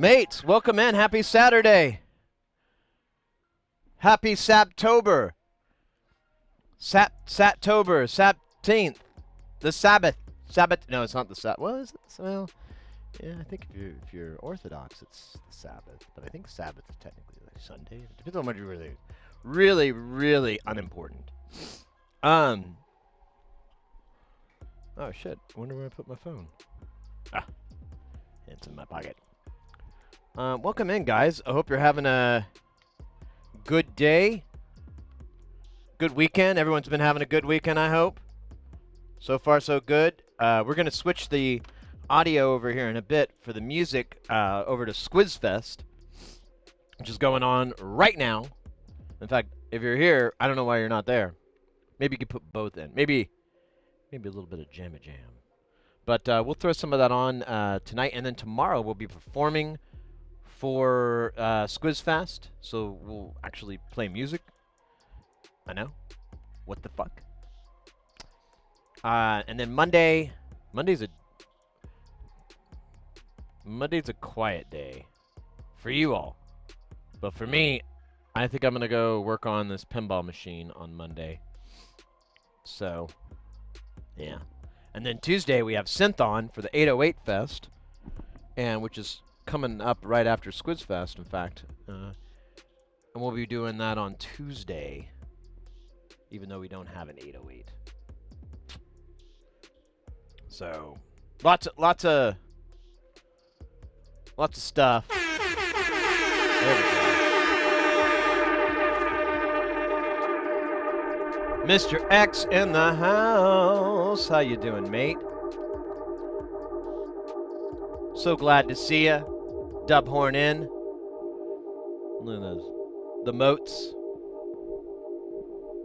Mates, welcome in. Happy Saturday. Happy Saptober. Sattober. Sapteenth. The Sabbath. Sabbath. No, it's not the Sabbath. Well, is it? Well, yeah, I think if you're Orthodox, it's the Sabbath. But I think Sabbath is technically like Sunday. It depends on what you really unimportant. Oh shit. I wonder where I put my phone. Ah, it's in my pocket. Welcome in, guys. I hope you're having a good day. Good weekend. Everyone's been having a good weekend, I hope. So far, so good. We're going to switch the audio over here in a bit for the music over to Squizfest, which is going on right now. In fact, if you're here, I don't know why you're not there. Maybe you could put both in. Maybe a little bit of Jamma Jam. But we'll throw some of that on tonight, and then tomorrow we'll be performing for Squizfest, so we'll actually play music. I know. What the fuck? And then Monday's a quiet day for you all. But for me, I think I'm going to go work on this pinball machine on Monday. So, yeah. And then Tuesday we have Synthon for the 808 Fest, and which is coming up right after Squizfest, in fact. And we'll be doing that on Tuesday, even though we don't have an 808. So, lots of stuff. There we go. Mr. X in the house. How you doing, mate? So glad to see ya. Dub horn in. Look at those. The moats.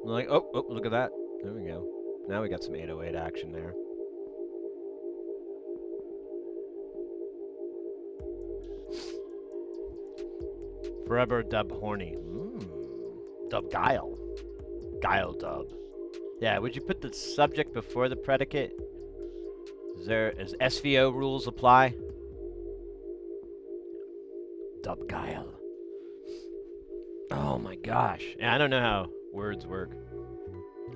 Like, oh, look at that. There we go. Now we got some 808 action there. Forever dub horny. Dub guile. Guile dub. Yeah, would you put the subject before the predicate? Is SVO rules apply? Dub guile. Oh my gosh. Yeah, I don't know how words work.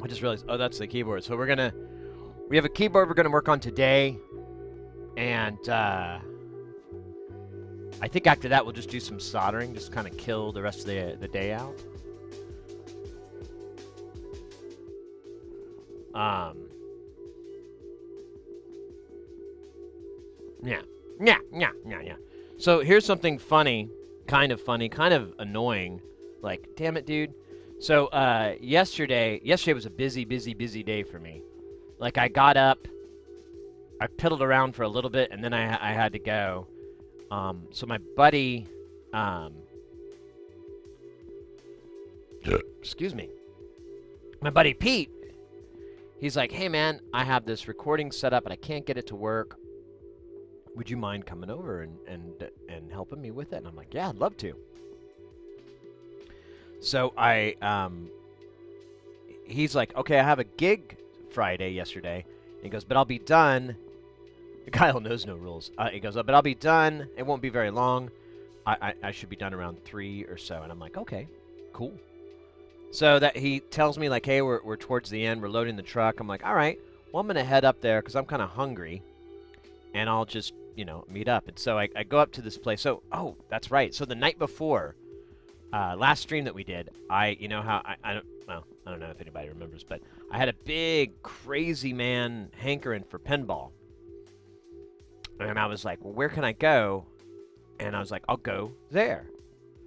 I just realized, oh, that's the keyboard. So we have a keyboard we're gonna work on today, and I think after that we'll just do some soldering, just kind of kill the rest of the day out. Yeah. So here's something funny, kind of annoying. Like, damn it, dude. So yesterday was a busy day for me. Like, I got up, I piddled around for a little bit, and then I had to go. So my buddy, excuse me, my buddy Pete, he's like, hey man, I have this recording set up and I can't get it to work. Would you mind coming over and helping me with it? And I'm like, yeah, I'd love to. So he's like, okay, I have a gig Friday yesterday. He goes, but I'll be done. Kyle knows no rules. He goes, but I'll be done. It won't be very long. I should be done around 3 or so. And I'm like, okay, cool. So that he tells me, like, hey, we're towards the end. We're loading the truck. I'm like, all right. Well, I'm going to head up there because I'm kind of hungry. And I'll just, meet up. And so I go up to this place. So, oh, that's right. So the night before, last stream that we did, I don't know if anybody remembers, but I had a big, crazy man hankering for pinball. And I was like, well, where can I go? And I was like, I'll go there.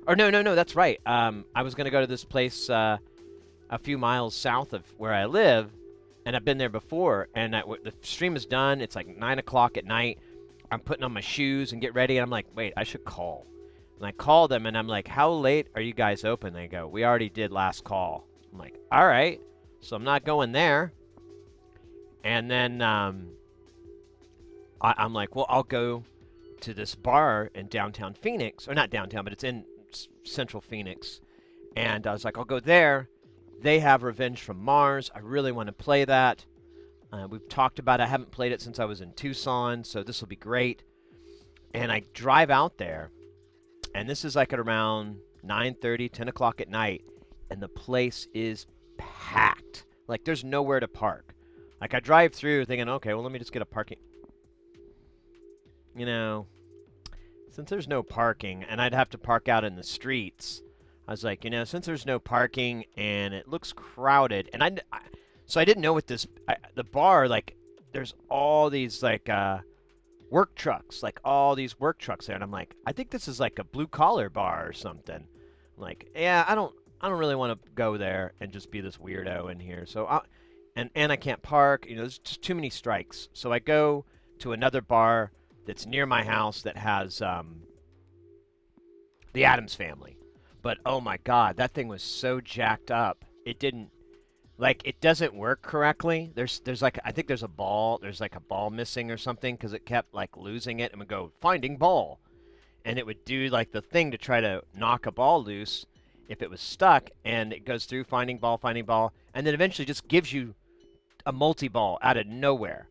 Or no, that's right. I was going to go to this place a few miles south of where I live, and I've been there before, and the stream is done. It's like 9 o'clock at night. I'm putting on my shoes and get ready, and I'm like, wait, I should call. And I call them, and I'm like, how late are you guys open? They go, we already did last call. I'm like, all right. So I'm not going there. And then I'm like, well, I'll go to this bar in downtown Phoenix. Or not downtown, but it's in central Phoenix. And I was like, I'll go there. They have Revenge from Mars. I really want to play that. We've talked about it. I haven't played it since I was in Tucson, so this will be great. And I drive out there, And this is like at around 9:30, 10 o'clock at night, and the place is packed. Like there's nowhere to park. Like I drive through thinking, okay, well let me just get a parking. You know, since there's no parking, and I'd have to park out in the streets, I was like, since there's no parking and it looks crowded, and so I didn't know what the bar, like, there's all these like work trucks, like all these work trucks there, and I'm like, I think this is like a blue collar bar or something. I'm like, yeah, I don't really want to go there and just be this weirdo in here. So and I can't park. There's just too many strikes. So I go to another bar that's near my house that has the Addams Family. But oh my God, that thing was so jacked up. It doesn't work correctly. There's like, I think there's a ball missing or something, because it kept like losing it and would go finding ball, and it would do like the thing to try to knock a ball loose if it was stuck, and it goes through finding ball, and then eventually just gives you a multi-ball out of nowhere.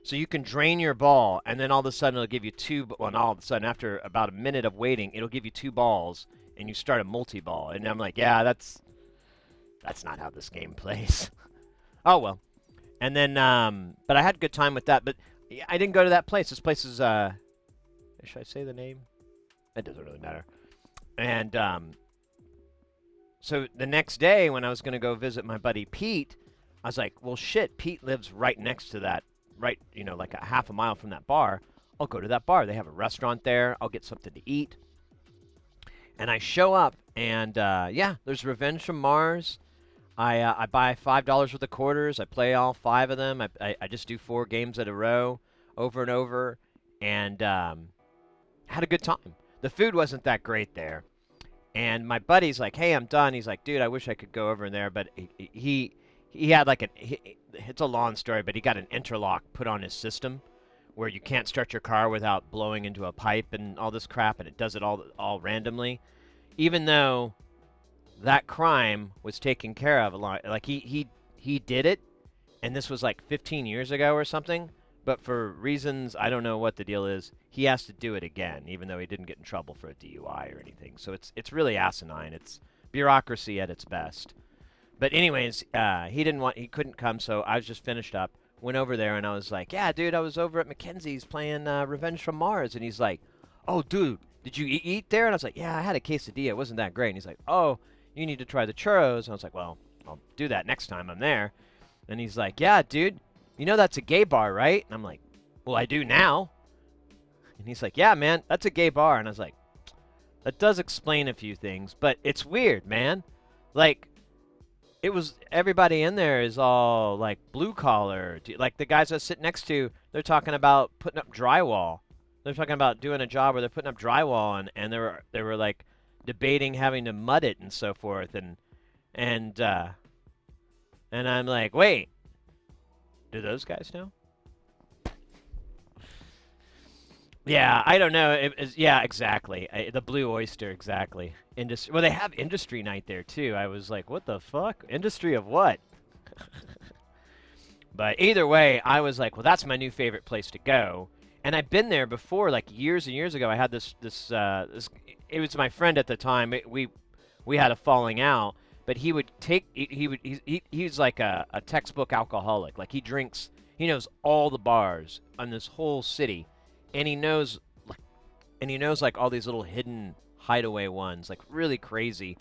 So you can drain your ball, and then all of a sudden it'll give you after about a minute of waiting, it'll give you 2 balls, and you start a multi-ball. And I'm like, yeah, that's not how this game plays. Oh, well. And then, but I had a good time with that. But I didn't go to that place. This place is, should I say the name? It doesn't really matter. And, so the next day when I was going to go visit my buddy Pete, I was like, well, shit, Pete lives right next to that, like a half a mile from that bar. I'll go to that bar. They have a restaurant there. I'll get something to eat. And I show up, and, yeah, there's Revenge from Mars. I buy $5 worth of quarters. I play all 5 of them. I just do 4 games at a row, over and over, and had a good time. The food wasn't that great there, and my buddy's like, "Hey, I'm done." He's like, "Dude, I wish I could go over in there," but he had like it's a long story, but he got an interlock put on his system where you can't start your car without blowing into a pipe and all this crap, and it does it all randomly, even though that crime was taken care of a lot. Like he did it, and this was like 15 years ago or something, but for reasons I don't know what the deal is, he has to do it again, even though he didn't get in trouble for a DUI or anything. So it's really asinine. It's bureaucracy at its best. But anyways, he couldn't come, so I was just finished up, went over there, and I was like, yeah, dude, I was over at Mackenzie's playing Revenge from Mars, and he's like, oh, dude, did you eat there? And I was like, yeah, I had a quesadilla. It wasn't that great. And he's like, oh, you need to try the churros. And I was like, well, I'll do that next time I'm there. And he's like, yeah, dude, that's a gay bar, right? And I'm like, well, I do now. And he's like, yeah, man, that's a gay bar. And I was like, that does explain a few things, but it's weird, man. Like, everybody in there is all like blue collar. Like the guys I sit next to, they're talking about putting up drywall. They're talking about doing a job where they're putting up drywall, and they were like debating having to mud it and so forth, and I'm like, wait, do those guys know? Yeah, I don't know. Yeah, exactly. The Blue Oyster, exactly. Well, they have industry night there too. I was like, what the fuck? Industry of what? But either way, I was like, well, that's my new favorite place to go. And I've been there before, like years and years ago. I had this. It was my friend at the time. We had a falling out, but he would take. He's like a textbook alcoholic. Like he knows all the bars on this whole city. And he knows like all these little hidden hideaway ones, like really crazy.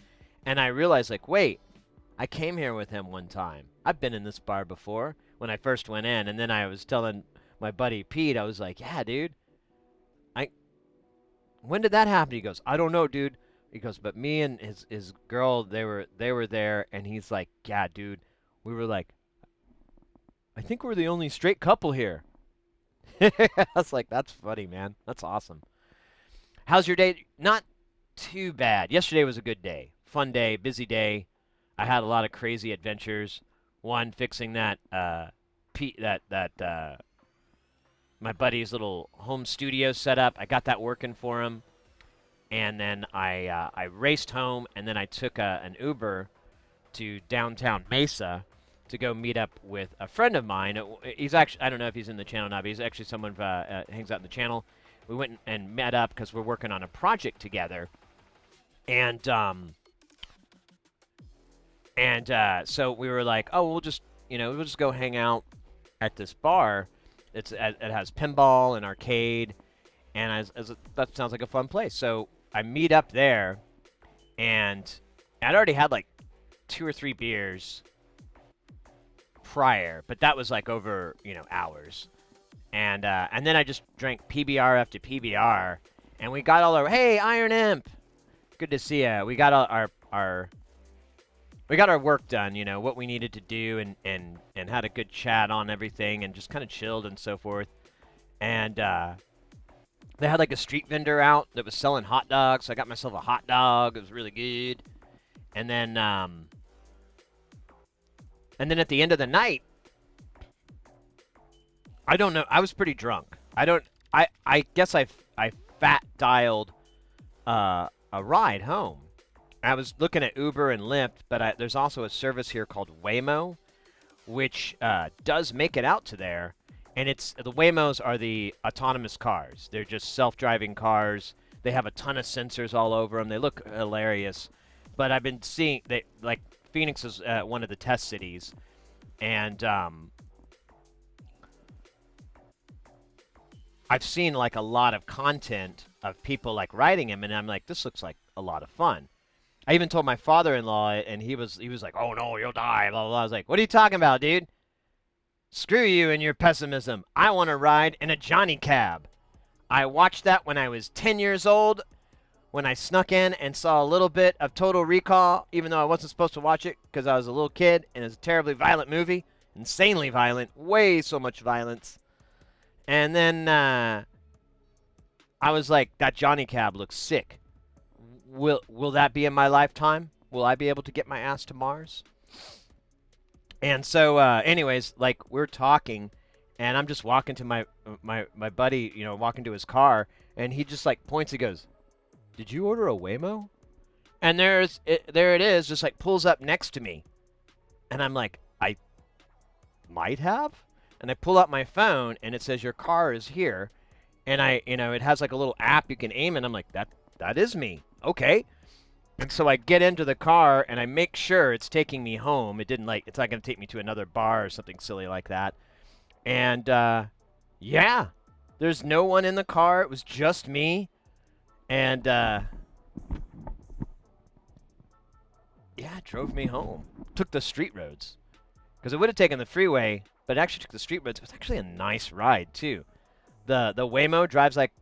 And I realized, like, wait, I came here with him one time. I've been in this bar before when I first went in. And then I was telling my buddy Pete, I was like, yeah, dude, when did that happen? He goes, I don't know, dude. He goes, but me and his girl, they were there. And he's like, yeah, dude, we were like, I think we're the only straight couple here. I was like, that's funny, man. That's awesome. How's your day? Not too bad. Yesterday was a good day. Fun day, busy day. I had a lot of crazy adventures. One, fixing that my buddy's little home studio setup. I got that working for him. And then I raced home, and then I took an Uber to downtown Mesa to go meet up with a friend of mine. He's actually, I don't know if he's in the channel now, but he's actually someone who hangs out in the channel. We went and met up because we're working on a project together. And so we were like, oh, we'll just go hang out at this bar. It has pinball and arcade, and that sounds like a fun place. So I meet up there, and I'd already had like 2 or 3 beers prior, but that was like over hours, and then I just drank PBR after PBR, and we got all our hey Iron Imp, good to see ya. We got all our work done, what we needed to do, and had a good chat on everything, and just kind of chilled and so forth. And they had like a street vendor out that was selling hot dogs. So I got myself a hot dog. It was really good. And then at the end of the night, I don't know. I was pretty drunk. I guess I fat dialed a ride home. I was looking at Uber and Lyft, but there's also a service here called Waymo, which does make it out to there. And the Waymos are the autonomous cars. They're just self-driving cars. They have a ton of sensors all over them. They look hilarious. But I've been seeing like Phoenix is one of the test cities, and I've seen like a lot of content of people like riding him, and I'm like, this looks like a lot of fun. I even told my father-in-law, and he was like, "Oh no, you'll die." Blah blah blah. I was like, "What are you talking about, dude? Screw you and your pessimism. I want to ride in a Johnny Cab." I watched that when I was 10 years old, when I snuck in and saw a little bit of Total Recall, even though I wasn't supposed to watch it because I was a little kid, and it's a terribly violent movie, insanely violent, way so much violence. And then I was like, that Johnny Cab looks sick. Will that be in my lifetime? Will I be able to get my ass to Mars? And so, anyways, like we're talking, and I'm just walking to my buddy, walking to his car, and he just like points. He goes, "Did you order a Waymo?" And there it is, just like pulls up next to me, and I'm like, I might have. And I pull out my phone, and it says your car is here, and it has like a little app you can aim, and I'm like, that is me. Okay. And so I get into the car, and I make sure it's taking me home. It's not going to take me to another bar or something silly like that. And, yeah, there's no one in the car. It was just me. And, yeah, it drove me home. Took the street roads. Because it would have taken the freeway, but it actually took the street roads. It was actually a nice ride, too. The Waymo drives like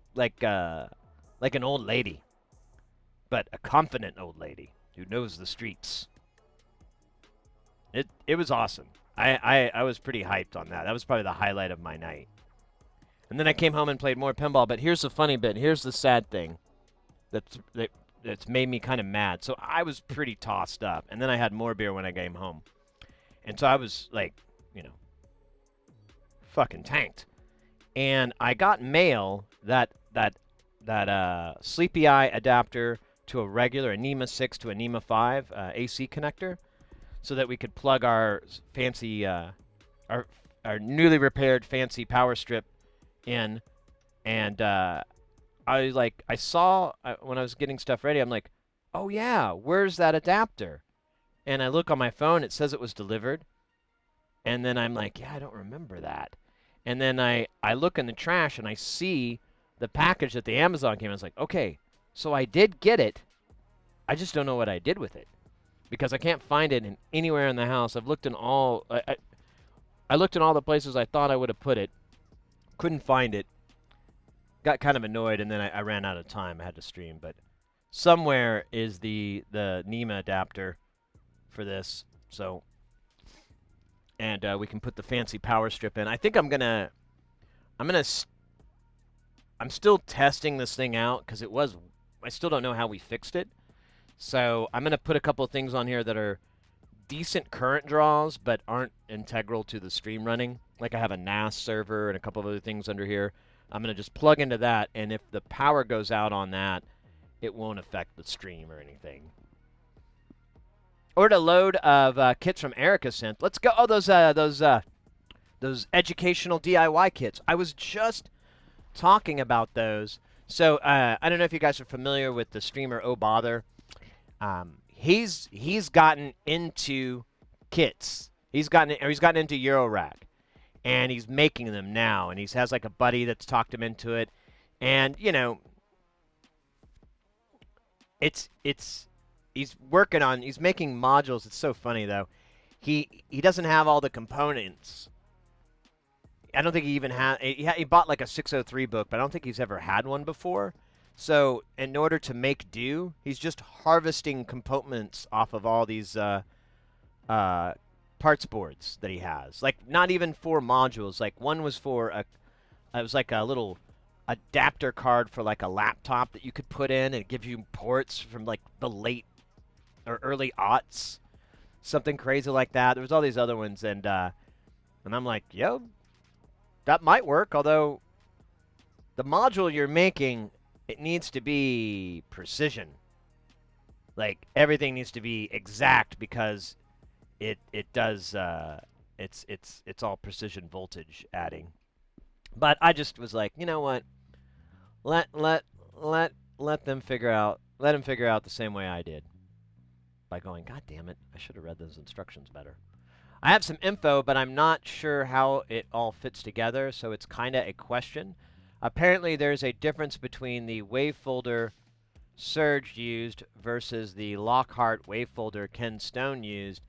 an old lady. But a confident old lady who knows the streets. It was awesome. I was pretty hyped on that. That was probably the highlight of my night. And then I came home and played more pinball. But here's the funny bit. Here's the sad thing that's made me kind of mad. So I was pretty tossed up. And then I had more beer when I came home. And so I was like, fucking tanked. And I got mail that Sleepy Eye adapter to a regular NEMA 6 to a NEMA 5 AC connector, so that we could plug our fancy, our newly repaired fancy power strip in. And I saw when I was getting stuff ready, I'm like, oh yeah, where's that adapter? And I look on my phone, it says it was delivered. And then I'm like, yeah, I don't remember that. And then I look in the trash, and I see the package that the Amazon came. I was like, okay, so I did get it. I just don't know what I did with it, because I can't find it anywhere in the house. I've looked in all. I looked in all the places I thought I would have put it. Couldn't find it. Got kind of annoyed, and then I ran out of time. I had to stream, but somewhere is the NEMA adapter for this. So, and we can put the fancy power strip in. I think I'm still testing this thing out, because I still don't know how we fixed it. So I'm going to put a couple of things on here that are decent current draws, but aren't integral to the stream running. Like I have a NAS server and a couple of other things under here. I'm going to just plug into that, and if the power goes out on that, it won't affect the stream or anything. Ordered a load of kits from Erica Synth. Let's go. Oh, those educational DIY kits. I was just talking about those. So I don't know if you guys are familiar with the streamer Oh Bother. He's gotten into kits. He's gotten into Eurorack, and he's making them now. And he has like a buddy that's talked him into it. And it's he's making modules. It's so funny though. He doesn't have all the components. I don't think he even he bought like a 603 book, but I don't think he's ever had one before. So in order to make do, he's just harvesting components off of all these parts boards that he has. Like not even 4 modules. Like one was for it was like a little adapter card for like a laptop that you could put in, and it gives you ports from like the late or early aughts, something crazy like that. There was all these other ones, and I'm like, yo, that might work. Although the module you're making, it needs to be precision. Like everything needs to be exact because it does it's all precision voltage adding. But I just was like, you know what? Let them figure out. Let him figure out the same way I did. By going, God damn it, I should have read those instructions better. I have some info, but I'm not sure how it all fits together, so it's kind of a question. Apparently, there's a difference between the wavefolder Surge used versus the Lockhart wavefolder Ken Stone used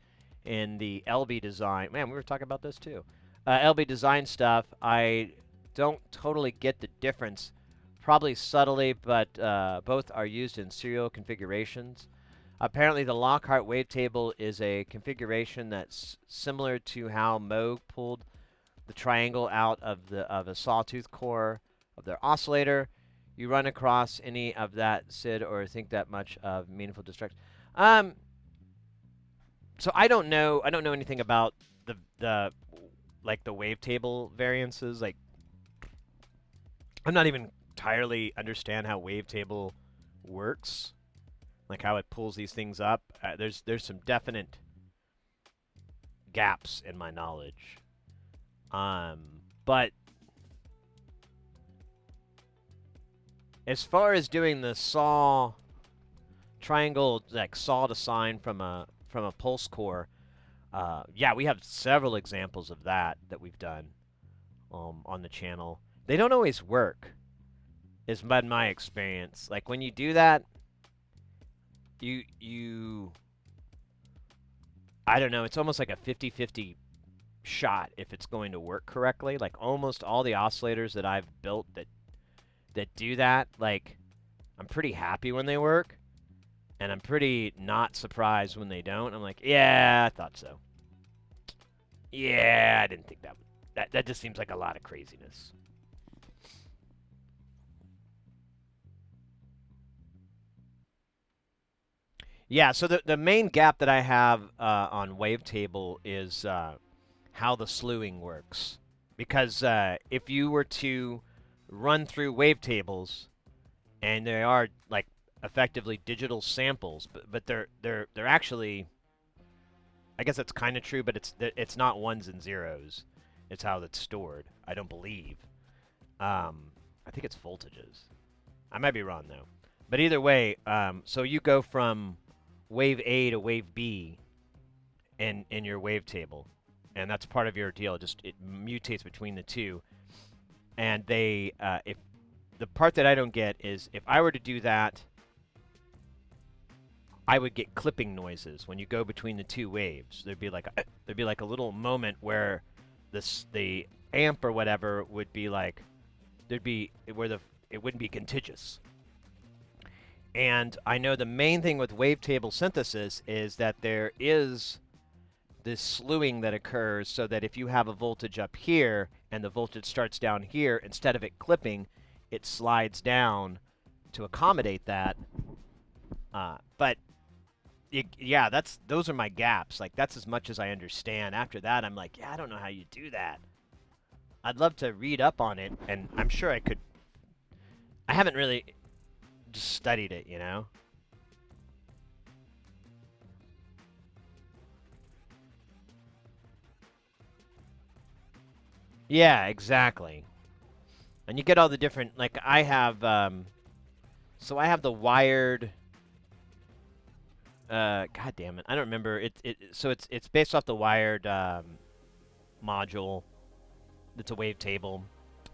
in the LB design. Man, we were talking about this too. LB design stuff. I don't totally get the difference. Probably subtly, but both are used in serial configurations. Apparently, the Lockhart wavetable is a configuration that's similar to how Moog pulled the triangle out of a sawtooth core of their oscillator. You run across any of that, Sid, or think that much of meaningful destruction? So I don't know. I don't know anything about the like the wavetable variances. Like, I'm not even entirely understand how wavetable works. Like how it pulls these things up. There's some definite gaps in my knowledge. But as far as doing the saw triangle, like saw to sign from a pulse core, yeah, we have several examples of that we've done on the channel. They don't always work, is been my experience. Like when you do that, you I don't know, it's almost like a 50-50 shot if it's going to work correctly. Like almost all the oscillators that I've built that do that, like I'm pretty happy when they work, and I'm pretty not surprised when they don't. I'm like, yeah, I thought so. Yeah, I didn't think that would. That just seems like a lot of craziness. Yeah, so the main gap that I have on Wavetable is how the slewing works. Because if you were to run through wavetables, and they are like effectively digital samples, but they're actually, I guess that's kind of true, but it's not ones and zeros. It's how that's stored. I don't believe. I think it's voltages. I might be wrong though. But either way, so you go from wave A to wave B in your wavetable, and that's part of your deal. It mutates between the two, and they if the part that I don't get is if I were to do that, I would get clipping noises when you go between the two waves. There'd be like a little moment where the amp or whatever would be like there'd be where it wouldn't be contiguous. And I know the main thing with wavetable synthesis is that there is this slewing that occurs so that if you have a voltage up here and the voltage starts down here, instead of it clipping, it slides down to accommodate that. But yeah, those are my gaps. Like that's as much as I understand. After that, I'm like, yeah, I don't know how you do that. I'd love to read up on it, and I'm sure I could. I haven't really just studied it, you know? Yeah, exactly. And you get all the different, like I have, so I have the wired God damn it, I don't remember. So it's based off the wired module. It's a wavetable,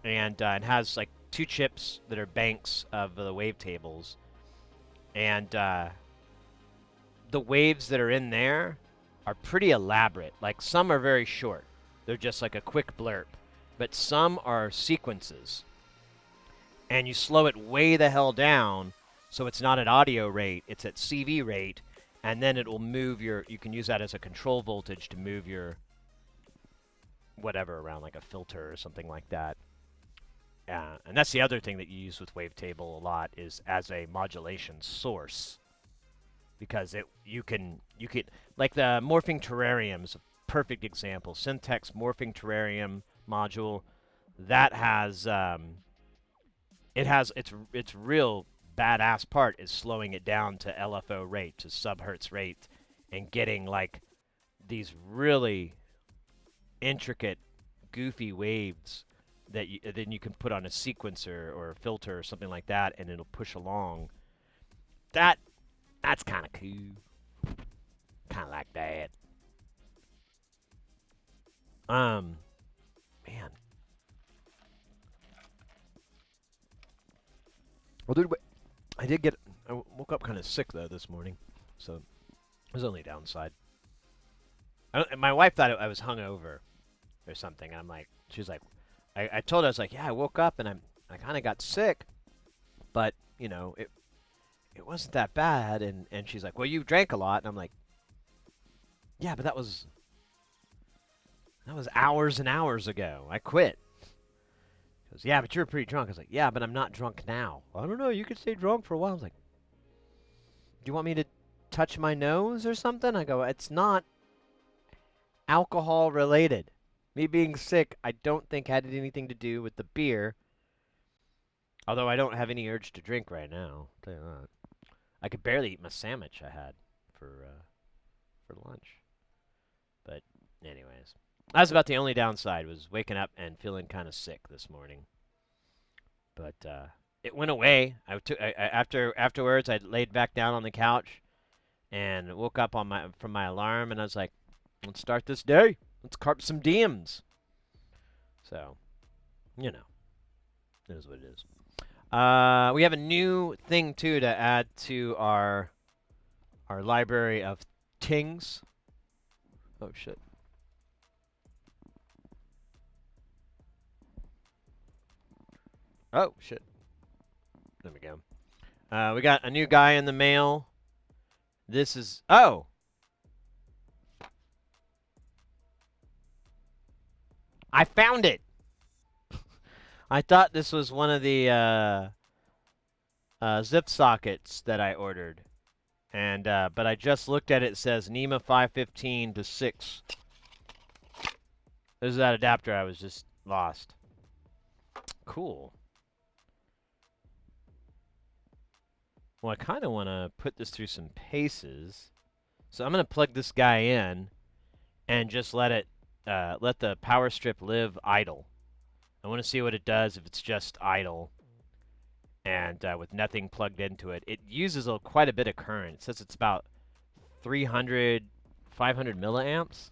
and it has like 2 chips that are banks of the wavetables, and the waves that are in there are pretty elaborate. Like some are very short; they're just like a quick blurb, but some are sequences, and you slow it way the hell down, so it's not at audio rate; it's at CV rate, and then it will move your. You can use that as a control voltage to move your whatever around, like a filter or something like that. And that's the other thing that you use with Wavetable a lot is as a modulation source, because you can like the morphing terrarium is a perfect example. Syntex morphing terrarium module that has its real badass part is slowing it down to LFO rate, to subhertz rate, and getting like these really intricate, goofy waves that then you can put on a sequencer or a filter or something like that, and it'll push along. That's kind of cool. Kind of like that. Man. Well, I did get. I woke up kind of sick though this morning, so it was only a downside. My wife thought I was hungover or something, and I'm like, she was like, I told her, I was like, yeah, I woke up and I kind of got sick, but you know it wasn't that bad, and she's like, well, you drank a lot, and I'm like, yeah, but that was hours and hours ago. I quit. She goes, yeah, but you were pretty drunk. I was like, yeah, but I'm not drunk now. I don't know. You could stay drunk for a while. I was like, do you want me to touch my nose or something? I go, it's not alcohol related. Me being sick, I don't think had anything to do with the beer. Although I don't have any urge to drink right now. I'll tell you that. I could barely eat my sandwich I had for lunch. But anyways, that was about the only downside, was waking up and feeling kind of sick this morning. But it went away. Afterwards, I laid back down on the couch and woke up from my alarm, and I was like, let's start this day. Let's carp some diems. So, you know, it is what it is. We have a new thing too to add to our library of tings. Oh shit. Oh shit. There we go. We got a new guy in the mail. This is I found it. I thought this was one of the zip sockets that I ordered, and but I just looked at it. It says NEMA 515 to 6. This is that adapter I was just lost. Cool. Well, I kind of want to put this through some paces, so I'm gonna plug this guy in and just let the power strip live idle. I want to see what it does if it's just idle and with nothing plugged into it. It uses quite a bit of current. It says it's about 300, 500 milliamps,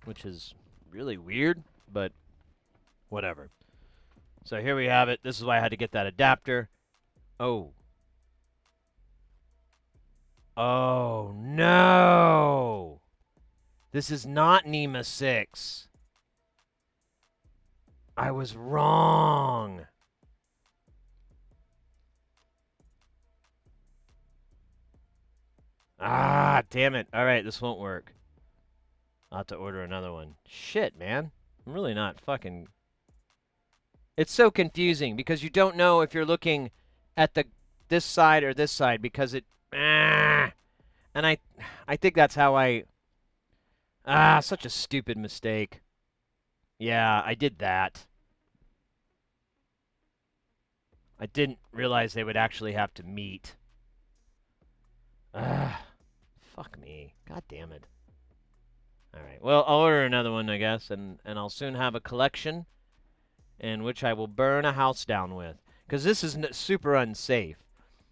which is really weird, but whatever. So here we have it. This is why I had to get that adapter. Oh. Oh, no! This is not NEMA 6. I was wrong. Ah, damn it. All right, this won't work. I'll have to order another one. Shit, man. I'm really not fucking... It's so confusing because you don't know if you're looking at this side or this side because it... And I think that's how such a stupid mistake. Yeah, I did that. I didn't realize they would actually have to meet. Fuck me. God damn it. Alright, well, I'll order another one, I guess, and I'll soon have a collection in which I will burn a house down with. Because this is super unsafe.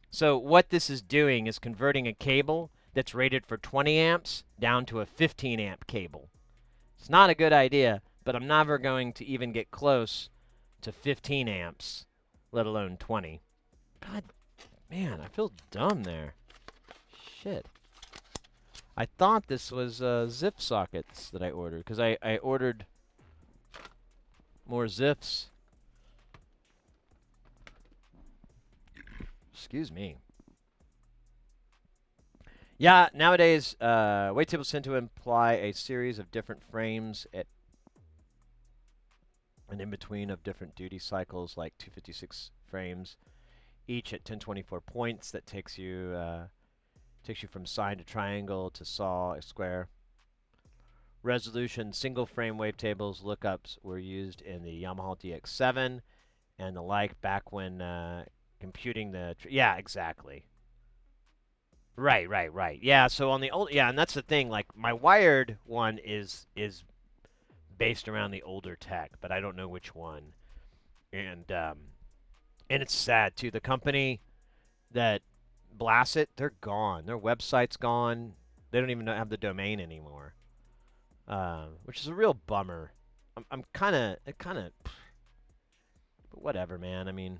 So what this is doing is converting a cable that's rated for 20 amps down to a 15 amp cable. It's not a good idea, but I'm never going to even get close to 15 amps, let alone 20. God, man, I feel dumb there. Shit. I thought this was ZIF sockets that I ordered, because I ordered more ZIFs. Excuse me. Yeah, nowadays, wavetables tend to imply a series of different frames at and in between of different duty cycles, like 256 frames, each at 1024 points. That takes you from sine to triangle to saw a square. Resolution single frame wavetables lookups were used in the Yamaha DX7 and the like back when computing the yeah, exactly. Right. Yeah, so on the old and that's the thing, like my wired one is based around the older tech, but I don't know which one. And it's sad too. The company that blasts it, they're gone. Their website's gone. They don't even have the domain anymore, which is a real bummer. I'm kind of, but whatever, man. I mean,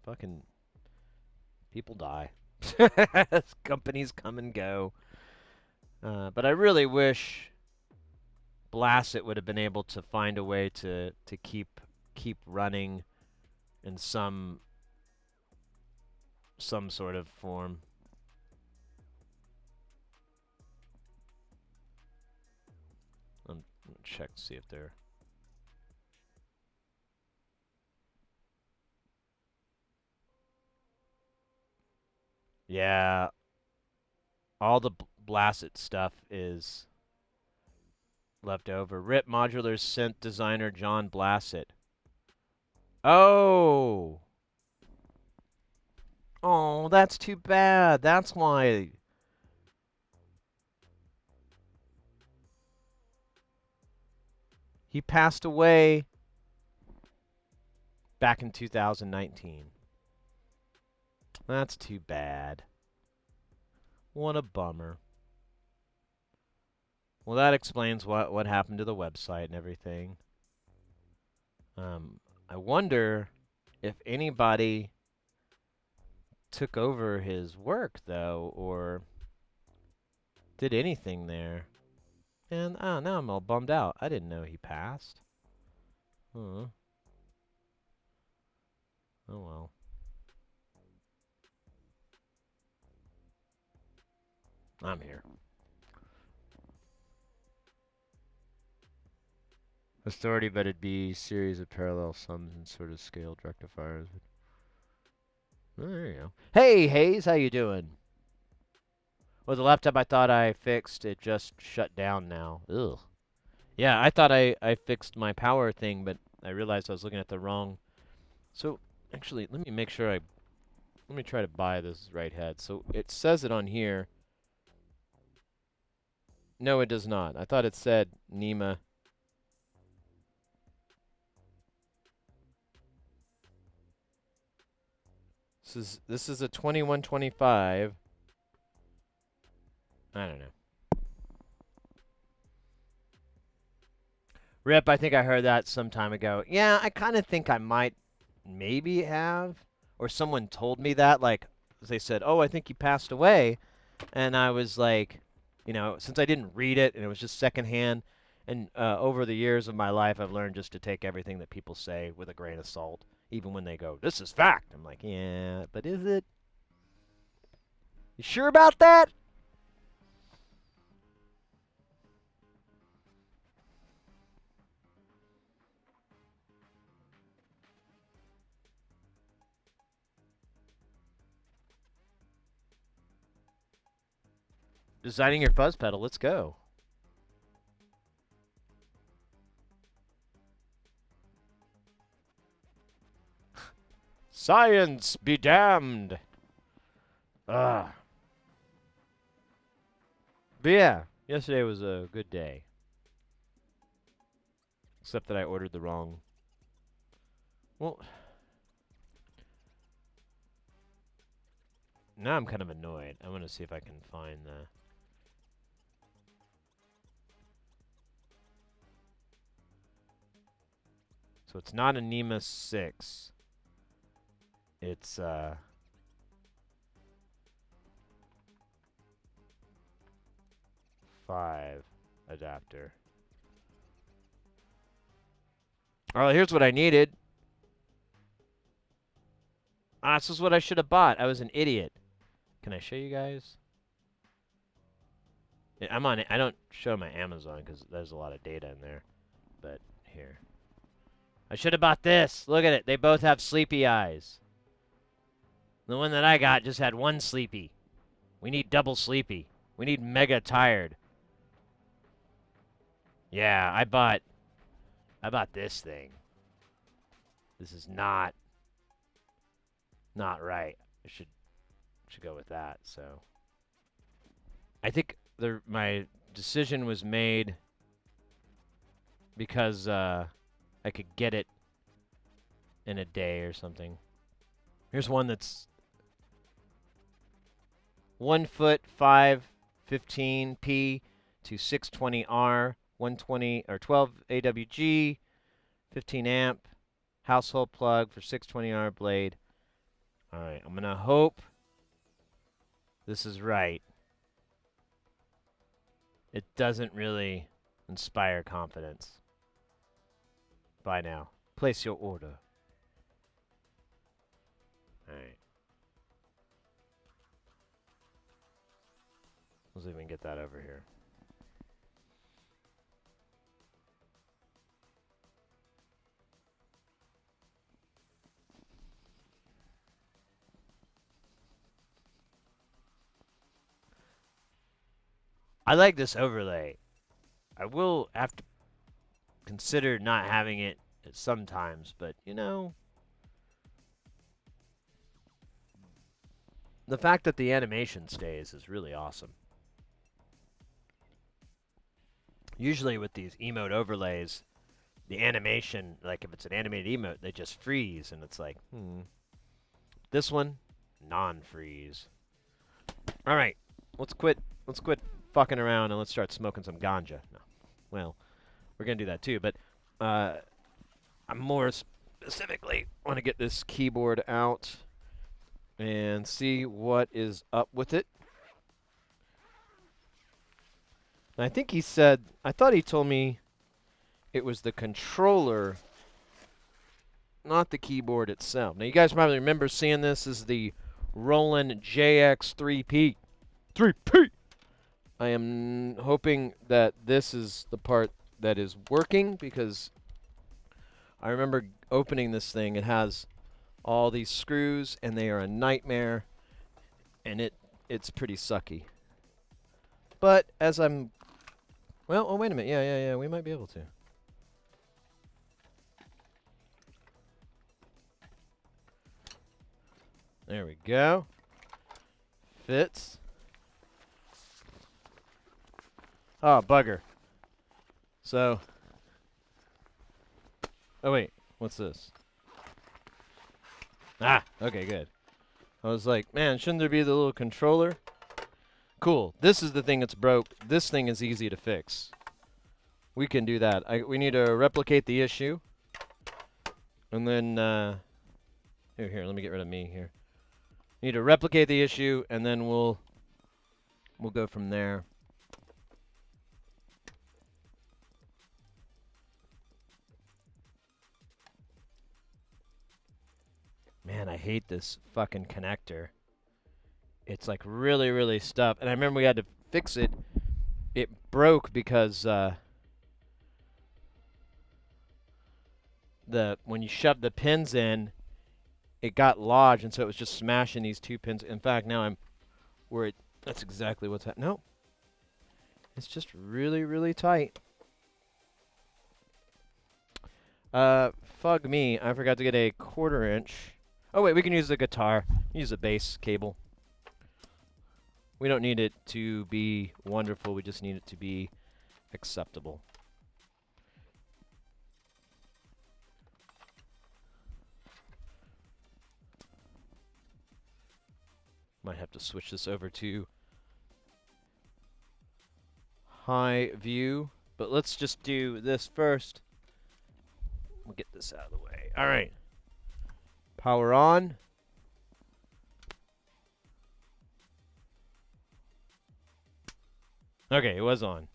fucking people die. Companies come and go. But I really wish Blasset would have been able to find a way to keep running in some sort of form. I'm gonna check to see if they're. Yeah, all the Blasset stuff is left over. RIP Modular synth designer John Blasset. Oh. Oh, that's too bad. That's why. He passed away back in 2019. That's too bad. What a bummer. Well, that explains what happened to the website and everything. I wonder if anybody took over his work, though, or did anything there. And now I'm all bummed out. I didn't know he passed. Huh. Oh well. I'm here. Authority, but it'd be series of parallel sums and sort of scaled rectifiers. Oh, there you go. Hey, Hayes, how you doing? Well, the laptop I thought I fixed, it just shut down now. Ugh. Yeah, I thought I fixed my power thing, but I realized I was looking at the wrong. So, actually, let me make sure let me try to buy this right head. So, it says it on here. No, it does not. I thought it said NEMA. This is a 2125. I don't know. Rip, I think I heard that some time ago. Yeah, I kind of think I might maybe have. Or someone told me that. Like, they said, oh, I think he passed away. And I was like, since I didn't read it and it was just secondhand. And over the years of my life, I've learned just to take everything that people say with a grain of salt. Even when they go, this is fact. I'm like, yeah, but is it? You sure about that? Designing your fuzz pedal. Let's go. Science be damned. Ugh. But yeah, yesterday was a good day. Except that I ordered the wrong. Well, Now I'm kind of annoyed. I want to see if I can find the... So it's not a NEMA 6. It's 5 adapter. Oh, here's what I needed. Ah, this is what I should have bought. I was an idiot. Can I show you guys? Yeah, I'm on it. I don't show my Amazon because there's a lot of data in there. But here. I should have bought this. Look at it. They both have sleepy eyes. The one that I got just had one sleepy. We need double sleepy. We need mega tired. Yeah, I bought this thing. This is not right. I should go with that. So I think my decision was made because I could get it in a day or something. Here's one that's 1 foot 515p to 620R, 120 or 12 AWG, 15 amp, household plug for 620R blade. All right, I'm gonna hope this is right. It doesn't really inspire confidence. Buy now. Place your order. All right. Let's see if we can get that over here. I like this overlay. I will have to consider not having it sometimes, but you know, the fact that the animation stays is really awesome. Usually with these emote overlays, the animation, like if it's an animated emote, they just freeze, and it's like, This one, non-freeze. All right, let's quit fucking around and let's start smoking some ganja. No, well, we're gonna do that too, but I'm more specifically want to get this keyboard out and see what is up with it. And I think he said, I thought he told me it was the controller, not the keyboard itself. Now, you guys probably remember seeing this. This is the Roland JX3P. 3P! I am hoping that this is the part that is working, because I remember opening this thing. It has all these screws, and they are a nightmare, and it's pretty sucky. But as I'm... Well, oh, wait a minute. Yeah, we might be able to. There we go. Fits. Oh, bugger. So... Oh, wait. What's this? Ah, okay, good. I was like, man, shouldn't there be the little controller? Cool. This is the thing that's broke. This thing is easy to fix. We can do that. We need to replicate the issue. And then, here, let me get rid of me here. Need to replicate the issue, and then we'll go from there. Man, I hate this fucking connector. It's like really, really stuck. And I remember we had to fix it. It broke because when you shoved the pins in, it got lodged, and so it was just smashing these two pins. In fact, now I'm worried. That's exactly what's happening. No. It's just really, really tight. Fug me. I forgot to get a 1/4 inch. Oh, wait, we can use the guitar. Use the bass cable. We don't need it to be wonderful. We just need it to be acceptable. Might have to switch this over to high view, but let's just do this first. We'll get this out of the way. All right. Power on. Okay, it was on.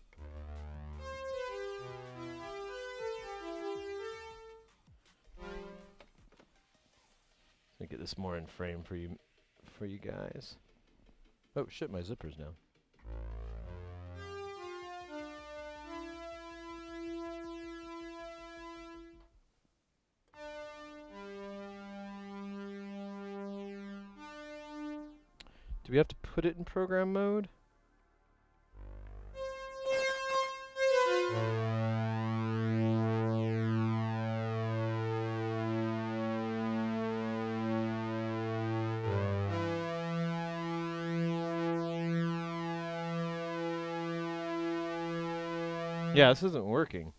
Let me get this more in frame for you guys. Oh shit, my zipper's down. Do we have to put it in program mode? Yeah, this isn't working.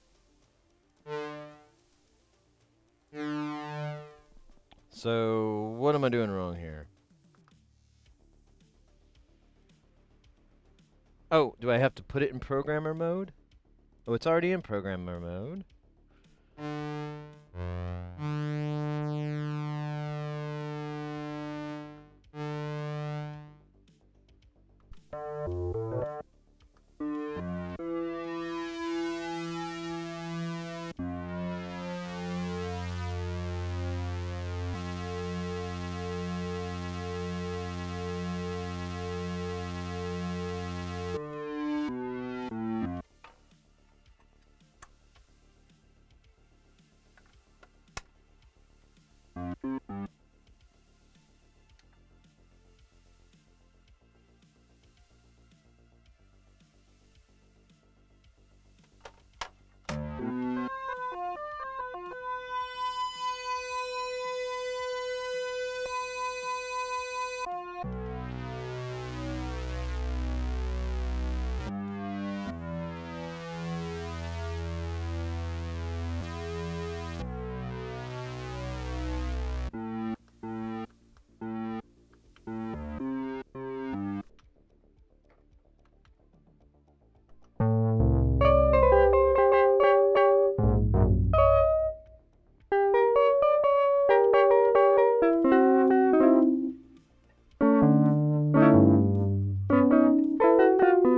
So, what am I doing wrong here? Oh, do I have to put it in programmer mode? Oh, it's already in programmer mode.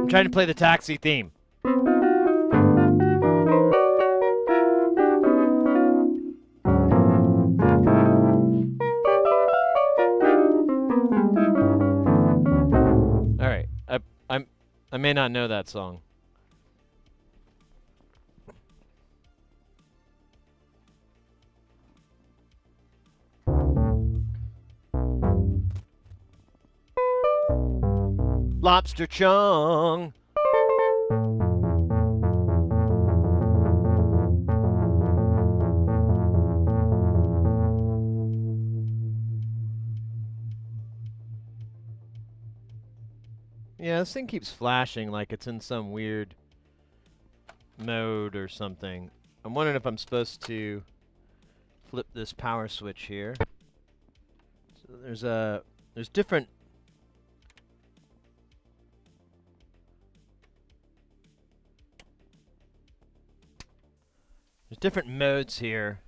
I'm trying to play the taxi theme. All right, I may not know that song. Lobster Chung. Yeah, this thing keeps flashing like it's in some weird mode or something. I'm wondering if I'm supposed to flip this power switch here. So there's different modes here.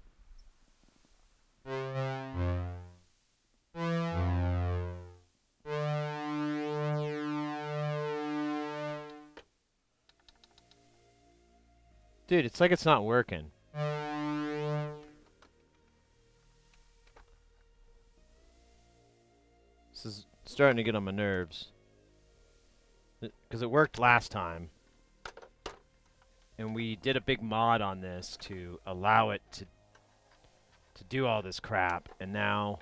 Dude, it's like it's not working. This is starting to get on my nerves. Because it worked last time. And we did a big mod on this to allow it to do all this crap. And now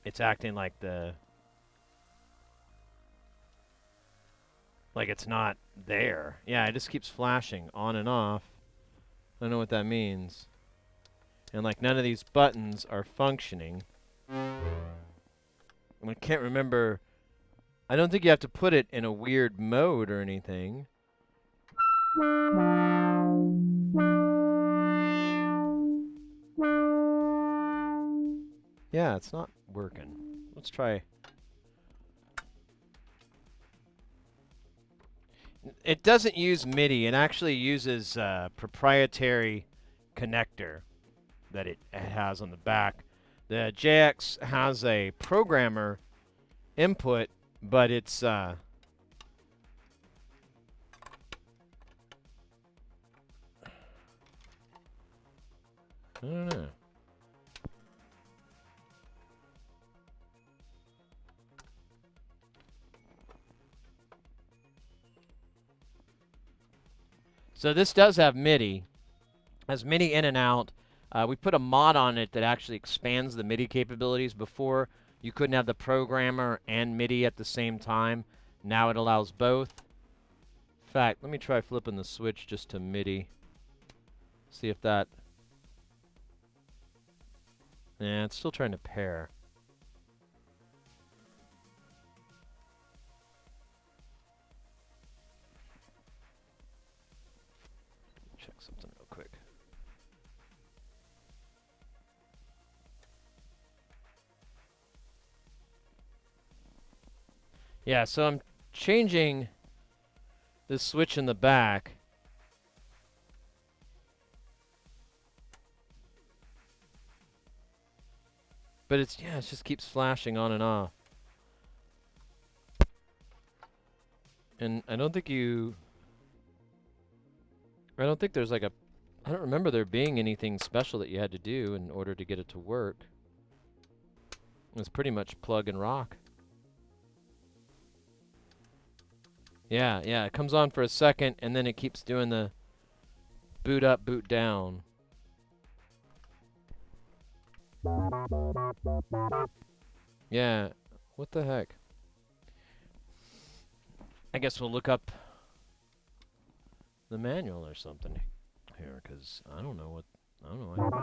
it's acting like like it's not there. Yeah, it just keeps flashing on and off. I don't know what that means. And like none of these buttons are functioning. And I can't remember. I don't think you have to put it in a weird mode or anything. Yeah, it's not working. Let's try it doesn't use MIDI. It actually uses a proprietary connector that it has on the back. The JX has a programmer input, but it's I don't know. So this does have MIDI. Has MIDI in and out. We put a mod on it that actually expands the MIDI capabilities. Before, you couldn't have the programmer and MIDI at the same time. Now it allows both. In fact, let me try flipping the switch just to MIDI. See if that... Yeah, it's still trying to pair. Check something real quick. Yeah, so I'm changing the switch in the back. But it's, yeah, it just keeps flashing on and off. And I don't think there's like a, I don't remember there being anything special that you had to do in order to get it to work. It was pretty much plug and rock. Yeah, it comes on for a second and then it keeps doing the boot up, boot down. Yeah, what the heck? I guess we'll look up the manual or something here, because I don't know what, I don't know.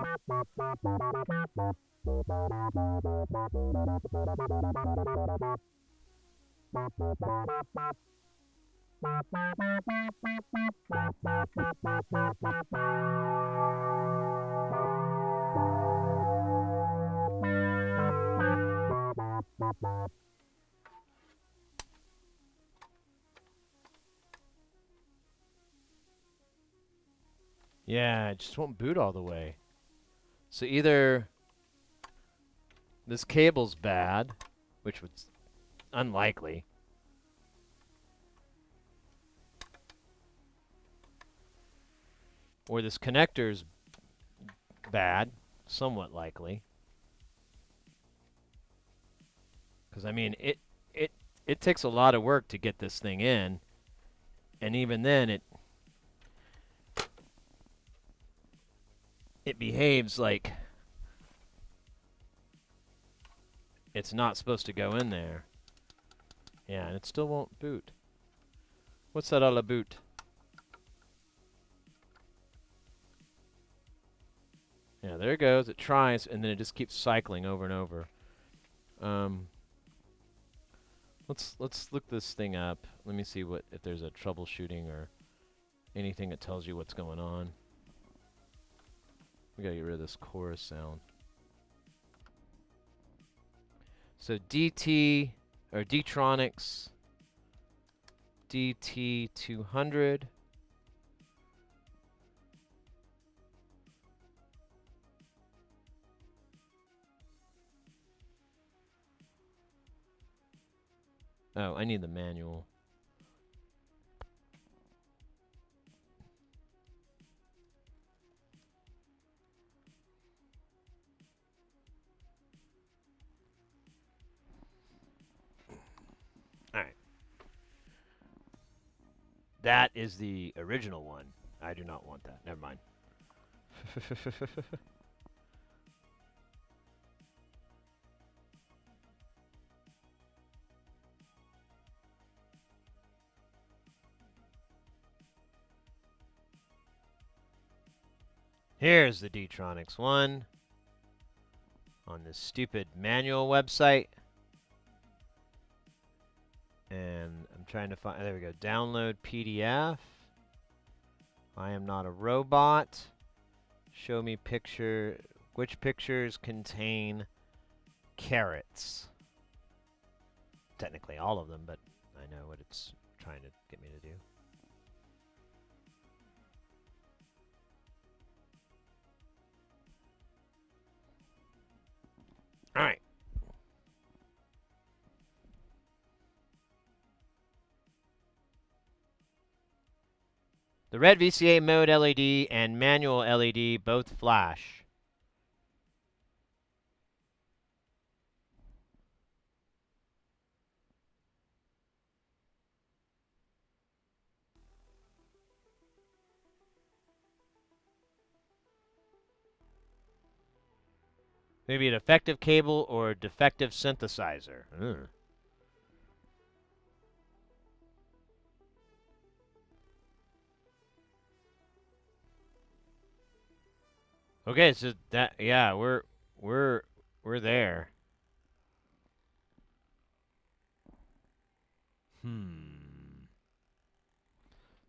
Yeah, it just won't boot all the way. So either this cable's bad, which was unlikely, or this connector's bad, somewhat likely. Because I mean, it takes a lot of work to get this thing in, and even then it behaves like it's not supposed to go in there. Yeah, and it still won't boot. What's that a la boot? Yeah, there it goes. It tries, and then it just keeps cycling over and over. Let's look this thing up. Let me see what if there's a troubleshooting or anything that tells you what's going on. We gotta get rid of this chorus sound. So DT or D-Tronics DT200. Oh, I need the manual. All right. That is the original one. I do not want that. Never mind. Here's the D-Tronics one on this stupid manual website. And I'm trying to find, there we go, download PDF. I am not a robot. Show me picture, which pictures contain carrots. Technically all of them, but I know what it's trying to get me to do. The red VCA mode LED and manual LED both flash. Maybe a defective cable or a defective synthesizer. Ugh. Okay, so that yeah, we're there.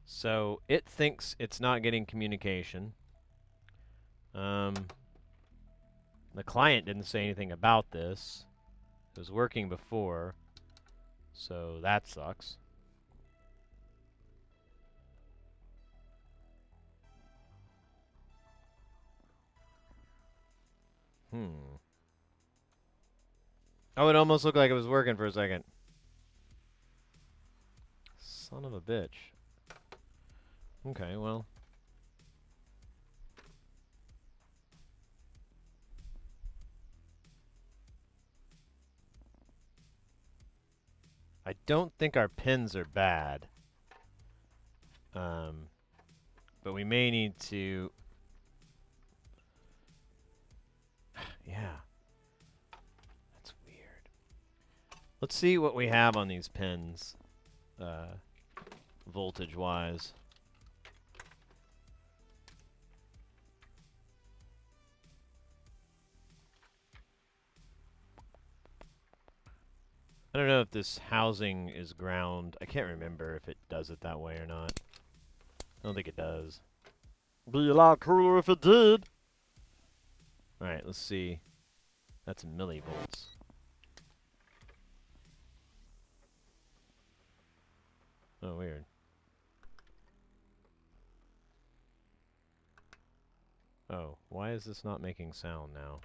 So it thinks it's not getting communication. The client didn't say anything about this. It was working before, so that sucks. Oh, it almost looked like it was working for a second. Son of a bitch. Okay, well. I don't think our pins are bad. But we may need to... yeah. That's weird. Let's see what we have on these pins, voltage-wise. I don't know if this housing is ground. I can't remember if it does it that way or not. I don't think it does. Be a lot cooler if it did. Alright, let's see. That's millivolts. Oh, weird. Oh, why is this not making sound now?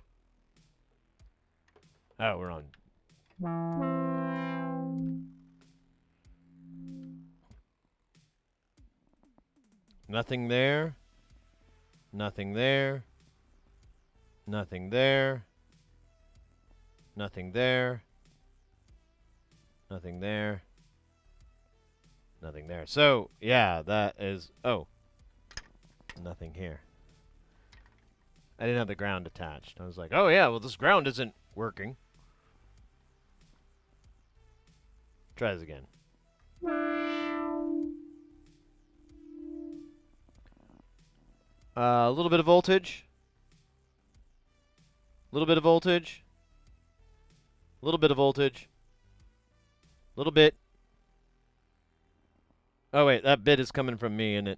Oh, we're on. Nothing there. Nothing there. Nothing there. Nothing there. Nothing there. Nothing there. So, yeah, that is... oh. Nothing here. I didn't have the ground attached. I was like, oh yeah, well this ground isn't working. Try this again. A little bit of voltage. A little bit of voltage. A little bit of voltage. A little bit. Oh wait, that bit is coming from me, and it...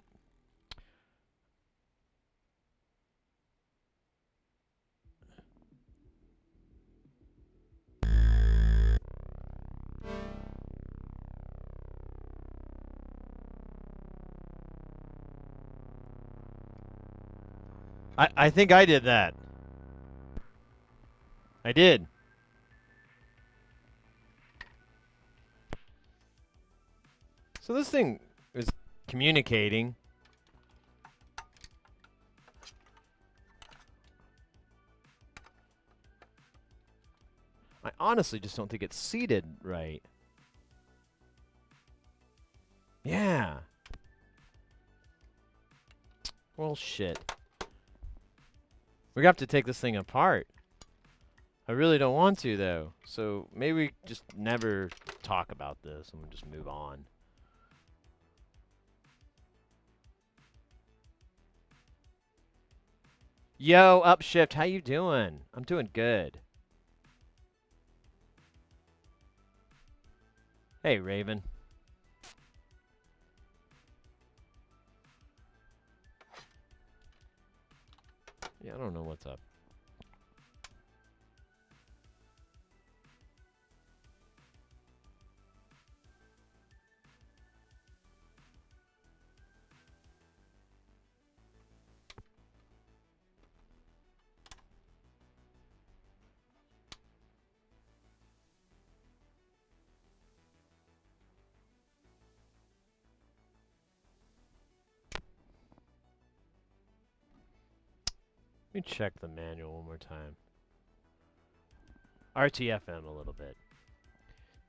I think I did that. I did. So this thing is communicating. I honestly just don't think it's seated right. Yeah. Well, shit. We're gonna have to take this thing apart. I really don't want to, though. So maybe we just never talk about this and we'll just move on. Yo, Upshift, how you doing? I'm doing good. Hey, Raven. Yeah, I don't know what's up. Let me check the manual one more time. RTFM a little bit.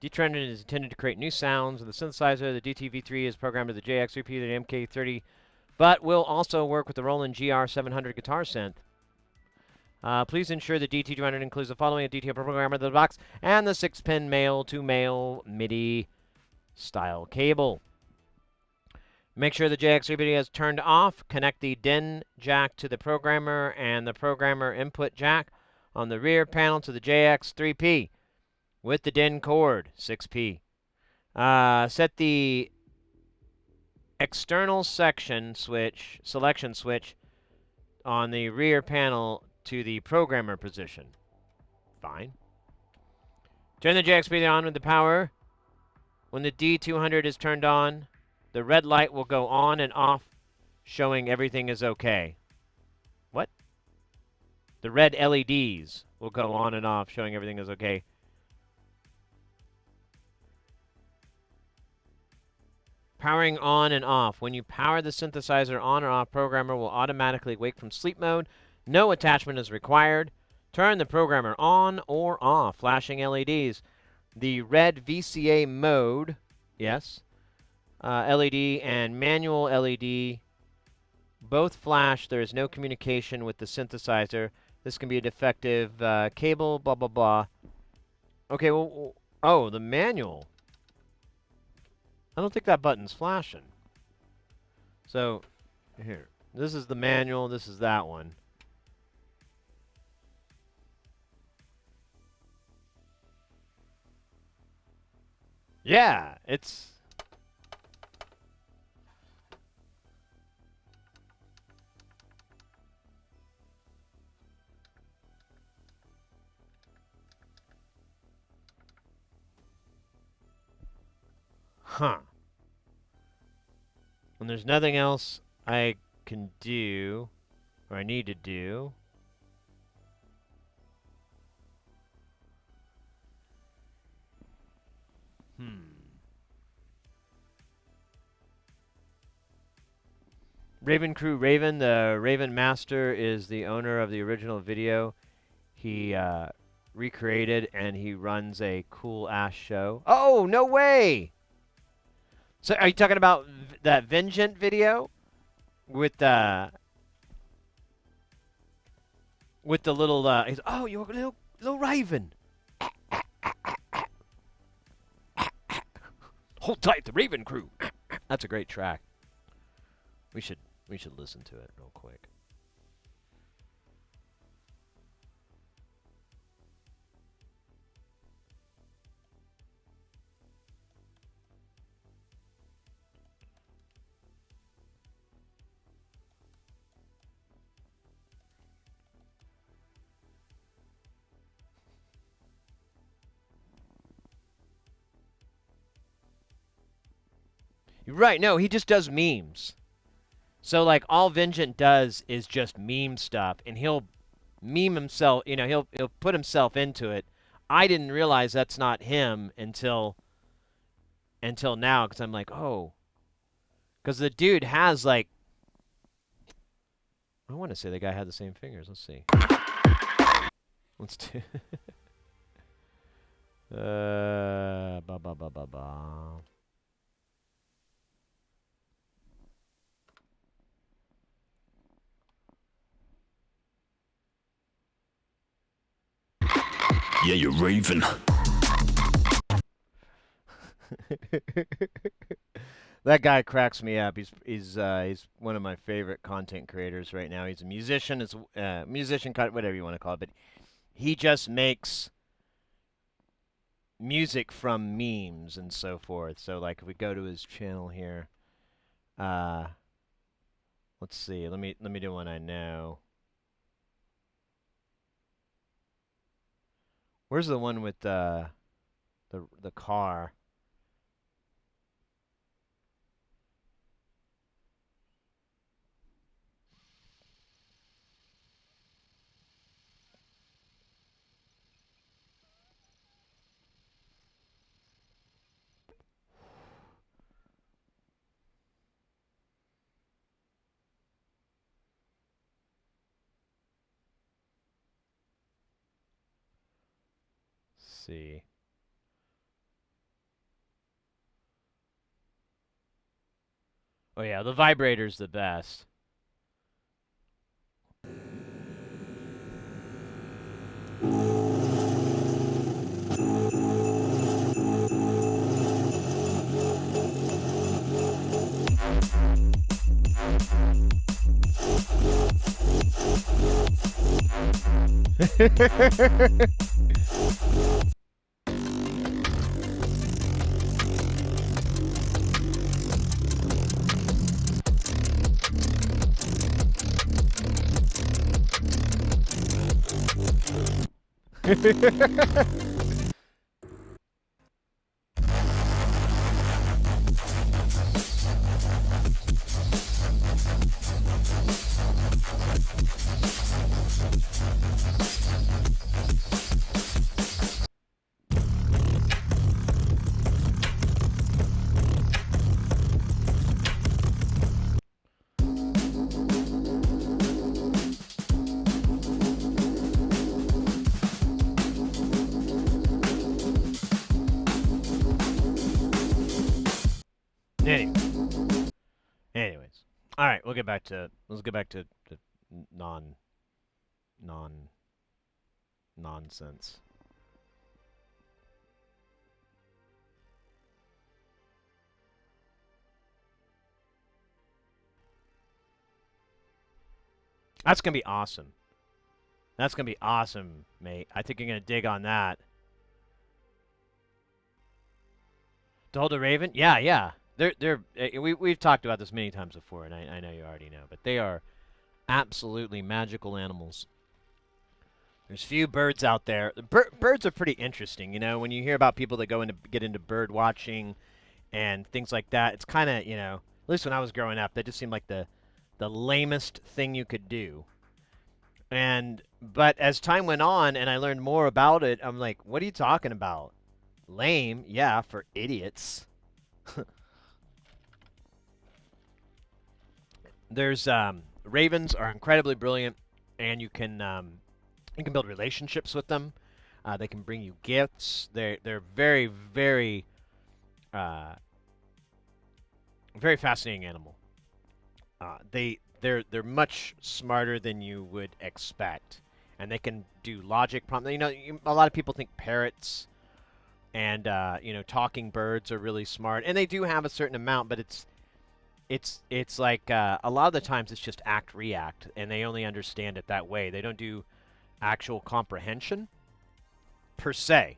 D200 is intended to create new sounds with the synthesizer. The DTV3 is programmed with the JX3P, the MK30, but will also work with the Roland GR700 guitar synth. Please ensure the DT200 includes the following: a DTO programmer in the box and the 6-pin male-to-male MIDI style cable. Make sure the JX3P is turned off. Connect the DIN jack to the programmer and the programmer input jack on the rear panel to the JX3P with the DIN cord, 6P. Set the external selection switch on the rear panel to the programmer position. Fine. Turn the JX3P on with the power. When the D200 is turned on, the red light will go on and off, showing everything is okay. What? The red LEDs will go on and off, showing everything is okay. Powering on and off. When you power the synthesizer on or off, programmer will automatically wake from sleep mode. No attachment is required. Turn the programmer on or off. Flashing LEDs. The red VCA mode, yes, LED and manual LED both flash. There is no communication with the synthesizer. This can be a defective cable, blah, blah, blah. Okay, well, oh, the manual. I don't think that button's flashing. So, here. This is the manual. This is that one. Yeah, it's... Huh. And there's nothing else I can do, or I need to do. Raven Crew Raven, the Raven Master, is the owner of the original video. He recreated, and he runs a cool-ass show. Oh, no way! So are you talking about that Vengeant video? With the little, oh, you're a little Raven. Hold tight, the Raven Crew. That's a great track. We should listen to it real quick. You're right. No, he just does memes. So like all Vengeant does is just meme stuff, and he'll meme himself. You know, he'll put himself into it. I didn't realize that's not him until now, because I'm like, oh, because the dude has like, I want to say the guy had the same fingers. Let's see. Let's do. Ba ba ba ba ba. Yeah, you're Raven. That guy cracks me up. He's one of my favorite content creators right now. He's a musician, whatever you want to call it, but he just makes music from memes and so forth. So like if we go to his channel here, let's see. Let me do one I know. Where's the one with the car? see. Oh yeah, the vibrator's the best. Anyway. Anyways. All right, let's get back to non nonsense. That's going to be awesome. That's going to be awesome, mate. I think you're going to dig on that. To hold a raven? Yeah, yeah. We've talked about this many times before, and I know you already know, but they are absolutely magical animals. There's few birds out there. Birds are pretty interesting, you know. When you hear about people that get into bird watching and things like that, it's kind of, you know, at least when I was growing up, that just seemed like the lamest thing you could do. But as time went on and I learned more about it, I'm like, what are you talking about? Lame? Yeah, for idiots. There's ravens are incredibly brilliant, and you can build relationships with them. They can bring you gifts. They're very uh, very fascinating animal. They're much smarter than you would expect, and they can do logic problem. You know, a lot of people think parrots and you know, talking birds are really smart, and they do have a certain amount, but it's like a lot of the times it's just act react, and they only understand it that way. They don't do actual comprehension per se.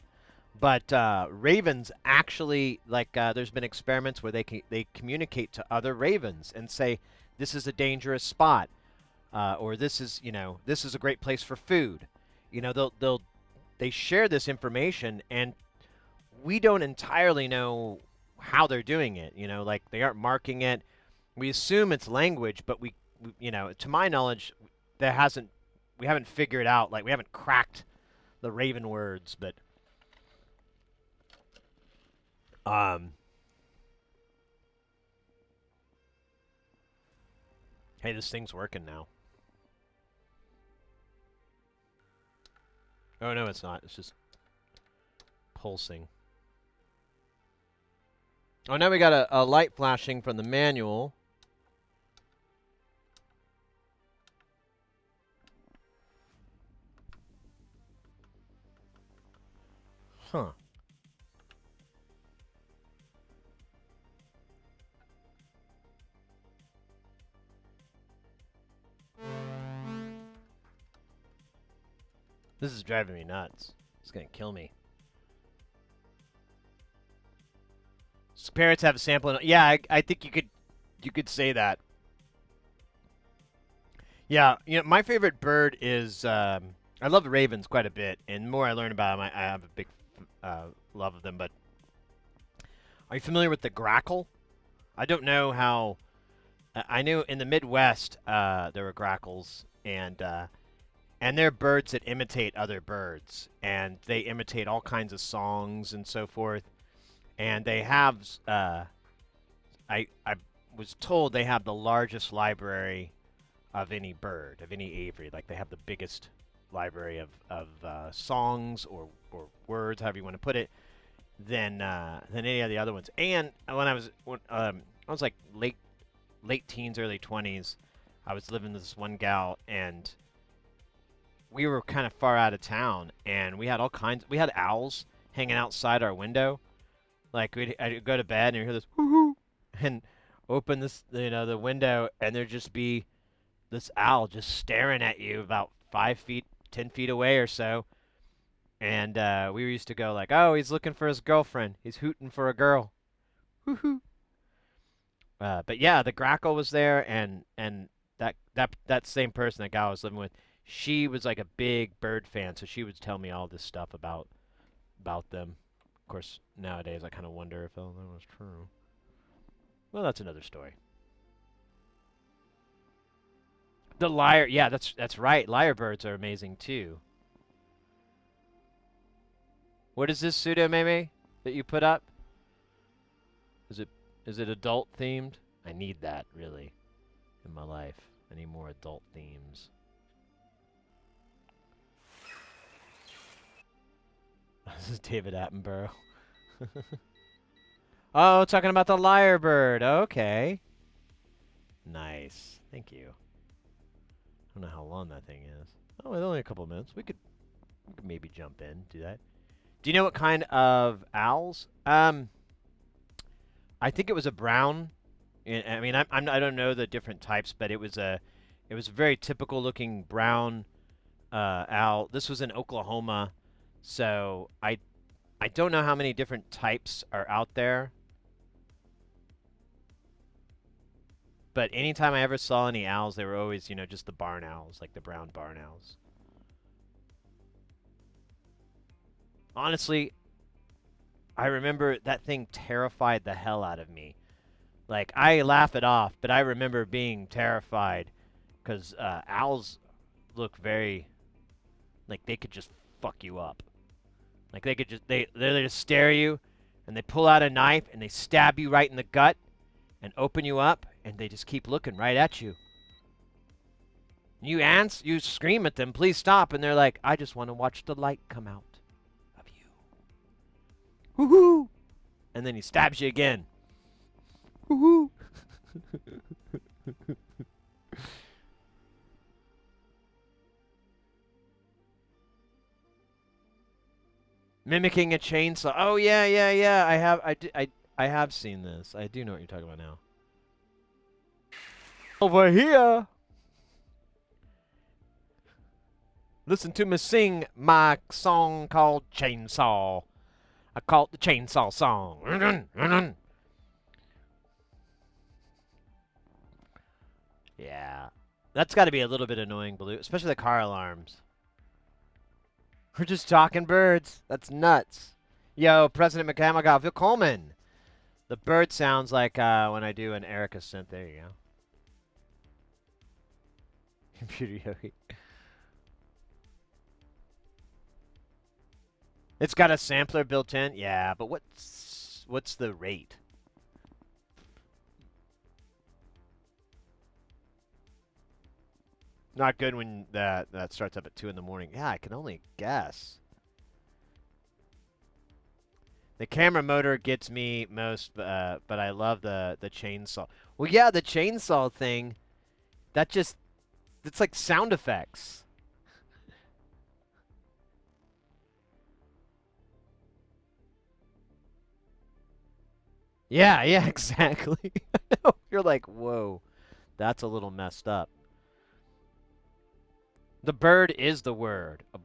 But ravens actually, like, there's been experiments where they communicate to other ravens and say, "This is a dangerous spot," or "This is, you know, this is a great place for food." You know, they share this information, and we don't entirely know how they're doing it. You know, like, they aren't marking it. We assume it's language, but you know, to my knowledge, there hasn't we haven't figured out, like, we haven't cracked the raven words, but um hey, this thing's working now. Oh no, it's not. It's just pulsing. Oh, now we got a light flashing from the manual. Huh. This is driving me nuts. It's gonna kill me. Parrots have a sample. Yeah, I think you could say that. Yeah, you know, my favorite bird is I love ravens quite a bit, and the more I learn about them, I have a big love of them. But are you familiar with the grackle? I don't know how. I knew in the Midwest there were grackles, and they're birds that imitate other birds, and they imitate all kinds of songs and so forth. And they have, I was told they have the largest library of any bird, of any aviary. Like, they have the biggest library of songs or words, however you want to put it, than any of the other ones. And I was like late teens, early 20s. I was living with this one gal, and we were kind of far out of town, and we had all kinds. We had owls hanging outside our window. Like I'd go to bed and you hear this whoo, and open the window, and there'd just be this owl just staring at you about 5 feet, 10 feet away or so. And we used to go like, oh, he's looking for his girlfriend. He's hooting for a girl. Woohoo! But yeah, the grackle was there, and that same person, that guy I was living with, she was like a big bird fan, so she would tell me all this stuff about them. Of course, nowadays I kind of wonder if that was true. Well, that's another story. The lyre, yeah, that's right. Lyrebirds are amazing too. What is this pseudo meme that you put up? Is it adult themed? I need that really in my life. I need more adult themes. This is David Attenborough. Oh, talking about the lyrebird. Okay. Nice. Thank you. I don't know how long that thing is. Oh, it's only a couple minutes. We could maybe jump in, do that. Do you know what kind of owls? I think it was a brown. I mean, I don't know the different types, but it was a very typical looking brown owl. This was in Oklahoma, so I don't know how many different types are out there. But anytime I ever saw any owls, they were always, just the barn owls, like the brown barn owls. Honestly, I remember that thing terrified the hell out of me. Like, I laugh it off, but I remember being terrified because owls look very, like, they could just fuck you up. Like, they could just, they just stare at you, and they pull out a knife, and they stab you right in the gut, and open you up, and they just keep looking right at you. You scream at them, please stop, and they're like, I just want to watch the light come out of you. Woohoo! And then he stabs you again. Woohoo! Mimicking a chainsaw. Oh yeah. I have seen this. I do know what you're talking about now. Over here. Listen to me sing my song called Chainsaw. I call it the Chainsaw Song. Yeah. That's got to be a little bit annoying, Blue, especially the car alarms. We're just talking birds. That's nuts. Yo, President McCamagov, willkommen. The bird sounds like when I do an Erica synth. There you go. Computer Yogi. It's got a sampler built in? Yeah, but what's the rate? Not good when that starts up at 2 in the morning. Yeah, I can only guess. The camera motor gets me most, but I love the chainsaw. Well, yeah, the chainsaw thing, it's like sound effects. Yeah, exactly. You're like, whoa, that's a little messed up. The bird is the word. Oh,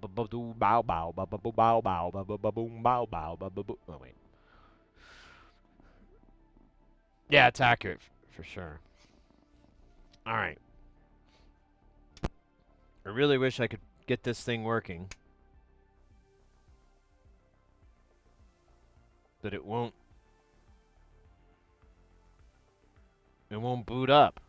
wait. Yeah, it's accurate for sure. All right. I really wish I could get this thing working. But it won't. It won't boot up.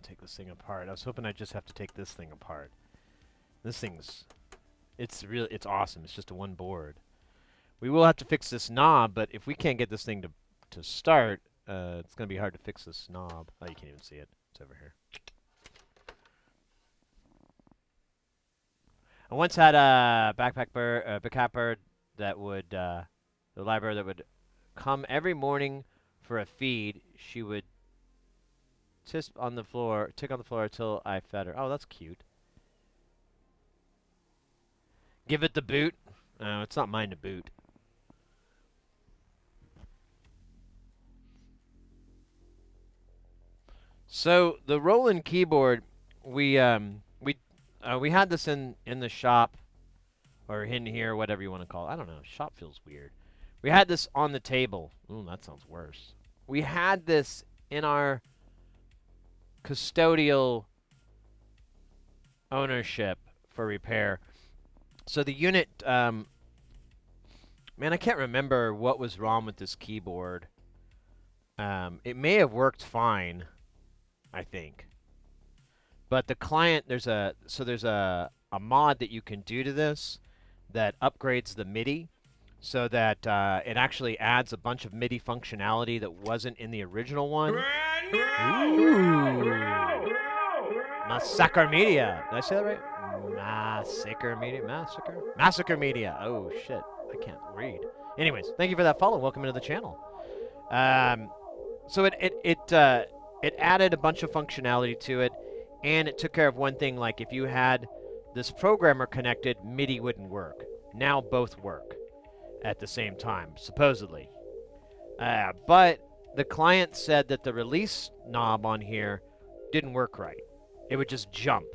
take this thing apart. I was hoping I'd just have to take this thing apart. This thing's... It's awesome. It's just a one board. We will have to fix this knob, but if we can't get this thing to start, it's going to be hard to fix this knob. Oh, you can't even see it. It's over here. I once had a backpack bird that would, the library that would come every morning for a feed. She would tick on the floor until I fed her. Oh, that's cute. Give it the boot. No, it's not mine to boot. So the Roland keyboard, we had this in the shop, or in here, whatever you want to call it. I don't know. Shop feels weird. We had this on the table. Ooh, that sounds worse. We had this in our custodial ownership for repair. So the unit, man, I can't remember what was wrong with this keyboard. It may have worked fine, I think. But the client, there's a mod that you can do to this that upgrades the MIDI so that it actually adds a bunch of MIDI functionality that wasn't in the original one. Ooh. Massacre Media. Did I say that right? Massacre Media. Massacre Media. Oh, shit. I can't read. Anyways, thank you for that follow. Welcome into the channel. So it added a bunch of functionality to it, and it took care of one thing. Like if you had this programmer connected, MIDI wouldn't work. Now both work at the same time, supposedly. But the client said that the release knob on here didn't work right. It would just jump.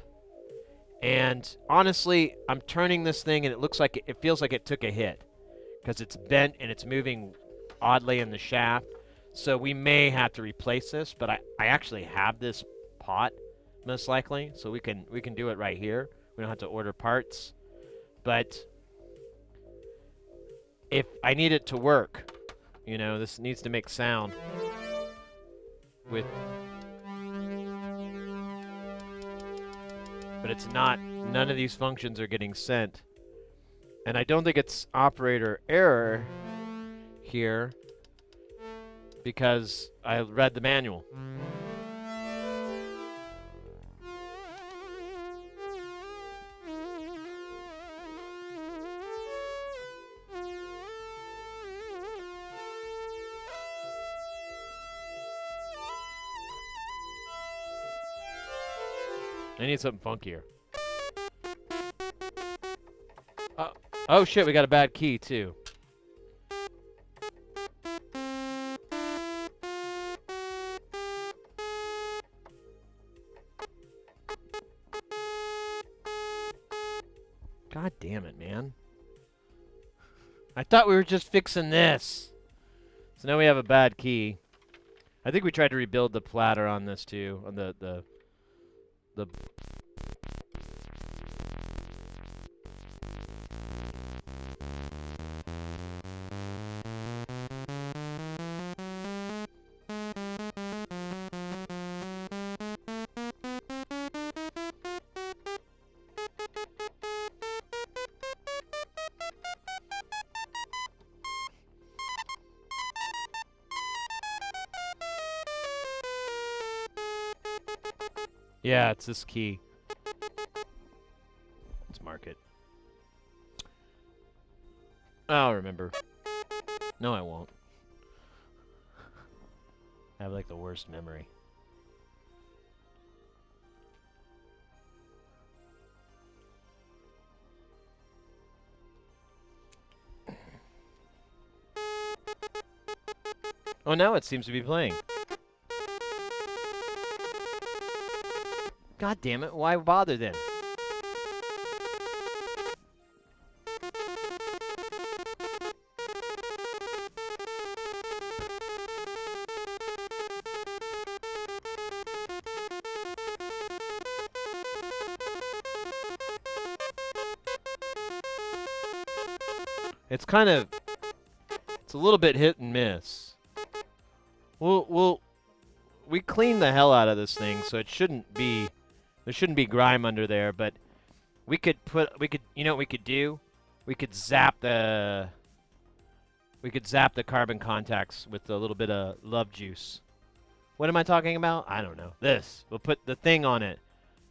And honestly, I'm turning this thing, and it looks like it feels like it took a hit because it's bent and it's moving oddly in the shaft. So we may have to replace this, but I actually have this pot most likely, so we can do it right here. We don't have to order parts. But if I need it to work, you know, this needs to make sound with, but it's not, none of these functions are getting sent. And I don't think it's operator error here because I read the manual. I need something funkier. Oh shit, we got a bad key too. God damn it, man. I thought we were just fixing this. So now we have a bad key. I think we tried to rebuild the platter on this too, on the yeah, it's this key. Let's mark it. I'll remember. No, I won't. I have like the worst memory. Oh, now it seems to be playing. God damn it, why bother then? It's kind of, it's a little bit hit and miss. We we cleaned the hell out of this thing, so it shouldn't be there shouldn't be grime under there. But you know what we could do? We could zap the carbon contacts with a little bit of love juice. What am I talking about? I don't know. This. We'll put the thing on it.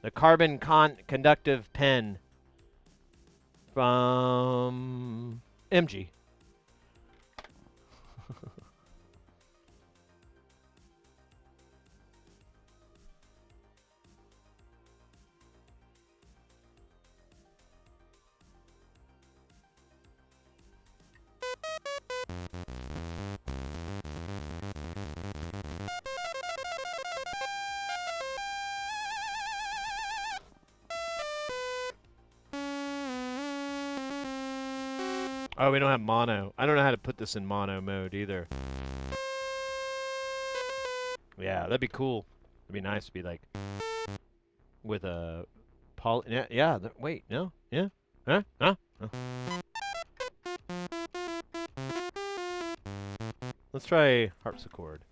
The carbon conductive pen from MG. Oh, we don't have mono. I don't know how to put this in mono mode either. Yeah, that'd be cool. It'd be nice to be like with a yeah, wait, no? Yeah? Huh? Huh? Huh. Let's try harpsichord.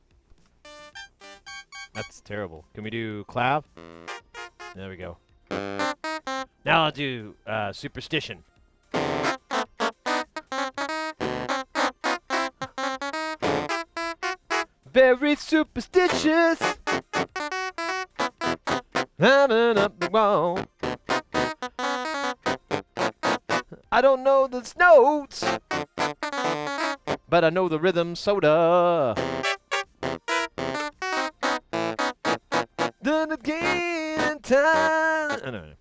That's terrible. Can we do clav? There we go. Now I'll do superstition. Very superstitious. Climbing up the wall. I don't know the notes, but I know the rhythm soda. Then again in time. I don't know.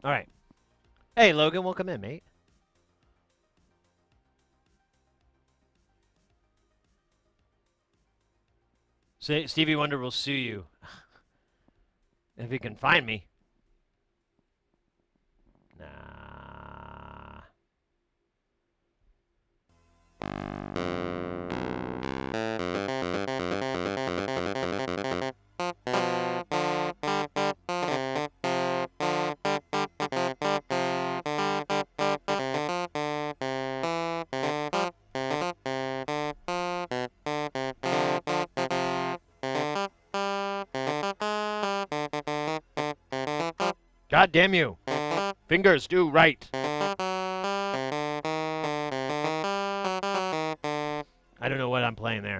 All right. Hey, Logan, welcome in, mate. Stevie Wonder will sue you if he can find me. Nah. God damn you. Fingers do right. I don't know what I'm playing there.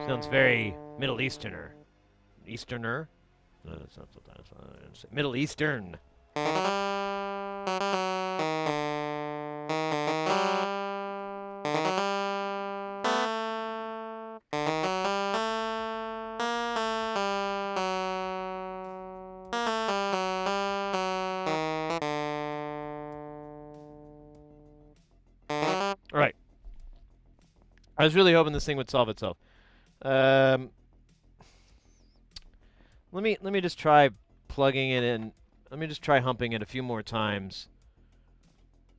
Sounds very Middle Easterner. Easterner? No, that's not sometimes. Middle Eastern. All right. I was really hoping this thing would solve itself. Let me just try plugging it in. Let me just try humping it a few more times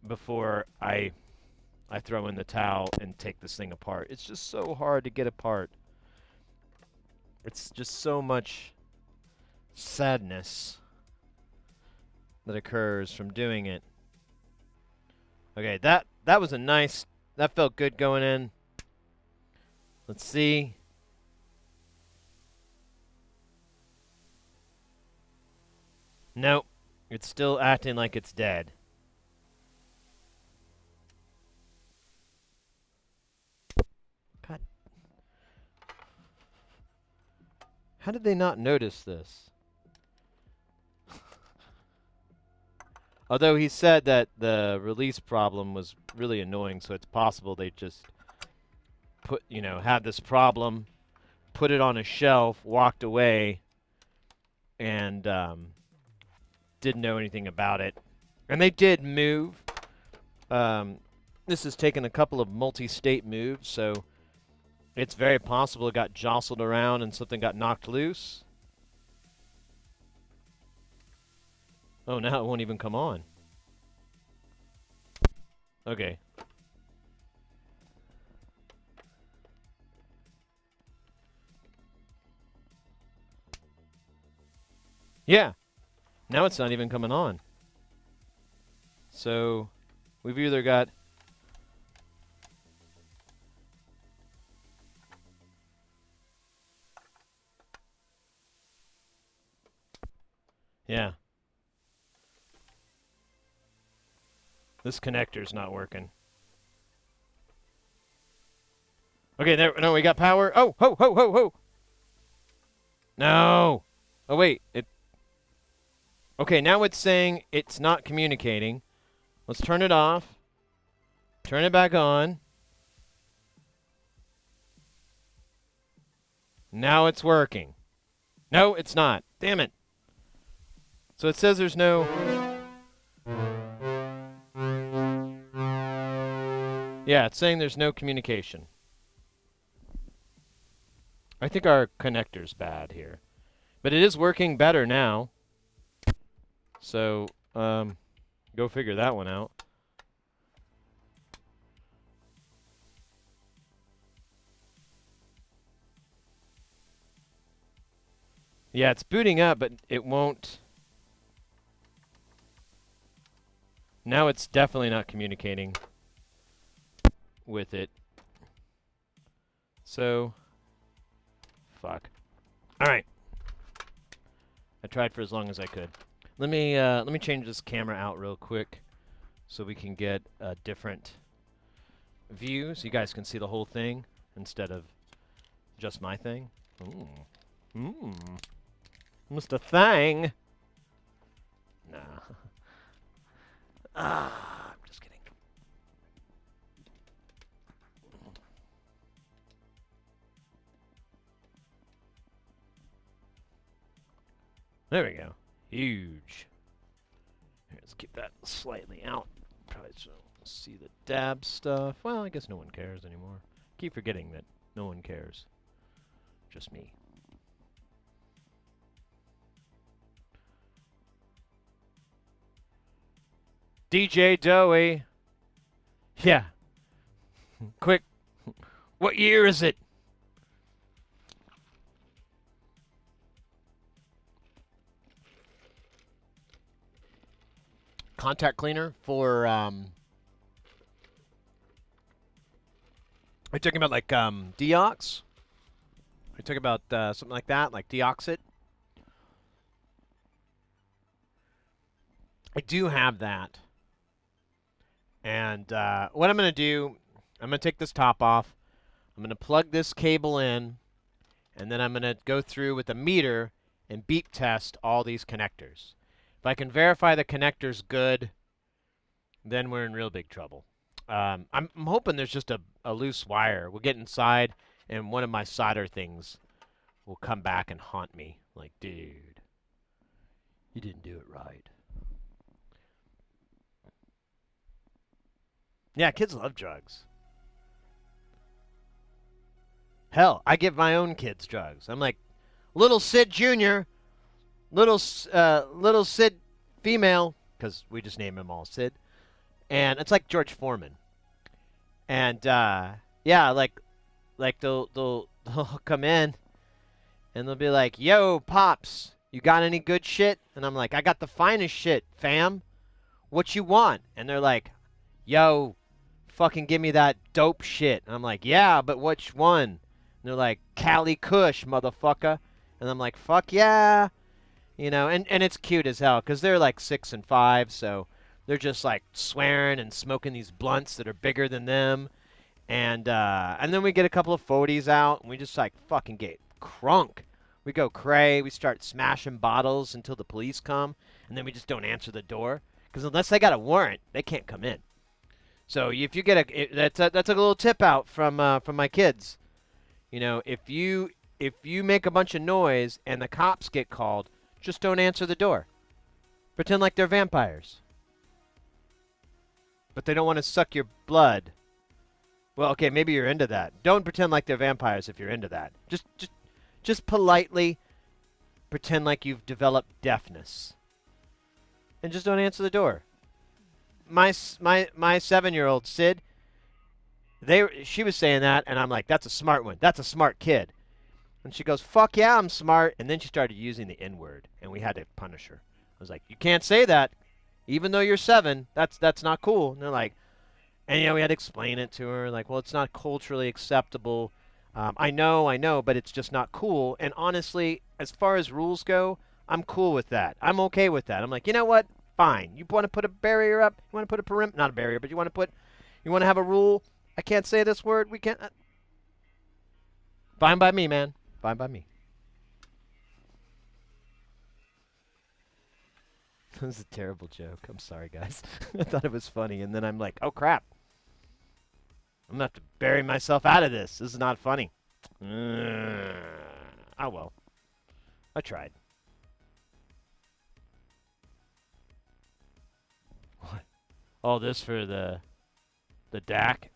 before I throw in the towel and take this thing apart. It's just so hard to get apart. It's just so much sadness that occurs from doing it. Okay, that was a nice, that felt good going in. Let's see. Nope, it's still acting like it's dead. God. How did they not notice this? Although he said that the release problem was really annoying, so it's possible they just had this problem, put it on a shelf, walked away, and didn't know anything about it. And they did move. This has taken a couple of multi-state moves, so it's very possible it got jostled around and something got knocked loose. Oh, now it won't even come on. Okay. Yeah. Now it's not even coming on. So we've either got... Yeah. This connector's not working. Okay, there. No, we got power. Oh, ho, ho, ho, ho. No. Oh, wait. Okay, now it's saying it's not communicating. Let's turn it off. Turn it back on. Now it's working. No, it's not. Damn it. So it says there's no... Yeah, it's saying there's no communication. I think our connector's bad here. But it is working better now. So, go figure that one out. Yeah, it's booting up, but it won't... Now it's definitely not communicating with it. So... Fuck. Alright. I tried for as long as I could. Let me change this camera out real quick so we can get a different view so you guys can see the whole thing instead of just my thing. Mr. Thang. Nah. I'm just kidding. There we go. Huge. Here, let's keep that slightly out. Probably so see the dab stuff. Well, I guess no one cares anymore. Keep forgetting that no one cares. Just me. DJ Doey. Yeah. Quick. What year is it? Contact cleaner for, are you talking about like, Deox? Are you talking about, something like that, like Deoxit? I do have that. And, what I'm going to do, I'm going to take this top off. I'm going to plug this cable in. And then I'm going to go through with a meter and beep test all these connectors. If I can verify the connector's good, then we're in real big trouble. I'm hoping there's just a loose wire. We'll get inside, and one of my solder things will come back and haunt me. Like, dude, you didn't do it right. Yeah, kids love drugs. Hell, I give my own kids drugs. I'm like, little Sid Jr., little Sid female, because we just name him all Sid. And it's like George Foreman. And, yeah, like they'll come in, and they'll be like, yo, Pops, you got any good shit? And I'm like, I got the finest shit, fam. What you want? And they're like, yo, fucking give me that dope shit. And I'm like, yeah, but which one? And they're like, Cali Kush, motherfucker. And I'm like, fuck yeah. You know, and it's cute as hell, because they're like 6 and 5, so they're just like swearing and smoking these blunts that are bigger than them. And then we get a couple of 40s out, and we just like fucking get crunk. We go cray, we start smashing bottles until the police come, and then we just don't answer the door, because unless they got a warrant, they can't come in. So if you get that's a little tip out from my kids. You know, if you make a bunch of noise and the cops get called, just don't answer the door. Pretend like they're vampires. But they don't want to suck your blood. Well, okay, maybe you're into that. Don't pretend like they're vampires if you're into that. Just politely pretend like you've developed deafness. And just don't answer the door. my 7-year-old Sid, she was saying that, and I'm like, that's a smart one. That's a smart kid. And she goes, fuck yeah, I'm smart. And then she started using the N word, and we had to punish her. I was like, you can't say that, even though you're 7. That's not cool. And they're like, and we had to explain it to her, like, well, it's not culturally acceptable. I know, but it's just not cool. And honestly, as far as rules go, I'm cool with that. I'm okay with that. I'm like, you know what? Fine. You want to put a barrier up? You want to put a perimeter? Not a barrier, but you want to have a rule? I can't say this word. We can't. Fine by me, man. Fine by me. That was a terrible joke. I'm sorry, guys. I thought it was funny, and then I'm like, oh, crap. I'm going to have to bury myself out of this. This is not funny. Oh, well. I tried. What? Oh, this for the DAC?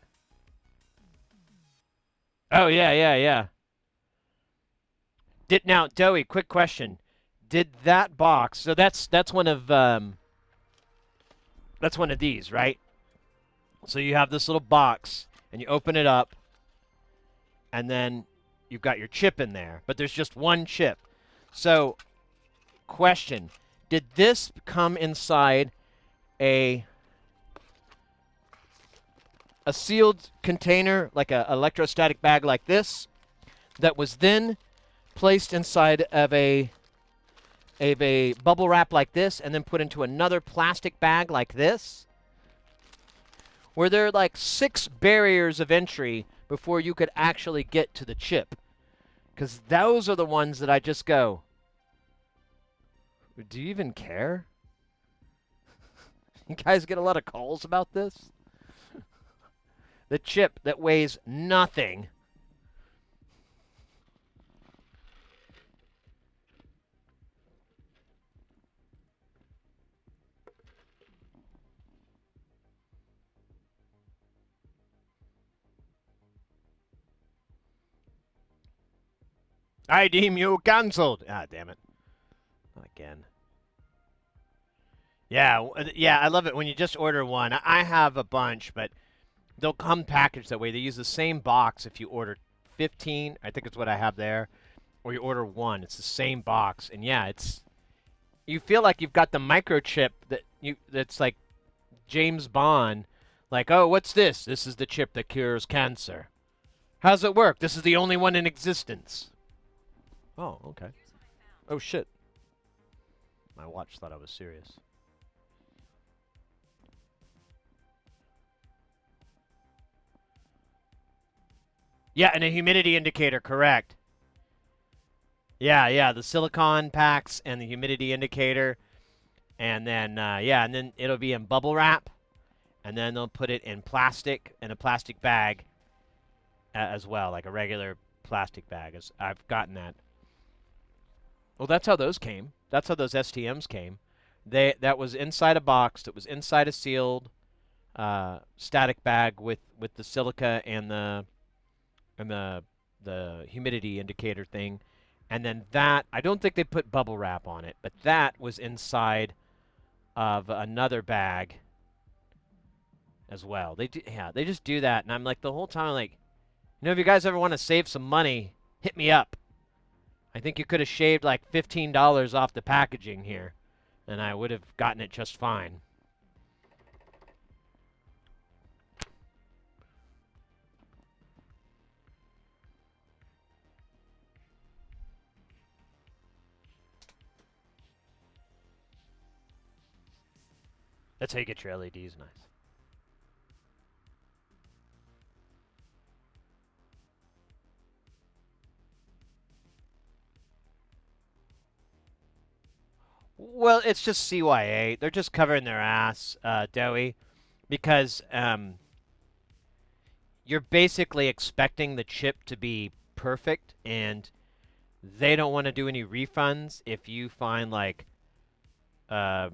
Oh, yeah. Now, Doey, quick question. Did that box, so that's one of these, right? So you have this little box, and you open it up, and then you've got your chip in there, but there's just one chip. So, question, did this come inside a sealed container, like an electrostatic bag like this, that was then placed inside of a bubble wrap like this, and then put into another plastic bag like this? Were there like 6 barriers of entry before you could actually get to the chip? Because those are the ones that I just go, do you even care? You guys get a lot of calls about this? The chip that weighs nothing. I deem you cancelled. Ah, damn it. Not again. Yeah, I love it when you just order one. I have a bunch, but they'll come packaged that way. They use the same box if you order 15. I think it's what I have there. Or you order one. It's the same box. And yeah, you feel like you've got the microchip that's like James Bond. Like, oh, what's this? This is the chip that cures cancer. How's it work? This is the only one in existence. Oh, okay. Oh, shit. My watch thought I was serious. Yeah, and a humidity indicator, correct. Yeah, the silicon packs and the humidity indicator. And then, and then it'll be in bubble wrap. And then they'll put it in a plastic bag as well, like a regular plastic bag. I've gotten that. Well, that's how those came. That's how those STMs came. That was inside a box. That was inside a sealed static bag with the silica and the humidity indicator thing. And then that, I don't think they put bubble wrap on it, but that was inside of another bag as well. They just do that, and I'm like, the whole time, like, if you guys ever want to save some money, hit me up. I think you could have shaved like $15 off the packaging here, and I would have gotten it just fine. That's how you get your LEDs nice. Well, it's just CYA. They're just covering their ass, Doey, because you're basically expecting the chip to be perfect, and they don't want to do any refunds if you find like that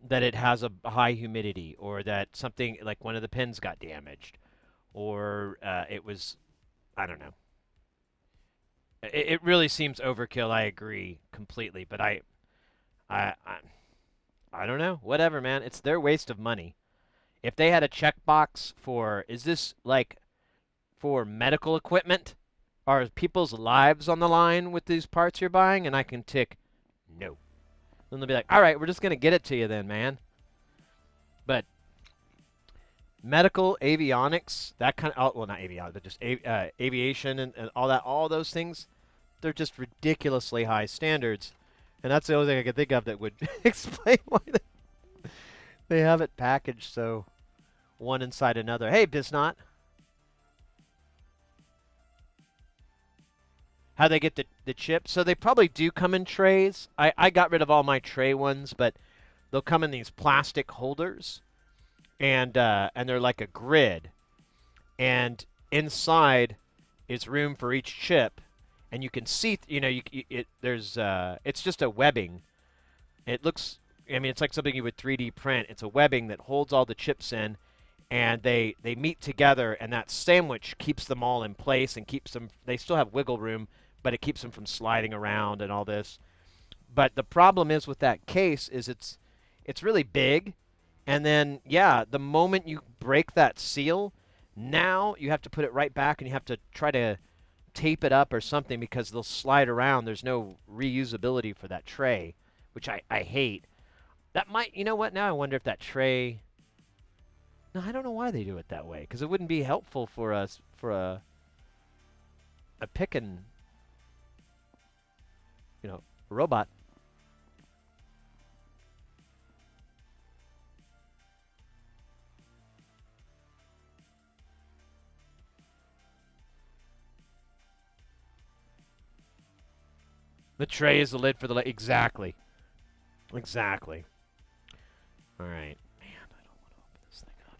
it has a high humidity, or that something like one of the pins got damaged, or it was, I don't know. It really seems overkill. I agree completely, but I I don't know. Whatever, man. It's their waste of money. If they had a checkbox for, is this like for medical equipment? Are people's lives on the line with these parts you're buying? And I can tick no. Then they'll be like, all right, we're just going to get it to you then, man. But medical, avionics, that kind of, well, not avionics, but just aviation and all those things, they're just ridiculously high standards. And that's the only thing I can think of that would explain why they have it packaged so one inside another. Hey, Biznot. How they get the chips? So they probably do come in trays. I got rid of all my tray ones, but they'll come in these plastic holders, and they're like a grid, and inside is room for each chip, and you can see, it's just a webbing. It looks, I mean, it's like something you would 3D print. It's a webbing that holds all the chips in, and they meet together, and that sandwich keeps them all in place and keeps them. They still have wiggle room, but it keeps them from sliding around and all this. But the problem is with that case is it's really big, and then yeah, the moment you break that seal, now you have to put it right back, and you have to try to tape it up or something because they'll slide around. There's no reusability for that tray, which I hate. That might, you know what? Now I wonder if that tray. No, I don't know why they do it that way because it wouldn't be helpful for us for a picking, robot. The tray is the lid for the lid. Exactly. Exactly. All right. Man, I don't want to open this thing up.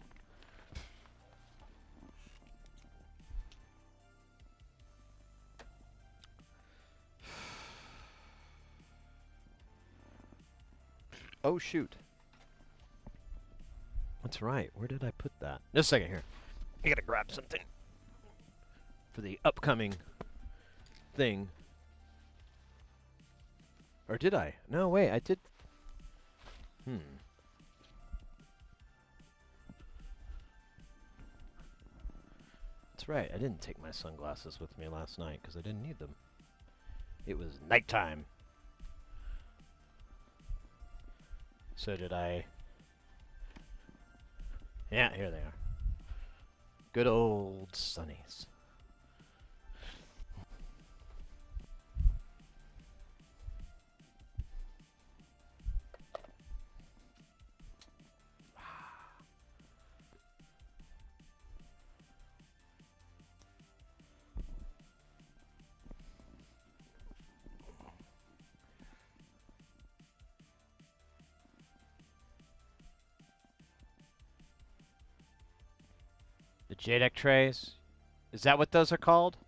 Oh, shoot. That's right. Where did I put that? Just a second here. I gotta grab something for the upcoming thing. Or did I? No, wait, I did. That's right. I didn't take my sunglasses with me last night because I didn't need them. It was nighttime. So did I. Yeah, here they are. Good old sunnies. The JEDEC trays. Is that what those are called?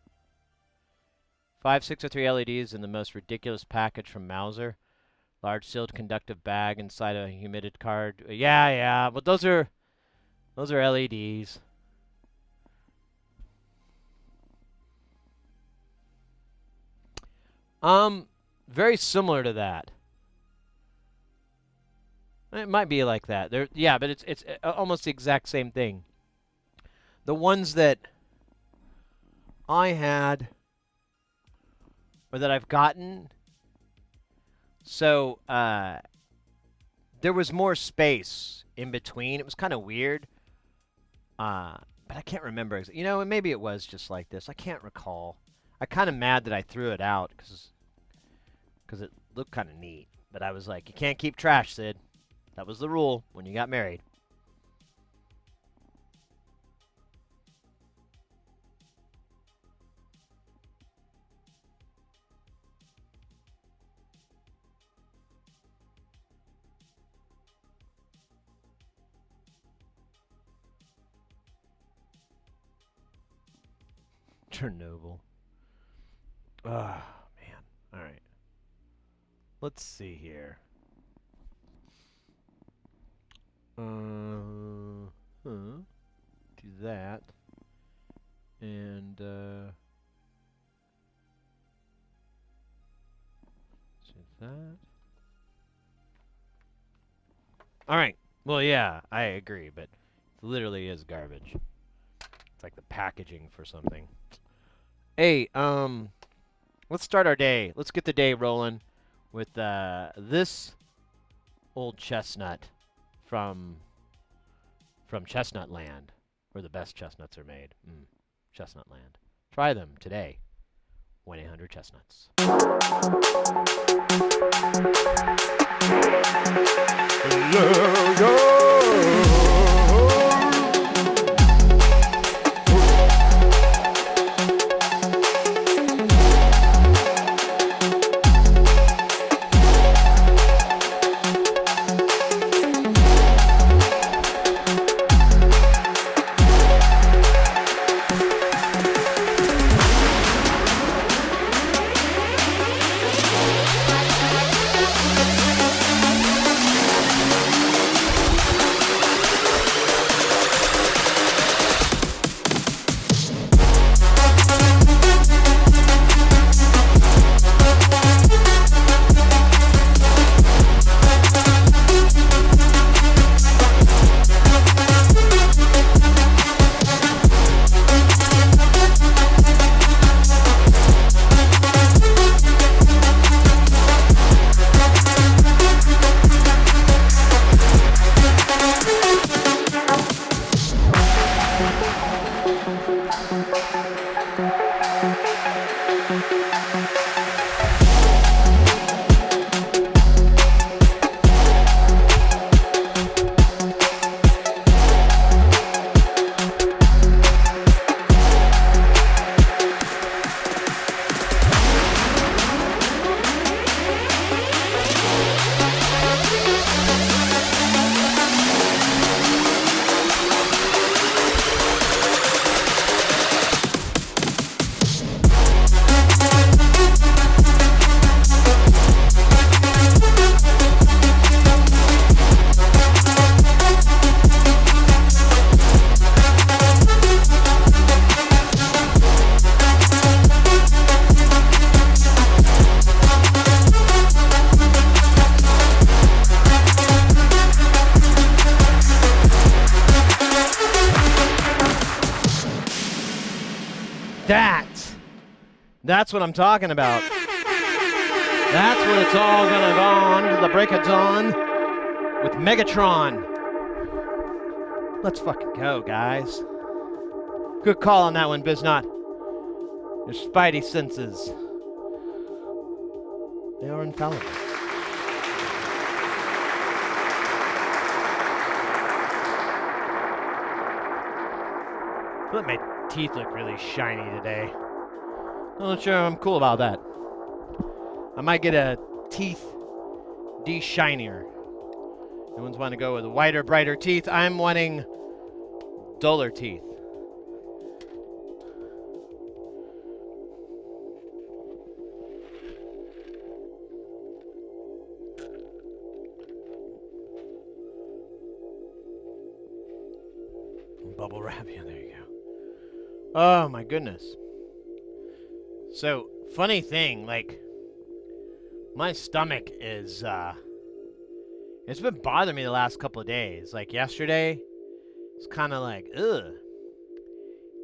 5603 LEDs in the most ridiculous package from Mauser. Large sealed conductive bag inside a humidity card. Yeah, but those are LEDs. Very similar to that. It might be like that. Yeah, but it's almost the exact same thing. The ones that I had or that I've gotten, so there was more space in between. It was kind of weird. But I can't remember. Maybe it was just like this. I can't recall. I'm kind of mad that I threw it out because it looked kind of neat. But I was like, you can't keep trash, Sid. That was the rule when you got married. Chernobyl. Oh, man. All right. Let's see here. Do that. And, do that. All right. Well, yeah, I agree, but it literally is garbage. It's like the packaging for something. Hey, let's start our day. Let's get the day rolling with this old chestnut from Chestnut Land, where the best chestnuts are made. Chestnut Land. Try them today. 1-800-CHESTNUTS. That's what I'm talking about. That's what it's all gonna go on to the break of dawn with Megatron. Let's fucking go, guys. Good call on that one, Biznot. Your spidey senses, they are infallible. Let my teeth look really shiny today. I'm not sure I'm cool about that. I might get a teeth de-shinier. Everyone's wanting to go with whiter, brighter teeth. I'm wanting duller teeth. Bubble wrap, yeah, there you go. Oh my goodness. So, funny thing, like, my stomach is, it's been bothering me the last couple of days. Like, yesterday, it's kind of like, ugh.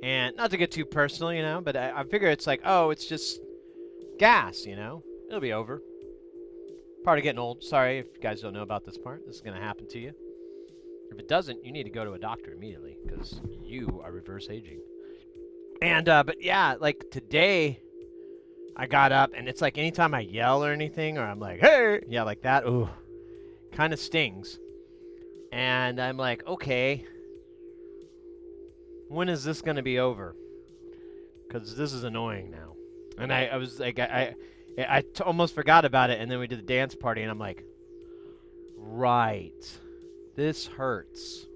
And not to get too personal, you know, but I figure it's like, oh, it's just gas, you know? It'll be over. Part of getting old. Sorry if you guys don't know about this part. This is going to happen to you. If it doesn't, you need to go to a doctor immediately, because you are reverse aging. And, but yeah, like, today I got up, and it's like anytime I yell or anything, or I'm like, hey, yeah, like that, ooh, kind of stings. And I'm like, okay, when is this going to be over? Because this is annoying now. And I was like, almost forgot about it, and then we did the dance party, and I'm like, right, this hurts.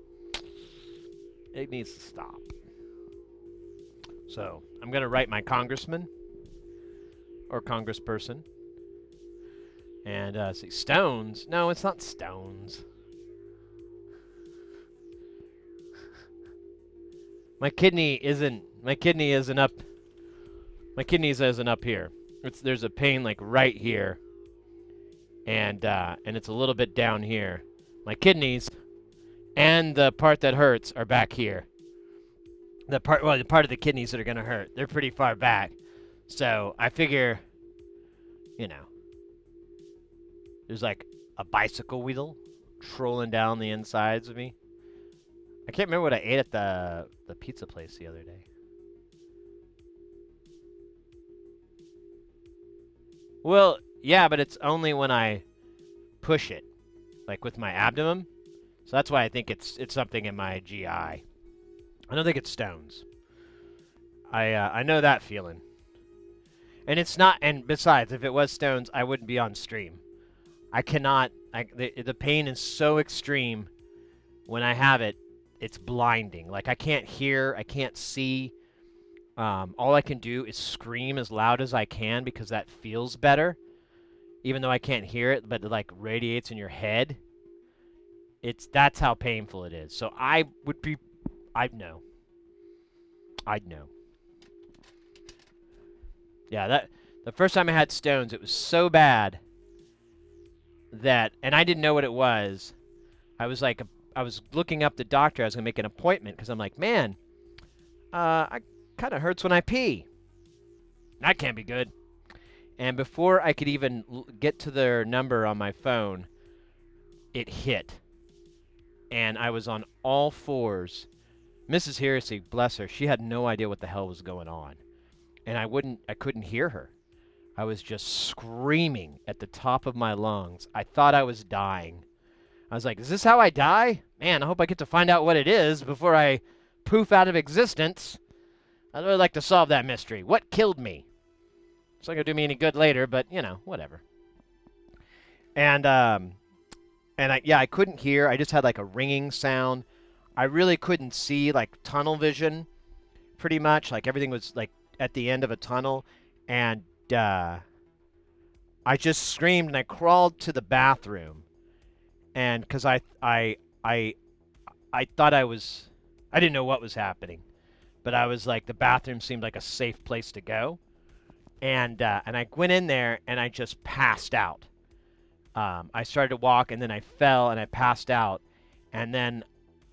It needs to stop. So I'm going to write my congressman or congressperson. And see, Stones. No, it's not Stones. My kidney isn't up. My kidneys isn't up here. There's a pain like right here. And it's a little bit down here. My kidneys and the part that hurts are back here. The part of the kidneys that are gonna hurt, they're pretty far back. So I figure, you know, there's like a bicycle wheel trolling down the insides of me. I can't remember what I ate at the pizza place the other day. Well, yeah, but it's only when I push it, like with my abdomen. So that's why I think it's something in my GI. I don't think it's stones. I know that feeling. And it's not. And besides, if it was stones, I wouldn't be on stream. I cannot. The pain is so extreme when I have it. It's blinding. Like I can't hear. I can't see. All I can do is scream as loud as I can because that feels better. Even though I can't hear it, but it like radiates in your head. That's how painful it is. So I'd know. I'd know. Yeah, the first time I had stones, it was so bad that, and I didn't know what it was. I was looking up the doctor. I was gonna make an appointment because I'm like, man, I kind of hurts when I pee. That can't be good. And before I could even get to their number on my phone, it hit. And I was on all fours. Mrs. Heresy, bless her, she had no idea what the hell was going on. And I couldn't hear her. I was just screaming at the top of my lungs. I thought I was dying. I was like, is this how I die? Man, I hope I get to find out what it is before I poof out of existence. I'd really like to solve that mystery. What killed me? It's not going to do me any good later, but, you know, whatever. And I couldn't hear. I just had like a ringing sound. I really couldn't see, like tunnel vision, pretty much. Like everything was like at the end of a tunnel. And I just screamed and I crawled to the bathroom. And because I thought I didn't know what was happening. But I was like, the bathroom seemed like a safe place to go. And I went in there and I just passed out. I started to walk and then I fell and I passed out. And then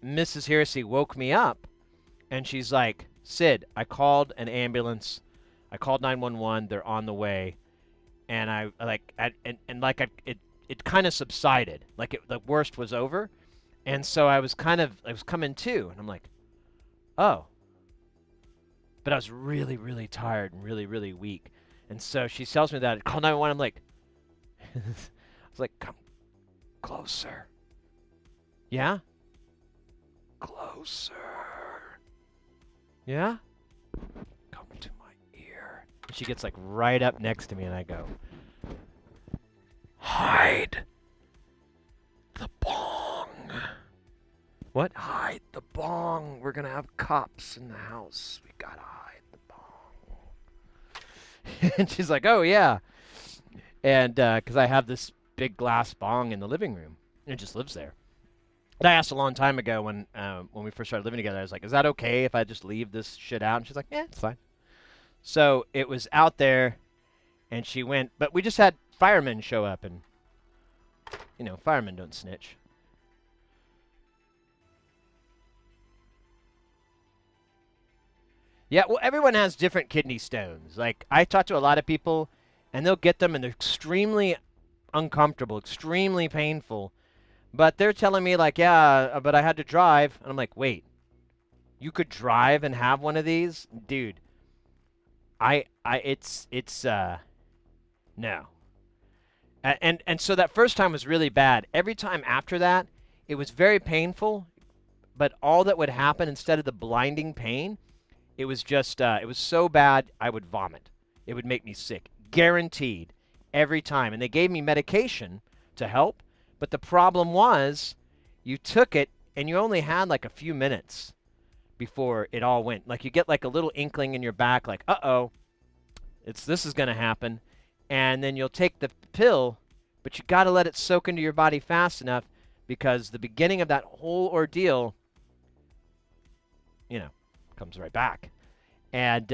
Mrs. Heresy woke me up and she's like, Sid, I called an ambulance. I called 911. They're on the way. And it kind of subsided. Like the worst was over. And so I was coming to and I'm like, oh. But I was really, really tired and really, really weak. And so she tells me that. Call 911. I'm like, I was like, come closer. Yeah? Closer. Yeah? Come to my ear. And she gets like right up next to me and I go, hide the bong. What? Hide the bong. We're going to have cops in the house. We got to hide the bong. And she's like, oh, yeah. And because I have this big glass bong in the living room. And it just lives there. And I asked a long time ago when we first started living together, I was like, is that okay if I just leave this shit out? And she's like, yeah, it's fine. So it was out there, and she went, but we just had firemen show up, and, you know, firemen don't snitch. Yeah, well, everyone has different kidney stones. Like, I talk to a lot of people, and they'll get them, and they're extremely uncomfortable, extremely painful. But they're telling me, like, yeah, but I had to drive. And I'm like, wait, you could drive and have one of these? Dude, no. And so that first time was really bad. Every time after that, it was very painful. But all that would happen, instead of the blinding pain, it was just, it was so bad, I would vomit. It would make me sick. Guaranteed. Every time. And they gave me medication to help. But the problem was, you took it, and you only had like a few minutes before it all went. Like you get like a little inkling in your back, like, uh-oh, this is going to happen. And then you'll take the pill, but you got to let it soak into your body fast enough because the beginning of that whole ordeal, you know, comes right back. And,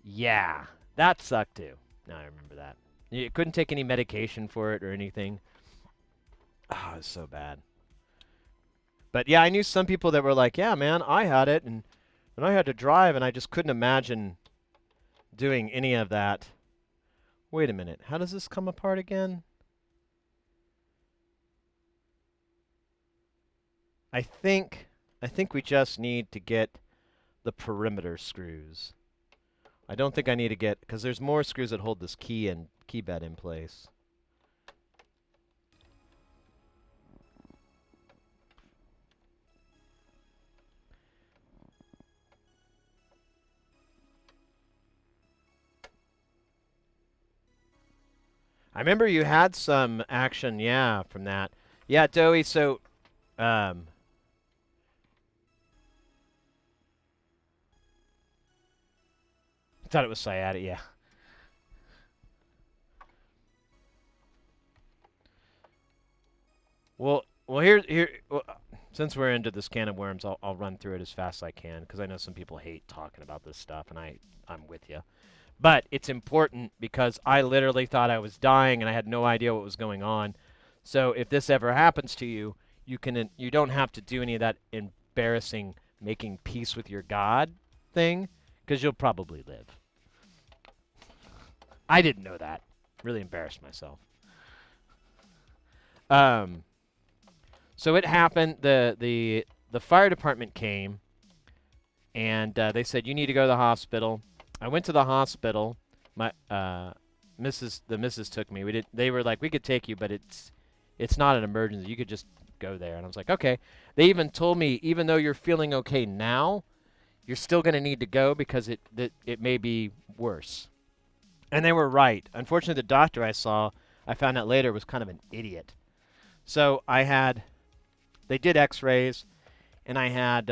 yeah, that sucked too. Now I remember that. You couldn't take any medication for it or anything. Oh, it's so bad. But yeah, I knew some people that were like, yeah, man, I had it, and I had to drive, and I just couldn't imagine doing any of that. Wait a minute. How does this come apart again? I think we just need to get the perimeter screws. I don't think I need to get, because there's more screws that hold this key bed in place. I remember you had some action, yeah, from that. Yeah, Doey, so, I thought it was sciatic, yeah. Well, since we're into this can of worms, I'll run through it as fast as I can, because I know some people hate talking about this stuff, and I'm with you. But it's important because I literally thought I was dying and I had no idea what was going on. So if this ever happens to you, you don't have to do any of that embarrassing making peace with your God thing, because you'll probably live. I didn't know that. Really embarrassed myself. So it happened. The fire department came, and they said you need to go to the hospital. I went to the hospital. My the missus took me. They were like, we could take you, but it's not an emergency. You could just go there. And I was like, okay. They even told me, even though you're feeling okay now, you're still going to need to go because it may be worse. And they were right. Unfortunately, the doctor I found out later, was kind of an idiot. So they did x-rays, and I had,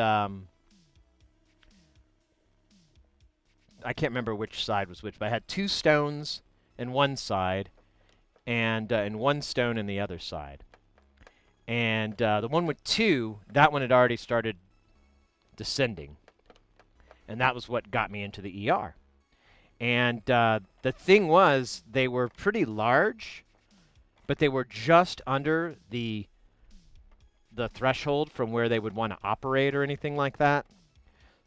I can't remember which side was which, but I had 2 stones in one side and one stone in the other side. And the one with 2, that one had already started descending. And that was what got me into the ER. And the thing was, they were pretty large, but they were just under the threshold from where they would want to operate or anything like that.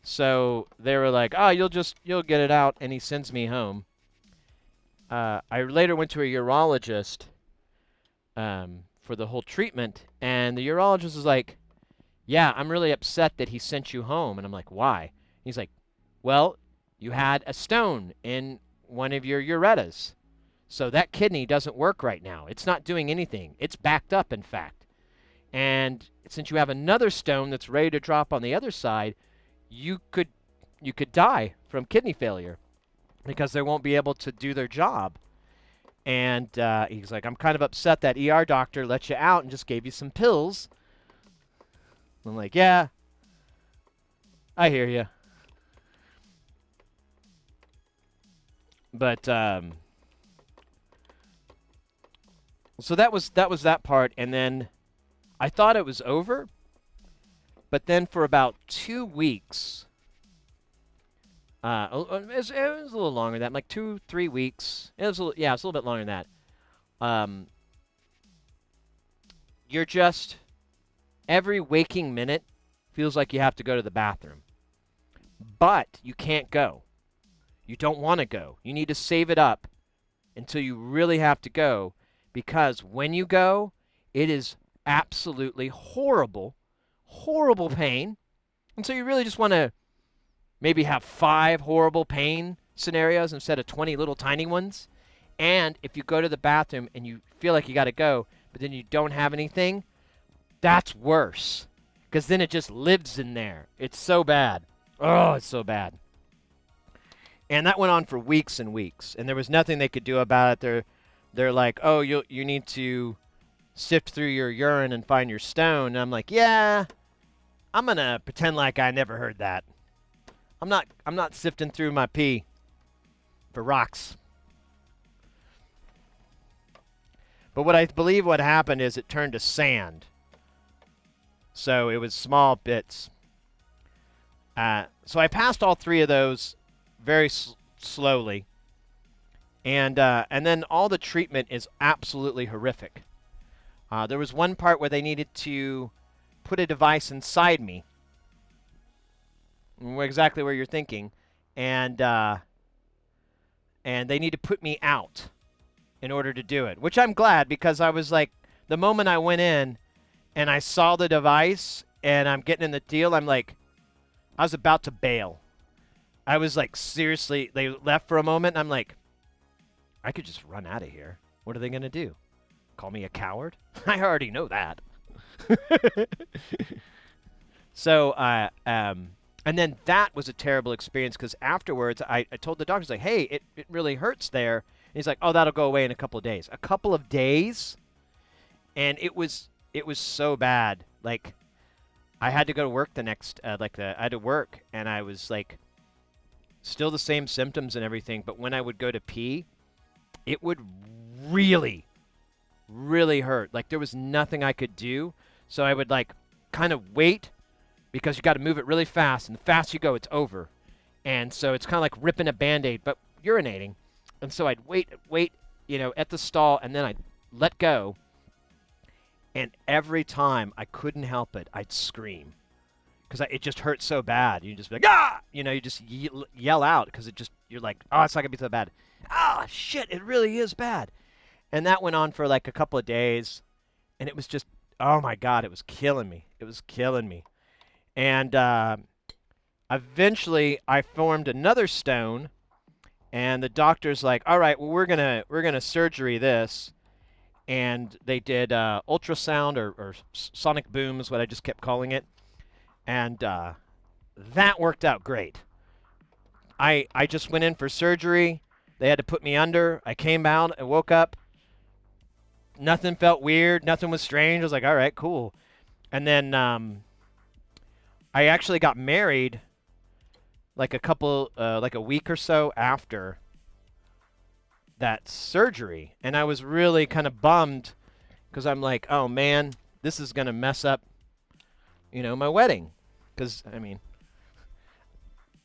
So they were like, oh, you'll get it out, and he sends me home. I later went to a urologist for the whole treatment, and the urologist was like, yeah, I'm really upset that he sent you home. And I'm like, why? He's like, well, you had a stone in one of your ureters. So that kidney doesn't work right now. It's not doing anything. It's backed up, in fact. And since you have another stone that's ready to drop on the other side, you could die from kidney failure because they won't be able to do their job. And he's like, I'm kind of upset that ER doctor let you out and just gave you some pills. I'm like, yeah, I hear you. But so that was that part, and then I thought it was over. But then for about 2 weeks, it was a little longer than that, like 2-3 weeks. It's a little bit longer than that. You're just, every waking minute feels like you have to go to the bathroom. But you can't go. You don't want to go. You need to save it up until you really have to go, because when you go, it is absolutely horrible pain. And so you really just want to maybe have 5 horrible pain scenarios instead of 20 little tiny ones. And if you go to the bathroom and you feel like you got to go, but then you don't have anything, that's worse, because then it just lives in there. It's so bad. Oh, it's so bad. And that went on for weeks and weeks, and there was nothing they could do about it. They're like, oh, you need to sift through your urine and find your stone. And I'm like, yeah, I'm gonna pretend like I never heard that. I'm not sifting through my pee for rocks. But what I believe what happened is it turned to sand. So it was small bits. So I passed all 3 of those very slowly. And then all the treatment is absolutely horrific. There was one part where they needed to put a device inside me, exactly where you're thinking, and they need to put me out in order to do it, which I'm glad, because I was like, the moment I went in and I saw the device and I'm getting in the deal, I'm like, I was about to bail. I was like, seriously, they left for a moment, and I'm like, I could just run out of here. What are they going to do? Call me a coward? I already know that. So, and then that was a terrible experience, because afterwards I told the doctor, like, hey, it really hurts there. And he's like, oh, that'll go away in a couple of days. A couple of days? And it was so bad. Like, I had to go to work the next, I had to work, and I was like, still the same symptoms and everything, but when I would go to pee, it would really, really hurt. Like, there was nothing I could do. So I would, like, kind of wait, because you got to move it really fast, and the faster you go, it's over. And so it's kind of like ripping a Band-Aid, but urinating. And so I'd wait, at the stall, and then I'd let go. And every time I couldn't help it, I'd scream, because it just hurt so bad. You just be like, ah! You just yell out, because you're like, oh, it's not going to be so bad. Ah, shit, it really is bad. And that went on for like a couple of days, and it was just, oh my God, it was killing me. It was killing me. And eventually I formed another stone, and the doctor's like, all right, well, we're gonna surgery this. And they did ultrasound or sonic boom is what I just kept calling it. And that worked out great. I just went in for surgery. They had to put me under. I came out and woke up. Nothing felt weird. Nothing was strange. I was like, all right, cool. And then I actually got married like a week or so after that surgery. And I was really kind of bummed, because I'm like, oh man, this is going to mess up, my wedding. Because, I mean,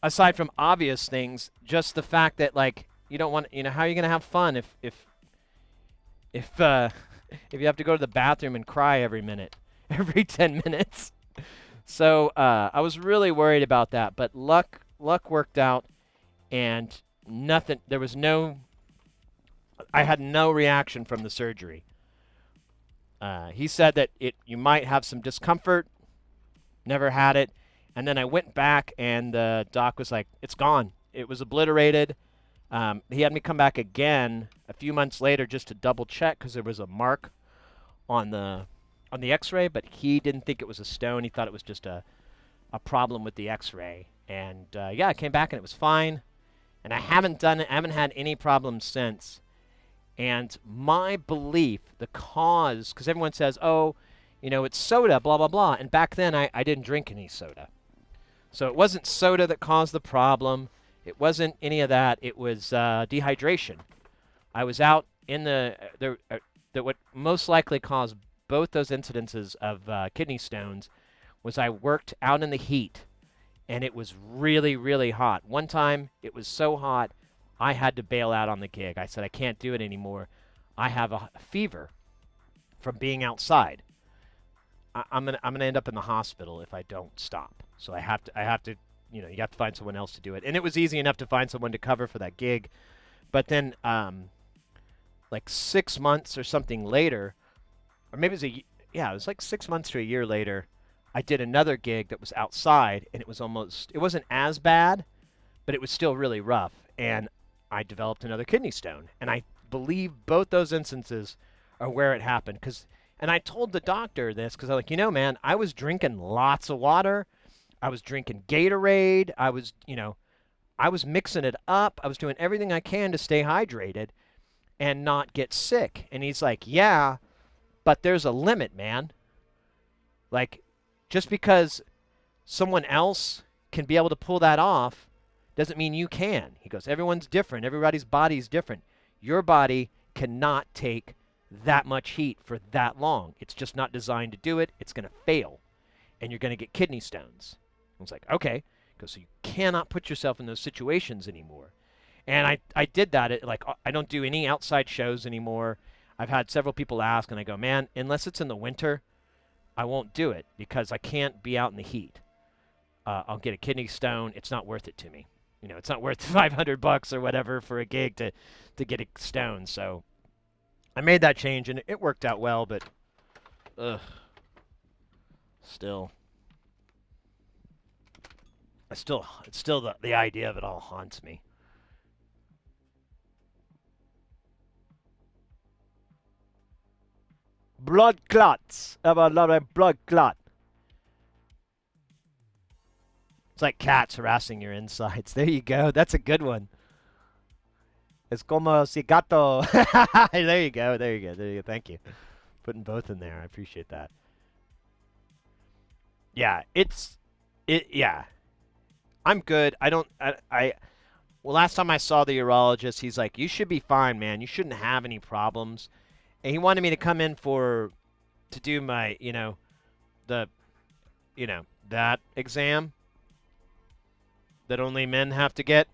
aside from obvious things, just the fact that, like, you don't want, how are you going to have fun if if you have to go to the bathroom and cry every 10 minutes. So I was really worried about that, but luck worked out, and nothing. I had no reaction from the surgery. He said that you might have some discomfort. Never had it. And then I went back, and the doc was like, it's gone. It was obliterated. He had me come back again a few months later just to double check, because there was a mark on the x-ray, but he didn't think it was a stone. He thought it was just a problem with the x-ray. And I came back and it was fine. And I haven't had any problems since. And my belief, the cause, because everyone says, oh, it's soda, blah, blah, blah. And back then I didn't drink any soda. So it wasn't soda that caused the problem. It wasn't any of that. It was dehydration. I was out in what most likely caused both those incidences of kidney stones was I worked out in the heat, and it was really, really hot. One time, it was so hot, I had to bail out on the gig. I said, I can't do it anymore. I have a fever from being outside. I'm gonna end up in the hospital if I don't stop. So I have to, you have to find someone else to do it. And it was easy enough to find someone to cover for that gig. But then, like 6 months or something later, or maybe it was like 6 months to a year later, I did another gig that was outside, and it wasn't as bad, but it was still really rough. And I developed another kidney stone. And I believe both those instances are where it happened. And I told the doctor this, because I'm like, man, I was drinking lots of water. I was drinking Gatorade. I was mixing it up. I was doing everything I can to stay hydrated and not get sick. And he's like, yeah, but there's a limit, man. Like, just because someone else can be able to pull that off doesn't mean you can. He goes, everyone's different. Everybody's body's different. Your body cannot take that much heat for that long. It's just not designed to do it. It's going to fail, and you're going to get kidney stones. I was like, okay. Because so you cannot put yourself in those situations anymore. And I did that. I don't do any outside shows anymore. I've had several people ask, and I go, man, unless it's in the winter, I won't do it because I can't be out in the heat. I'll get a kidney stone. It's not worth it to me. You know, it's not worth $500 or whatever for a gig to get a stone. So I made that change, and it worked out well, but still. It's still the idea of it all haunts me. Blood clots. Have a lot of blood clot. It's like cats harassing your insides. There you go. That's a good one. Es como si gato. There you go. There you go. There you go. Thank you. Putting both in there. I appreciate that. Yeah, yeah. I'm good. Well, last time I saw the urologist, he's like, you should be fine, man. You shouldn't have any problems. And he wanted me to come in to do my, that exam that only men have to get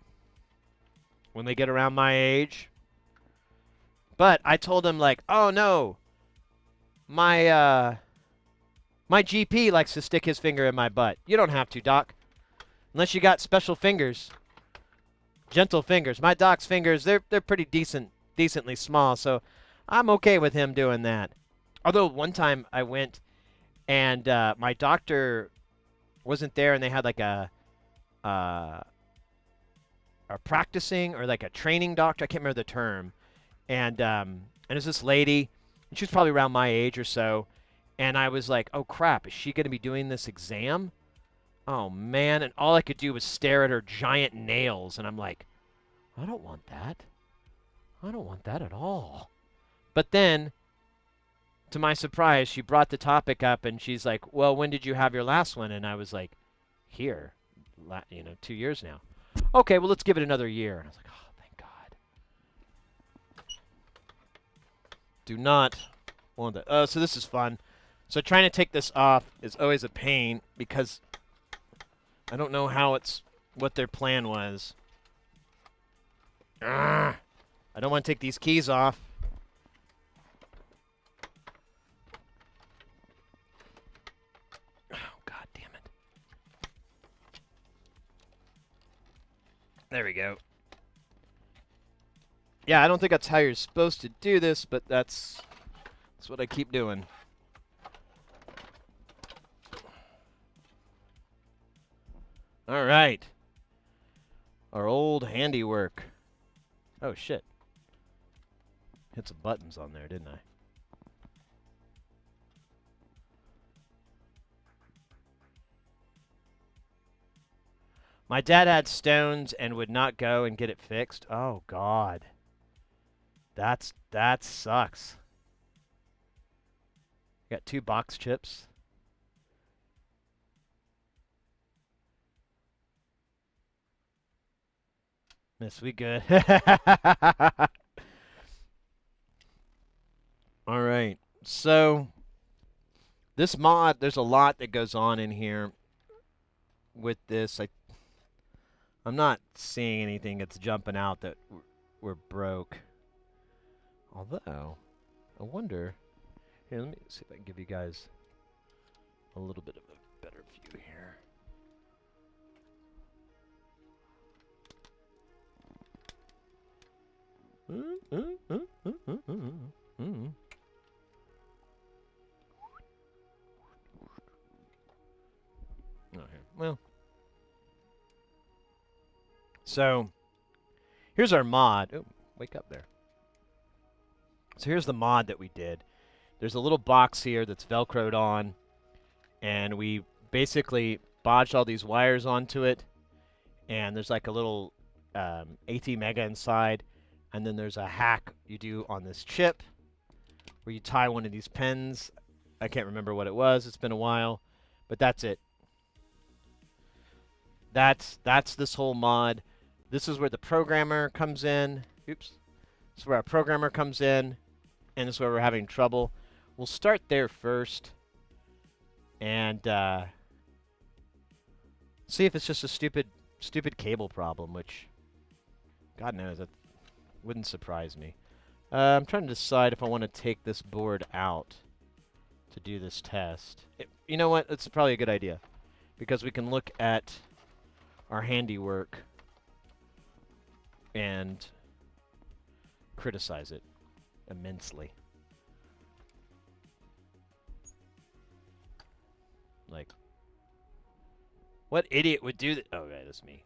when they get around my age. But I told him, like, oh, no, my GP likes to stick his finger in my butt. You don't have to, doc. Unless you got special fingers. Gentle fingers. My doc's fingers, they're pretty decently small, so I'm okay with him doing that. Although one time I went and my doctor wasn't there, and they had like a practicing or like a training doctor. I can't remember the term. And it's this lady, and she was probably around my age or so. And I was like, oh crap, is she going to be doing this exam? Oh man, and all I could do was stare at her giant nails, and I'm like, I don't want that. I don't want that at all. But then, to my surprise, she brought the topic up, and she's like, well, when did you have your last one? And I was like, here, 2 years now. Okay, well, let's give it another year. And I was like, oh, thank God. Do not want that. Oh, so this is fun. So trying to take this off is always a pain because I don't know what their plan was. I don't want to take these keys off. Oh, God damn it. There we go. Yeah, I don't think that's how you're supposed to do this, but that's what I keep doing. All right. Our old handiwork. Oh, shit. Hit some buttons on there, didn't I? My dad had stones and would not go and get it fixed. Oh, God. That sucks. Got 2 box chips. Miss, we good. All right. So this mod, there's a lot that goes on in here with this. I'm not seeing anything that's jumping out that we're broke. Although, I wonder. Here, let me see if I can give you guys a little bit of a better view here. Okay, well. So, here's our mod. Oh, wake up there. So here's the mod that we did. There's a little box here that's Velcroed on, and we basically bodged all these wires onto it, and there's like a little AT-Mega inside, and then there's a hack you do on this chip where you tie one of these pins. I can't remember what it was. It's been a while, but that's it. That's this whole mod. This is where the programmer comes in. Oops. This is where our programmer comes in, and this is where we're having trouble. We'll start there first, and see if it's just a stupid cable problem, which, God knows, that wouldn't surprise me. I'm trying to decide if I want to take this board out to do this test. You know what? That's probably a good idea, because we can look at our handiwork and criticize it immensely. Like, what idiot would do that? Oh, right, that's me.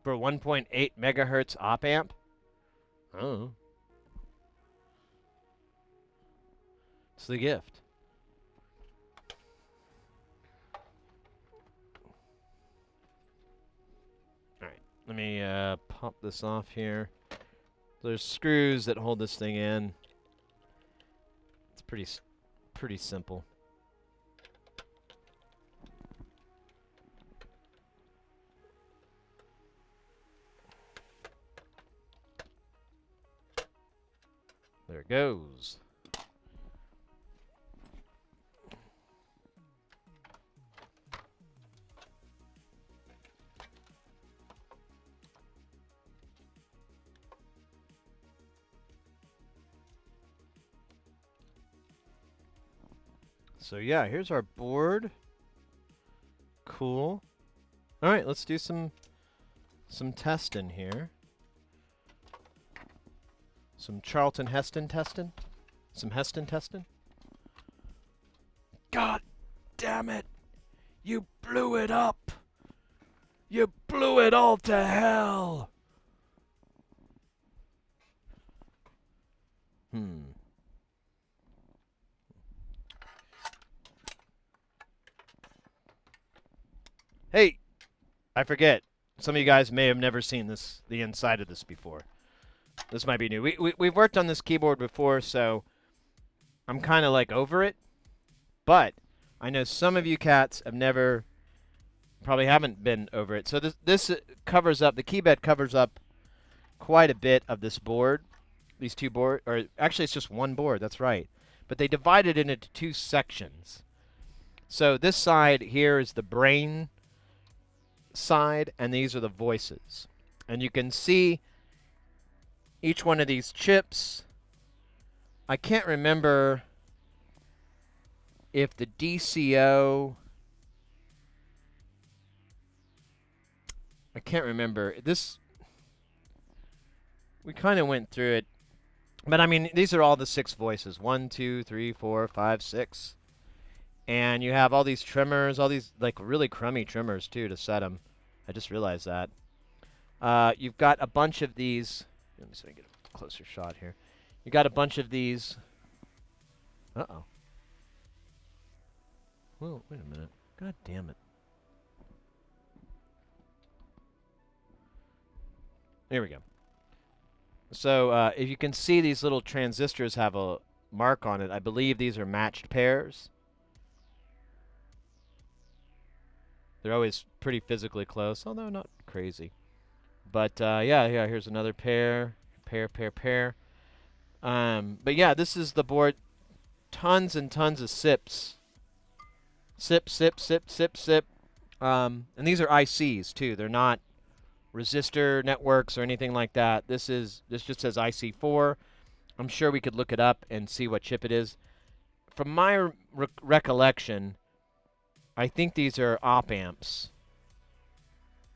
For 1.8 megahertz op amp? Oh. It's the gift. Alright, let me pop this off here. There's screws that hold this thing in. It's pretty simple. There it goes. So yeah, here's our board. Cool. All right, let's do some testing here. Some Charlton Heston testing. Some Heston testing. God damn it! You blew it up! You blew it all to hell! Hey! I forget. Some of you guys may have never seen the inside of this before. This might be new. We've worked on this keyboard before, so I'm kind of like over it. But I know some of you cats have never, probably haven't been over it. So this covers up, the key bed covers up quite a bit of this board. These two board, or actually it's just one board, that's right. But they divided it into two sections. So this side here is the brain side, and these are the voices. And you can see each one of these chips. I can't remember if the DCO, I can't remember. This, we kind of went through it. But I mean, these are all the 6 voices. 1, 2, 3, 4, 5, 6. And you have all these trimmers, all these like really crummy trimmers too to set them. I just realized that. You've got a bunch of these. Let me see if I can get a closer shot here. You got a bunch of these. Uh-oh. Whoa, wait a minute. God damn it. Here we go. So if you can see, these little transistors have a mark on it. I believe these are matched pairs. They're always pretty physically close, although not crazy. But yeah, here's another pair. Pair. But yeah, this is the board. Tons and tons of SIPs. SIP. And these are ICs too. They're not resistor networks or anything like that. This just says IC4. I'm sure we could look it up and see what chip it is. From my recollection, I think these are op amps.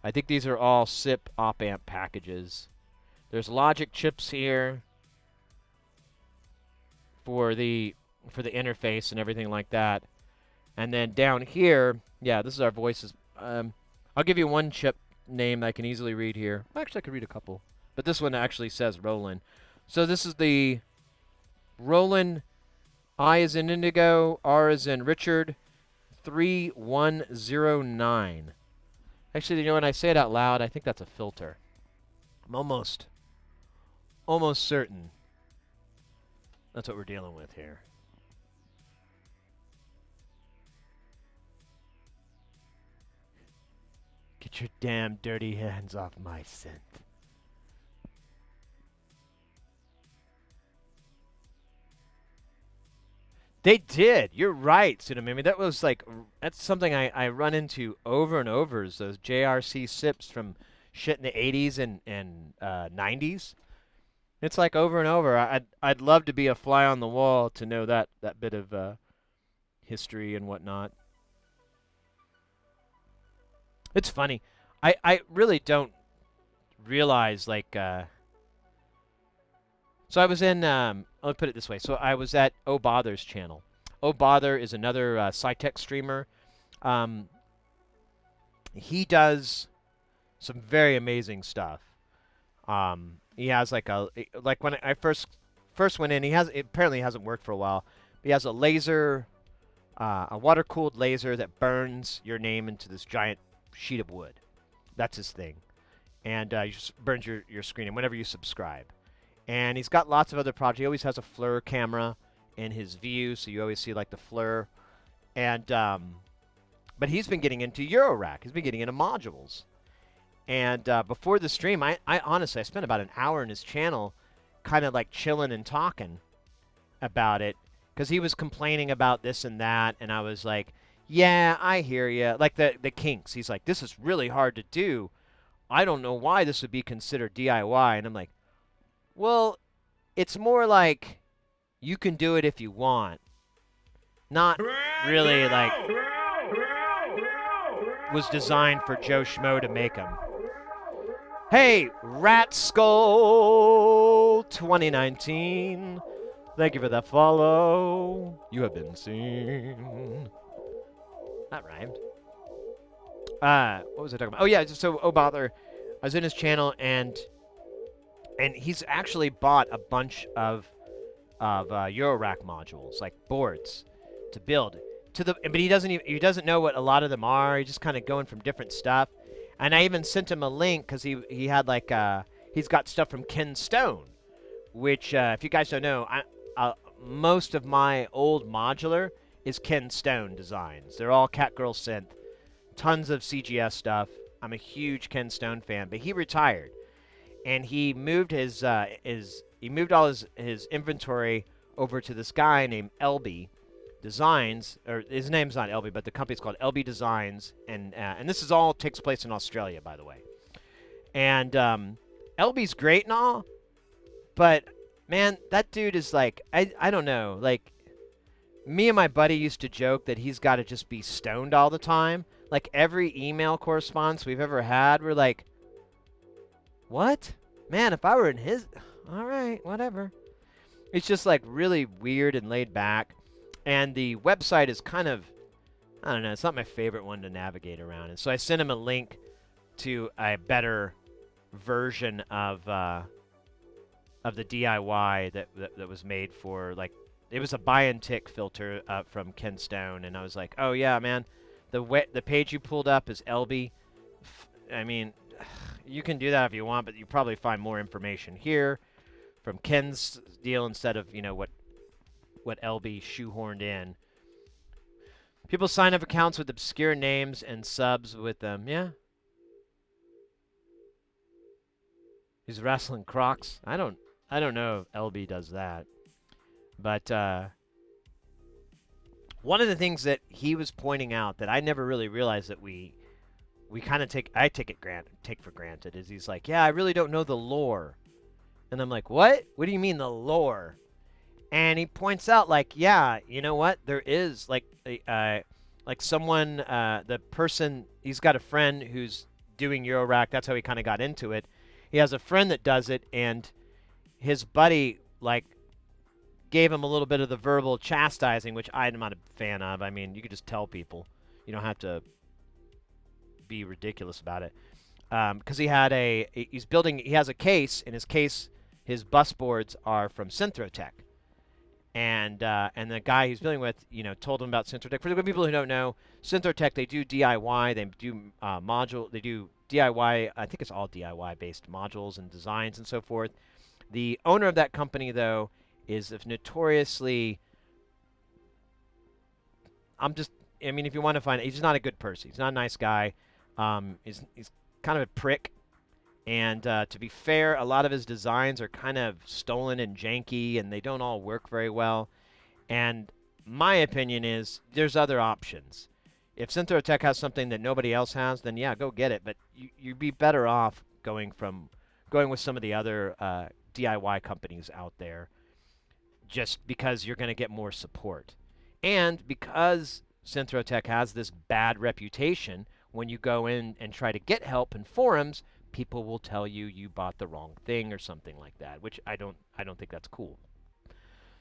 I think these are all SIP op amp packages. There's logic chips here for the interface and everything like that. And then down here, yeah, this is our voices. I'll give you one chip name I can easily read here. Actually, I could read a couple. But this one actually says Roland. So this is the Roland, I is in Indigo, R is in Richard, 3109. Actually, you know, when I say it out loud, I think that's a filter. I'm almost certain that's what we're dealing with here. Get your damn dirty hands off my synth. They did. You're right, Tsunami. That was like that's something I run into over and over is those JRC sips from shit in the 80s and 90s. It's like over and over. I'd love to be a fly on the wall to know that bit of history and whatnot. It's funny. I really don't realize like so I was in let me put it this way. So I was at Oh Bother's channel. Oh Bother is another SciTech streamer. Um, he does some very amazing stuff. He has like when I first went in, he has it apparently hasn't worked for a while. But he has a laser, a water cooled laser that burns your name into this giant sheet of wood. That's his thing, and you just burns your screen and whenever you subscribe. And he's got lots of other projects. He always has a FLIR camera in his view, so you always see like the FLIR. And but he's been getting into Eurorack. He's been getting into modules. And before the stream, I honestly I spent about an hour in his channel, kind of like chilling and talking about it, because he was complaining about this and that, and I was like, yeah, I hear you. Like the kinks. He's like, this is really hard to do. I don't know why this would be considered DIY. And I'm like, well, it's more like you can do it if you want. Not really like was designed for Joe Schmo to make them. Hey, Rat Skull 2019. Thank you for that follow. You have been seen. That rhymed. What was I talking about? Oh yeah, so Oh Bother. I was in his channel and he's actually bought a bunch of Eurorack modules, like boards, to build. But he doesn't know what a lot of them are. He's just kind of going from different stuff. And I even sent him a link because he had like he's got stuff from Ken Stone, which if you guys don't know, most of my old modular is Ken Stone designs. They're all Catgirl synth, tons of CGS stuff. I'm a huge Ken Stone fan, but he retired, and he moved he moved all his inventory over to this guy named LB Designs, or his name's not LB, but the company's called LB Designs, and this is all takes place in Australia, by the way. And LB's great and all, but man, that dude is like I don't know, like me and my buddy used to joke that he's got to just be stoned all the time. Like every email correspondence we've ever had, we're like, what? Man, if I were in his, all right, whatever. It's just like really weird and laid back. And the website is kind of, I don't know, it's not my favorite one to navigate around. And so I sent him a link to a better version of the DIY that was made for, like, it was a buy and tick filter from Ken Stone. And I was like, oh yeah, man, the page you pulled up is LB. I mean, you can do that if you want, but you probably find more information here from Ken's deal instead of, you know, what LB shoehorned in. People sign up accounts with obscure names and subs with them. Yeah. He's wrestling Crocs. I don't know if LB does that. But one of the things that he was pointing out that I never really realized that we kind of take for granted is he's like, yeah, I really don't know the lore. And I'm like, what? What do you mean the lore? And he points out, like, yeah, you know what? There is, like someone, the person, he's got a friend who's doing Eurorack. That's how he kind of got into it. He has a friend that does it, and his buddy, like, gave him a little bit of the verbal chastising, which I'm not a fan of. I mean, you could just tell people. You don't have to be ridiculous about it. Because he has a case. In his case, his bus boards are from Synthotech. And the guy he's dealing with, you know, told him about Synthotech. For the people who don't know, Synthotech, they do DIY, they do they do DIY. I think it's all DIY-based modules and designs and so forth. The owner of that company, though, is notoriously. I mean, if you want to find, he's not a good person. He's not a nice guy. He's kind of a prick. And to be fair, a lot of his designs are kind of stolen and janky, and they don't all work very well. And my opinion is there's other options. If Synthro has something that nobody else has, then yeah, go get it. But you'd be better off going with some of the other DIY companies out there, just because you're going to get more support, and because Synthro has this bad reputation. When you go in and try to get help in forums, people will tell you you bought the wrong thing or something like that, which I don't think that's cool.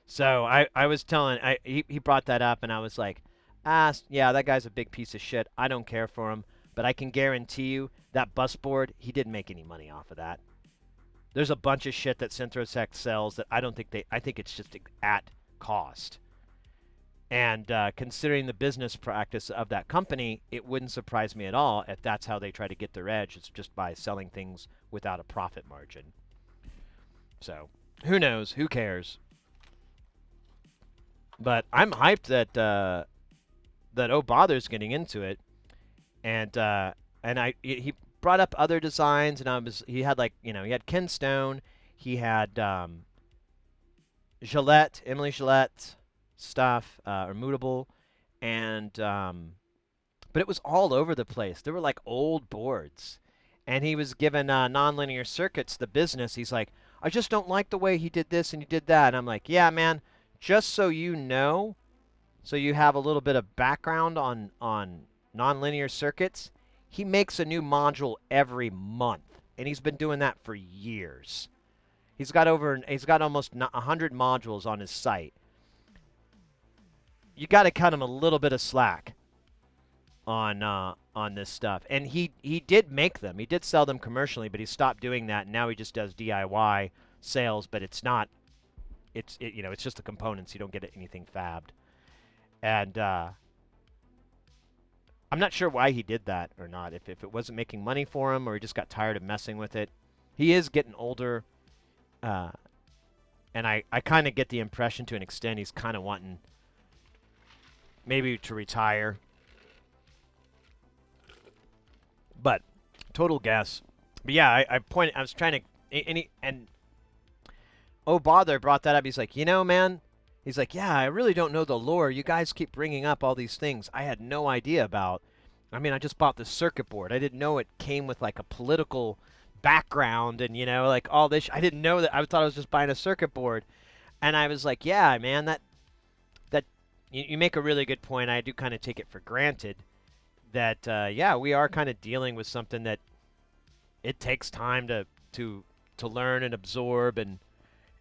So I was telling he brought that up, and I was like, yeah, that guy's a big piece of shit. I don't care for him, but I can guarantee you that bus board, he didn't make any money off of that. There's a bunch of shit that Synthrotex sells that I don't think I think it's just at cost. And considering the business practice of that company, it wouldn't surprise me at all if that's how they try to get their edge. It's just by selling things without a profit margin. So, who knows? Who cares? But I'm hyped that Oh Bother's getting into it, and he brought up other designs, and he had he had Ken Stone, he had Gillette, Emily Gillette stuff, Immutable, and but it was all over the place. There were like old boards, and he was given nonlinear circuits the business. He's like, I just don't like the way he did this and he did that. And I'm like, yeah, man, just so you know, so you have a little bit of background on nonlinear circuits, he makes a new module every month, and he's been doing that for years. He's got almost 100 modules on his site. You got to cut him a little bit of slack on this stuff. And he did make them. He did sell them commercially, but he stopped doing that, and now he just does DIY sales, but it's not it's just the components. You don't get anything fabbed. And I'm not sure why he did that or not. If it wasn't making money for him, or he just got tired of messing with it. He is getting older, and I kind of get the impression, to an extent, he's kind of wanting maybe to retire. But total guess. But yeah, I was trying to, and Oh Bother brought that up. He's like, man, he's like, yeah, I really don't know the lore. You guys keep bringing up all these things I had no idea about. I mean, I just bought this circuit board. I didn't know it came with like a political background and, like all this. I didn't know that. I thought I was just buying a circuit board. And I was like, yeah, man, that you make a really good point. I do kind of take it for granted that, yeah, we are kind of dealing with something that it takes time to learn and absorb, and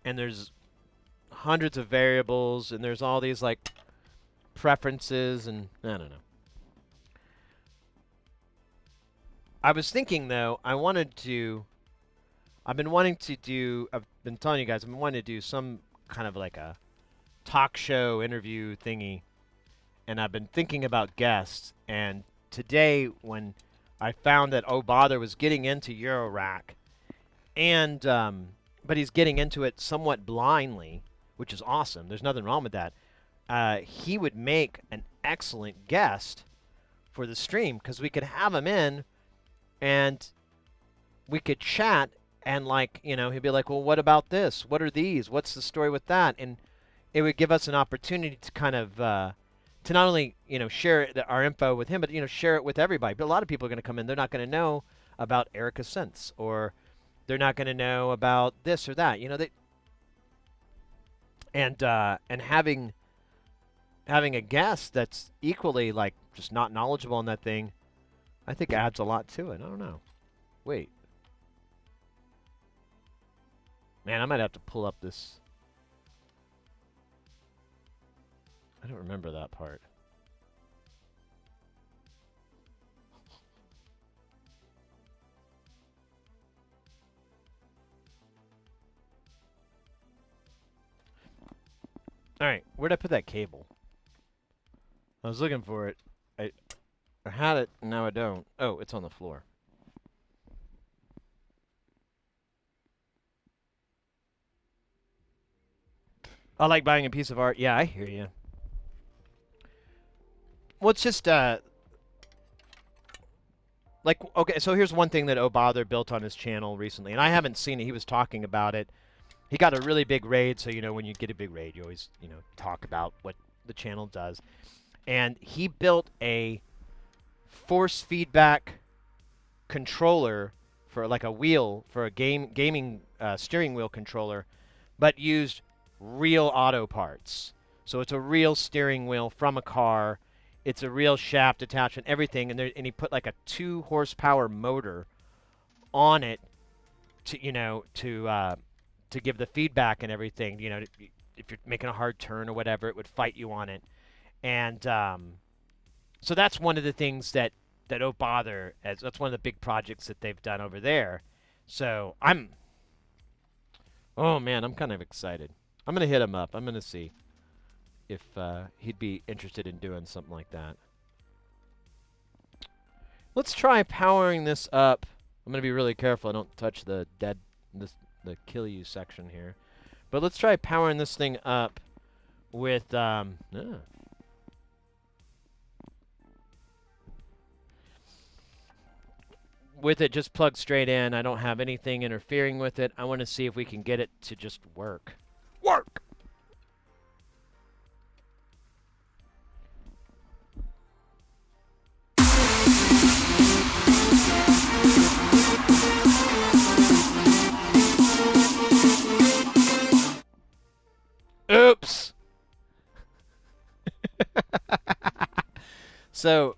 there's hundreds of variables, and there's all these like preferences, and I don't know. I was thinking though, I've been wanting to do, I've been telling you guys, I've been wanting to do some kind of like a talk show interview thingy, and I've been thinking about guests, and today when I found that Oh Bother was getting into Eurorack, and but he's getting into it somewhat blindly, which is awesome. There's nothing wrong with that. He would make an excellent guest for the stream, because we could have him in and we could chat, and he'd be like, well, what about this? What are these? What's the story with that? And it would give us an opportunity to kind of to not only share our info with him, but share it with everybody. But a lot of people are going to come in. They're not going to know about Erica Sense, or they're not going to know about this or that. And having a guest that's equally like just not knowledgeable on that thing, I think adds a lot to it. I don't know. Wait. Man, I might have to pull up this. I don't remember that part. Alright, where'd I put that cable? I was looking for it. I had it, and now I don't. Oh, it's on the floor. I like buying a piece of art. Yeah, I hear you. Well, it's just, okay, so here's one thing that Oh Bother built on his channel recently, and I haven't seen it. He was talking about it. He got a really big raid, so, when you get a big raid, you always, talk about what the channel does. And he built a force feedback controller for like a wheel for a gaming steering wheel controller, but used real auto parts. So it's a real steering wheel from a car. It's a real shaft attachment, everything, and he put like a 2 horsepower motor on it to to give the feedback and everything. If you're making a hard turn or whatever, it would fight you on it. And so that's one of the things that Don't Bother, that's one of the big projects that they've done over there. So oh man, I'm kind of excited. I'm gonna hit him up. I'm gonna see if he'd be interested in doing something like that. Let's try powering this up. I'm gonna be really careful I don't touch the the kill you section here. But let's try powering this thing up with with it just plugged straight in. I don't have anything interfering with it. I want to see if we can get it to just work. Work! Oops! So,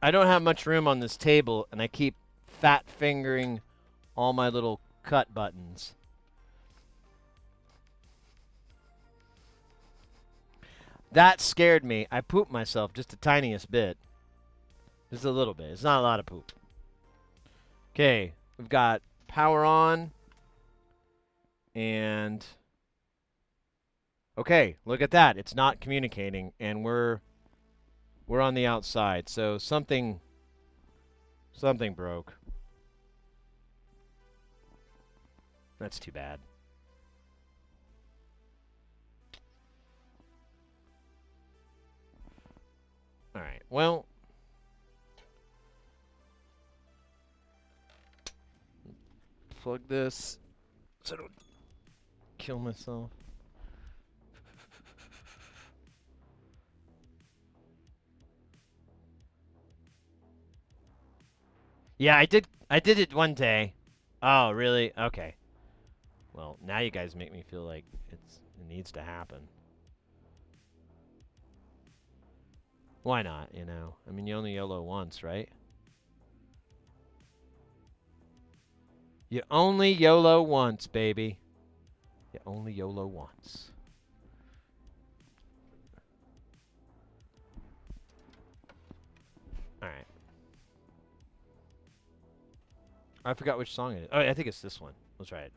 I don't have much room on this table, and I keep fat fingering all my little cut buttons. That scared me. I pooped myself just the tiniest bit. Just a little bit. It's not a lot of poop. Okay, we've got power on. And okay, look at that. It's not communicating, and we're on the outside. So something broke. That's too bad. All right. Well, plug this so I don't kill myself. Yeah, I did it one day. Oh, really? Okay. Well, now you guys make me feel like it needs to happen. Why not, you know? I mean, you only YOLO once, right? You only YOLO once, baby. You only YOLO once. Alright. I forgot which song it is. Oh, I think it's this one. Let's try it.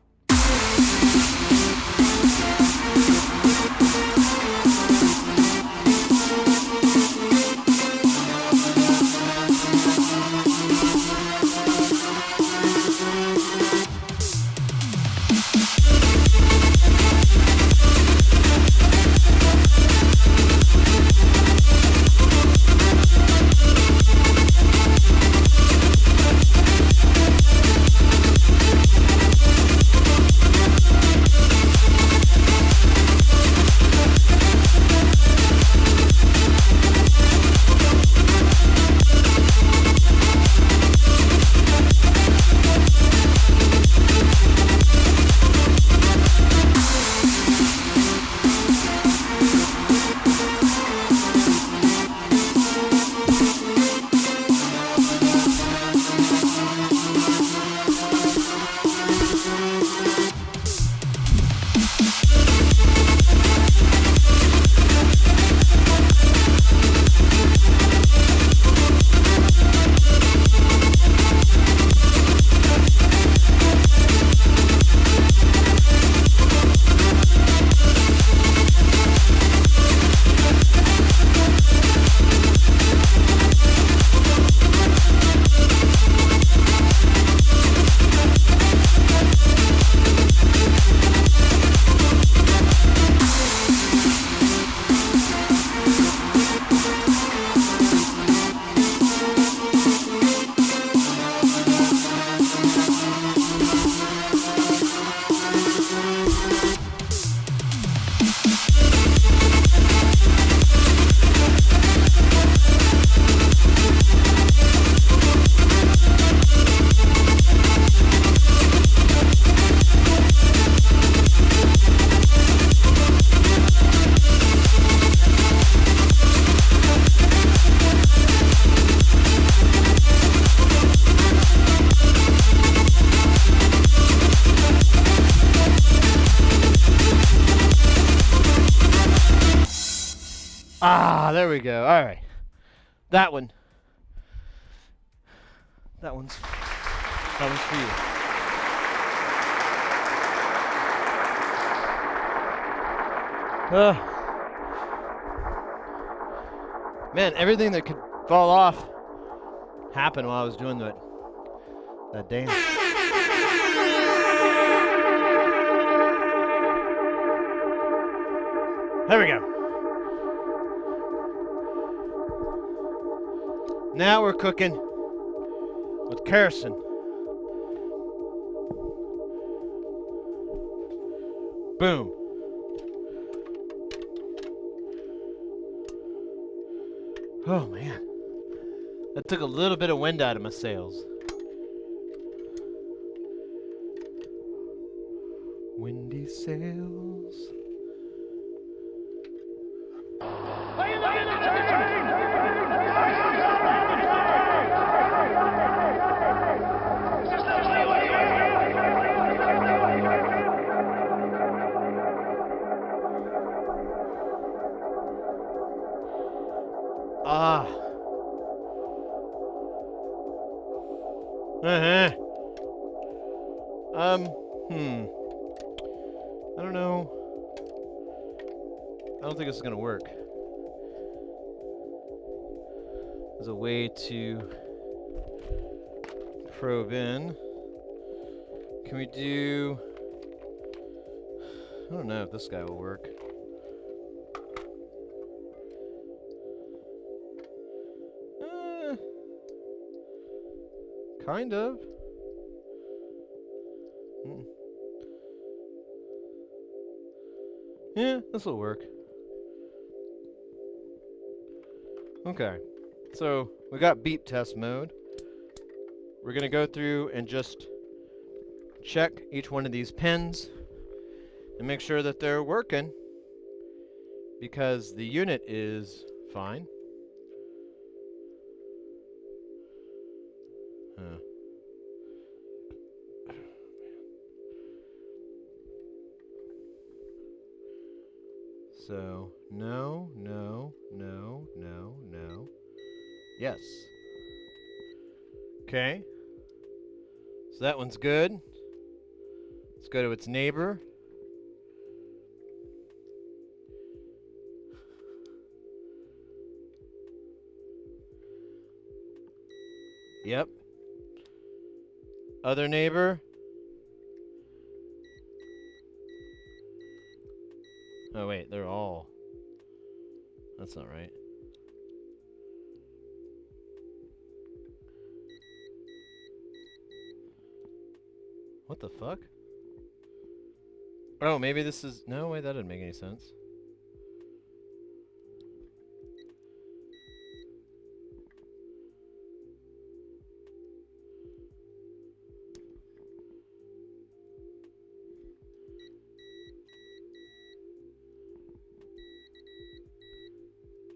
Ah, there we go. All right. That one. That one's for you. Man, everything that could fall off happened while I was doing that dance. There we go. Now we're cooking with kerosene. Boom. Oh man, that took a little bit of wind out of my sails. Windy sails. Ah. I don't know. I don't think this is gonna work. There's a way to probe in. Can we do... I don't know if this guy will work. Kind of. Yeah, this will work. Okay, so we got beep test mode. We're gonna go through and just check each one of these pins and make sure that they're working, because the unit is fine. So, no, no, no, no, no. Yes. Okay. So that one's good. Let's go to its neighbor. Yep. Other neighbor. Oh wait, they're all... That's not right. What the fuck? Oh, maybe this is... No, wait, that didn't make any sense.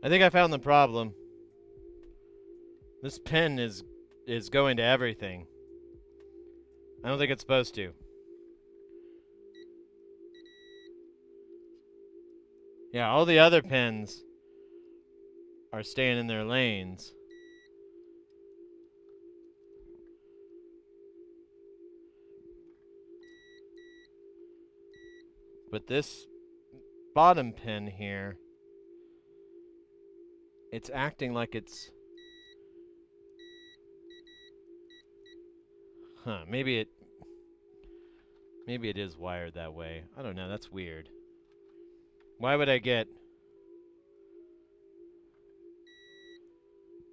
I think I found the problem. This pen is going to everything. I don't think it's supposed to. Yeah, all the other pens are staying in their lanes. But this bottom pin here, it's acting like it's... Huh, maybe it is wired that way. I don't know, that's weird. Why would I get...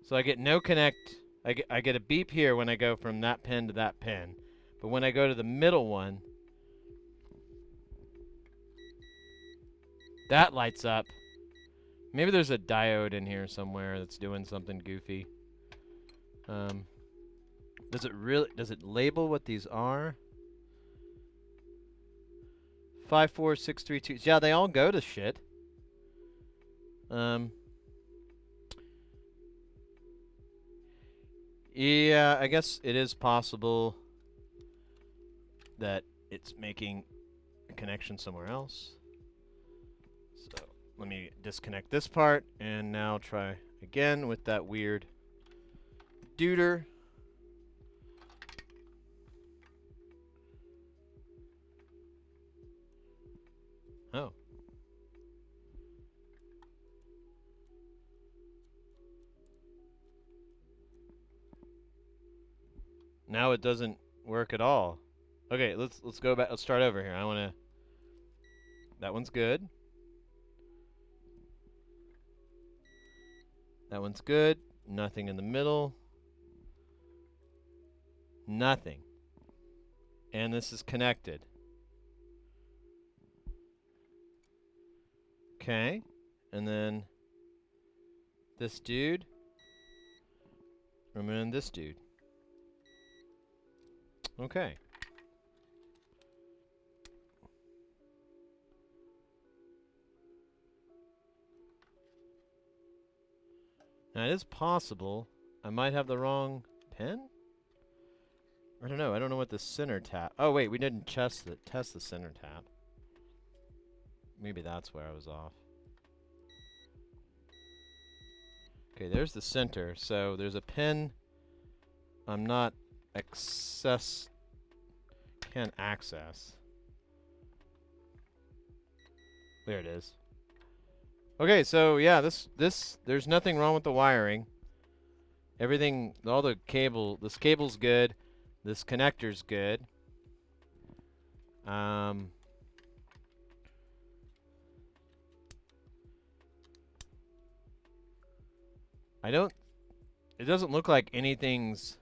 So I get no connect... I get a beep here when I go from that pin to that pin. But when I go to the middle one, that lights up. Maybe there's a diode in here somewhere that's doing something goofy. Does it label what these are? 5, 4, 6, 3, 2. Yeah, they all go to shit. Yeah, I guess it is possible that it's making a connection somewhere else. So let me disconnect this part and now try again with that weird deuter. Oh. Now it doesn't work at all. Okay, let's go back. Let's start over here. I want to. That one's good. That one's good. Nothing in the middle. Nothing. And this is connected. Okay. And then this dude. And then this dude. Okay. Now it is possible I might have the wrong pin? I don't know. I don't know what the center tap. Oh wait, we didn't test the center tap. Maybe that's where I was off. Okay, there's the center. So there's a pin I'm not can't access. There it is. Okay, so yeah, there's nothing wrong with the wiring. Everything, all the cable, this cable's good. This connector's good. It doesn't look like anything's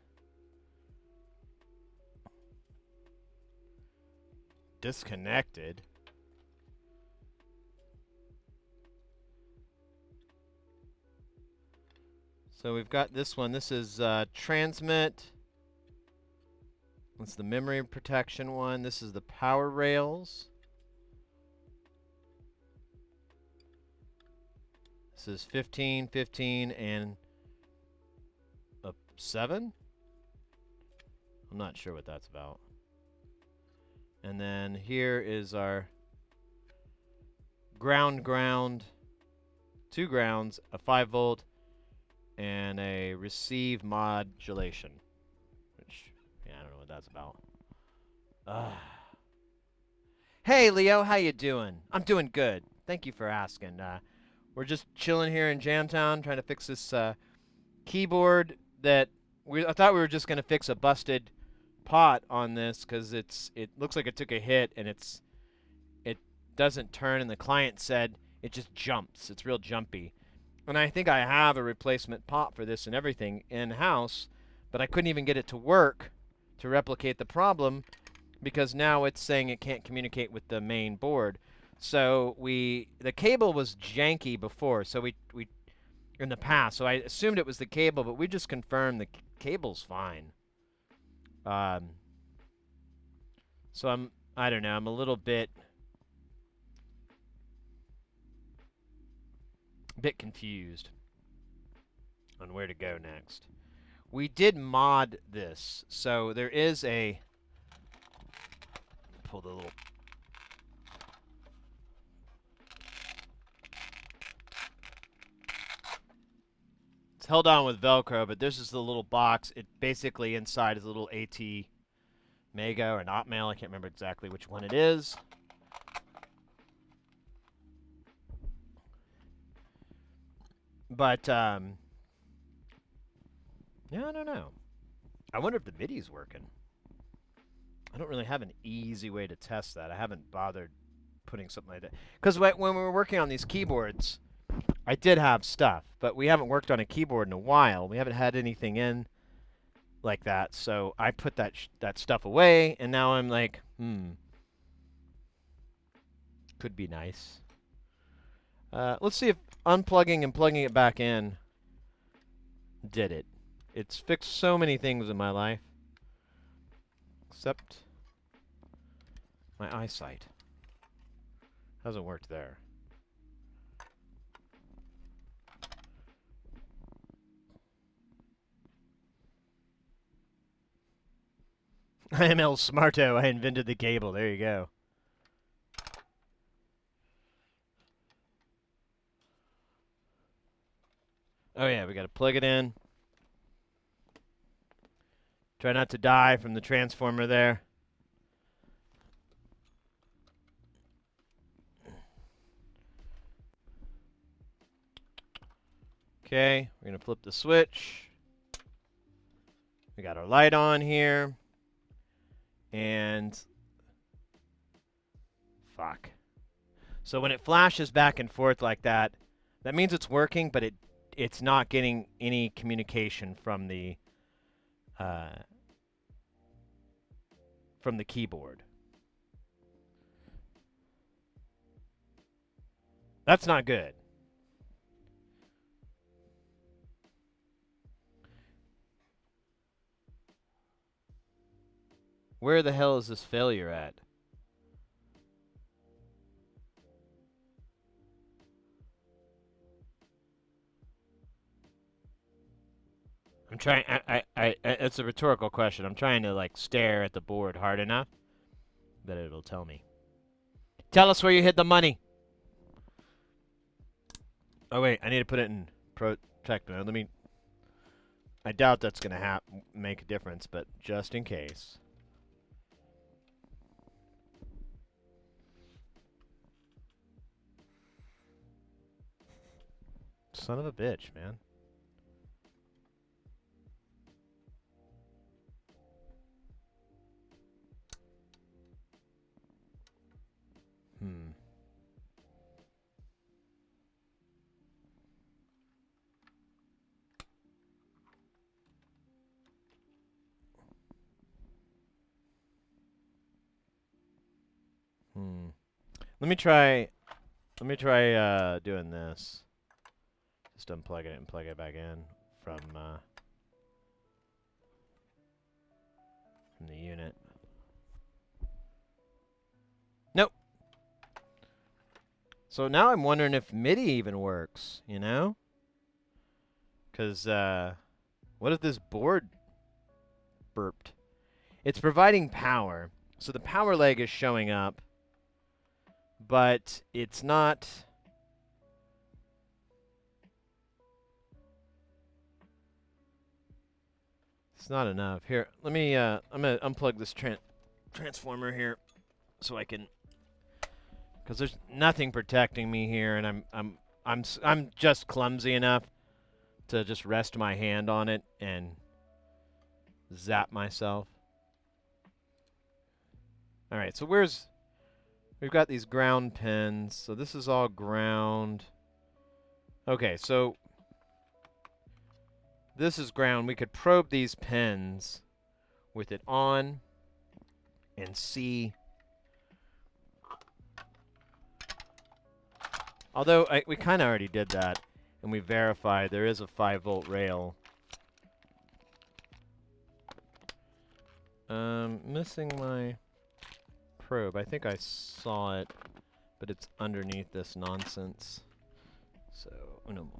disconnected. So we've got this one. This is transmit. That's the memory protection one. This is the power rails. This is 15, 15, and a 7. I'm not sure what that's about. And then here is our ground, 2 grounds, a 5 volt, and a receive modulation. Which, yeah, I don't know what that's about. Hey, Leo, how you doing? I'm doing good. Thank you for asking. We're just chilling here in Jamtown, trying to fix this keyboard that I thought we were just gonna fix a busted pot on this because it looks like it took a hit and it doesn't turn, and the client said it just jumps. It's real jumpy. And I think I have a replacement pot for this and everything in-house, but I couldn't even get it to work to replicate the problem because now it's saying it can't communicate with the main board. So the cable was janky before, so we in the past, so I assumed it was the cable, but we just confirmed the cable's fine. So I don't know, I'm a little bit confused on where to go next. We did mod this, so there is a pull the little it's held on with Velcro, but this is the little box. It basically inside is a little AT Mega or not mail. I can't remember exactly which one it is. But yeah, I don't know. I wonder if the MIDI's working. I don't really have an easy way to test that. I haven't bothered putting something like that. Because when we were working on these keyboards, I did have stuff, but we haven't worked on a keyboard in a while. We haven't had anything in like that, so I put that stuff away, and now I'm like, could be nice. Let's see if unplugging and plugging it back in did it. It's fixed so many things in my life, except my eyesight. Hasn't worked there. I am El Smarto. I invented the cable. There you go. Oh yeah, we gotta plug it in. Try not to die from the transformer there. Okay, we're gonna flip the switch. We got our light on here. And fuck. So when it flashes back and forth like that, that means it's working, but it's not getting any communication from the keyboard. That's not good. Where the hell is this failure at? I'm trying. It's a rhetorical question. I'm trying to like stare at the board hard enough that it'll tell me. Tell us where you hid the money. Oh wait, I need to put it in protect mode. Let me. I doubt that's gonna make a difference, but just in case. Son of a bitch, man. Hmm. Hmm. Let me try doing this. Just unplug it and plug it back in from the unit. Nope. So now I'm wondering if MIDI even works, you know? Because, what if this board burped? It's providing power. So the power leg is showing up, but it's not... It's not enough. Here, let me, I'm going to unplug this transformer here so I can... Because there's nothing protecting me here, and I'm just clumsy enough to just rest my hand on it and zap myself. All right, so we've got these ground pins. So this is all ground. Okay, so this is ground. We could probe these pins with it on and see. Although we kind of already did that, and we verified there is a 5-volt rail. Missing my probe. I think I saw it, but it's underneath this nonsense. So, un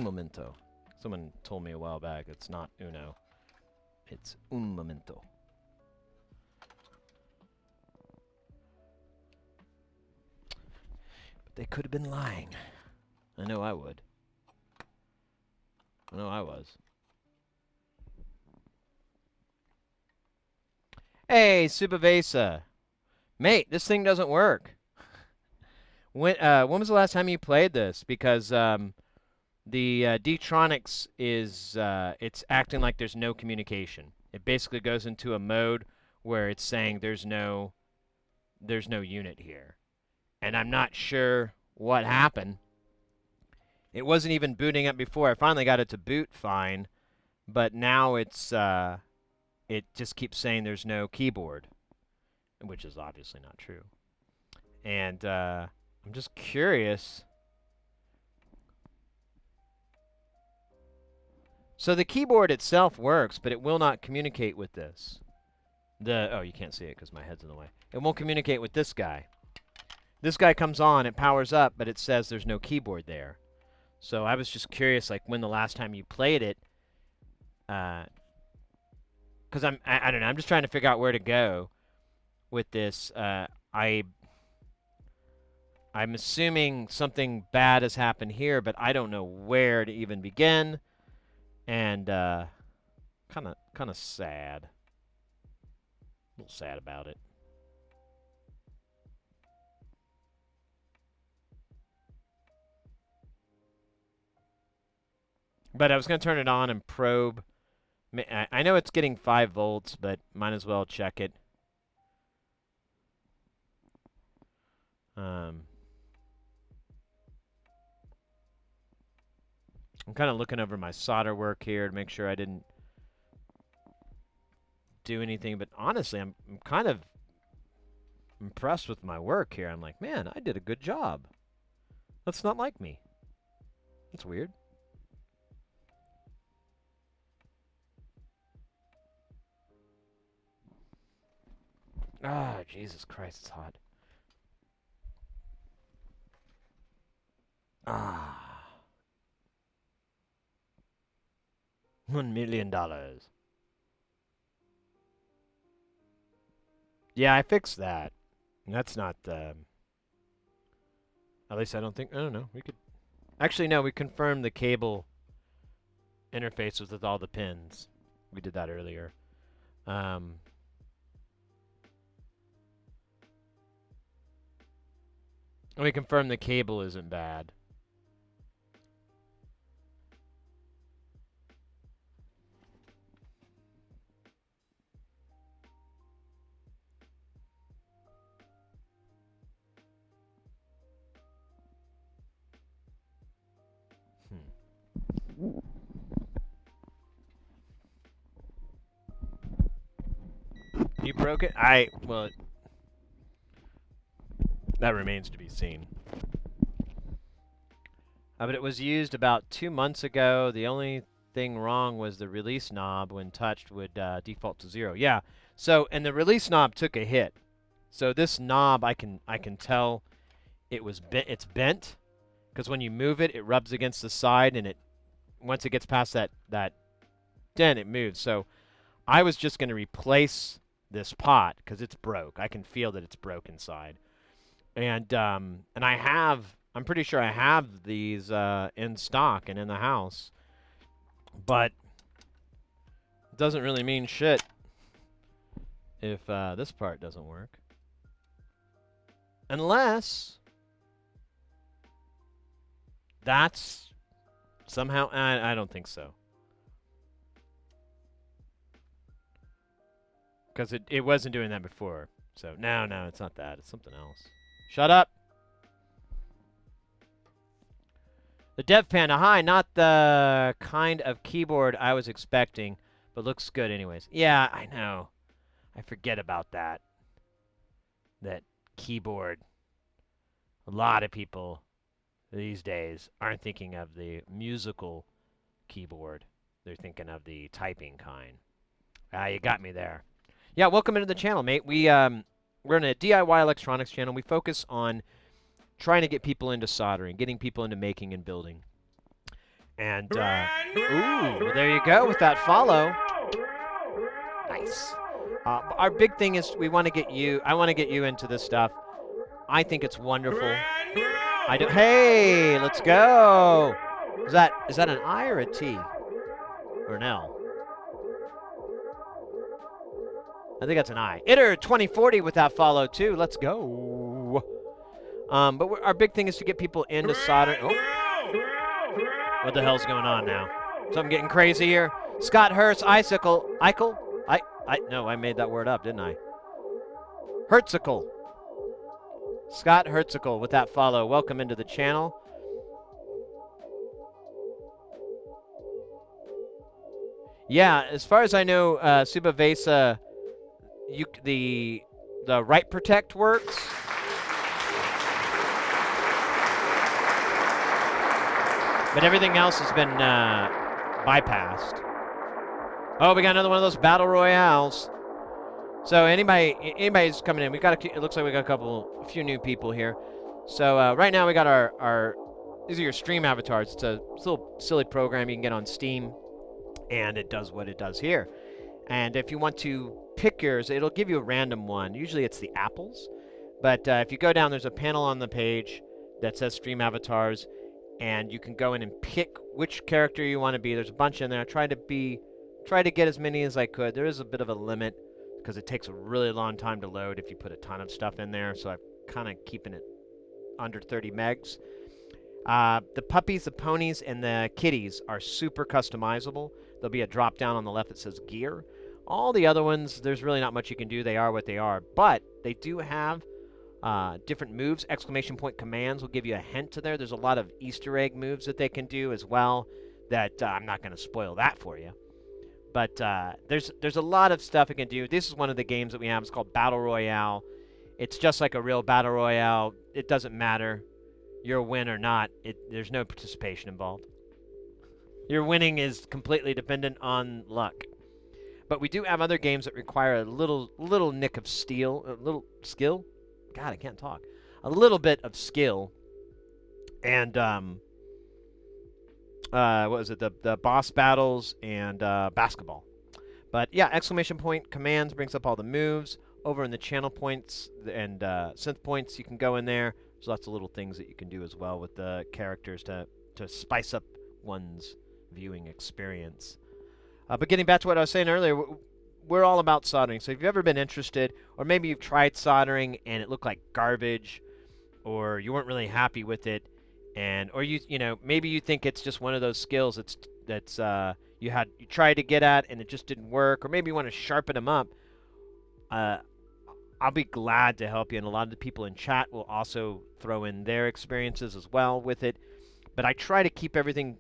momento. Someone told me a while back it's not uno. It's un momento. But they could have been lying. I know I would. I know I was. Hey, Subavesa. Mate, this thing doesn't work. When was the last time you played this? Because the D-Tronics is it's acting like there's no communication. It basically goes into a mode where it's saying there's no unit here. And I'm not sure what happened. It wasn't even booting up before. I finally got it to boot fine, but now it's it just keeps saying there's no keyboard, which is obviously not true. And I'm just curious. So the keyboard itself works, but it will not communicate with this. Oh, you can't see it because my head's in the way. It won't communicate with this guy. This guy comes on, it powers up, but it says there's no keyboard there. So I was just curious, like, when the last time you played it, because I don't know, I'm just trying to figure out where to go with this. I'm assuming something bad has happened here, but I don't know where to even begin. And kind of sad. A little sad about it. But I was going to turn it on and probe. I know it's getting 5 volts, but might as well check it. I'm kind of looking over my solder work here to make sure I didn't do anything. But honestly, I'm kind of impressed with my work here. I'm like, man, I did a good job. That's not like me. That's weird. Ah, Jesus Christ, it's hot. Ah. $1 million. Yeah, I fixed that. That's not, at least I don't know. We could, actually, no, we confirmed the cable interfaces with all the pins. We did that earlier. We confirmed the cable isn't bad. You broke it? Well, that remains to be seen. But it was used about 2 months ago. The only thing wrong was the release knob, when touched, would default to 0. Yeah. So, and the release knob took a hit. So this knob, I can tell it's bent, because when you move it, it rubs against the side, and once it gets past that dent, it moves. So I was just going to replace this pot because it's broke. I can feel that it's broke inside. And I'm pretty sure I have these in stock and in the house, but it doesn't really mean shit if this part doesn't work. Unless that's somehow, I don't think so. Because it wasn't doing that before. So, no, it's not that. It's something else. Shut up! The Dev Panda, hi, not the kind of keyboard I was expecting, but looks good anyways. Yeah, I know. I forget about that. That keyboard. A lot of people these days aren't thinking of the musical keyboard. They're thinking of the typing kind. You got me there. Yeah, welcome into the channel, mate. We're in a DIY electronics channel. We focus on trying to get people into soldering, getting people into making and building. And, ooh, there you go with that follow. Nice. Our big thing is I want to get you into this stuff. I think it's wonderful. Hey, let's go. Is that an I or a T? Or an L? I think that's an I. Itter 2040 with that follow too. Let's go. But our big thing is to get people into soldering. Oh. What the hell's going on now? Something getting crazy here. Scott Hertz, Eichel. No, I made that word up, didn't I? Hertzicle. Scott Hertzicle with that follow. Welcome into the channel. Yeah, as far as I know, Subavesa, the Write Protect works. But everything else has been bypassed. Oh, we got another one of those battle royales. So anybody's coming in. It looks like we got a few new people here. So right now we got our these are your stream avatars. It's a little silly program you can get on Steam, and it does what it does here. And if you want to pick yours, it'll give you a random one. Usually it's the apples, But if you go down, there's a panel on the page that says Stream Avatars, and you can go in and pick which character you want to be. There's a bunch in there. I tried to get as many as I could. There is a bit of a limit because it takes a really long time to load if you put a ton of stuff in there. So I'm kind of keeping it under 30 megs. The puppies, the ponies, and the kitties are super customizable. There'll be a drop down on the left that says gear. All the other ones, there's really not much you can do. They are what they are. But they do have different moves. Exclamation point commands will give you a hint to there. There's a lot of Easter egg moves that they can do as well that I'm not going to spoil that for you. But there's a lot of stuff it can do. This is one of the games that we have. It's called Battle Royale. It's just like a real Battle Royale. It doesn't matter. You're a win or not. There's no participation involved. Your winning is completely dependent on luck. But we do have other games that require a little nick of steel, a little skill. God, I can't talk. A little bit of skill. And what was it? The boss battles and basketball. But yeah, exclamation point commands brings up all the moves. Over in the channel points and synth points, you can go in there. There's lots of little things that you can do as well with the characters to spice up one's viewing experience. But getting back to what I was saying earlier, we're all about soldering. So if you've ever been interested, or maybe you've tried soldering and it looked like garbage, or you weren't really happy with it, or you know maybe you think it's just one of those skills that's you tried to get at and it just didn't work, or maybe you want to sharpen them up. I'll be glad to help you, and a lot of the people in chat will also throw in their experiences as well with it. But I try to keep everything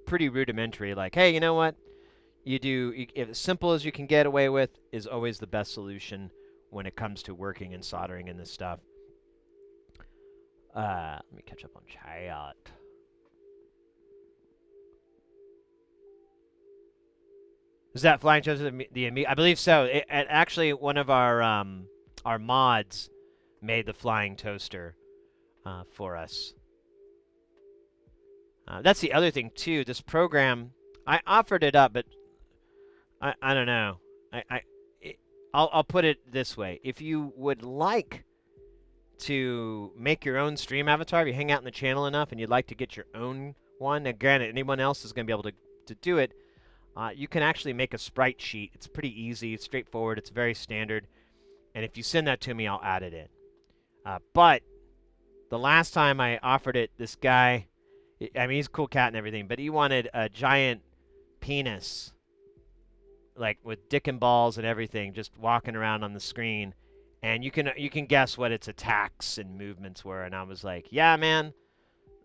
pretty rudimentary. Like, hey, you know what? As simple as you can get away with is always the best solution when it comes to working and soldering in this stuff. Let me catch up on chat. Is that Flying Toaster the I believe so. Actually, one of our mods made the Flying Toaster for us. That's the other thing too. This program, I offered it up, but I don't know. I'll put it this way: if you would like to make your own stream avatar, if you hang out in the channel enough and you'd like to get your own one, and granted, anyone else is going to be able to do it. You can actually make a sprite sheet. It's pretty easy. It's straightforward. It's very standard. And if you send that to me, I'll add it in. But the last time I offered it, this guy, I mean, he's a cool cat and everything, but he wanted a giant penis, like with dick and balls and everything, just walking around on the screen. And you can guess what its attacks and movements were. And I was like, yeah, man,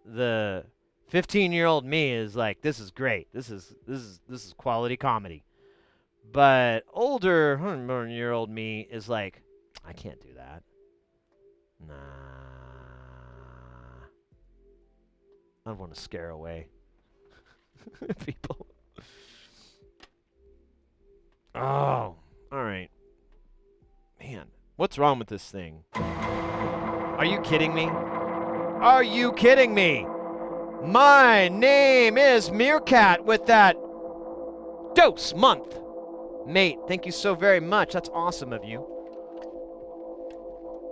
the 15-year-old me is like, this is great. This is quality comedy. But older 100-year-old me is like, I can't do that. Nah. I don't want to scare away people. Oh, all right. Man, what's wrong with this thing? Are you kidding me? Are you kidding me? My name is Meerkat with that dose month. Mate, thank you so very much. That's awesome of you.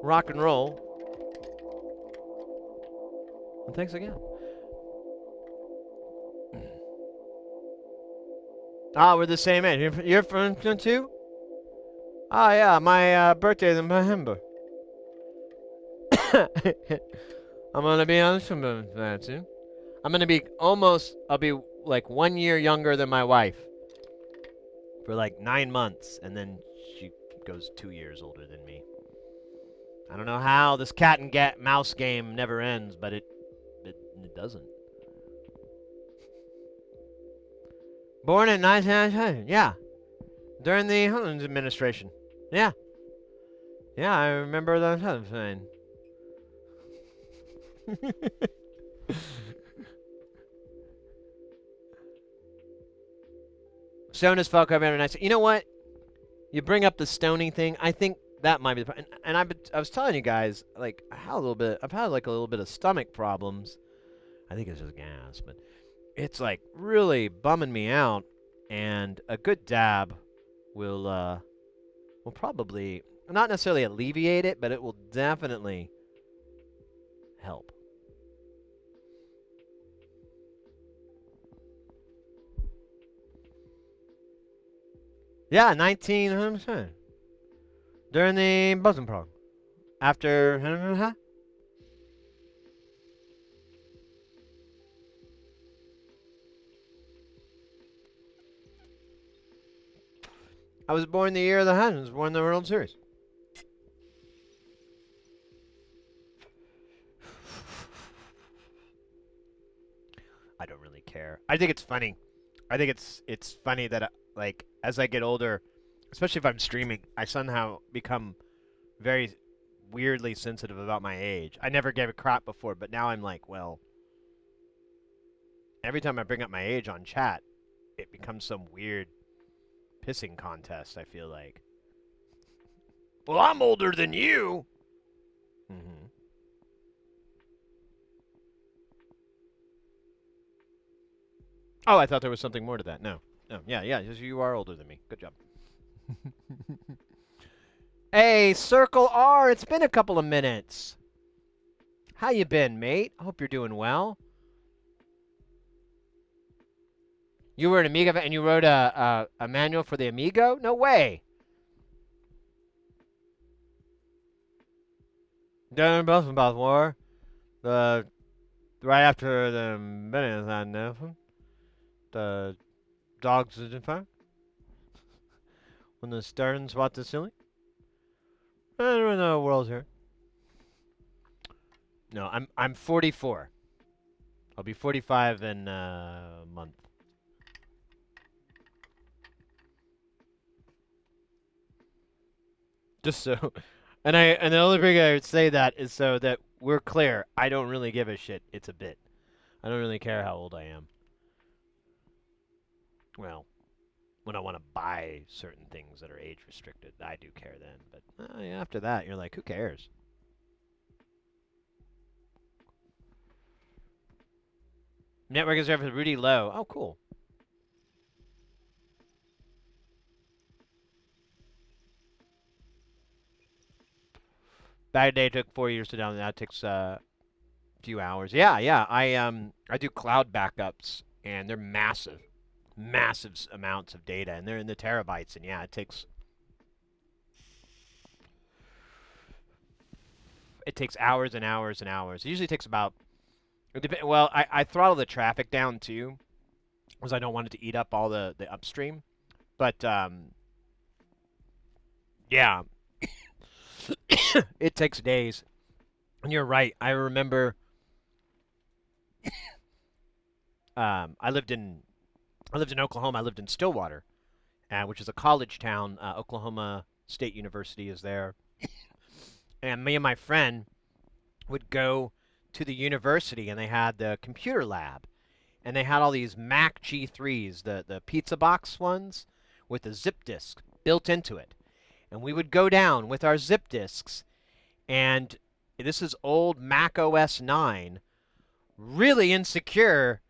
Rock and roll. And thanks again. Ah, we're the same age. You're from too? Ah, yeah, my birthday is in November. I'm gonna be honest about that too. I'll be like 1 year younger than my wife. For like 9 months, and then she goes 2 years older than me. I don't know how this cat and mouse game never ends, but it doesn't. Born in 1997, yeah. During the Huntington administration. Yeah. Yeah, I remember that thing. Stone as fuck. I've nice. You know what? You bring up the stoning thing. I think that might be the and I was telling you guys, like, I've had like a little bit of stomach problems. I think it's just gas, but it's like really bumming me out. And a good dab will probably not necessarily alleviate it, but it will definitely help. Yeah, 1900 during the Busenprog. After I was born the year of the Hun. I was born in the World Series. I don't really care. I think it's funny. I think it's funny that like as I get older, especially if I'm streaming, I somehow become very weirdly sensitive about my age. I never gave a crap before, but now I'm like, well, every time I bring up my age on chat, it becomes some weird pissing contest, I feel like. Well, I'm older than you. Mm-hmm. Oh, I thought there was something more to that. No. No. Yeah, you are older than me. Good job. Hey, Circle R, it's been a couple of minutes. How you been, mate? I hope you're doing well. You were an Amiga and you wrote a manual for the Amigo? No way. Done both about war. The right after the minutes on nothing. The dogs is in fire. When the Sterns watch the ceiling. I don't know the world's here. No, I'm 44. I'll be 45 in a month. Just so, and the only reason I would say that is so that we're clear. I don't really give a shit. It's a bit. I don't really care how old I am. Well, when I want to buy certain things that are age restricted, I do care then. But after that, you're like, who cares? Network is referred Rudy Lowe. Oh, cool. Bad Day took 4 years to download. Now it takes a few hours. Yeah. I do cloud backups, and they're massive amounts of data, and they're in the terabytes. And yeah, it takes hours and hours and hours. It usually takes about. Well, I throttle the traffic down too, because I don't want it to eat up all the upstream. But yeah, it takes days. And you're right. I remember I lived in Oklahoma. I lived in Stillwater, which is a college town. Oklahoma State University is there. And me and my friend would go to the university, and they had the computer lab. And they had all these Mac G3s, the pizza box ones, with a zip disk built into it. And we would go down with our zip disks, and this is old Mac OS 9, really insecure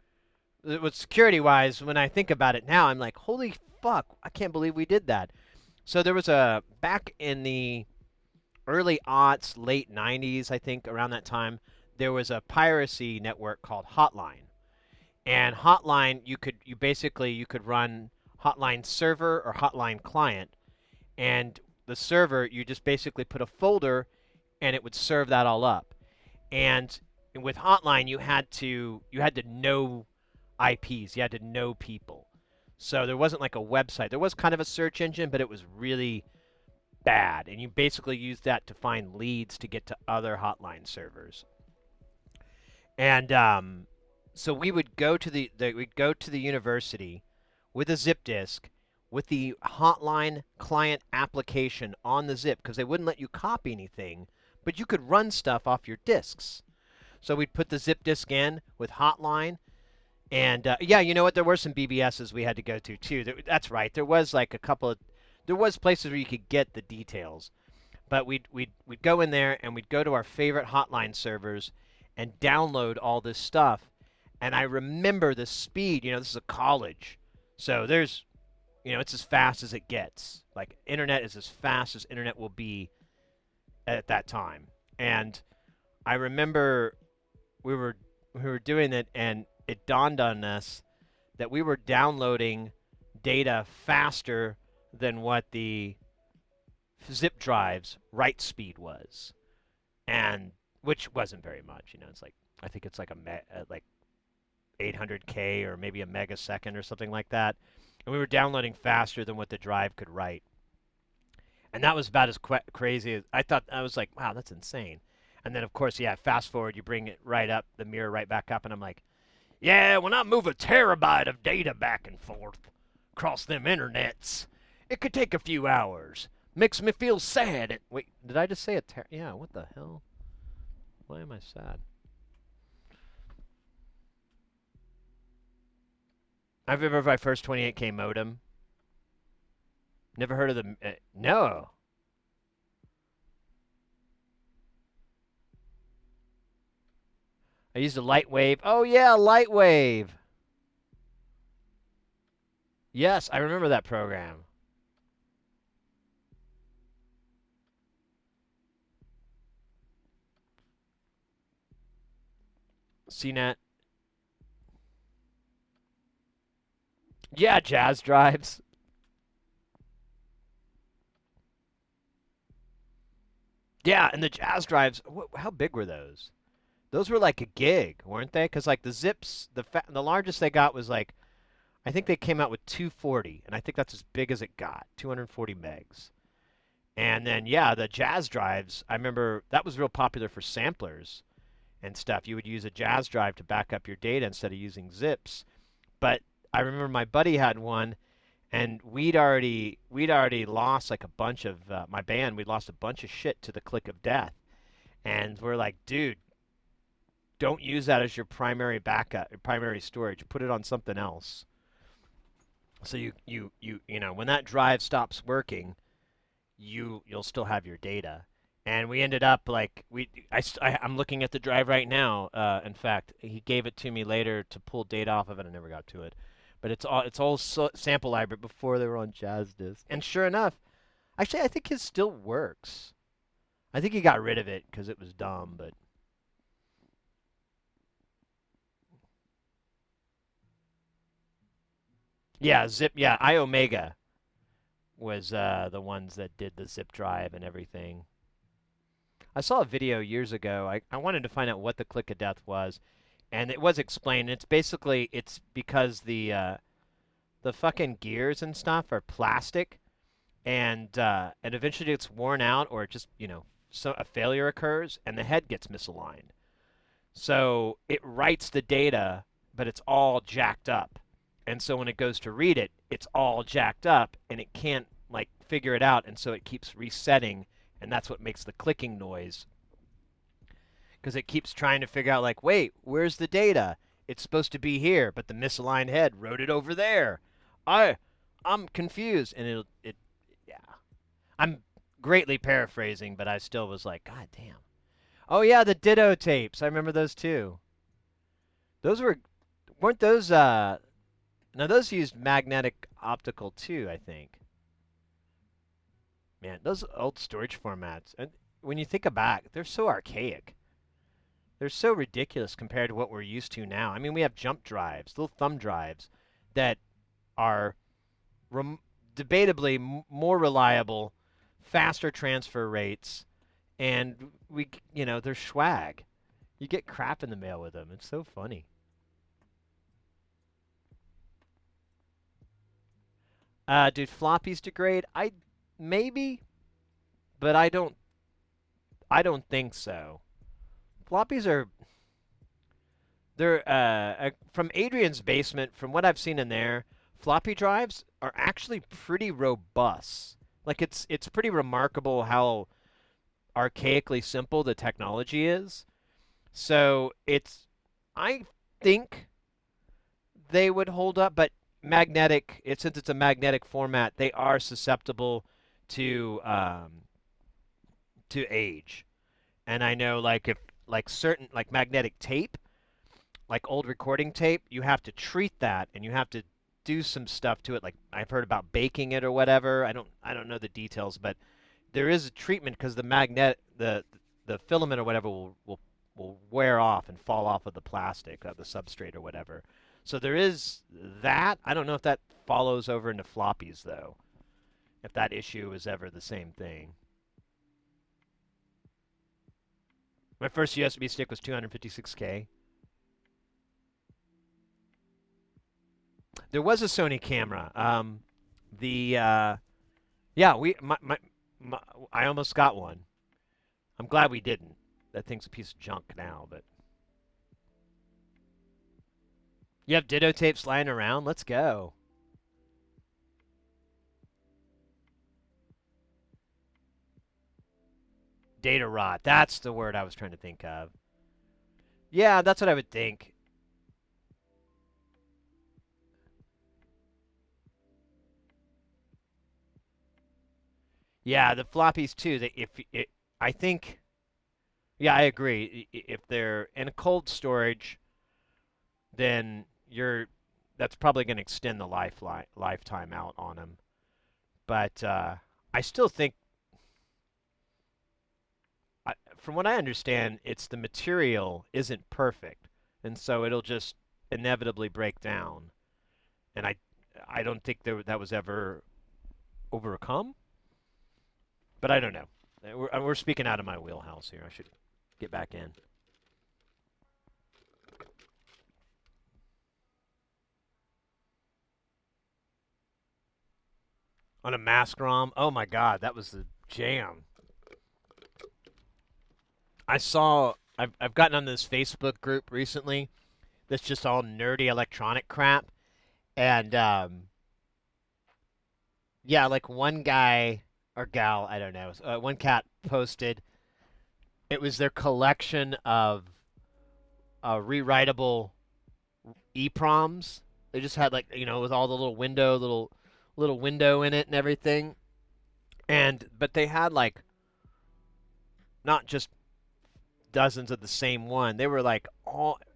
with security-wise. When I think about it now, I'm like, holy fuck, I can't believe we did that. So there was back in the early aughts, late 90s, I think, around that time, there was a piracy network called Hotline. And Hotline, you could run Hotline server or Hotline client, and the server, you just basically put a folder, and it would serve that all up. And with Hotline, you had to know IPs, you had to know people. So there wasn't like a website. There was kind of a search engine, but it was really bad, and you basically used that to find leads to get to other Hotline servers. And so we would go to the university with a zip disk with the Hotline client application on the zip, because they wouldn't let you copy anything, but you could run stuff off your disks. So we'd put the zip disk in with Hotline, and yeah, you know what? There were some BBSs we had to go to too. That's right. There was like there was places where you could get the details, but we'd go in there and we'd go to our favorite Hotline servers and download all this stuff. And I remember the speed. You know, this is a college, so there's You know, it's as fast as it gets. Like internet is as fast as internet will be at that time. And I remember we were we were doing it, and it dawned on us that we were downloading data faster than what the zip drive's write speed was, and which wasn't very much. You know, it's like I think it's like like 800K or maybe a megasecond or something like that, and we were downloading faster than what the drive could write, and that was about as crazy as I thought. I was like, wow, that's insane. And then of course, yeah, fast forward, you bring it right up, the mirror right back up, and I'm like, yeah, when I move a terabyte of data back and forth across them internets, it could take a few hours. Makes me feel sad. Wait, did I just say a yeah, what the hell? Why am I sad? I remember my first 28K modem. Never heard of the... no. I used a Lightwave. Oh, yeah, Lightwave. Yes, I remember that program. CNET. Yeah, Jazz drives. Yeah, and the Jazz drives, how big were those? Those were like a gig, weren't they? Because like the zips, the largest they got was like, I think they came out with 240, and I think that's as big as it got, 240 megs. And then yeah, the Jazz drives, I remember that was real popular for samplers and stuff. You would use a Jazz drive to back up your data instead of using zips. But I remember my buddy had one, and we'd already lost like a bunch of my band. We'd lost a bunch of shit to the click of death, and we're like, dude, don't use that as your primary backup, your primary storage. Put it on something else. So you know when that drive stops working, you'll still have your data. And we ended up like I'm looking at the drive right now. In fact, he gave it to me later to pull data off of it. I never got to it, but it's all sample library before they were on Jazz Disk. And sure enough, actually I think his still works. I think he got rid of it because it was dumb, but yeah, Zip. Yeah, iOmega was the ones that did the zip drive and everything. I saw a video years ago. I wanted to find out what the click of death was, and it was explained. It's basically it's because the fucking gears and stuff are plastic, and eventually it's worn out, or just so a failure occurs and the head gets misaligned. So it writes the data, but it's all jacked up. And so when it goes to read it, it's all jacked up and it can't like figure it out. And so it keeps resetting. And that's what makes the clicking noise because it keeps trying to figure out like, wait, where's the data? It's supposed to be here, but the misaligned head wrote it over there. I, I'm confused. And yeah. I'm greatly paraphrasing, but I still was like, God damn. Oh yeah, the Ditto tapes. I remember those too. Those weren't those now those used magnetic optical too, I think. Man, those old storage formats, and when you think back, they're so archaic. They're so ridiculous compared to what we're used to now. I mean, we have jump drives, little thumb drives that are rem- debatably more reliable, faster transfer rates, and they're swag. You get crap in the mail with them. It's so funny. Dude, floppies degrade? I maybe, but I don't think so. Floppies are they're from Adrian's basement. From what I've seen in there, floppy drives are actually pretty robust. Like it's pretty remarkable how archaically simple the technology is. So I think they would hold up, but since it's a magnetic format, they are susceptible to age. And I know like if like certain like magnetic tape, like old recording tape, you have to treat that and you have to do some stuff to it. Like I've heard about baking it or whatever. I don't know the details, but there is a treatment because the filament or whatever will wear off and fall off of the plastic of the substrate or whatever. So there is that. I don't know if that follows over into floppies though. If that issue is ever the same thing. My first USB stick was 256K. There was a Sony camera. Yeah, I almost got one. I'm glad we didn't. That thing's a piece of junk now, but. You have Ditto tapes lying around? Let's go. Data rot. That's the word I was trying to think of. Yeah, that's what I would think. Yeah, the floppies too. I think, yeah, I agree. If they're in cold storage, then that's probably going to extend the lifetime out on them. But I still think, from what I understand, it's the material isn't perfect, and so it'll just inevitably break down. And I don't think that was ever overcome. But I don't know. We're speaking out of my wheelhouse here. I should get back in. On a mask ROM? Oh my God, that was the jam. I've gotten on this Facebook group recently that's just all nerdy electronic crap. And yeah, like one guy or gal, I don't know, one cat posted, it was their collection of rewritable EPROMs. They just had like, with all the little window in it and everything. But they had like not just dozens of the same one. They were like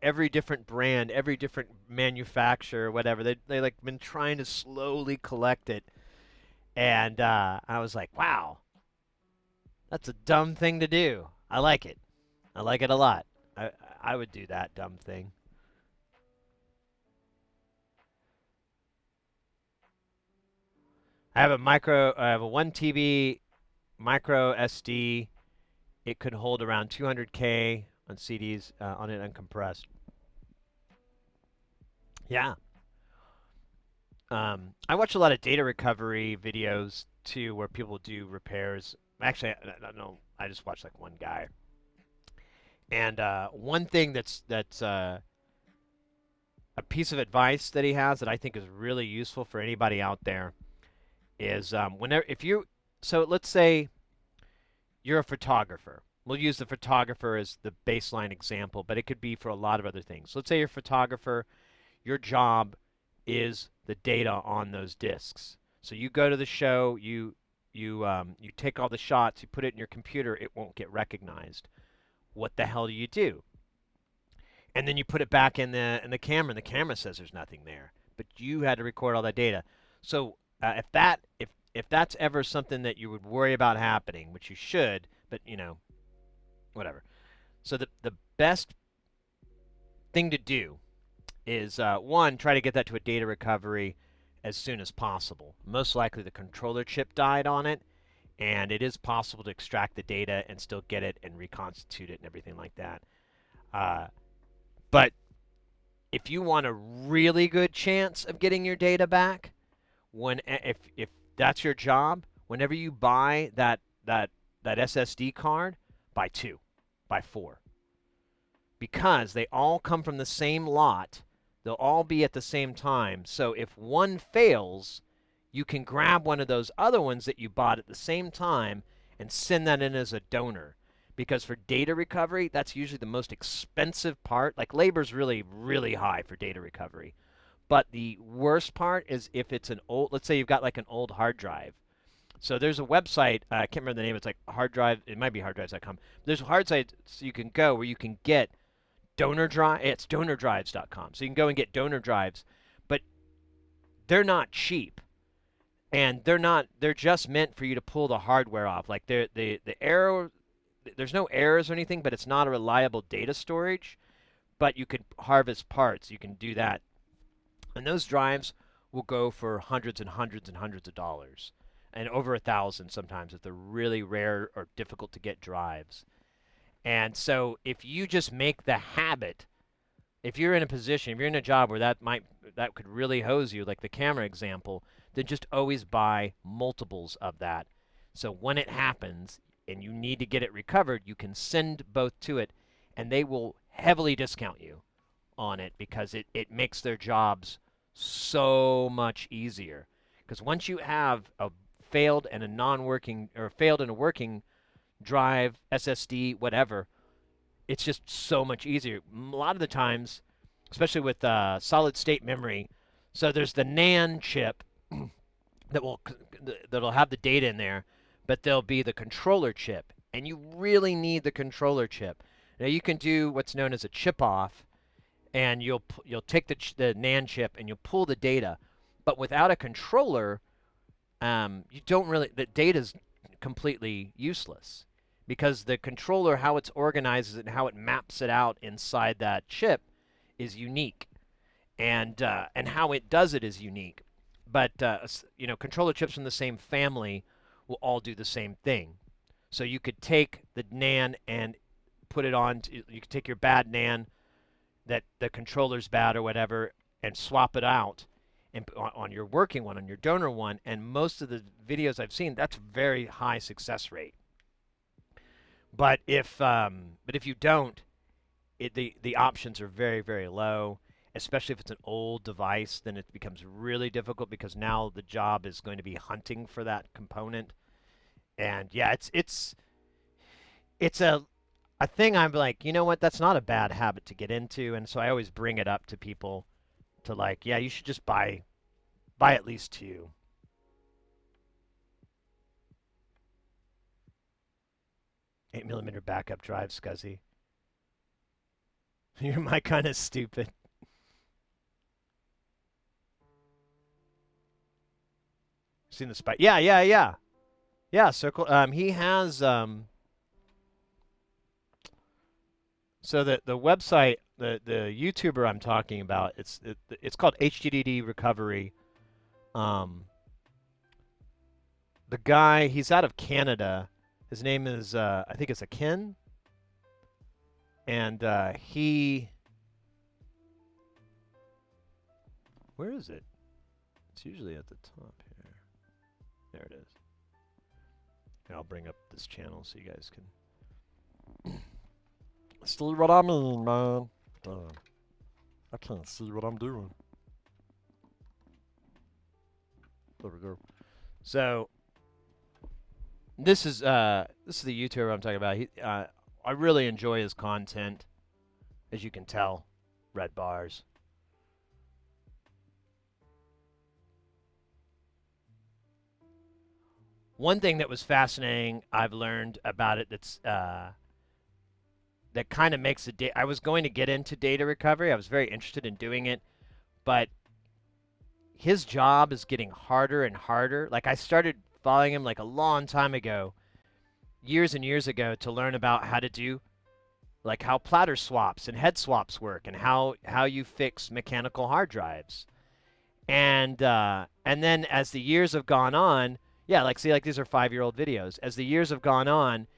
every different brand, every different manufacturer, whatever. They like been trying to slowly collect it. And I was like, wow, that's a dumb thing to do. I like it. I like it a lot. I would do that dumb thing. I have a 1 TB micro SD. It could hold around 200K on CDs on it uncompressed. Yeah. I watch a lot of data recovery videos too, where people do repairs. Actually, I don't know. I just watch like one guy. And one thing that's a piece of advice that he has that I think is really useful for anybody out there is so let's say you're a photographer. We'll use the photographer as the baseline example, but it could be for a lot of other things. Let's say you're a photographer. Your job is the data on those discs. So you go to the show, you take all the shots, you put it in your computer, it won't get recognized. What the hell do you do? And then you put it back in the camera, and the camera says there's nothing there, but you had to record all that data. So if that's ever something that you would worry about happening, which you should, but whatever. So the best thing to do is one, try to get that to a data recovery as soon as possible. Most likely the controller chip died on it, and it is possible to extract the data and still get it and reconstitute it and everything like that. But if you want a really good chance of getting your data back, if that's your job, whenever you buy that SSD card, buy 2, buy 4. Because they all come from the same lot. They'll all be at the same time. So if one fails, you can grab one of those other ones that you bought at the same time and send that in as a donor. Because for data recovery, that's usually the most expensive part. Like labor's really, really high for data recovery. But the worst part is if it's an old, let's say you've got like an old hard drive. So there's a website, I can't remember the name, it's like hard drive, it might be harddrives.com. There's a hard site so you can go where you can get donor drive, it's donordrives.com. So you can go and get donor drives. But they're not cheap, and they're just meant for you to pull the hardware off. Like the error, there's no errors or anything, but it's not a reliable data storage. But you could harvest parts. You can do that, and those drives will go for hundreds and hundreds and hundreds of dollars, and over 1,000 sometimes if they're really rare or difficult to get drives. And so if you just make the habit, if you're in a position, if you're in a job where that could really hose you, like the camera example, then just always buy multiples of that. So when it happens and you need to get it recovered, you can send both to it, and they will heavily discount you on it because it makes their jobs so much easier. Because once you have a failed and a non-working, or failed and a working drive, SSD, whatever, it's just so much easier. A lot of the times, especially with solid state memory, so there's the NAND chip that'll have the data in there, but there'll be the controller chip, and you really need the controller chip. Now you can do what's known as a chip off, and you'll take the NAND chip and you'll pull the data, but without a controller, you don't really, the data's completely useless because the controller, how it's organized and how it maps it out inside that chip is unique, and how it does it is unique. But controller chips from the same family will all do the same thing. So you could take the NAND and put it on. You could take your bad NAND that the controller's bad or whatever, and swap it out and on your working one, on your donor one. And most of the videos I've seen, that's very high success rate. But if you don't, the options are very, very low. Especially if it's an old device, then it becomes really difficult because now the job is going to be hunting for that component. And yeah, it's a thing I'm like, you know what, that's not a bad habit to get into, and so I always bring it up to people to like, yeah, you should just buy at least two. 8mm backup drive, Scuzzy. You're my kind of stupid. Seen the spike? Yeah, yeah, yeah, yeah. Circle. He has. So the website, the YouTuber I'm talking about, it's called HDD Recovery. The guy, he's out of Canada. His name is I think it's Akin, and he. Where is it? It's usually at the top here. There it is. Here, I'll bring up this channel so you guys can see what I mean, man. I can't see what I'm doing. There we go. So this is the YouTuber I'm talking about. I really enjoy his content, as you can tell. Red bars. One thing that was fascinating I've learned about it that kind of makes it. I was going to get into data recovery. I was very interested in doing it, but his job is getting harder and harder. Like I started following him like a long time ago, years and years ago, to learn about how to do like how platter swaps and head swaps work and how you fix mechanical hard drives. And then as the years have gone on, yeah, like see, like these are 5-year-old videos. As the years have gone on,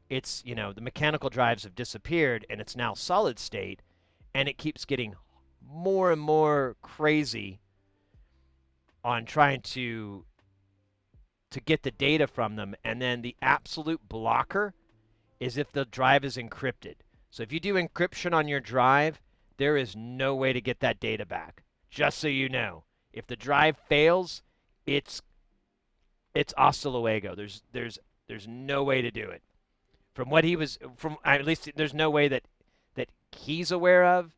it's, the mechanical drives have disappeared and it's now solid state, and it keeps getting more and more crazy on trying to get the data from them. And then the absolute blocker is if the drive is encrypted. So if you do encryption on your drive, there is no way to get that data back. Just so you know, if the drive fails, it's hasta luego. There's no way to do it. From what he was, from at least there's no way that he's aware of.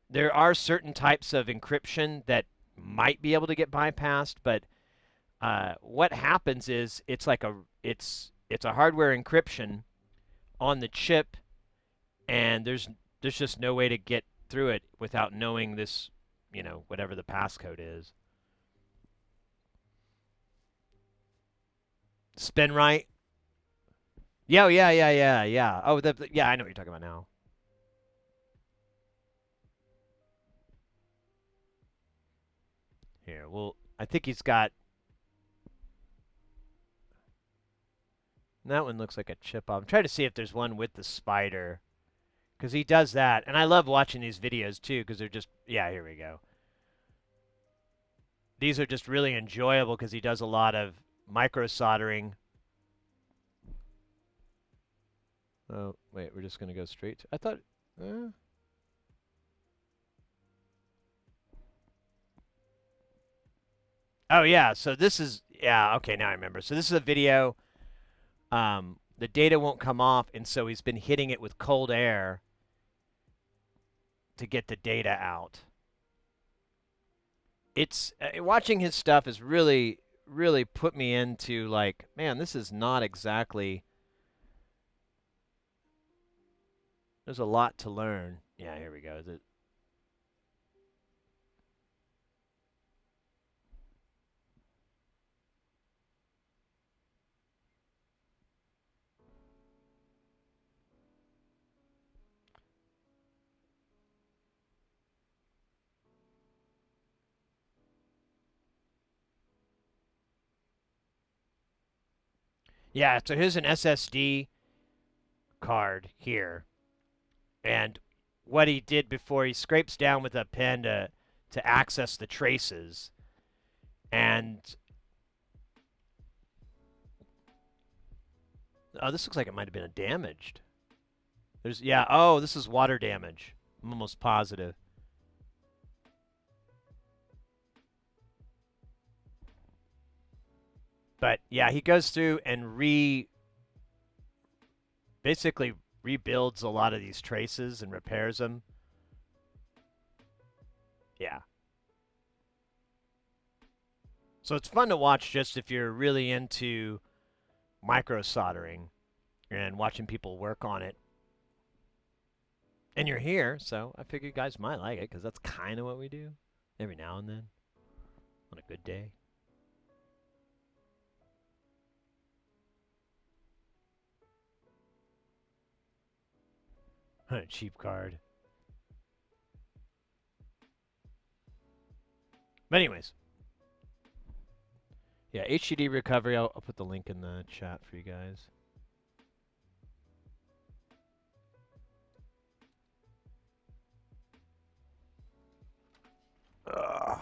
There are certain types of encryption that might be able to get bypassed, but what happens is it's a hardware encryption on the chip, and there's just no way to get through it without knowing this, whatever the passcode is. Spin right. Yeah, yeah, yeah, yeah, yeah. Oh, yeah, I know what you're talking about now. Here, well, I think he's got. That one looks like a chip off. I'm trying to see if there's one with the spider, because he does that, and I love watching these videos too, because they're just. Yeah, here we go. These are just really enjoyable because he does a lot of micro soldering. Oh, wait, we're just gonna go straight to. I thought. Oh yeah, so this is yeah, okay, now I remember. So this is a video. The data won't come off, and so he's been hitting it with cold air to get the data out. It's watching his stuff has really, really put me into like, man, this is not exactly. There's a lot to learn. Yeah, here we go. Is it? Yeah, so here's an SSD card here, and what he did before he scrapes down with a pen to access the traces, and oh, this looks like it might have been damaged. There's yeah. Oh, this is water damage. I'm almost positive. But yeah, he goes through and basically rebuilds a lot of these traces and repairs them. Yeah. So it's fun to watch just if you're really into micro soldering and watching people work on it. And you're here, so I figure you guys might like it because that's kind of what we do every now and then on a good day. Cheap card. But anyways, yeah, HDD recovery. I'll put the link in the chat for you guys. Ugh.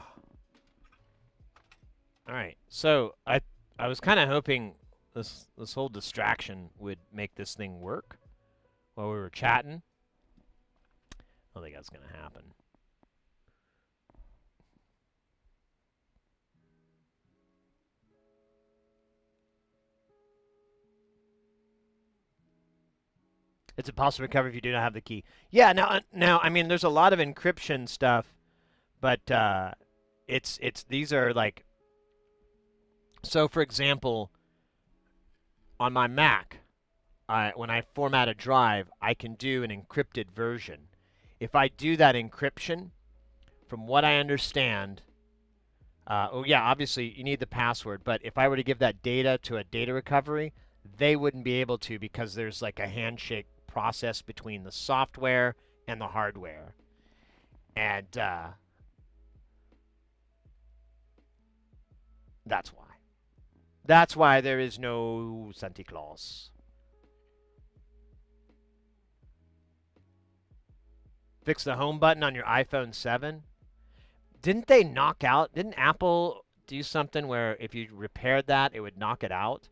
All right, so I was kind of hoping this whole distraction would make this thing work while we were chatting. I don't think that's gonna happen. It's impossible to recover if you do not have the key. Yeah, now I mean there's a lot of encryption stuff, but it's these are like so for example on my Mac, when I format a drive, I can do an encrypted version. If I do that encryption, from what I understand, oh yeah, obviously you need the password, but if I were to give that data to a data recovery, they wouldn't be able to because there's like a handshake process between the software and the hardware. And that's why. That's why there is no Santa Claus. Fix the home button on your iPhone 7. Didn't they knock out? Didn't Apple do something where if you repaired that, it would knock it out?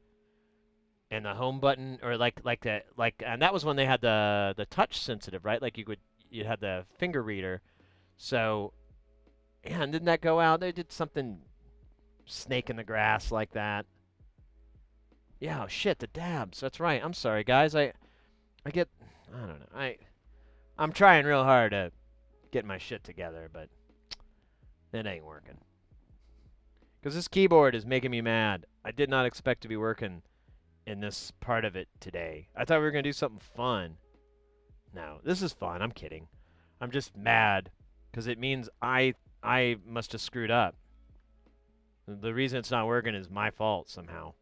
And the home button, or and that was when they had the touch sensitive, right? Like you had the finger reader. So, yeah, and didn't that go out? They did something snake in the grass like that. Yeah, oh, shit, the dabs. That's right. I'm sorry, guys. I get, I don't know. I'm trying real hard to get my shit together, but it ain't working. Because this keyboard is making me mad. I did not expect to be working in this part of it today. I thought we were going to do something fun. No, this is fun. I'm kidding. I'm just mad because it means I must have screwed up. The reason it's not working is my fault somehow.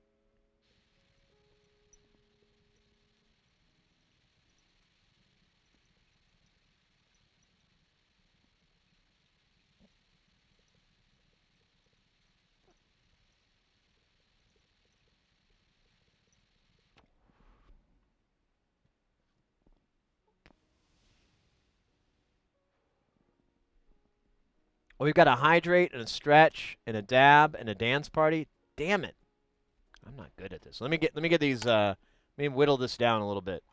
Oh, we've got a hydrate and a stretch and a dab and a dance party. Damn it. I'm not good at this. Let me get these let me whittle this down a little bit.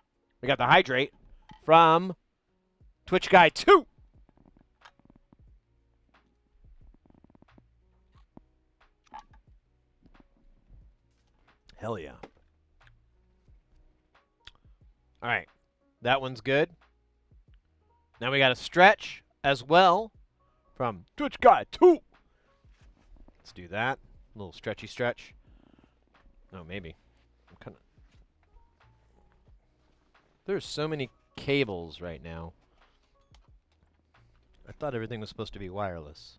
We got the hydrate from Twitch Guy 2. Hell yeah. All right. That one's good. Now we got a stretch as well from Twitch Guy 2. Let's do that. A little stretchy stretch. Oh, maybe. I'm kind of. There's so many cables right now. I thought everything was supposed to be wireless.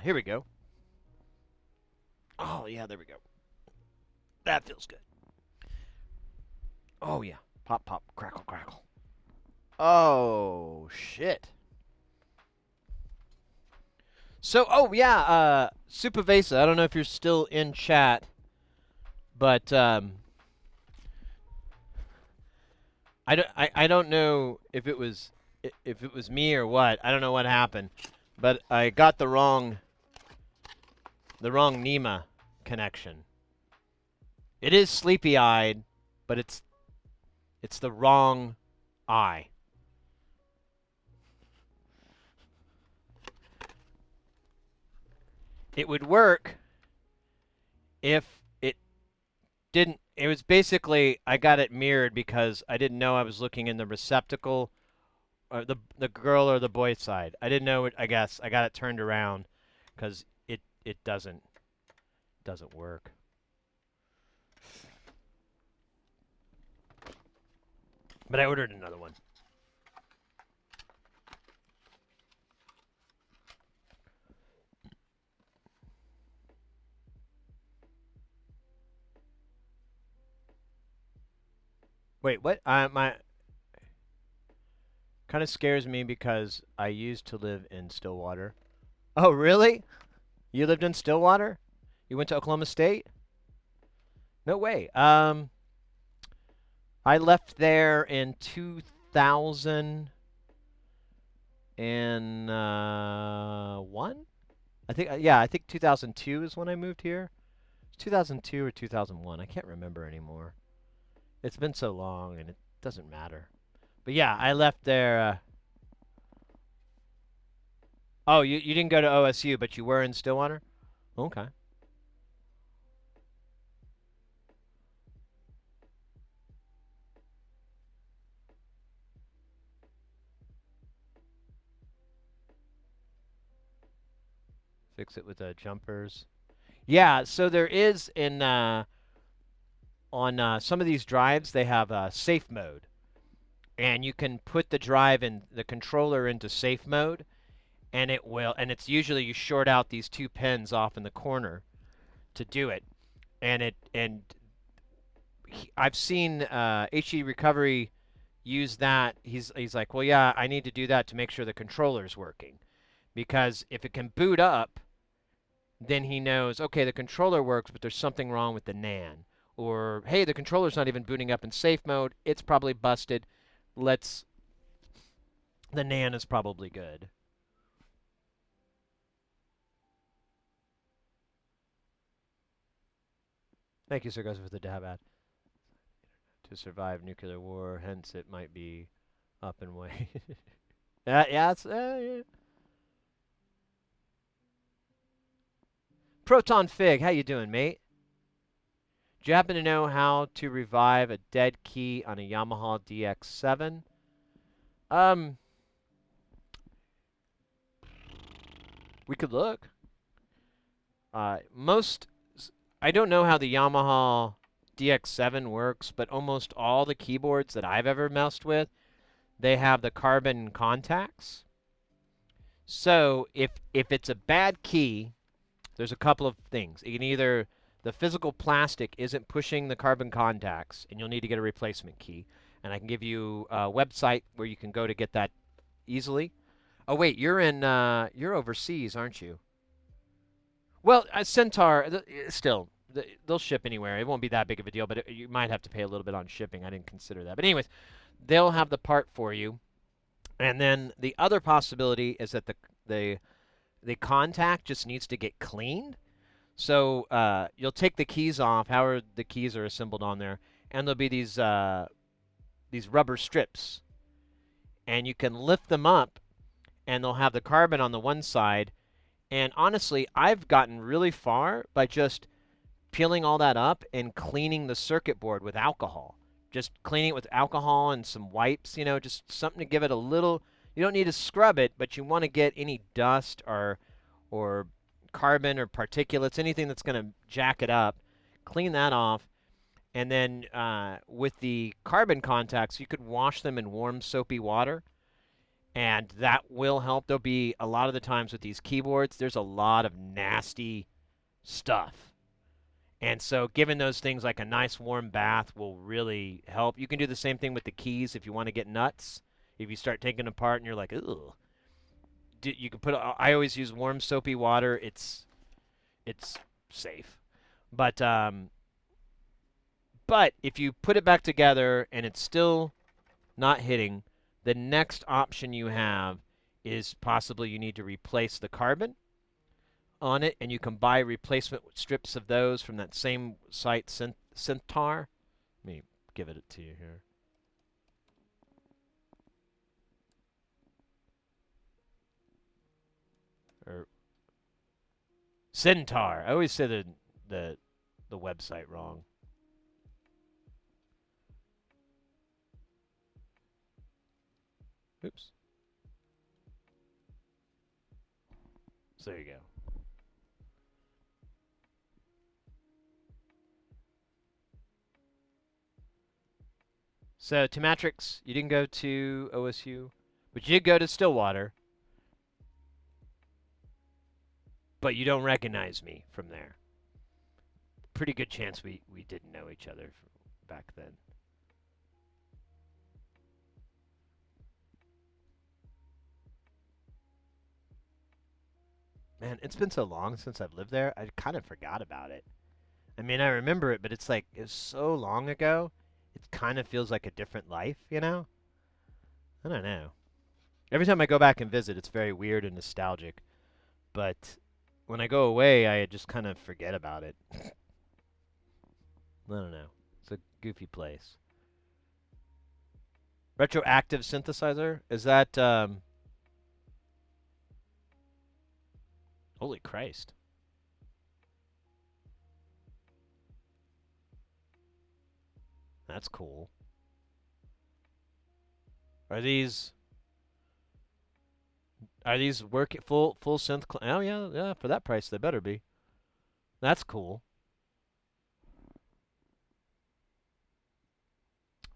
Here we go. Oh, yeah, there we go. That feels good. Oh, yeah. Pop, pop, crackle, crackle. Oh, shit. So, oh, yeah, Supavesa, I don't know if you're still in chat, but, I don't know if it was me or what. I don't know what happened, but I got the wrong Nema connection. It is sleepy-eyed, but it's the wrong eye. It would work if it didn't. It was basically, I got it mirrored because I didn't know I was looking in the receptacle, or the girl or the boy side. I didn't know it. I guess I got it turned around because it doesn't work. But I ordered another one. Wait, what? My kind of scares me because I used to live in Stillwater. Oh, really? You lived in Stillwater? You went to Oklahoma State? No way. I left there in 2001. I think 2002 is when I moved here. It's 2002 or 2001. I can't remember anymore. It's been so long, and it doesn't matter. But yeah, I left there. Oh, you didn't go to OSU, but you were in Stillwater? Okay. Fix it with the jumpers. Yeah, so there is on some of these drives, they have safe mode. And you can put the drive in the controller into safe mode, and it's usually you short out these two pins off in the corner to do it. I've seen HD Recovery use that. He's like, well, yeah, I need to do that to make sure the controller's working. Because if it can boot up, then he knows, okay, the controller works, but there's something wrong with the NAN. Or, hey, the controller's not even booting up in safe mode. It's probably busted. The NAN is probably good. Thank you, Sir Gus, for the dab ad. To survive nuclear war, hence it might be up and away. Yeah. Proton Fig, how you doing, mate? Do you happen to know how to revive a dead key on a Yamaha DX7? We could look. I don't know how the Yamaha DX7 works, but almost all the keyboards that I've ever messed with, they have the carbon contacts. So if it's a bad key, there's a couple of things. You can either the physical plastic isn't pushing the carbon contacts, and you'll need to get a replacement key. And I can give you a website where you can go to get that easily. Oh wait, you're overseas, aren't you? Well, Centaur, still, they'll ship anywhere. It won't be that big of a deal, but you might have to pay a little bit on shipping. I didn't consider that. But anyways, they'll have the part for you. And then the other possibility is that the contact just needs to get cleaned. So you'll take the keys off, however the keys are assembled on there, and there'll be these rubber strips, and you can lift them up, and they'll have the carbon on the one side. And honestly, I've gotten really far by just peeling all that up and cleaning the circuit board with alcohol. Just cleaning it with alcohol and some wipes, just something to give it a little. You don't need to scrub it, but you want to get any dust or carbon or particulates, anything that's going to jack it up. Clean that off. And then with the carbon contacts, you could wash them in warm, soapy water, and that will help. There'll be a lot of the times with these keyboards, there's a lot of nasty stuff. And so giving those things like a nice warm bath will really help. You can do the same thing with the keys if you want to get nuts. If you start taking them apart and you're like, ugh. You can I always use warm soapy water. It's safe. But if you put it back together and it's still not hitting, the next option you have is possibly you need to replace the carbon on it, and you can buy replacement strips of those from that same site, Synthtar. Let me give it to you here. Or Synthtar. I always say the website wrong. Oops. So there you go. So to Matrix, you didn't go to OSU, but you did go to Stillwater. But you don't recognize me from there. Pretty good chance we didn't know each other back then. Man, it's been so long since I've lived there, I kind of forgot about it. I mean, I remember it, but it's like, it was so long ago, it kind of feels like a different life, I don't know. Every time I go back and visit, it's very weird and nostalgic. But when I go away, I just kind of forget about it. I don't know. It's a goofy place. Retroactive synthesizer? Is that, Holy Christ. That's cool. Are these working full synth? Oh yeah, for that price they better be. That's cool.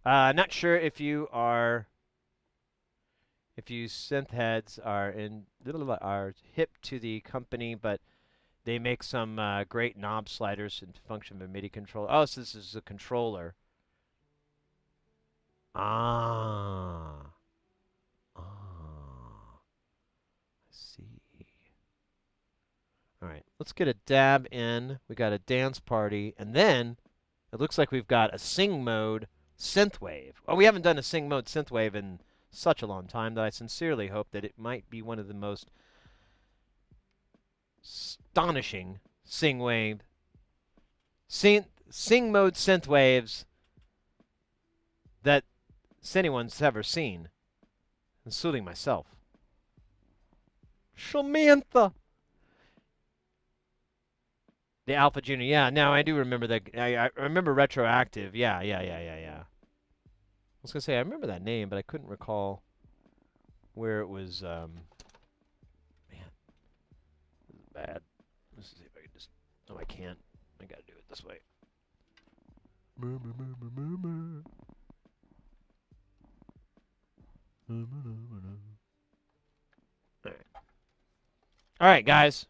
Not sure if you synth heads are hip to the company, but they make some great knob sliders and function of a MIDI controller. Oh, so this is a controller. Ah. Ah. I see. All right, let's get a dab in. We got a dance party, and then it looks like we've got a sing mode synthwave. Oh, we haven't done a sing mode synthwave in such a long time that I sincerely hope that it might be one of the most astonishing sing mode synthwaves that anyone's ever seen, including myself. Samantha. The Alpha Junior. Yeah, no, I do remember that. I remember Retroactive. Yeah. I was going to say, I remember that name, but I couldn't recall where it was. Man, this is bad. Let's see if I can just. No, I can't. I got to do it this way. All right, guys.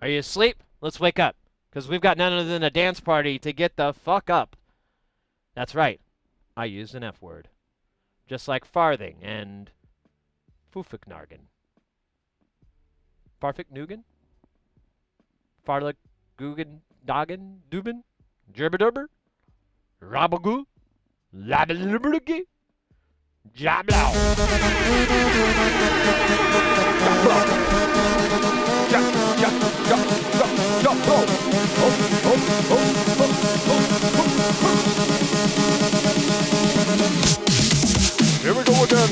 Are you asleep? Let's wake up, because we've got none other than a dance party to get the fuck up. That's right. I used an F word. Just like farthing and Fufiknargen. Farfiknugen? Farlik Guggen Dagen Duben? Gerberdurber? Rabagoo? Labalubbergi? Jablo. Here we go again.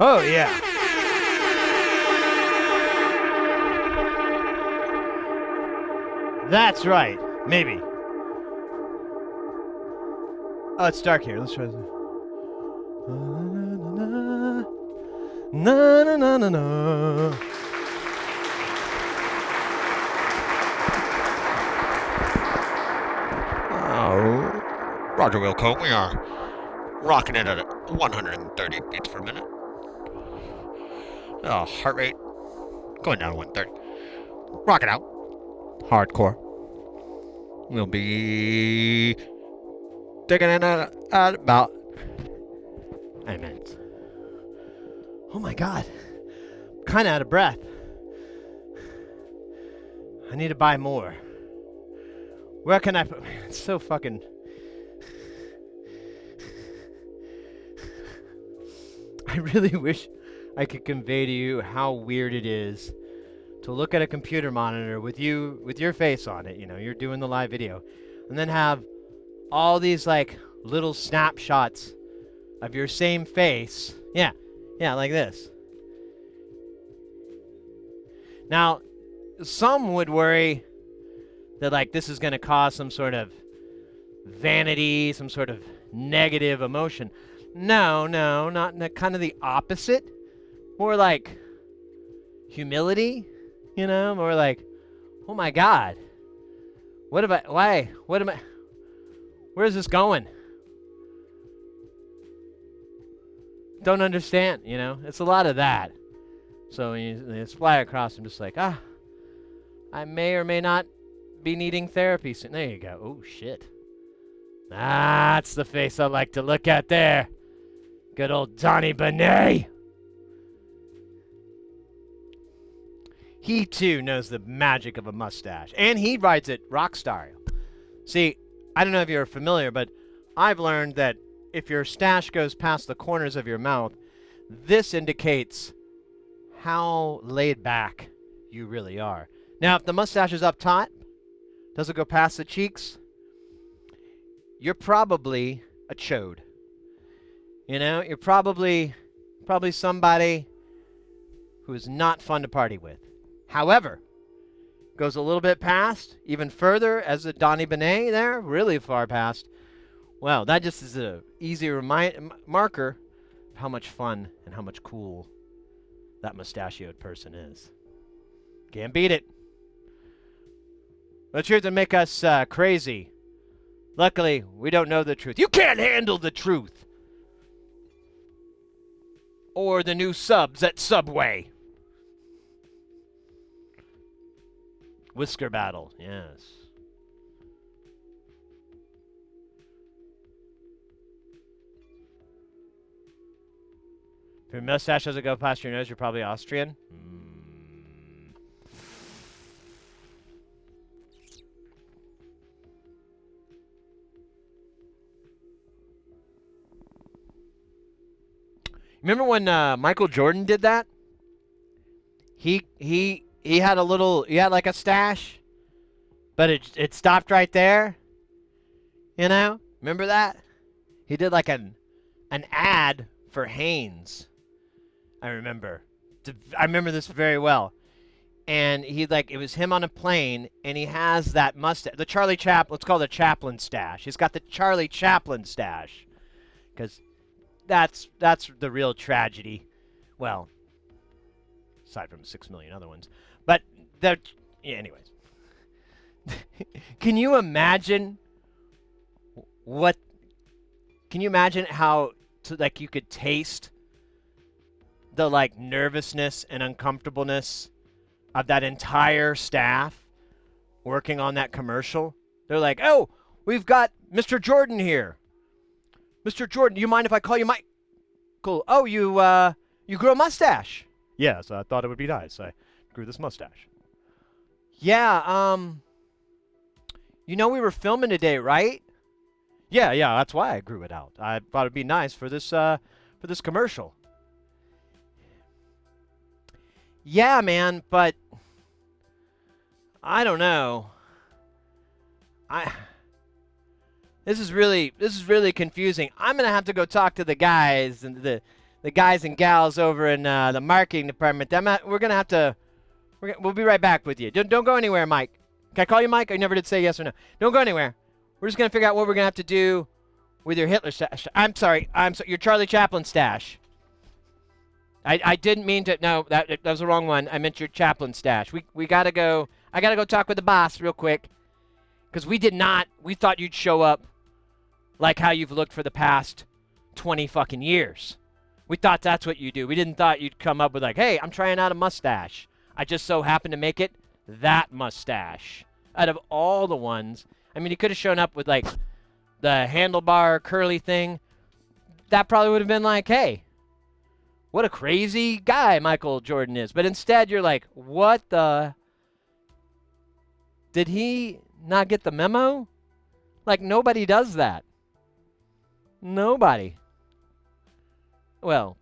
Oh, yeah. That's right. Maybe. Oh, it's dark here. Let's try this. Na na na na na. Roger Wilco, we are rocking it at 130 beats per minute. Heart rate going down to 130. Rock it out. Hardcore. We'll be digging in at about 9 minutes. Oh my god. I'm kind of out of breath. I need to buy more. Where can I put... It's so fucking... I really wish I could convey to you how weird it is to look at a computer monitor with your face on it, you know, you're doing the live video, and then have all these like little snapshots of your same face. Yeah, like this. Now, some would worry that like this is going to cause some sort of vanity, some sort of negative emotion. No, not kind of the opposite. More like humility, you know, more like, oh my God, where's this going? Don't understand, you know, it's a lot of that. So when you fly across, I'm just like, I may or may not be needing therapy soon. There you go. Oh shit. That's the face I like to look at there. Good old Donnie Benet. He too knows the magic of a mustache, and he rides it rock style. See, I don't know if you're familiar, but I've learned that if your stash goes past the corners of your mouth, this indicates how laid back you really are. Now, if the mustache is up top, doesn't go past the cheeks, you're probably a chode. You know, you're probably somebody who is not fun to party with. However, goes a little bit past, even further as the Donnie Benet there, really far past. Well, that just is a easy marker of how much fun and how much cool that mustachioed person is. Can't beat it. Let's here to make us crazy. Luckily, we don't know the truth. You can't handle the truth. Or the new subs at Subway. Whisker battle, yes. If your mustache doesn't go past your nose, you're probably Austrian. Remember when Michael Jordan did that? He had like a stash, but it stopped right there. You know? Remember that? He did like an ad for Hanes. I remember this very well. And it was him on a plane, and he has that mustache, the Charlie Chaplin, let's call it the Chaplin stash. He's got the Charlie Chaplin stash, because that's the real tragedy. Well, aside from 6 million other ones, but anyways. Can you imagine how you could taste the nervousness and uncomfortableness of that entire staff working on that commercial? They're like, "Oh, we've got Mr. Jordan here. Mr. Jordan, do you mind if I call you Mike? Cool. Oh, you grew a mustache." "Yes, I thought it would be nice. I grew this mustache." "Yeah, we were filming today, right?" Yeah, that's why I grew it out. I thought it'd be nice for this commercial." "Yeah, man, but I don't know. This is really confusing. I'm gonna have to go talk to the guys and the guys and gals over in the marketing department. We'll be right back with you. Don't go anywhere, Mike. Can I call you Mike? I never did say yes or no. Don't go anywhere. We're just gonna figure out what we're gonna have to do with your Hitler stash. I'm sorry. Your Charlie Chaplin stash. I didn't mean to. No, that was the wrong one. I meant your Chaplin stash. We gotta go. I gotta go talk with the boss real quick, because we thought you'd show up like how you've looked for the past 20 fucking years. We thought that's what you do. We didn't thought you'd come up with hey, I'm trying out a mustache. I just so happened to make it that mustache. Out of all the ones, I mean, he could have shown up with the handlebar curly thing. That probably would have been hey, what a crazy guy Michael Jordan is. But instead, you're like, what the? Did he not get the memo? Nobody does that. Nobody. Well,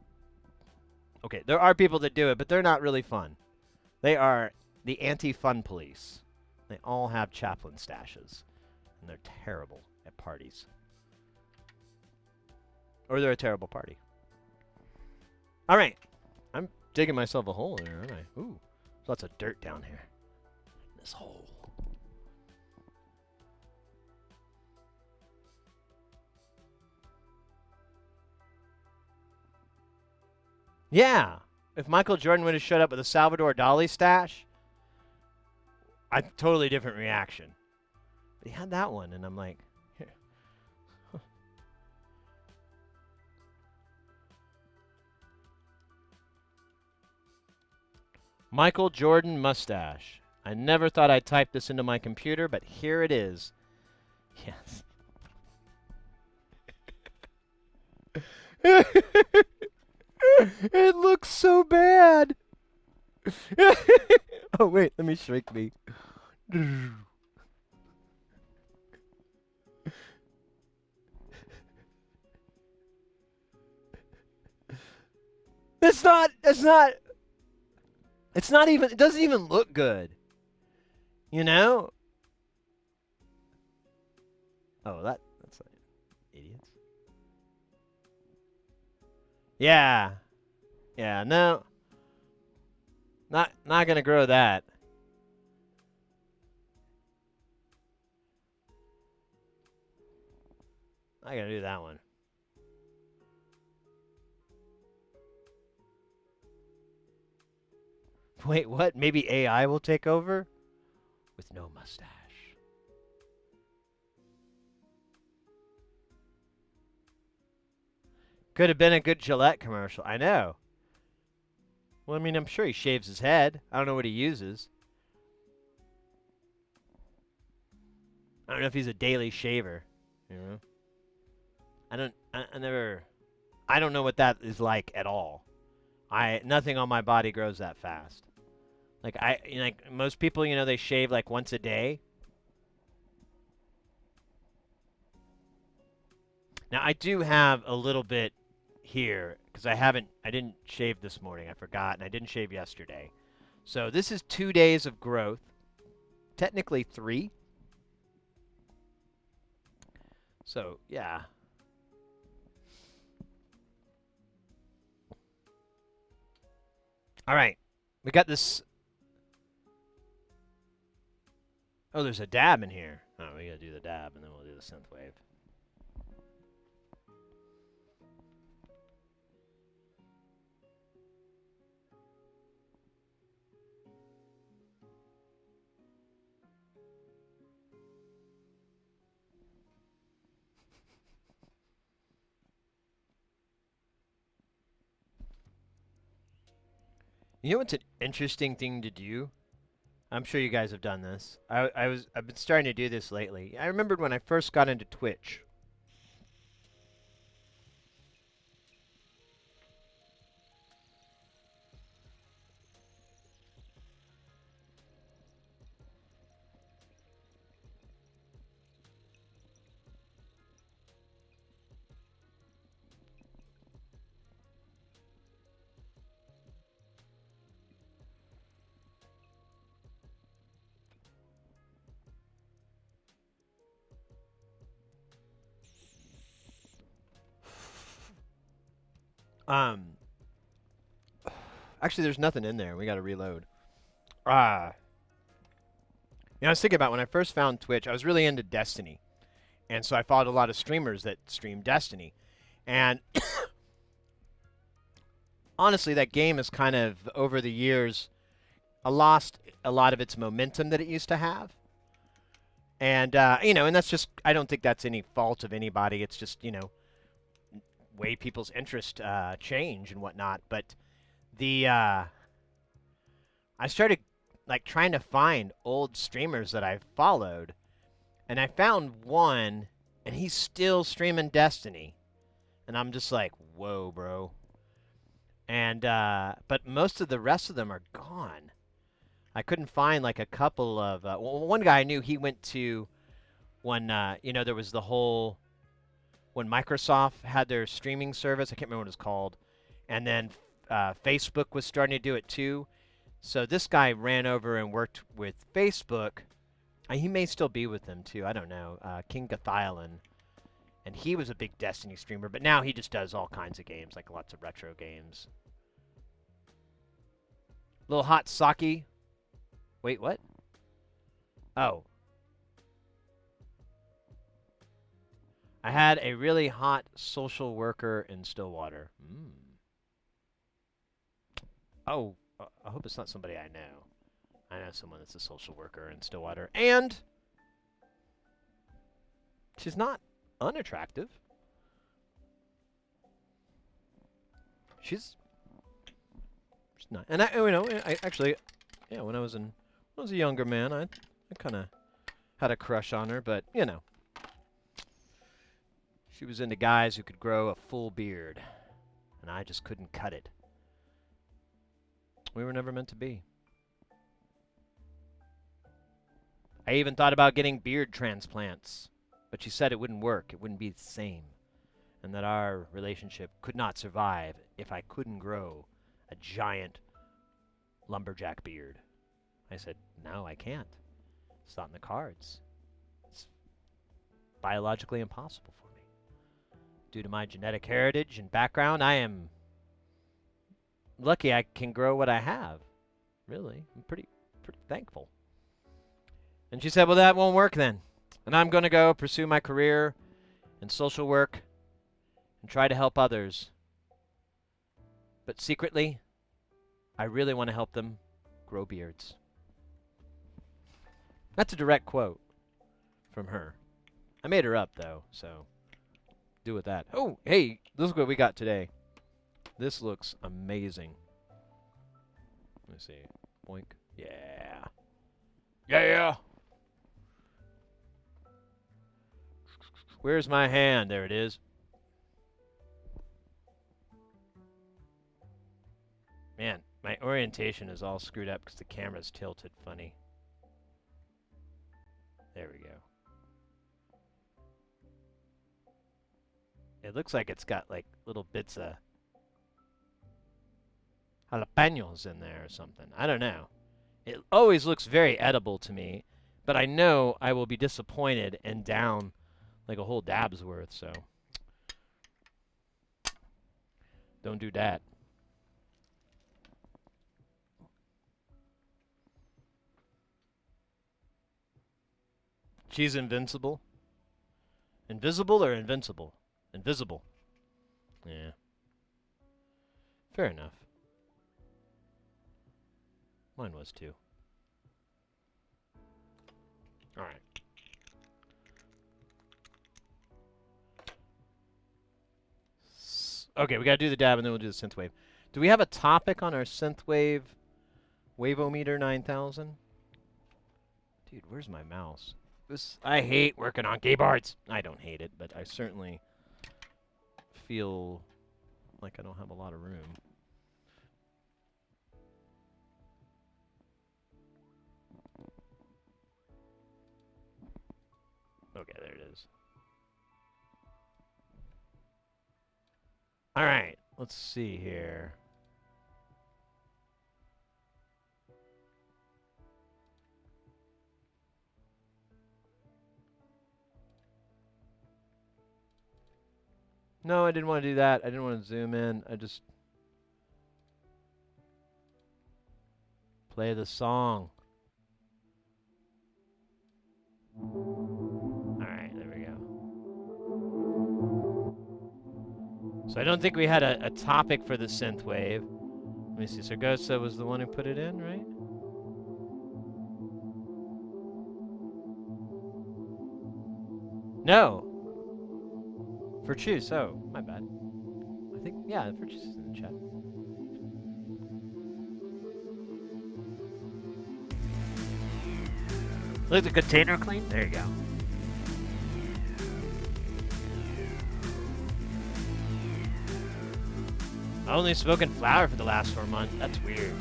okay, there are people that do it, but they're not really fun. They are the anti-fun police. They all have Chaplin stashes, and they're terrible at parties. Or they're a terrible party. All right. I'm digging myself a hole there, aren't I? Ooh, there's lots of dirt down here. This hole. Yeah. If Michael Jordan would have showed up with a Salvador Dali stash, a totally different reaction. But he had that one, and I'm like, here. Michael Jordan mustache. I never thought I'd type this into my computer, but here it is. Yes. It looks so bad. Oh, wait, let me shrink me. It's not even, it doesn't even look good. You know? Oh, that's like idiots. Yeah. Yeah, no. Not gonna grow that. I gotta do that one. Wait, what? Maybe AI will take over? With no mustache. Could have been a good Gillette commercial. I know. Well, I mean, I'm sure he shaves his head. I don't know what he uses. I don't know if he's a daily shaver. You know? I don't know what that is like at all. Nothing on my body grows that fast. Like most people, you know, they shave like once a day. Now I do have a little bit here because I didn't shave this morning. I forgot, and I didn't shave yesterday. So this is 2 days of growth. Technically 3. So, yeah. All right. We got this. Oh, there's a dab in here. Oh, we got to do the dab, and then we'll do the synth wave. You know what's an interesting thing to do? I'm sure you guys have done this. I've been starting to do this lately. I remembered when I first got into Twitch. Um, Actually, there's nothing in there. We got to reload. I was thinking about when I first found Twitch, I was really into Destiny. And so I followed a lot of streamers that stream Destiny. And honestly, that game has kind of, over the years, lost a lot of its momentum that it used to have. And, and that's just, I don't think that's any fault of anybody. It's just, way people's interest change and whatnot. But I started like trying to find old streamers that I followed, and I found one, and he's still streaming Destiny, and I'm just like, whoa, bro. And but most of the rest of them are gone. I couldn't find like a couple of one guy I knew. He went to when there was the whole when Microsoft had their streaming service. I can't remember what it's called, and then Facebook was starting to do it too. So this guy ran over and worked with Facebook. He may still be with them too. I don't know. King Gathilan. And he was a big Destiny streamer, but now he just does all kinds of games, like lots of retro games. Little hot sake. Wait, what? Oh. I had a really hot social worker in Stillwater. Oh. I hope it's not somebody I know. I know someone that's a social worker in Stillwater. And she's not unattractive. She's not. And I actually, yeah, when I was a younger man, I kind of had a crush on her, but she was into guys who could grow a full beard, and I just couldn't cut it. We were never meant to be. I even thought about getting beard transplants, but she said it wouldn't work. It wouldn't be the same, and that our relationship could not survive if I couldn't grow a giant lumberjack beard. I said, no, I can't. It's not in the cards. It's biologically impossible for me. Due to my genetic heritage and background, I am lucky I can grow what I have. Really. I'm pretty thankful. And she said, well, that won't work then. And I'm going to go pursue my career and social work and try to help others. But secretly, I really want to help them grow beards. That's a direct quote from her. I made her up, though, so do with that. Oh, hey, look what we got today. This looks amazing. Let me see. Boink. Yeah. Yeah! Where's my hand? There it is. Man, my orientation is all screwed up because the camera's tilted funny. There we go. It looks like it's got like little bits of jalapenos in there or something. I don't know. It always looks very edible to me, but I know I will be disappointed and down like a whole dab's worth, so don't do that. She's invincible. Invisible or invincible? Invisible. Yeah. Fair enough. Mine was too. Alright. Okay, we gotta do the dab and then we'll do the synthwave. Do we have a topic on our synthwave Wavometer 9000? Dude, where's my mouse? I hate working on keyboards. I don't hate it, but I certainly feel like I don't have a lot of room. Okay, there it is. All right, let's see here. No, I didn't want to do that. I didn't want to zoom in. I just play the song. Alright, there we go. So I don't think we had a topic for the synthwave. Let me see. Sargosa was the one who put it in, right? No. For choose. Oh, my bad. I think, yeah, for choose is in the chat. Look, the container clean. There you go. I only spoken flower for the last 4 months. That's weird.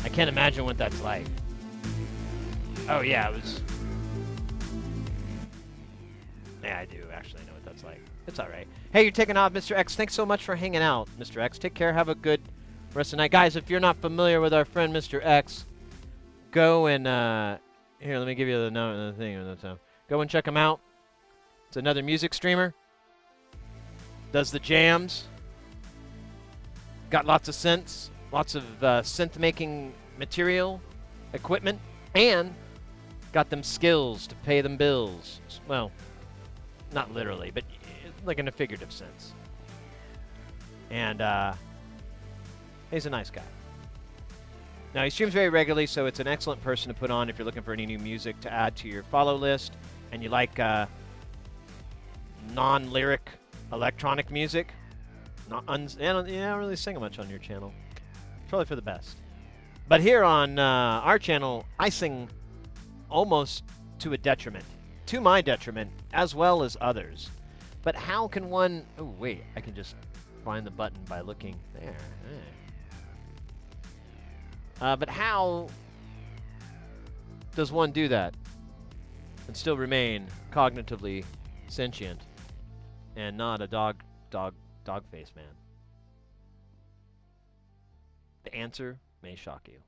I can't imagine what that's like. Oh yeah, it was. Yeah, I do actually know what that's like. It's all right. Hey, you're taking off, Mr. X. Thanks so much for hanging out, Mr. X. Take care. Have a good rest of the night, guys. If you're not familiar with our friend Mr. X, go and here. Let me give you the thing. Go and check him out. It's another music streamer. Does the jams. Got lots of synths, lots of synth making material, equipment, and got them skills to pay them bills. Well, not literally, but like in a figurative sense. And he's a nice guy. Now, he streams very regularly, so it's an excellent person to put on if you're looking for any new music to add to your follow list and you like non-lyric electronic music. You don't really sing much on your channel. Probably for the best. But here on our channel, I sing almost to a detriment. To my detriment, as well as others. But how can one... Oh, wait. I can just find the button by looking there. But how does one do that and still remain cognitively sentient and not a dog-faced man? The answer may shock you.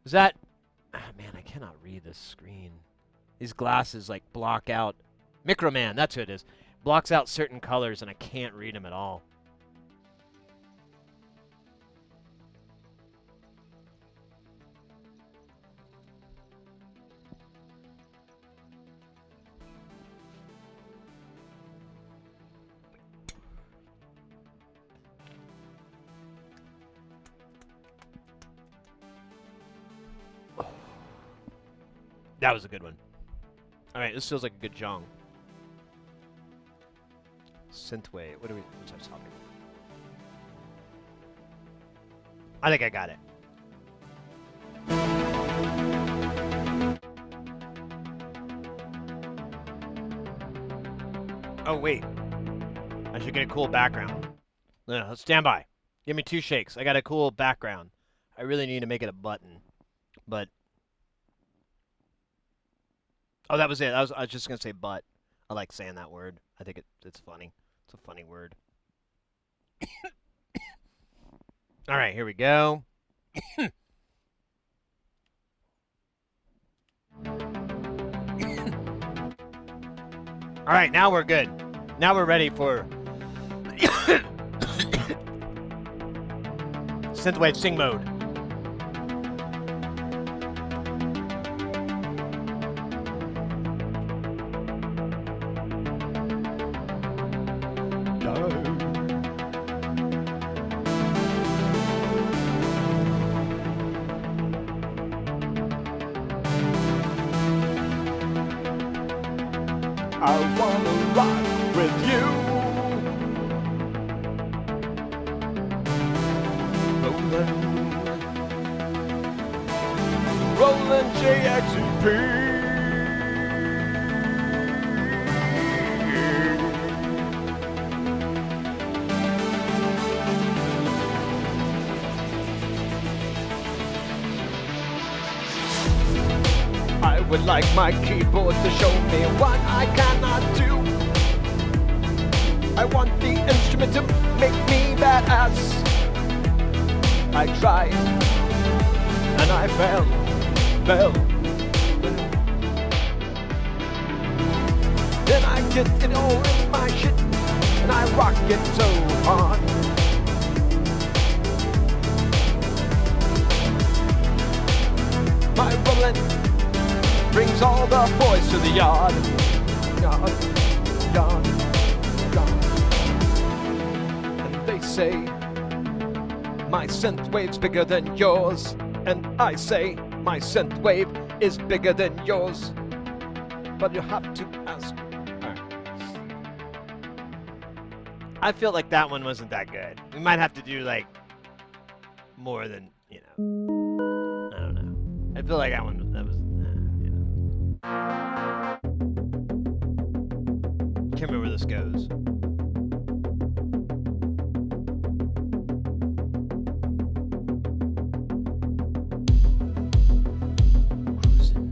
Is that... Oh, man, I cannot read this screen. These glasses, like, block out... Microman, that's who it is. Blocks out certain colors, and I can't read them at all. That was a good one. All right, this feels like a good jong. Synthwave. What's our topic? I think I got it. Oh, wait. I should get a cool background. No, stand by. Give me 2 shakes. I got a cool background. I really need to make it a button. But... Oh, that was it. I was just going to say but. I like saying that word. I think it's funny. It's a funny word. All right, here we go. All right, now we're good. Now we're ready for Synthwave sing mode. I wanna rock with you. Rollin' JXP. I would like my keyboard to show me what I cannot do. I want the instrument to make me badass. I tried and I fell. Then I get it all in my shit and I rock it so hard. My rolling brings all the boys to the yard. Yard. And they say, my synthwave's bigger than yours. And I say, my synthwave is bigger than yours. But you have to ask. I feel like that one wasn't that good. We might have to do, like, more than, you know. I don't know. I feel like that was, you know. Can't remember where this goes. Cruising.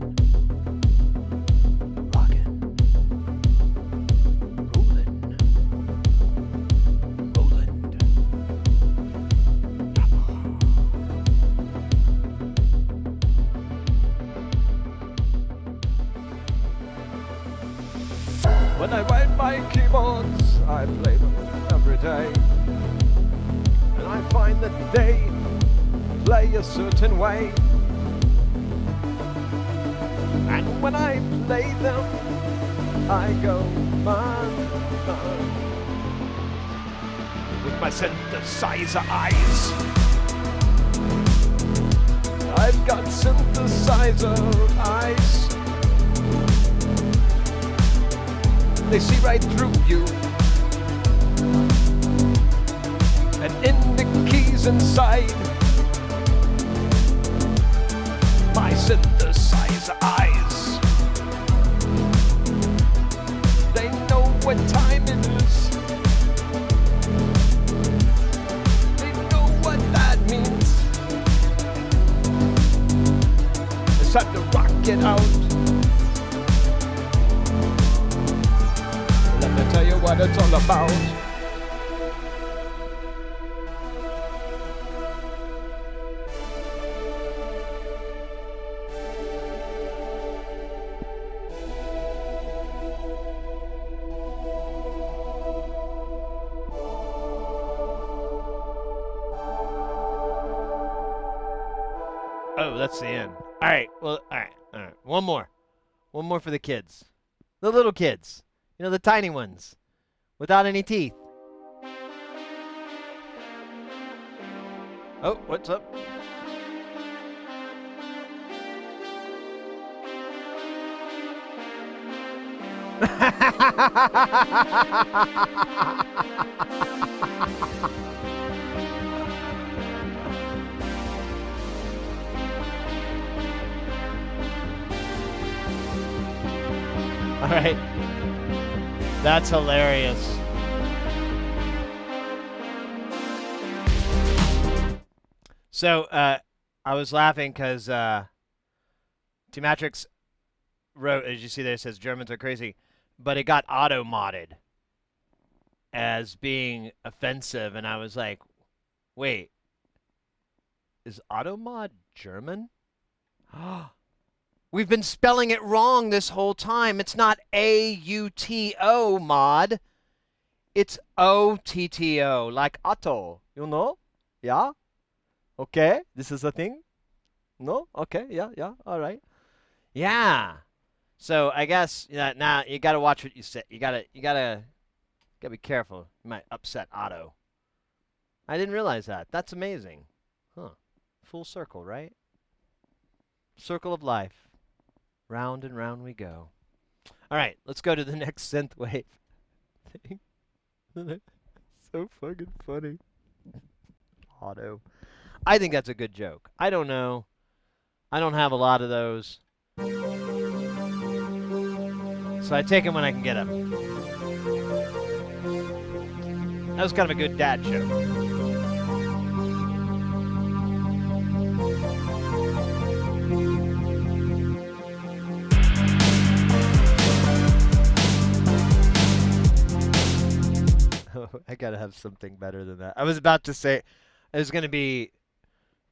Rockin'. Rollin'. When I write my keyboards, I play them every day. And I find that they play a certain way. And when I play them, I go man. With my synthesizer eyes. I've got synthesizer eyes. They see right through you. And in the keys inside my synthesizer eyes, they know what time it is. They know what that means. It's time to rock it out. Let me tell you what it's all about. Oh, that's the end. All right. Well, all right. One more for the kids. The little kids. You know, the tiny ones. Without any teeth. Oh, what's up? All right. That's hilarious. So, I was laughing because T-Matrix wrote, as you see there, it says Germans are crazy, but it got auto-modded as being offensive, and I was like, wait, is auto-mod German? We've been spelling it wrong this whole time. It's not A-U-T-O mod. It's O-T-T-O, like Otto, you know? Yeah? Okay, this is a thing? No? Okay, yeah, all right. Yeah. So I guess now you gotta watch what you say. You gotta be careful. You might upset Otto. I didn't realize that. That's amazing. Huh. Full circle, right? Circle of life. Round and round we go. All right, let's go to the next synthwave thing. So fucking funny. Otto. I think that's a good joke. I don't know. I don't have a lot of those. So I take them when I can get them. That was kind of a good dad joke. I gotta have something better than that. I was about to say it was gonna be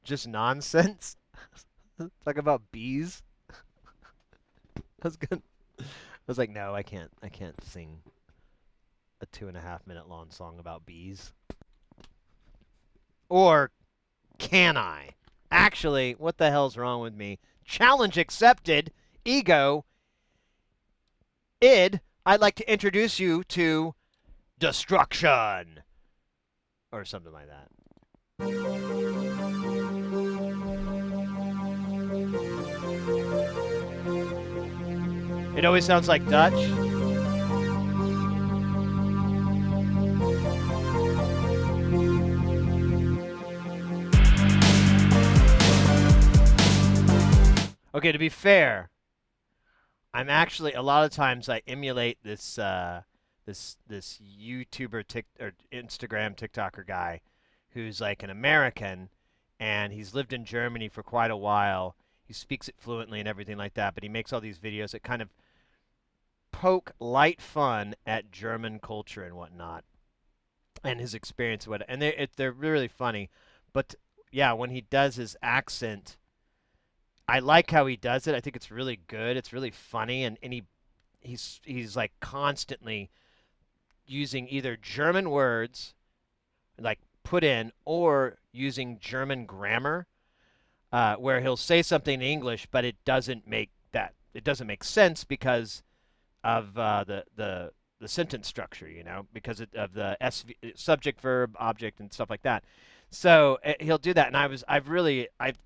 just nonsense. Talk about bees. I was like, no, I can't sing a 2.5-minute long song about bees. Or can I? Actually, what the hell's wrong with me? Challenge accepted. Ego. Id. I'd like to introduce you to destruction. Or something like that. It always sounds like Dutch. Okay, to be fair, I'm actually a lot of times I emulate this this YouTuber or Instagram TikToker guy who's like an American and he's lived in Germany for quite a while. He speaks it fluently and everything like that, but he makes all these videos that kind of poke light fun at German culture and whatnot, and his experience with it. And they're really funny. But yeah, when he does his accent, I like how he does it. I think it's really good. It's really funny, and he's like constantly using either German words, like put in, or using German grammar, where he'll say something in English, but it doesn't make sense because of the sentence structure, you know, because of the subject, verb, object, and stuff like that. So he'll do that, and I've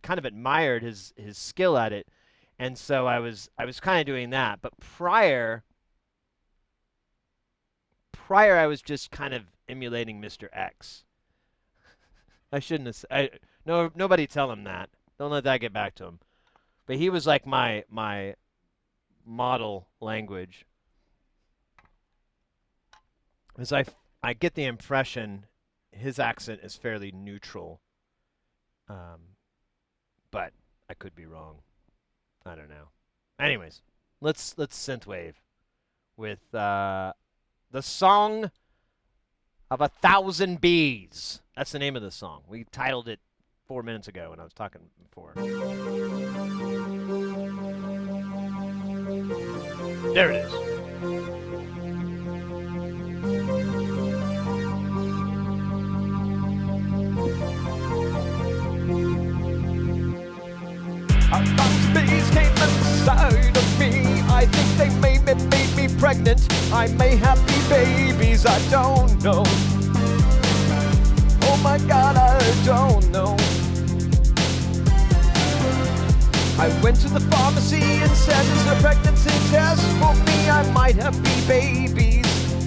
kind of admired his skill at it, and so I was kind of doing that. But prior I was just kind of emulating Mr. X. I shouldn't have. Nobody tell him that. Don't let that get back to him. But he was like my model language. Because I get the impression his accent is fairly neutral. But I could be wrong. I don't know. Anyways, let's synthwave with the Song of 1,000 Bees. That's the name of the song. We titled it 4 minutes ago when I was talking before. There it is. A thousand bees came inside of me. I think they made me pregnant. I may have the babies, I don't know. Oh my God, I don't know. I went to the pharmacy and said, "Is a pregnancy test for me? I might have babies."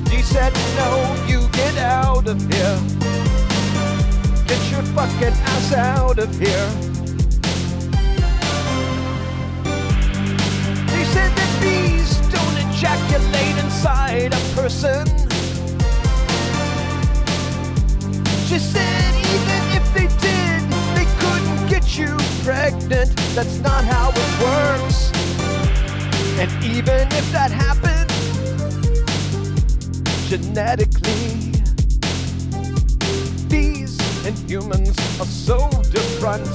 She said, "No, you get out of here. Get your fucking ass out of here." They said that bees don't ejaculate inside a person. She said even if they did, they couldn't get you pregnant. That's not how it works. And even if that happened, genetically, bees and humans are so different.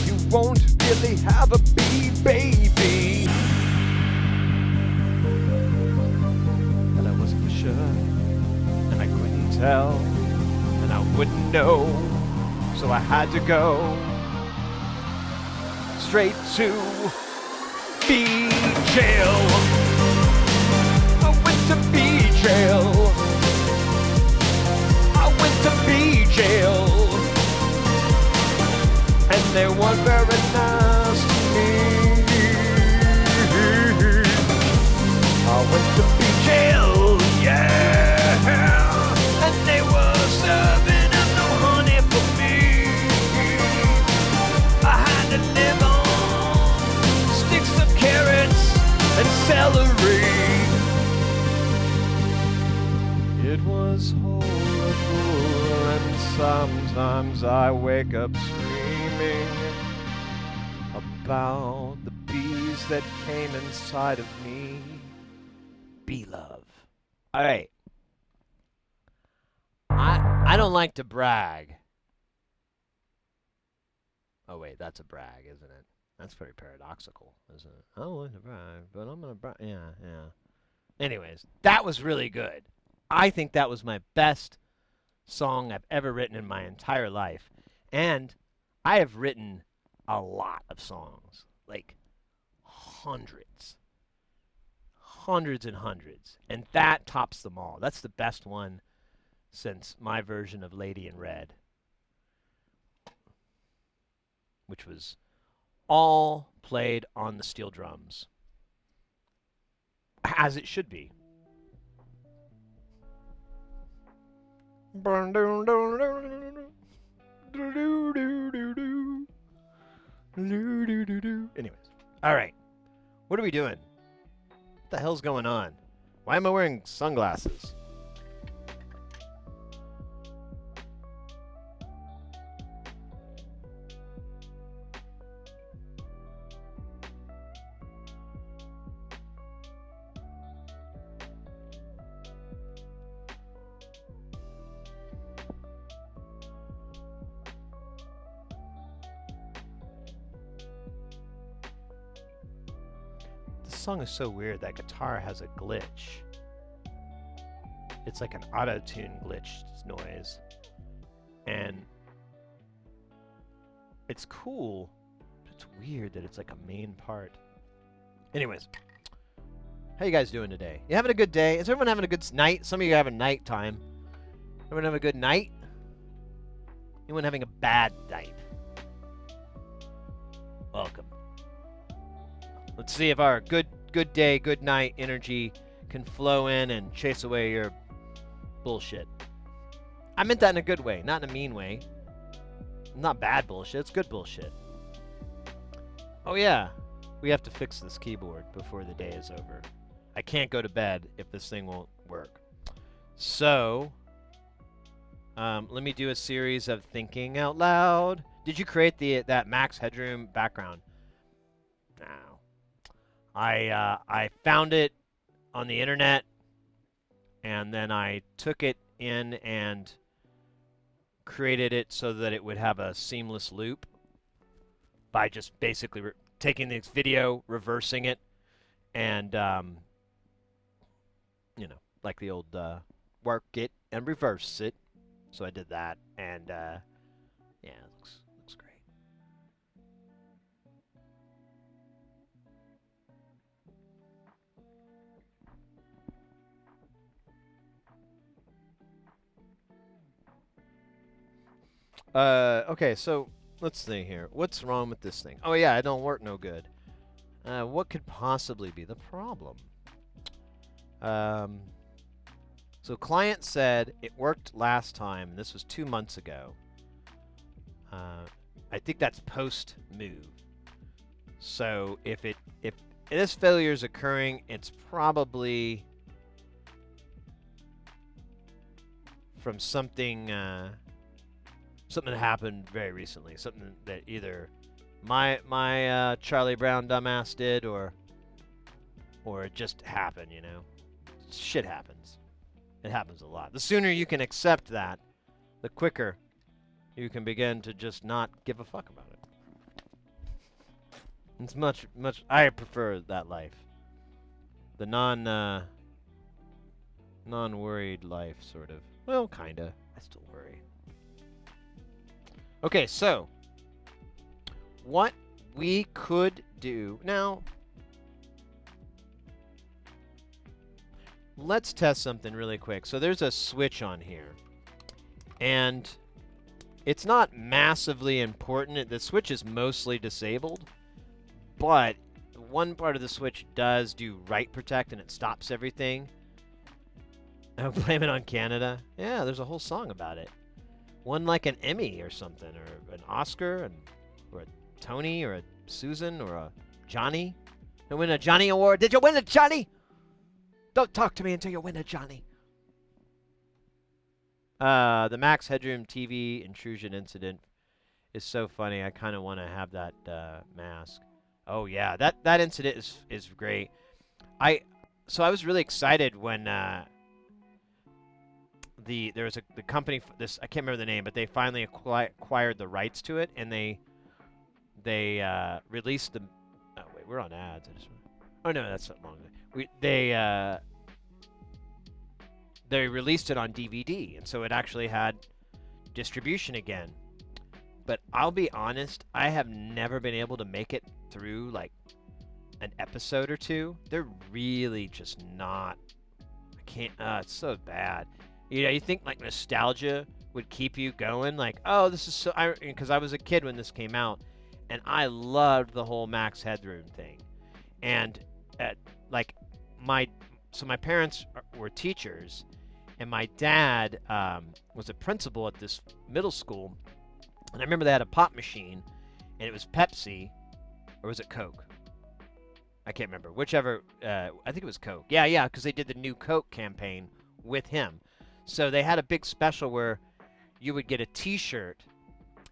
You won't really have a bee baby. But I wasn't for sure, and I couldn't tell, and I wouldn't know, so I had to go straight to bee jail. I went to bee jail. I went to bee jail. And they weren't very nice to me. I went to bee jail, yeah. And they were serving up no honey for me. I had to live on sticks of carrots and celery. It was horrible, and sometimes I wake up screaming about the bees that came inside of me. Bee love. All right. I don't like to brag. Oh wait, that's a brag, isn't it? That's very paradoxical, isn't it? I don't like to brag, but I'm gonna brag. Yeah, yeah. Anyways, that was really good. I think that was my best song I've ever written in my entire life. And I have written a lot of songs, like hundreds. Hundreds and hundreds. And that tops them all. That's the best one since my version of Lady in Red, which was all played on the steel drums, as it should be. Anyways, all right. What are we doing? What the hell's going on? Why am I wearing sunglasses? This song is so weird. That guitar has a glitch. It's like an auto-tune glitch noise. And it's cool, but it's weird that it's like a main part. Anyways, how you guys doing today? You having a good day? Is everyone having a good night? Some of you are having night time. Everyone have a good night? Anyone having a bad night? Welcome. Let's see if our good day, good night energy can flow in and chase away your bullshit. I meant that in a good way, not in a mean way. Not bad bullshit, it's good bullshit. Oh yeah, we have to fix this keyboard before the day is over. I can't go to bed if this thing won't work. So, let me do a series of thinking out loud. Did you create that Max Headroom background? No. I found it on the internet, and then I took it in and created it so that it would have a seamless loop by just basically taking this video, reversing it, and you know, like the old work it and reverse it. So I did that, and yeah, it looks great. Okay, so Let's see here. What's wrong with this thing? Oh yeah, it don't work no good. What could possibly be the problem? So client said it worked last time. And this was 2 months ago. I think that's post move. So if this failure is occurring, it's probably from something something that happened very recently. Something that either my Charlie Brown dumbass did, or it just happened. You know, shit happens. It happens a lot. The sooner you can accept that, the quicker you can begin to just not give a fuck about it. It's much. I prefer that life. The non-worried life, sort of. Well, kinda. I still worry. Okay, so what we could do now. Let's test something really quick. So there's a switch on here, and it's not massively important. The switch is mostly disabled, but one part of the switch does do write protect, and it stops everything. I blame it on Canada. Yeah, there's a whole song about it. Won like an Emmy or something, or an Oscar, or a Tony, or a Susan, or a Johnny. You win a Johnny Award. Did you win a Johnny? Don't talk to me until you win a Johnny. The Max Headroom TV intrusion incident is so funny. I kind of want to have that mask. Oh yeah, that incident is great. So I was really excited when there was the company, this I can't remember the name, but they finally acquired the rights to it, and they released the. Oh wait, we're on ads. Oh no, that's not long. They released it on DVD, and so it actually had distribution again. But I'll be honest, I have never been able to make it through like an episode or two. They're really just not. I can't. It's so bad. You know, you think like nostalgia would keep you going, like, oh, this is so. Because I was a kid when this came out, and I loved the whole Max Headroom thing, and my parents were teachers, and my dad was a principal at this middle school, and I remember they had a pop machine, and it was Pepsi, or was it Coke? I can't remember. Whichever. I think it was Coke. Yeah, because they did the new Coke campaign with him. So they had a big special where you would get a T-shirt,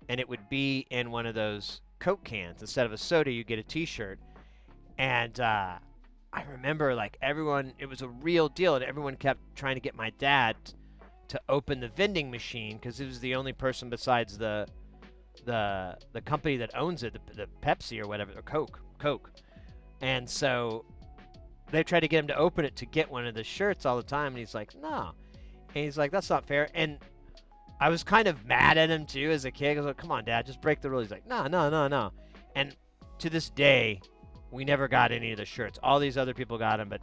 and it would be in one of those Coke cans. Instead of a soda, you get a T-shirt. And I remember, like, everyone, it was a real deal, and everyone kept trying to get my dad to open the vending machine, because he was the only person besides the company that owns it, the Pepsi or whatever, or Coke. And so they tried to get him to open it to get one of the shirts all the time, and he's like, no. And he's like, that's not fair. And I was kind of mad at him, too, as a kid. I was like, come on, Dad, just break the rule. He's like, no. And to this day, we never got any of the shirts. All these other people got them, but,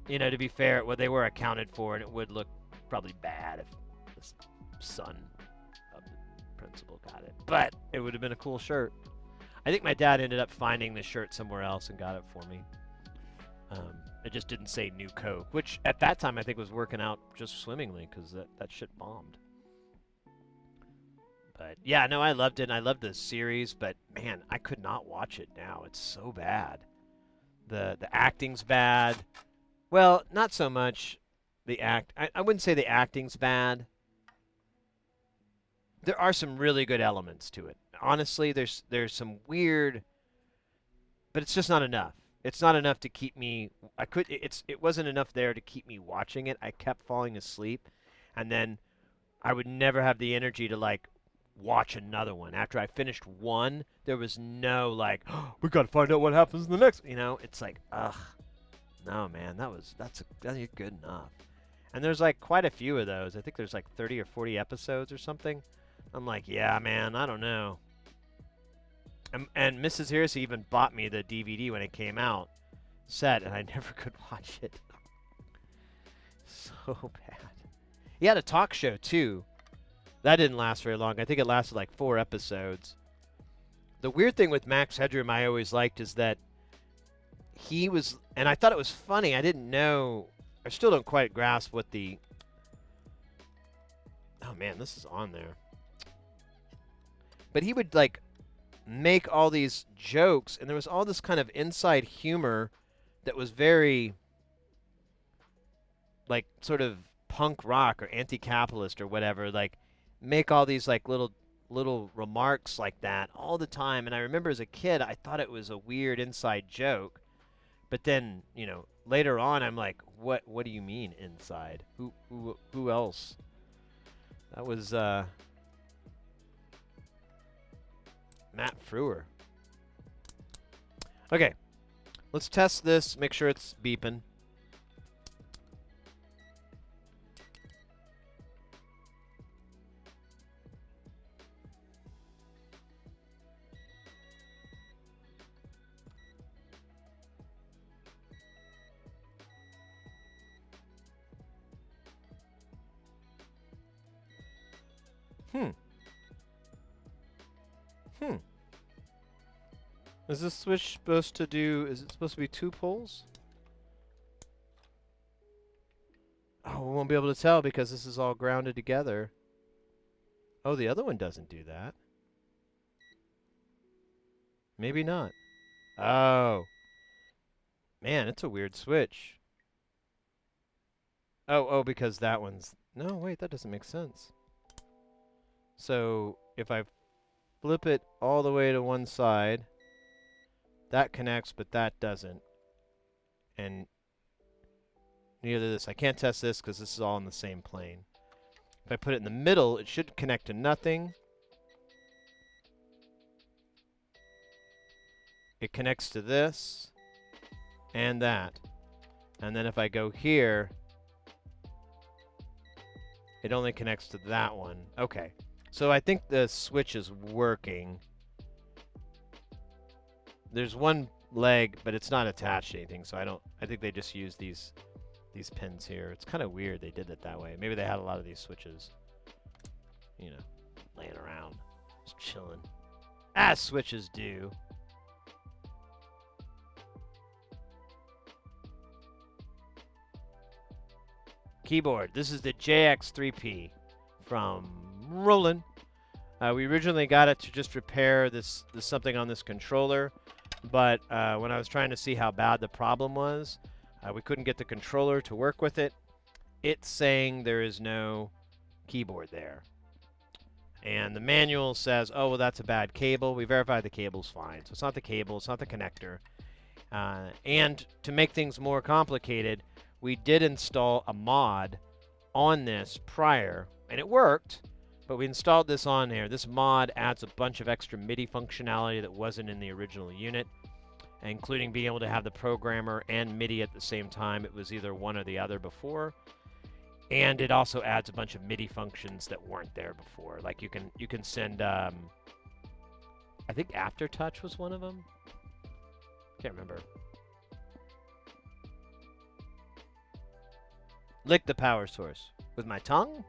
you know, to be fair, well, they were accounted for, and it would look probably bad if the son of the principal got it. But it would have been a cool shirt. I think my dad ended up finding the shirt somewhere else and got it for me. It just didn't say New Coke, which at that time I think was working out just swimmingly, because that shit bombed. But yeah, no, I loved it, and I loved the series, but man, I could not watch it now. It's so bad. The acting's bad. Well, not so much the act. I wouldn't say the acting's bad. There are some really good elements to it. Honestly, there's some weird, but it's just not enough. It's not enough to keep me. It wasn't enough there to keep me watching it. I kept falling asleep, and then I would never have the energy to like watch another one. After I finished one, there was no like, oh, we gotta find out what happens in the next. You know, it's like, ugh, no, man, that's good enough. And there's like quite a few of those. I think there's like 30 or 40 episodes or something. I'm like, yeah, man, I don't know. And Mrs. Harris even bought me the DVD when it came out, and I never could watch it. So bad. He had a talk show too. That didn't last very long. I think it lasted like 4 episodes. The weird thing with Max Headroom I always liked is that he was, and I thought it was funny. I didn't know, I still don't quite grasp what the, oh man, this is on there. But he would like make all these jokes, and there was all this kind of inside humor that was very like sort of punk rock or anti-capitalist or whatever, like make all these like little remarks like that all the time. And I remember as a kid I thought it was a weird inside joke, but then, you know, later on I'm like, what do you mean inside? Who else? That was Matt Frewer. Okay, let's test this, make sure it's beeping. Is this switch supposed to do, is it supposed to be 2 poles? Oh, we won't be able to tell because this is all grounded together. Oh, the other one doesn't do that. Maybe not. Oh. Man, it's a weird switch. Oh, because that one's... No, wait, that doesn't make sense. So, if I flip it all the way to one side, that connects, but that doesn't. And neither this. I can't test this because this is all in the same plane. If I put it in the middle, it should connect to nothing. It connects to this and that. And then if I go here, it only connects to that one. Okay. So I think the switch is working. There's one leg, but it's not attached to anything, so I think they just use these pins here. It's kind of weird they did it that way. Maybe they had a lot of these switches, you know, laying around, just chilling. As switches do. Keyboard. This is the JX3P from Roland. We originally got it to just repair this something on this controller, but when I was trying to see how bad the problem was, we couldn't get the controller to work with it. It's saying there is no keyboard there. And the manual says, oh, well, that's a bad cable. We verified the cable's fine. So it's not the cable, it's not the connector. And to make things more complicated, we did install a mod on this prior, and it worked, but we installed this on here. This mod adds a bunch of extra MIDI functionality that wasn't in the original unit, including being able to have the programmer and MIDI at the same time. It was either one or the other before. And it also adds a bunch of MIDI functions that weren't there before. Like you can send, I think Aftertouch was one of them. Can't remember. Lick the power source with my tongue.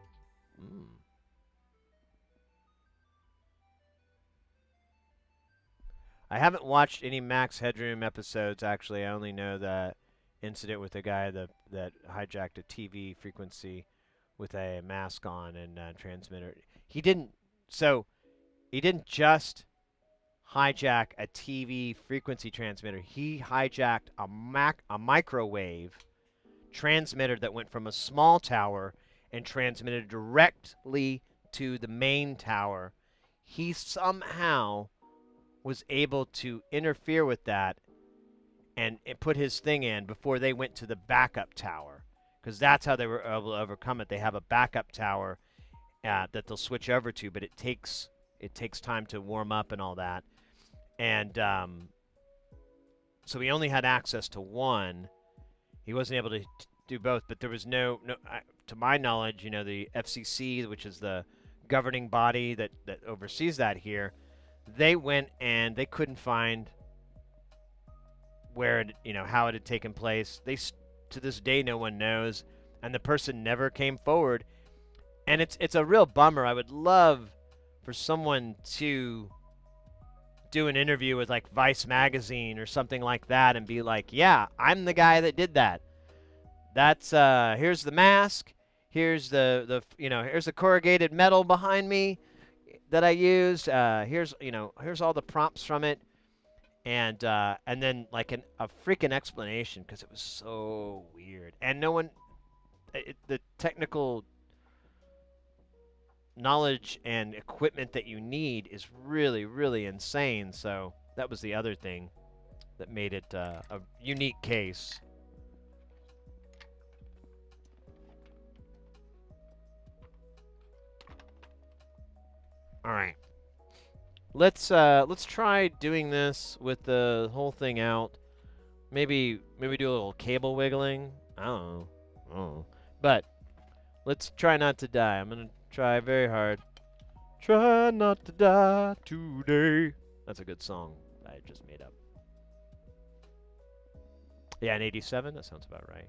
I haven't watched any Max Headroom episodes, actually. I only know that incident with the guy that hijacked a TV frequency with a mask on and transmitter. He didn't just hijack a TV frequency transmitter. He hijacked a microwave transmitter that went from a small tower and transmitted directly to the main tower. He somehow was able to interfere with that and put his thing in before they went to the backup tower, because that's how they were able to overcome it. They have a backup tower that they'll switch over to, but it takes time to warm up and all that. And so he only had access to one. He wasn't able to do both, but there was no to my knowledge, the FCC, which is the governing body that oversees that here, they went and they couldn't find where how it had taken place. To this day, no one knows, and the person never came forward. And it's a real bummer. I would love for someone to do an interview with like Vice magazine or something like that and be like, yeah, I'm the guy that did that. That's here's the mask, here's here's the corrugated metal behind me that I used. Here's all the prompts from it, and then like a freaking explanation because it was so weird and no one, the technical knowledge and equipment that you need is really, really insane. So that was the other thing that made it a unique case. All right. Let's try doing this with the whole thing out. Maybe do a little cable wiggling. I don't know. But let's try not to die. I'm gonna try very hard. Try not to die today. That's a good song I just made up. Yeah, in '87. That sounds about right.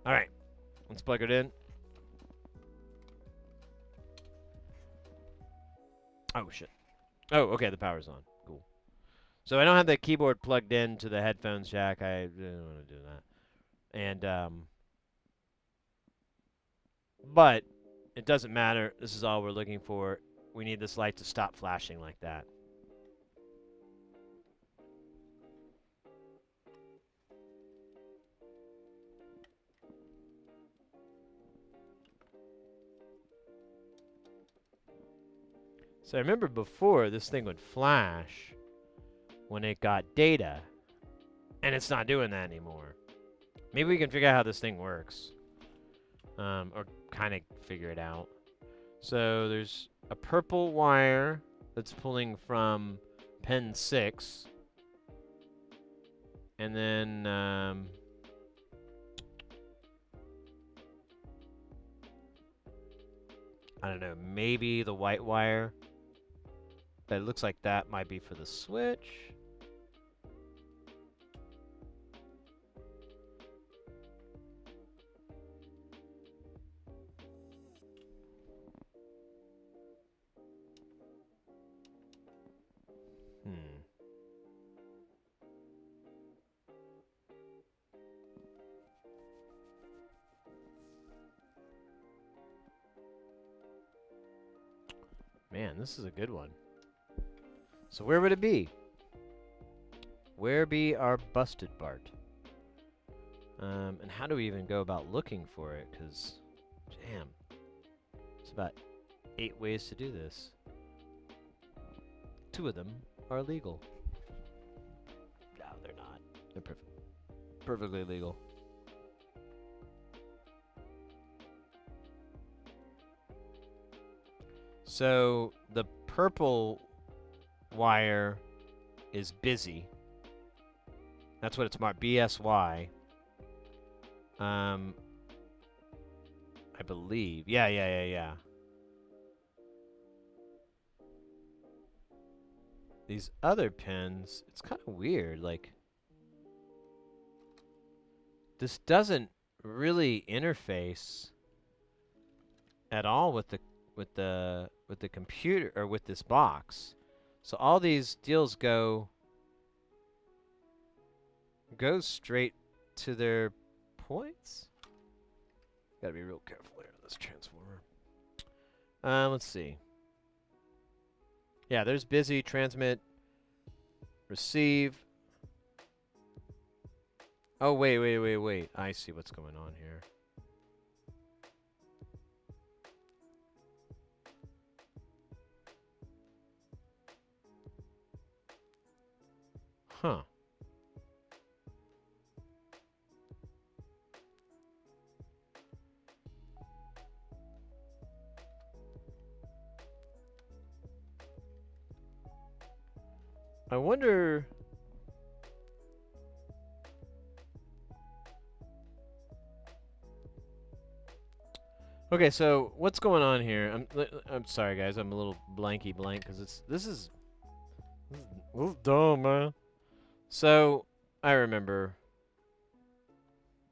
All right. Let's plug it in. Oh, shit. Oh, okay, the power's on. Cool. So I don't have the keyboard plugged in to the headphones jack. I didn't want to do that. And, but it doesn't matter. This is all we're looking for. We need this light to stop flashing like that. So I remember before this thing would flash when it got data, and it's not doing that anymore. Maybe we can figure out how this thing works, or kind of figure it out. So there's a purple wire that's pulling from pin 6, and then I don't know, maybe the white wire. But it looks like that might be for the switch. Man, this is a good one. So where would it be? Where be our busted Bart? And how do we even go about looking for it? Because, damn, it's about 8 ways to do this. 2 of them are legal. No, they're not. They're perfectly legal. So the purple wire is busy. That's what it's marked, BSY. I believe. Yeah. These other pins, it's kind of weird. Like, this doesn't really interface at all with the computer or with this box. So all these deals go straight to their points. Gotta be real careful here with this transformer. Let's see. Yeah, there's busy, transmit, receive. Oh, wait. I see what's going on here. Huh. I wonder... Okay, so what's going on here? I'm sorry, guys. I'm a little blanky blank because this is dumb, man. So I remember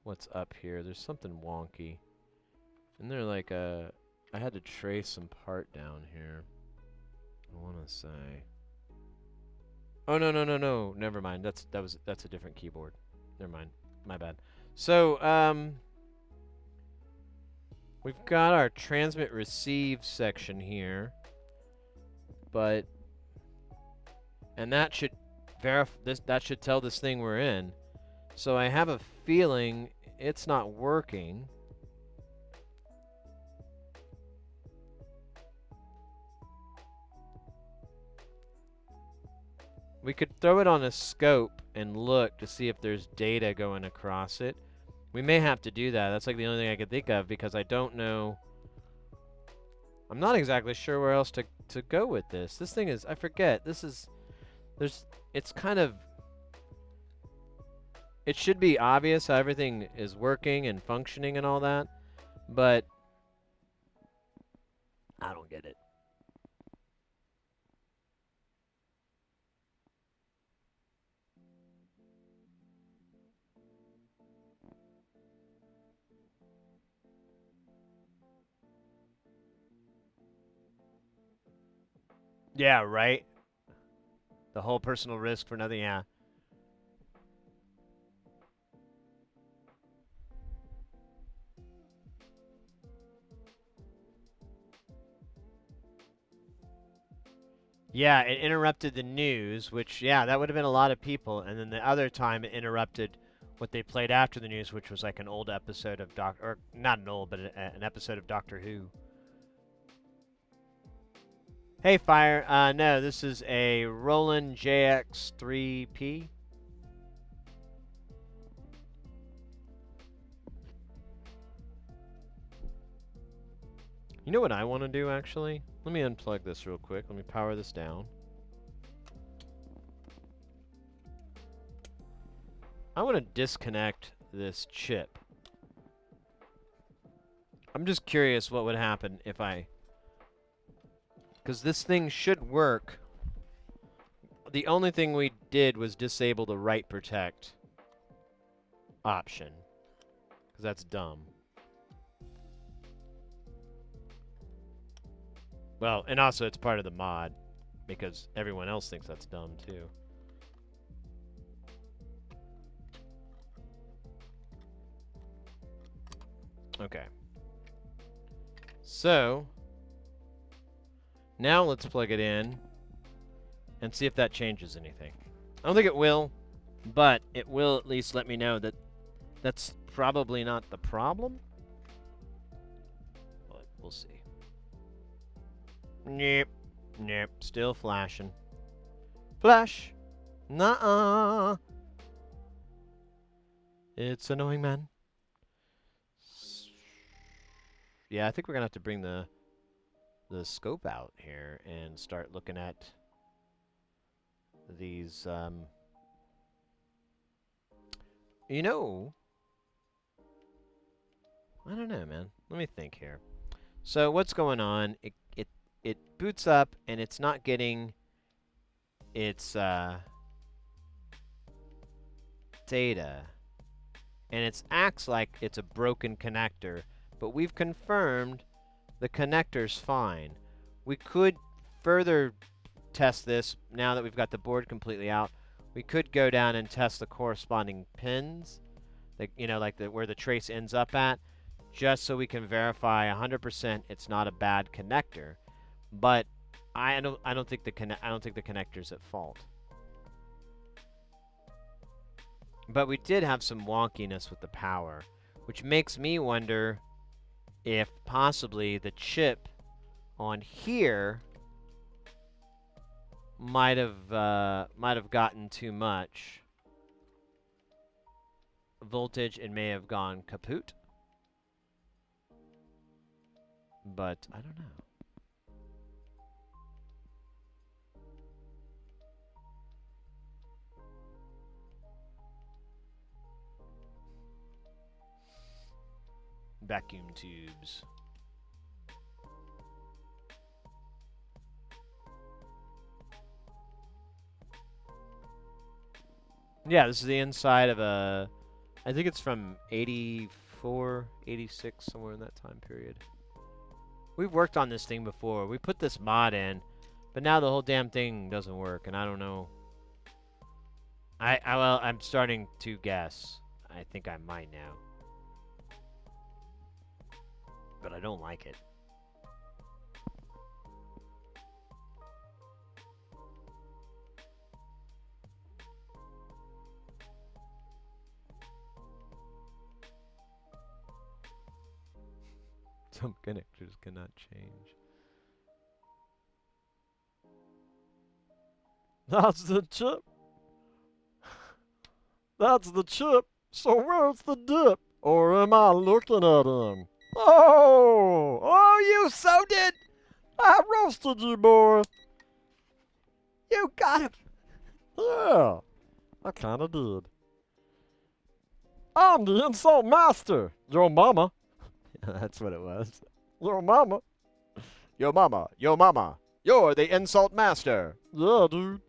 what's up here. There's something wonky, and they're like I had to trace some part down here. I want to say. Oh no. Never mind. That's a different keyboard. Never mind. My bad. So we've got our transmit receive section here, and that should that should tell this thing we're in. So I have a feeling it's not working. We could throw it on a scope and look to see if there's data going across it. We may have to do that. That's like the only thing I could think of because I don't know. I'm not exactly sure where else to go with this. This thing is, I forget. It's kind of, it should be obvious how everything is working and functioning and all that, but I don't get it. Yeah, right? The whole personal risk for nothing, yeah. Yeah, it interrupted the news, which, yeah, that would have been a lot of people. And then the other time it interrupted what they played after the news, which was like an old episode of or not an old, but an episode of Doctor Who. Hey, Fire. No, this is a Roland JX3P. You know what I want to do, actually? Let me unplug this real quick. Let me power this down. I want to disconnect this chip. I'm just curious what would happen if I... Because this thing should work. The only thing we did was disable the write protect option. Because that's dumb. Well, and also it's part of the mod. Because everyone else thinks that's dumb too. Okay. So... now let's plug it in and see if that changes anything. I don't think it will, but it will at least let me know that that's probably not the problem. But we'll see. Nope. Nope. Still flashing. Flash. Nuh-uh. It's annoying, man. Yeah, I think we're going to have to bring the scope out here and start looking at these, you know, I don't know, man. Let me think here. So what's going on? It boots up and it's not getting its data, and it acts like it's a broken connector, but we've confirmed the connector's fine. We could further test this now that we've got the board completely out. We could go down and test the corresponding pins, like, you know, like where the trace ends up at, just so we can verify 100% it's not a bad connector. But I don't think the connector's at fault. But we did have some wonkiness with the power, which makes me wonder if possibly the chip on here might have gotten too much voltage and may have gone kaput. But I don't know. Vacuum tubes. Yeah, this is the inside of a... I think it's from 84, 86, somewhere in that time period. We've worked on this thing before. We put this mod in But now the whole damn thing doesn't work, and I don't know. Well, I'm starting to guess. I think I might now. But I don't like it. Some connectors cannot change. That's the chip. That's the chip. So where's the dip? Or am I looking at him? Oh! Oh, you so did! I roasted you, boy. You got him! Yeah, I kinda did. I'm the insult master. Your mama. That's what it was. Your mama. Yo mama, yo mama. You're the insult master. Yeah, dude.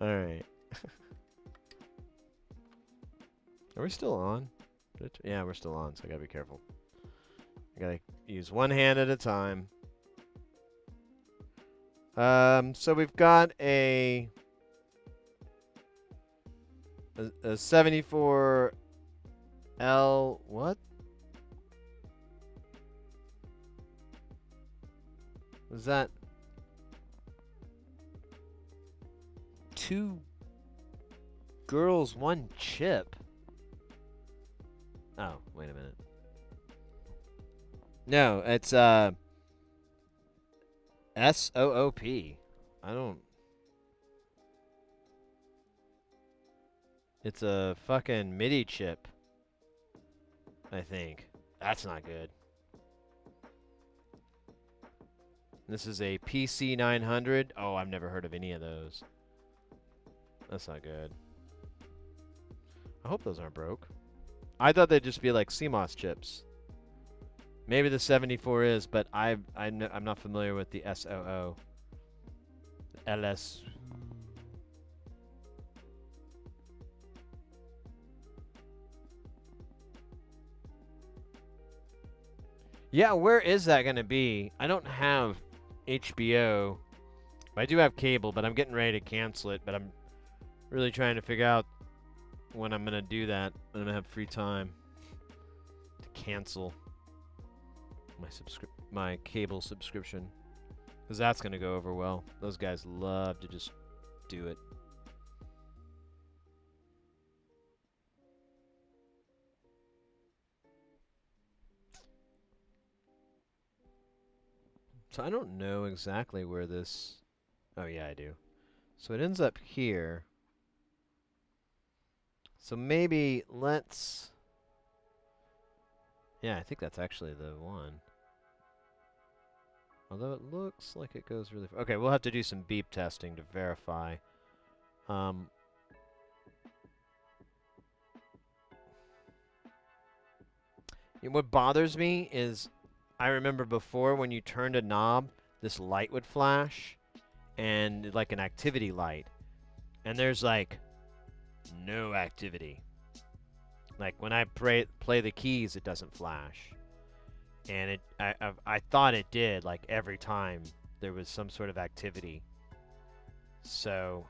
Alright. Are we still on? Yeah, we're still on, so I gotta be careful. I gotta use one hand at a time. So we've got a 74L what? Was that 2 girls, 1 chip? Oh, wait a minute. No, it's SOOP. I don't. It's a fucking MIDI chip. I think. That's not good. This is a PC900. Oh, I've never heard of any of those. That's not good. I hope those aren't broke. I thought they'd just be like CMOS chips. Maybe the 74 is, but I'm not familiar with the SOO. LS. Yeah, where is that going to be? I don't have HBO. I do have cable, but I'm getting ready to cancel it. But I'm really trying to figure out when I'm going to do that. When I'm going to have free time to cancel my cable subscription. Because that's going to go over well. Those guys love to just do it. So I don't know exactly where this... Oh, yeah, I do. So it ends up here. So maybe let's... Yeah, I think that's actually the one. Although it looks like it goes really far. Okay, we'll have to do some beep testing to verify. What bothers me is I remember before when you turned a knob, this light would flash, and like an activity light. And there's like no activity. Like when I play the keys, it doesn't flash. And I thought it did, like every time there was some sort of activity. So,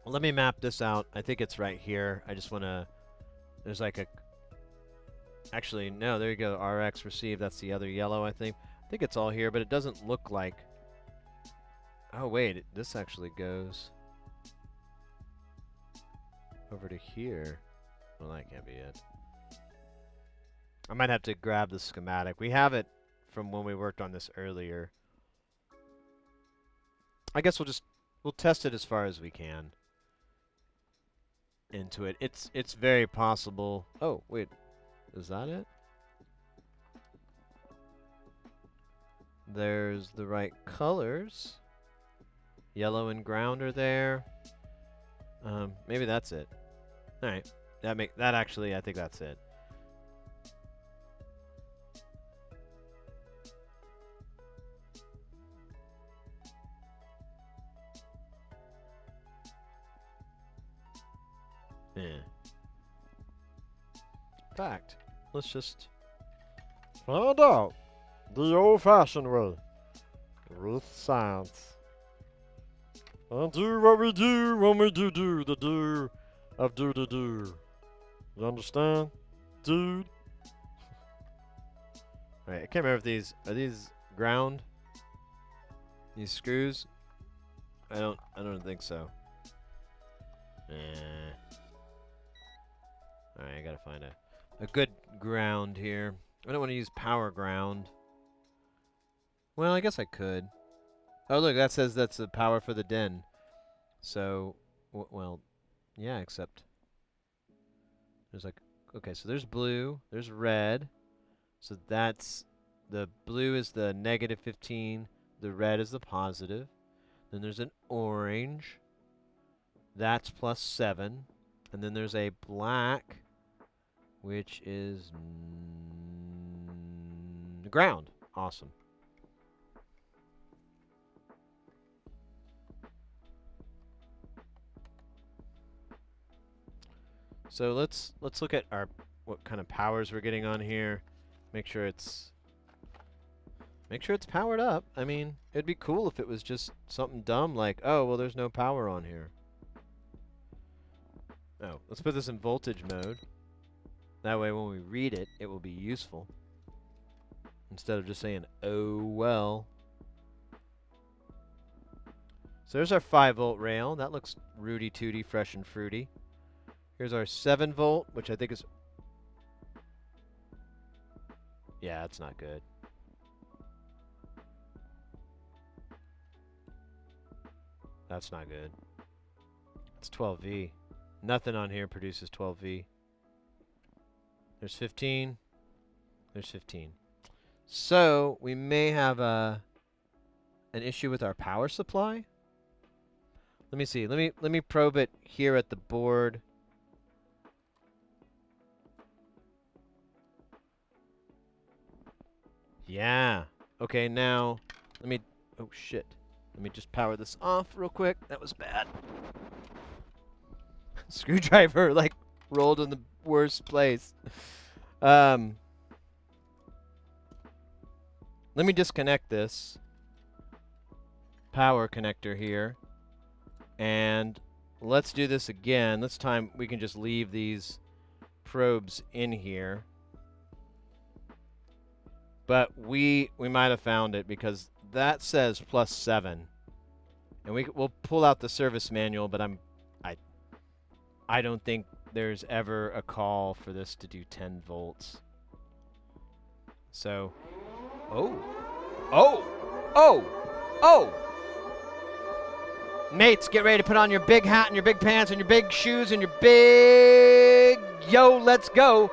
let me map this out. I think it's right here. I just want to... There's like a... Actually, no, there you go. RX received. That's the other yellow, I think. I think it's all here, but it doesn't look like... Oh, wait. This actually goes... over to here. Well, that can't be it. I might have to grab the schematic. We have it from when we worked on this earlier. I guess we'll test it as far as we can into it. It's very possible. Oh, wait. Is that it? There's the right colors. Yellow and ground are there. Maybe that's it. All right. That actually, I think that's it. Yeah. Fact. Let's just... Find out the old-fashioned way with science. And do what we do when we do the do of do. You understand, dude? Alright, I can't remember if these... Are these ground? These screws? I don't think so. Alright, I gotta find a good ground here. I don't want to use power ground. Well, I guess I could. Oh, look, that says that's the power for the den. So, well, yeah, except there's like, okay, so there's blue, there's red. So that's, the blue is the -15, the red is the positive. Then there's an orange. That's +7. And then there's a black, which is ground. Awesome. So let's look at our what kind of powers we're getting on here. Make sure it's powered up. I mean, it'd be cool if it was just something dumb like, oh, well, there's no power on here. Oh, let's put this in voltage mode. That way when we read it, it will be useful. Instead of just saying, oh, well. So there's our 5-volt rail. That looks rooty-tooty, fresh and fruity. Here's our 7-volt, which I think is... Yeah, that's not good. That's not good. It's 12V. Nothing on here produces 12V. There's 15. There's 15. So, we may have an issue with our power supply. Let me see. Let me probe it here at the board. Yeah. Okay, now let me... Oh, shit. Let me just power this off real quick. That was bad. Screwdriver, like, rolled in the worst place. Let me disconnect this power connector here. And let's do this again. This time we can just leave these probes in here. But we might have found it because that says +7. And we'll pull out the service manual, but I don't think there's ever a call for this to do 10 volts. So, mates, get ready to put on your big hat and your big pants and your big shoes and your big let's go.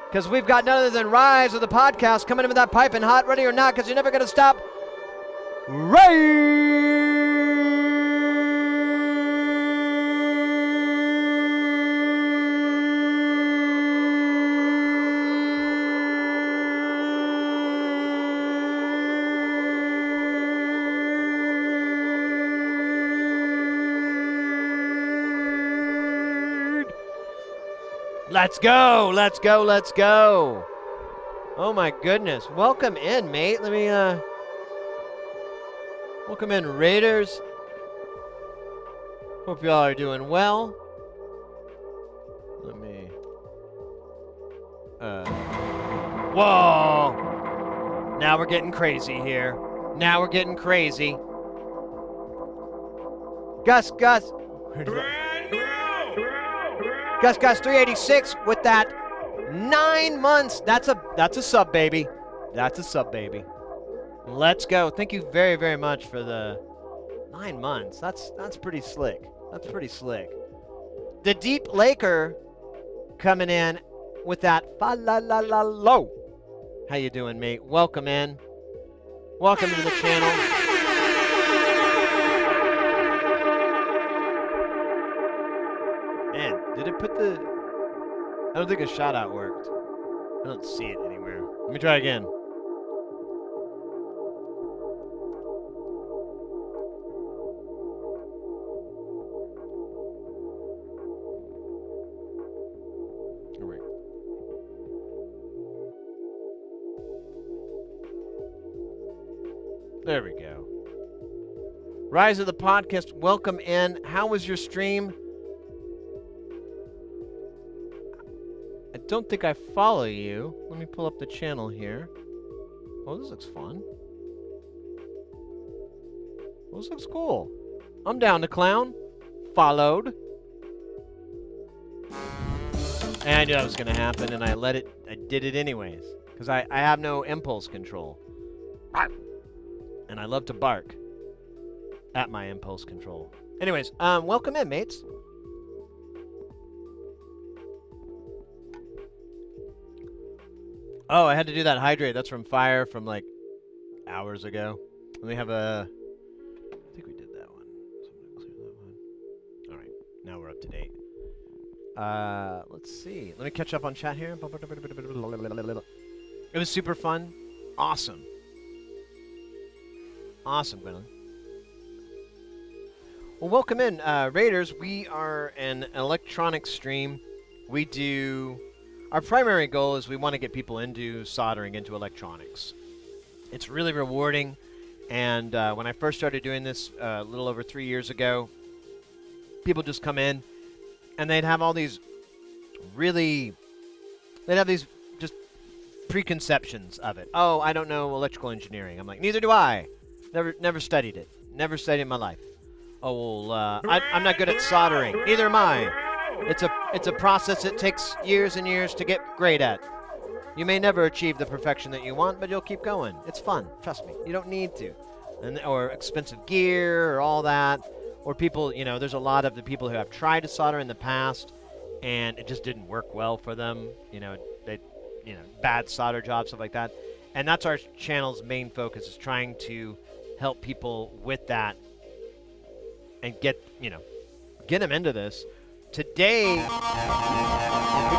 Because we've got none other than Rise of the podcast coming in with that piping hot, ready or not, because you're never going to stop. Let's go, let's go, let's go. Oh my goodness. Welcome in, mate. Let me, welcome in, Raiders. Hope y'all are doing well. Let me, whoa. Now we're getting crazy here. Now we're getting crazy. Gus. Gus 386 with that 9 months. That's a sub, baby. That's a sub, baby. Let's go. Thank you very, very much for the 9 months. That's pretty slick. That's pretty slick. The Deep Laker coming in with that fa la la la low. How you doing, mate? Welcome in. Welcome to the channel. Man, did it put the... I don't think a shout out worked. I don't see it anywhere. Let me try again. There we go. Rise of the Podcast, welcome in. How was your stream? I don't think I follow you. Let me pull up the channel here. Oh, this looks fun. Oh, this looks cool. I'm down to clown. Followed. And I knew that was going to happen, and I did it anyways. Because I have no impulse control. And I love to bark at my impulse control. Anyways, welcome in, mates. Oh, I had to do that hydrate. That's from Fire from like hours ago. Let me have a... I think we did that one. So I'm going to clear that one. All right, now we're up to date. Let's see. Let me catch up on chat here. It was super fun. Awesome. Awesome, Gwendolyn. Well, welcome in, Raiders. We are an electronic stream. We do... Our primary goal is we want to get people into soldering, into electronics. It's really rewarding. And when I first started doing this a little over 3 years ago, people just come in and they'd have all these they'd have these just preconceptions of it. Oh, I don't know electrical engineering. I'm like, neither do I. Never studied it. Never studied in my life. Oh, well, I'm not good at soldering. Neither am I. It's a process that takes years and years to get great at. You may never achieve the perfection that you want, but you'll keep going. It's fun. Trust me. You don't need to. Or expensive gear or all that. Or people, there's a lot of the people who have tried to solder in the past and it just didn't work well for them. Bad solder jobs, stuff like that. And that's our channel's main focus, is trying to help people with that and get them into this. Today, we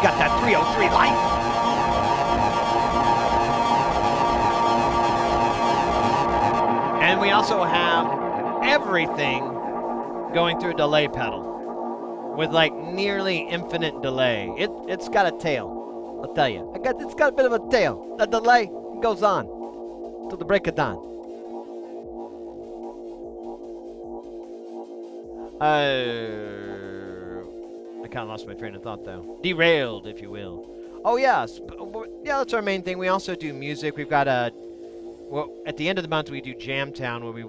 got that 303 life. And we also have everything going through a delay pedal with like nearly infinite delay. It's got a tail, I'll tell you. It's got a bit of a tail. The delay goes on till the break of dawn. I kind of lost my train of thought, though. Derailed, if you will. Oh, yes. Yeah, that's our main thing. We also do music. We've got at the end of the month, we do Jam Town, where we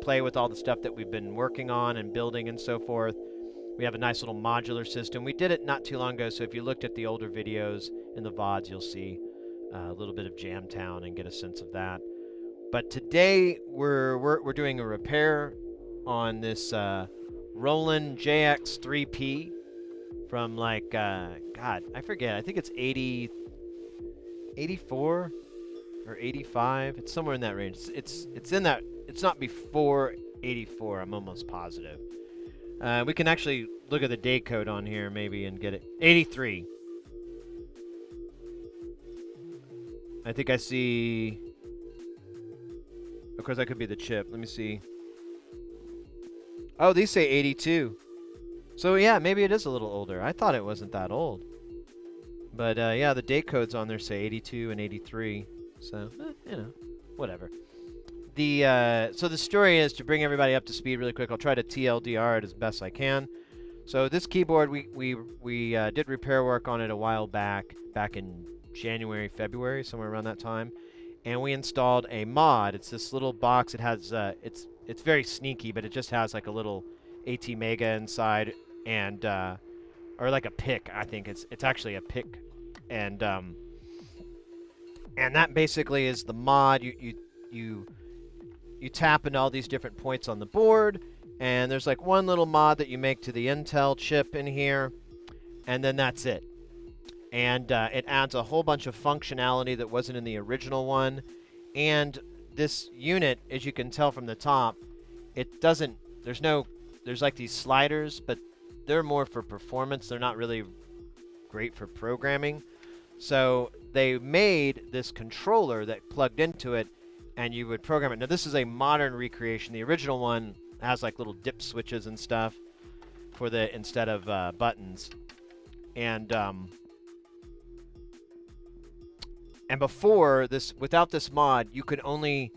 play with all the stuff that we've been working on and building and so forth. We have a nice little modular system. We did it not too long ago, so if you looked at the older videos in the VODs, you'll see a little bit of Jam Town and get a sense of that. But today, we're doing a repair on this Roland JX3P from like, God, I forget. I think it's 84 or 85. It's somewhere in that range. It's in that. It's not before 84. I'm almost positive. We can actually look at the day code on here maybe and get it. 83. I think I see. Of course, that could be the chip. Let me see. Oh, these say 82. So yeah, maybe it is a little older. I thought it wasn't that old. But yeah, the date codes on there say 82 and 83. So, whatever. So the story is, to bring everybody up to speed really quick, I'll try to TLDR it as best I can. So this keyboard, we did repair work on it a while back in January, February, somewhere around that time. And we installed a mod. It's this little box. It has, it's very sneaky, but it just has like a little ATmega inside, and or like a pick. I think it's actually a pick, and that basically is the mod. You tap into all these different points on the board, and there's like one little mod that you make to the Intel chip in here, and then that's it. And it adds a whole bunch of functionality that wasn't in the original one. And this unit, as you can tell from the top, it doesn't, there's like these sliders, but they're more for performance. They're not really great for programming. So they made this controller that plugged into it, and you would program it. Now this is a modern recreation. The original one has like little dip switches and stuff for the, instead of buttons. And before this, without this mod, you could only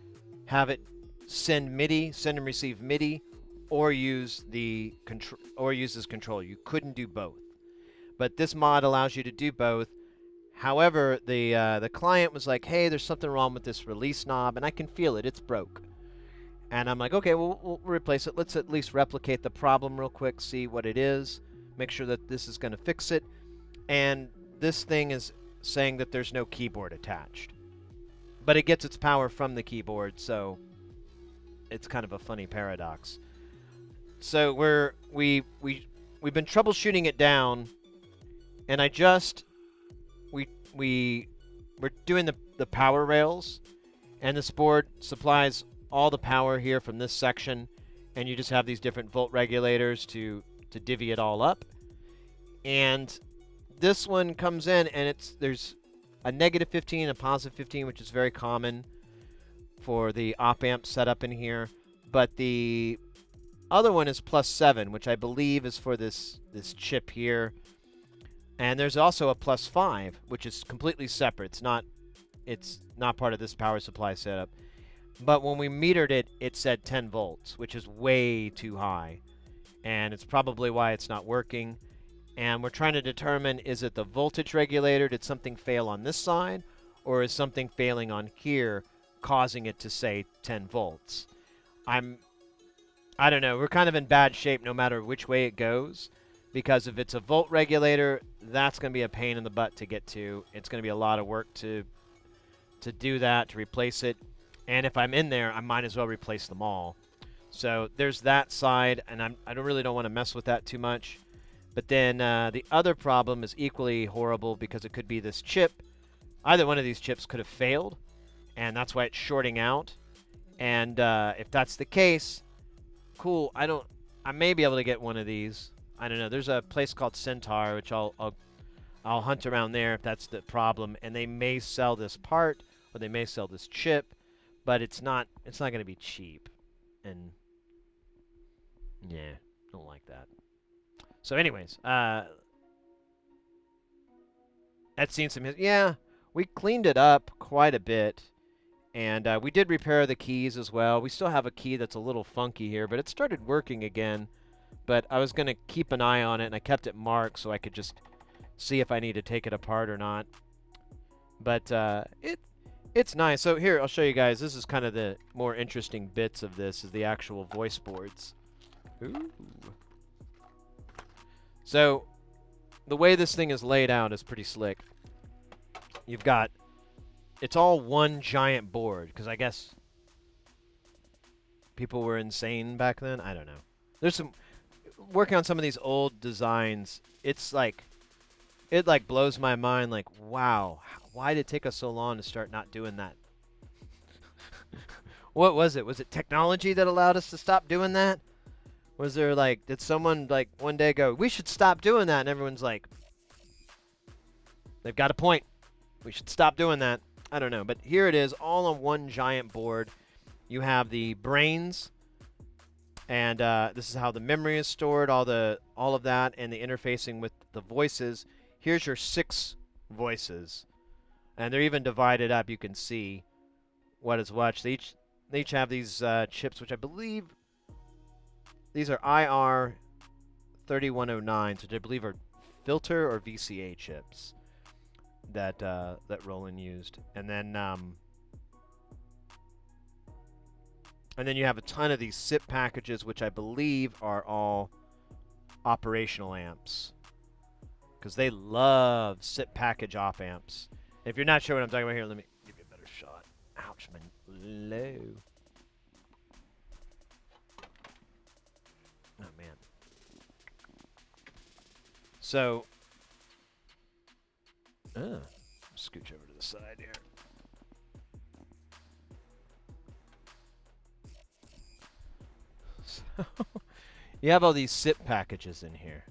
have it send MIDI, send and receive MIDI, or use the use this controller. You couldn't do both, but this mod allows you to do both. However, the client was like, "Hey, there's something wrong with this release knob, and I can feel it. It's broke." And I'm like, "Okay, well, we'll replace it. Let's at least replicate the problem real quick, see what it is, make sure that this is going to fix it." And this thing is saying that there's no keyboard attached, but it gets its power from the keyboard, so it's kind of a funny paradox. So we've been troubleshooting it down, and we're doing the power rails, and this board supplies all the power here from this section, and you just have these different volt regulators to divvy it all up. And this one comes in, and there's a -15 and a +15, which is very common for the op-amp setup in here. But the other one is +7, which I believe is for this chip here. And there's also a +5, which is completely separate. It's not part of this power supply setup. But when we metered it, it said 10 volts, which is way too high. And it's probably why it's not working. And we're trying to determine, is it the voltage regulator? Did something fail on this side? Or is something failing on here causing it to say 10 volts? I don't know. We're kind of in bad shape no matter which way it goes. Because if it's a volt regulator, that's going to be a pain in the butt to get to. It's going to be a lot of work to do that, to replace it. And if I'm in there, I might as well replace them all. So there's that side, and I really don't want to mess with that too much. But then the other problem is equally horrible because it could be this chip. Either one of these chips could have failed, and that's why it's shorting out. And if that's the case, cool. I may be able to get one of these. I don't know. There's a place called Centaur, which I'll hunt around there if that's the problem. And they may sell this part, or they may sell this chip, but it's not going to be cheap. And yeah, don't like that. So, anyways, that's seen some. Yeah, we cleaned it up quite a bit, and we did repair the keys as well. We still have a key that's a little funky here, but it started working again. But I was going to keep an eye on it, and I kept it marked so I could just see if I need to take it apart or not. But it's nice. So here, I'll show you guys. This is kind of the more interesting bits of this, is the actual voice boards. Ooh. So the way this thing is laid out is pretty slick. You've got, it's all one giant board, because I guess people were insane back then. I don't know. There's some... Working on some of these old designs, it's like, it like blows my mind, like, wow, why did it take us so long to start not doing that? What was it? Was it technology that allowed us to stop doing that? Was there like, did someone like one day go, we should stop doing that? And everyone's like, they've got a point. We should stop doing that. I don't know. But here it is, all on one giant board. You have the brains. And this is how the memory is stored, all of that, and the interfacing with the voices. Here's your 6 voices, and they're even divided up. You can see what is what. They each have these chips, which I believe these are IR 3109, which I believe are filter or VCA chips that Roland used, and then you have a ton of these SIP packages, which I believe are all operational amps. Because they love SIP package op amps. If you're not sure what I'm talking about here, let me give you a better shot. Ouch, man. Low. Oh, man. So, scooch over to the side here. So, you have all these SIP packages in here.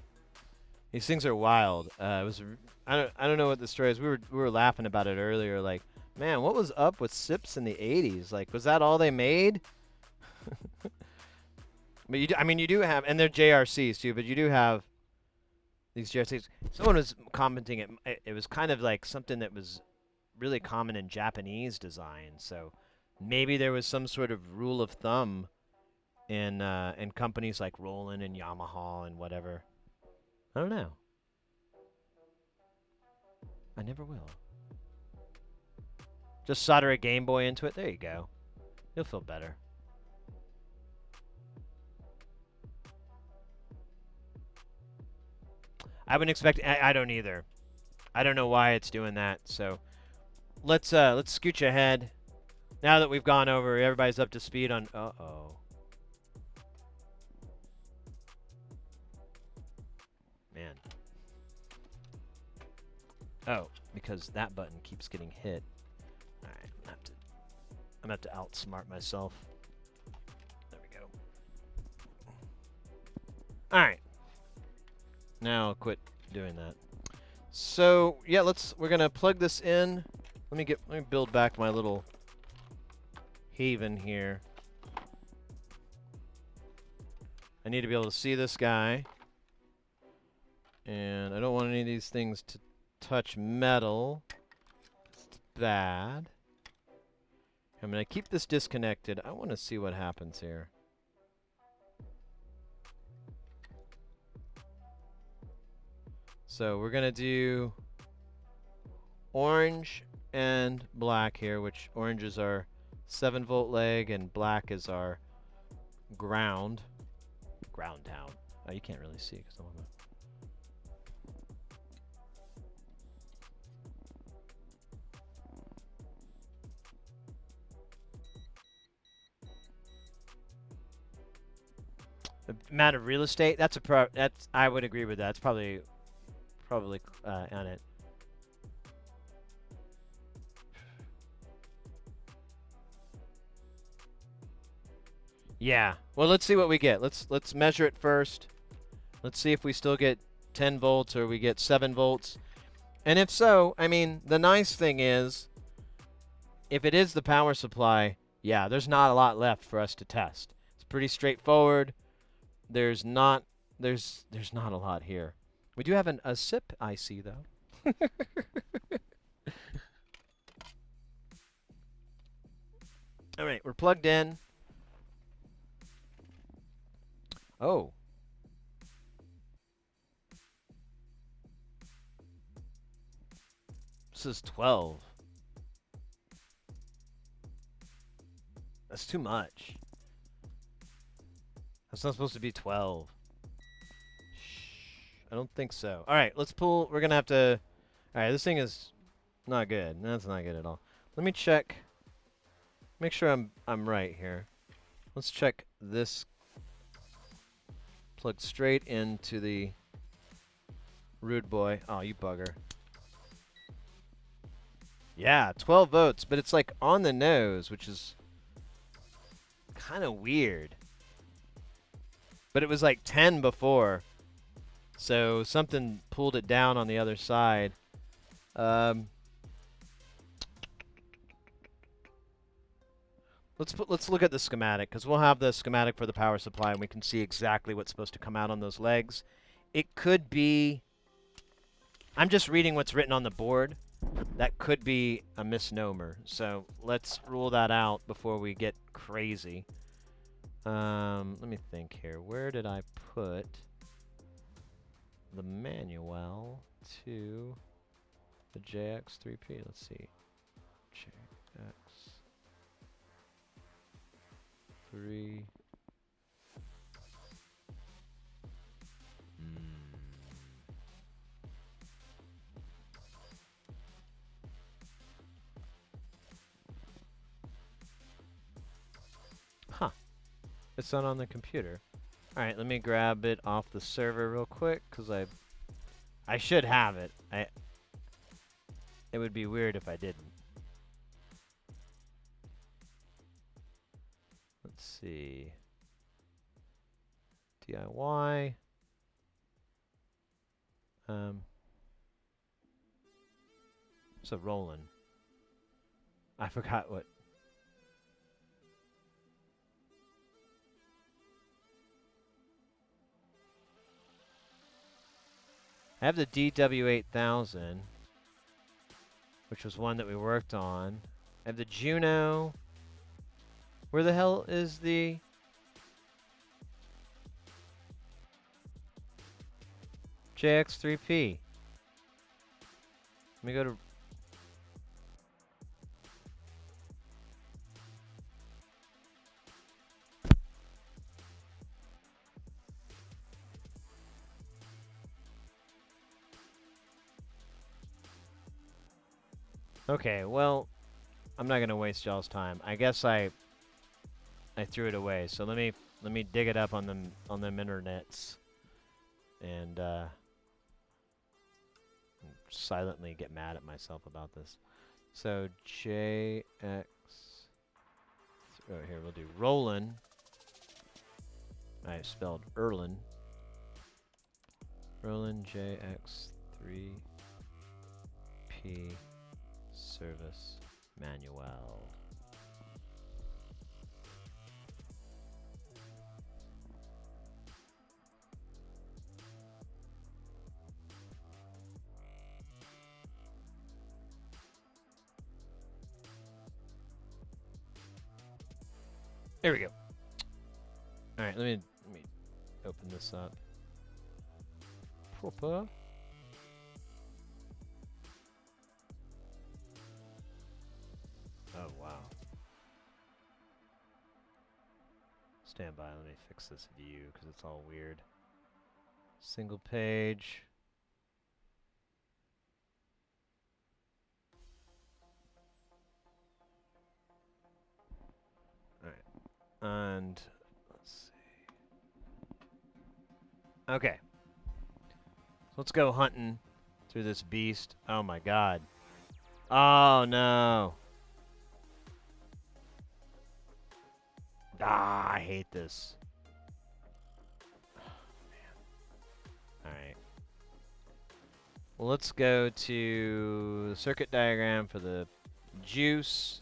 These things are wild. I don't know what the story is. We were laughing about it earlier. Like, man, what was up with SIPs in the '80s? Like, was that all they made? But you do have, and they're JRCs too. But you do have these JRCs. Someone was commenting it was kind of like something that was really common in Japanese design. So maybe there was some sort of rule of thumb in companies like Roland and Yamaha and whatever. I don't know. I never will. Just solder a Game Boy into it. There you go. You'll feel better. I wouldn't expect. I don't either. I don't know why it's doing that. So let's scooch ahead. Now that we've gone over, everybody's up to speed on. Uh-oh. Man. Oh, because that button keeps getting hit. All right, I'm gonna have to outsmart myself. There we go. All right. Now I'll quit doing that. So yeah, we're gonna plug this in. Let me build back my little haven here. I need to be able to see this guy, and I don't want any of these things to touch metal. It's bad. I'm gonna keep this disconnected. I want to see what happens here. So we're gonna do orange and black here, which orange is our 7-volt leg and black is our ground town. Oh, you can't really see because I'm on the. The amount of real estate, that's I would agree with that. It's probably on it. Yeah. Well, let's see what we get. Let's measure it first. Let's see if we still get 10 volts or we get 7 volts. And if so, I mean, the nice thing is if it is the power supply, yeah, there's not a lot left for us to test. It's pretty straightforward. There's not a lot here. We do have a SIP IC though. All right, we're plugged in. Oh. This is 12. That's too much. That's not supposed to be 12. I don't think so. All right, let's pull. We're gonna have to. All right, this thing is not good. That's not good at all. Let me check. Make sure I'm right here. Let's check this. Plug straight into the Rude Boy. Oh, you bugger. Yeah, 12 votes, but it's like on the nose, which is kind of weird. But it was like 10 before. So something pulled it down on the other side. Let's look at the schematic, because we'll have the schematic for the power supply and we can see exactly what's supposed to come out on those legs. It could be, I'm just reading what's written on the board. That could be a misnomer. So let's rule that out before we get crazy. Let me think here. Where did I put the manual to the JX3P? Let's see. JX3. Huh. It's not on the computer. Alright, let me grab it off the server real quick, because I should have it. It would be weird if I didn't. Let's see. DIY. It's a Roland. I forgot what. I have the DW8000, which was one that we worked on. I have the Juno. Where the hell is the... JX3P? Let me go to... Okay, well, I'm not gonna waste y'all's time. I guess I threw it away. So let me dig it up on them internets and silently get mad at myself about this. So JX. Oh, here we'll do Roland. I spelled Erlin. Roland JX3P service manual. There we go. All right, let me open this up. Proper. Oh wow. Stand by. Let me fix this view because it's all weird. Single page. And let's see. Okay. So let's go hunting through this beast. Oh my god. Oh no. Ah, I hate this. Oh, man. Alright. Well, let's go to the circuit diagram for the juice.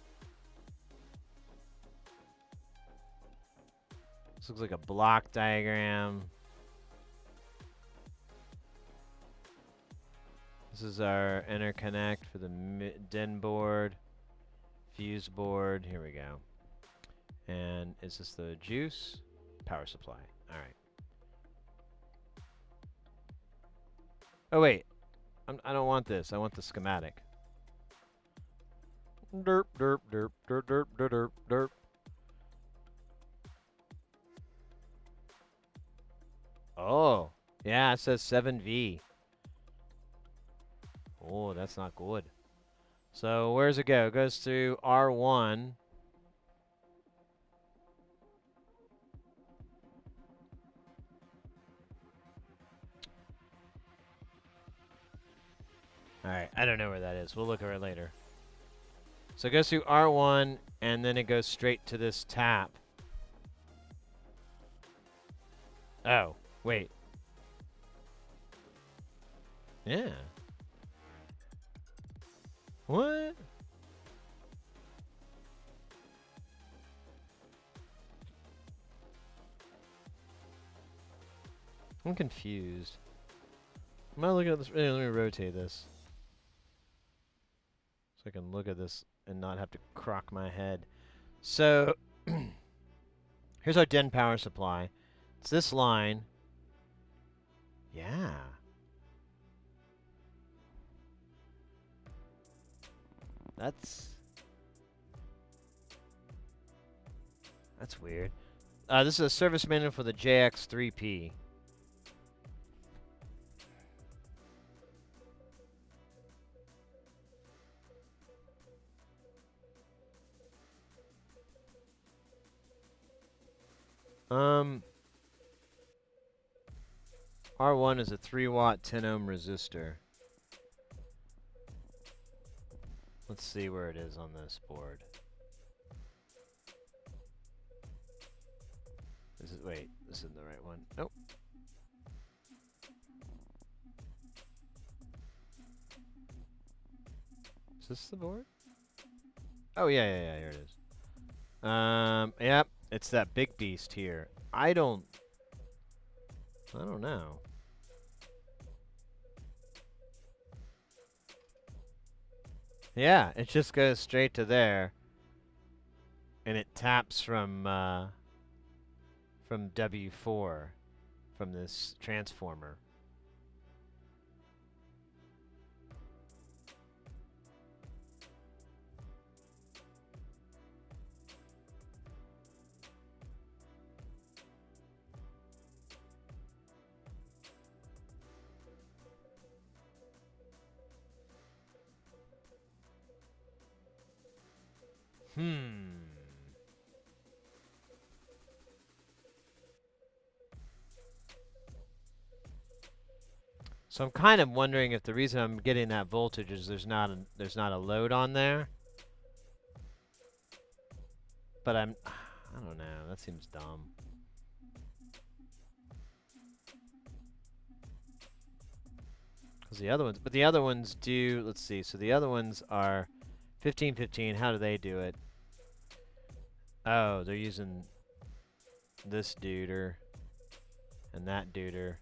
This looks like a block diagram. This is our interconnect for the DIN board, fuse board. Here we go. And is this the juice? Power supply. All right. Oh wait, I don't want this. I want the schematic. Derp derp derp derp derp derp derp derp. Oh, yeah, it says 7V. Oh, that's not good. So where's it go? It goes through R1. Alright, I don't know where that is. We'll look at it later. So it goes through R1, and then it goes straight to this tap. Oh, wait. Yeah. What? I'm confused. Am I looking at this? Let me rotate this. So I can look at this and not have to crock my head. So, here's our DIN power supply. It's this line. Yeah. That's weird. This is a service manual for the JX3P. R1 is a 3-watt 10-ohm resistor. Let's see where it is on this board. Wait, this isn't the right one. Nope. Is this the board? Oh yeah, here it is. Yep, it's that big beast here. I don't know. Yeah, it just goes straight to there. and it taps from W4 from this transformer. So I'm kind of wondering if the reason I'm getting that voltage is there's not a load on there. But I don't know. That seems dumb. Because the other ones do. Let's see. So the other ones are 15, 15. How do they do it? Oh, they're using this duder and that duder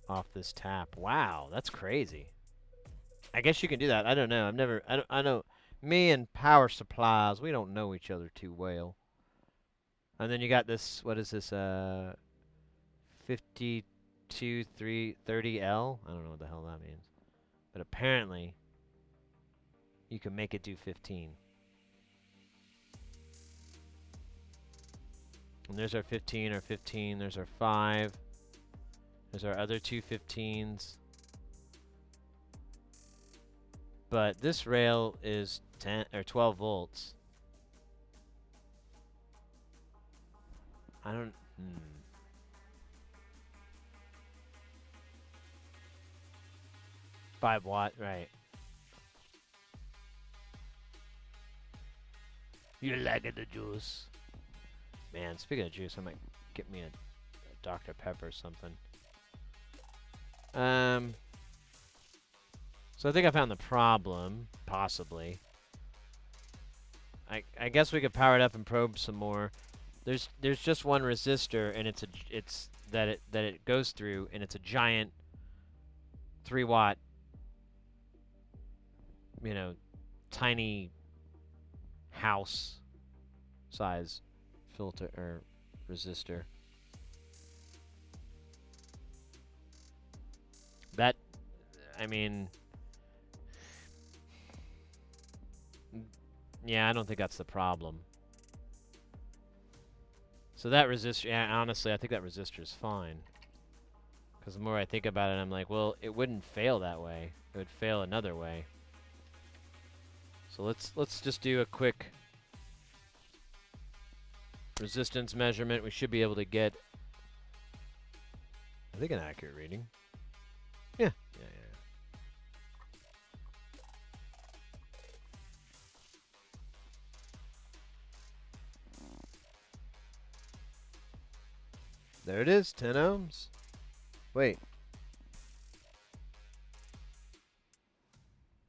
off this tap. Wow, that's crazy. I guess you can do that. I don't know. I know me and power supplies, we don't know each other too well. And then you got this, what is this, 52330L? I don't know what the hell that means. But apparently, you can make it do 15. And there's our 15, our 15, there's our 5. There's our other two 15s. But this rail is 10 or 12 volts. I don't 5 watt, right. You like the juice. Man, speaking of juice, I might get me a Dr. Pepper or something. So I think I found the problem, possibly. I guess we could power it up and probe some more. There's just one resistor, and it's that it goes through, and it's a giant 3 watt, you know, tiny house size filter or resistor. That, I mean, yeah, I don't think that's the problem. So that resistor, yeah, honestly, I think that resistor is fine. Because the more I think about it, I'm like, well, it wouldn't fail that way. It would fail another way. So let's just do a quick resistance measurement. We should be able to get, I think, an accurate reading. Yeah. There it is, 10 ohms. Wait.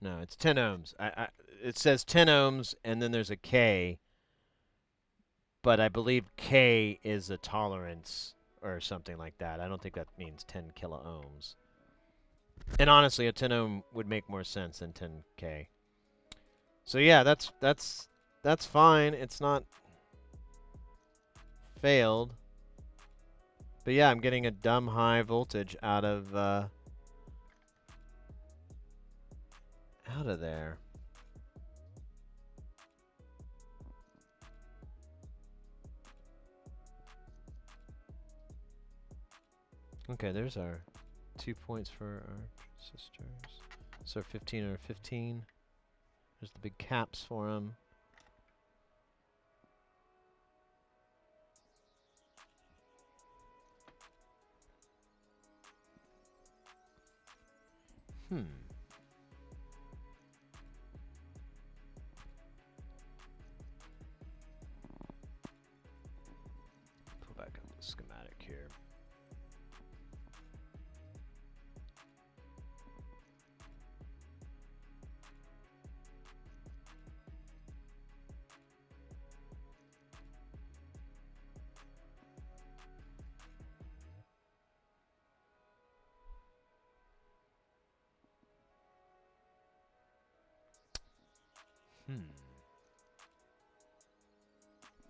No, it's 10 ohms. It says 10 ohms, and then there's a K. But I believe K is a tolerance or something like that. I don't think that means 10 kilo ohms. And honestly, a 10 ohm would make more sense than 10K. So yeah, that's fine. It's not failed. But yeah, I'm getting a dumb high voltage out of there. Okay, there's our 2 points for our resistors. So 15 or 15. There's the big caps for them. Pull back up the schematic here.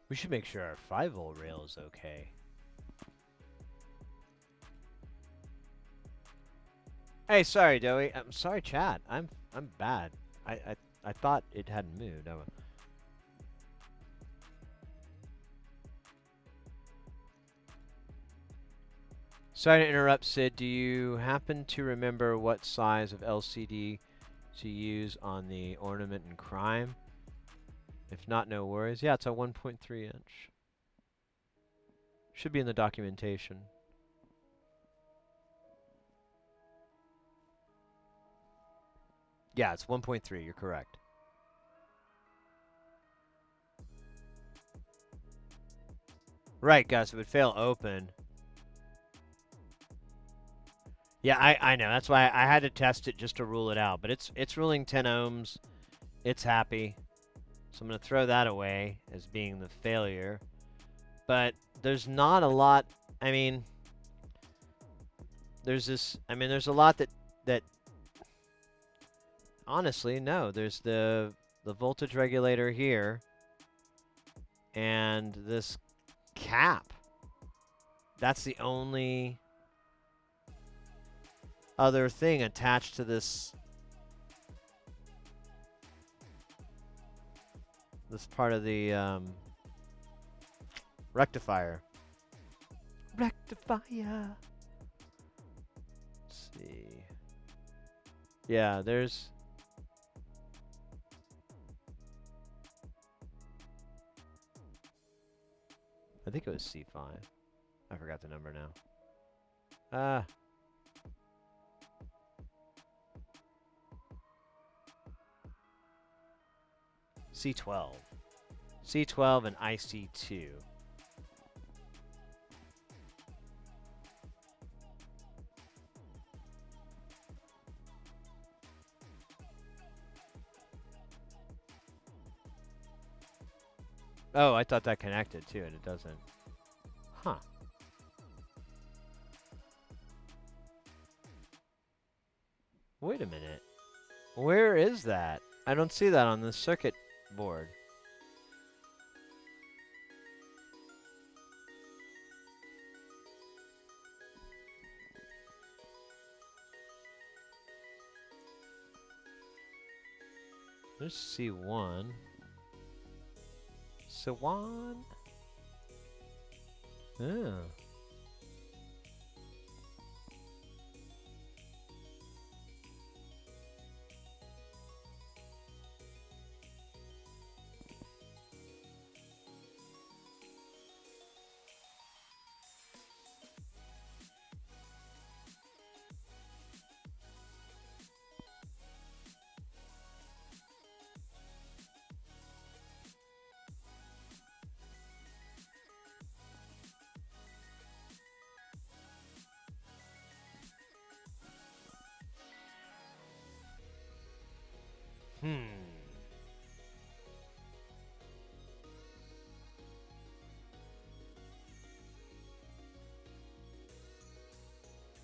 We should make sure our 5-volt rail is okay. Hey, sorry, Doey. I'm sorry, chat. I'm bad. I thought it hadn't moved. Sorry to interrupt, Sid. Do you happen to remember what size of LCD to use on the Ornament and Crime? If not, no worries. Yeah, it's a 1.3 inch. Should be in the documentation. Yeah, it's 1.3. You're correct. Right, guys. It would fail open. Yeah, I know. That's why I had to test it just to rule it out. But it's ruling 10 ohms. It's happy. So I'm going to throw that away as being the failure. But there's not a lot. I mean, there's a lot that honestly, no. There's the voltage regulator here and this cap. That's the only other thing attached to this part of the rectifier. Rectifier. Let's see. Yeah, there's I think it was C5. I forgot the number now. C12. C12 and IC2. Oh, I thought that connected too, and it doesn't. Huh. Wait a minute. Where is that? I don't see that on the circuit board. There's C1. C1? Yeah.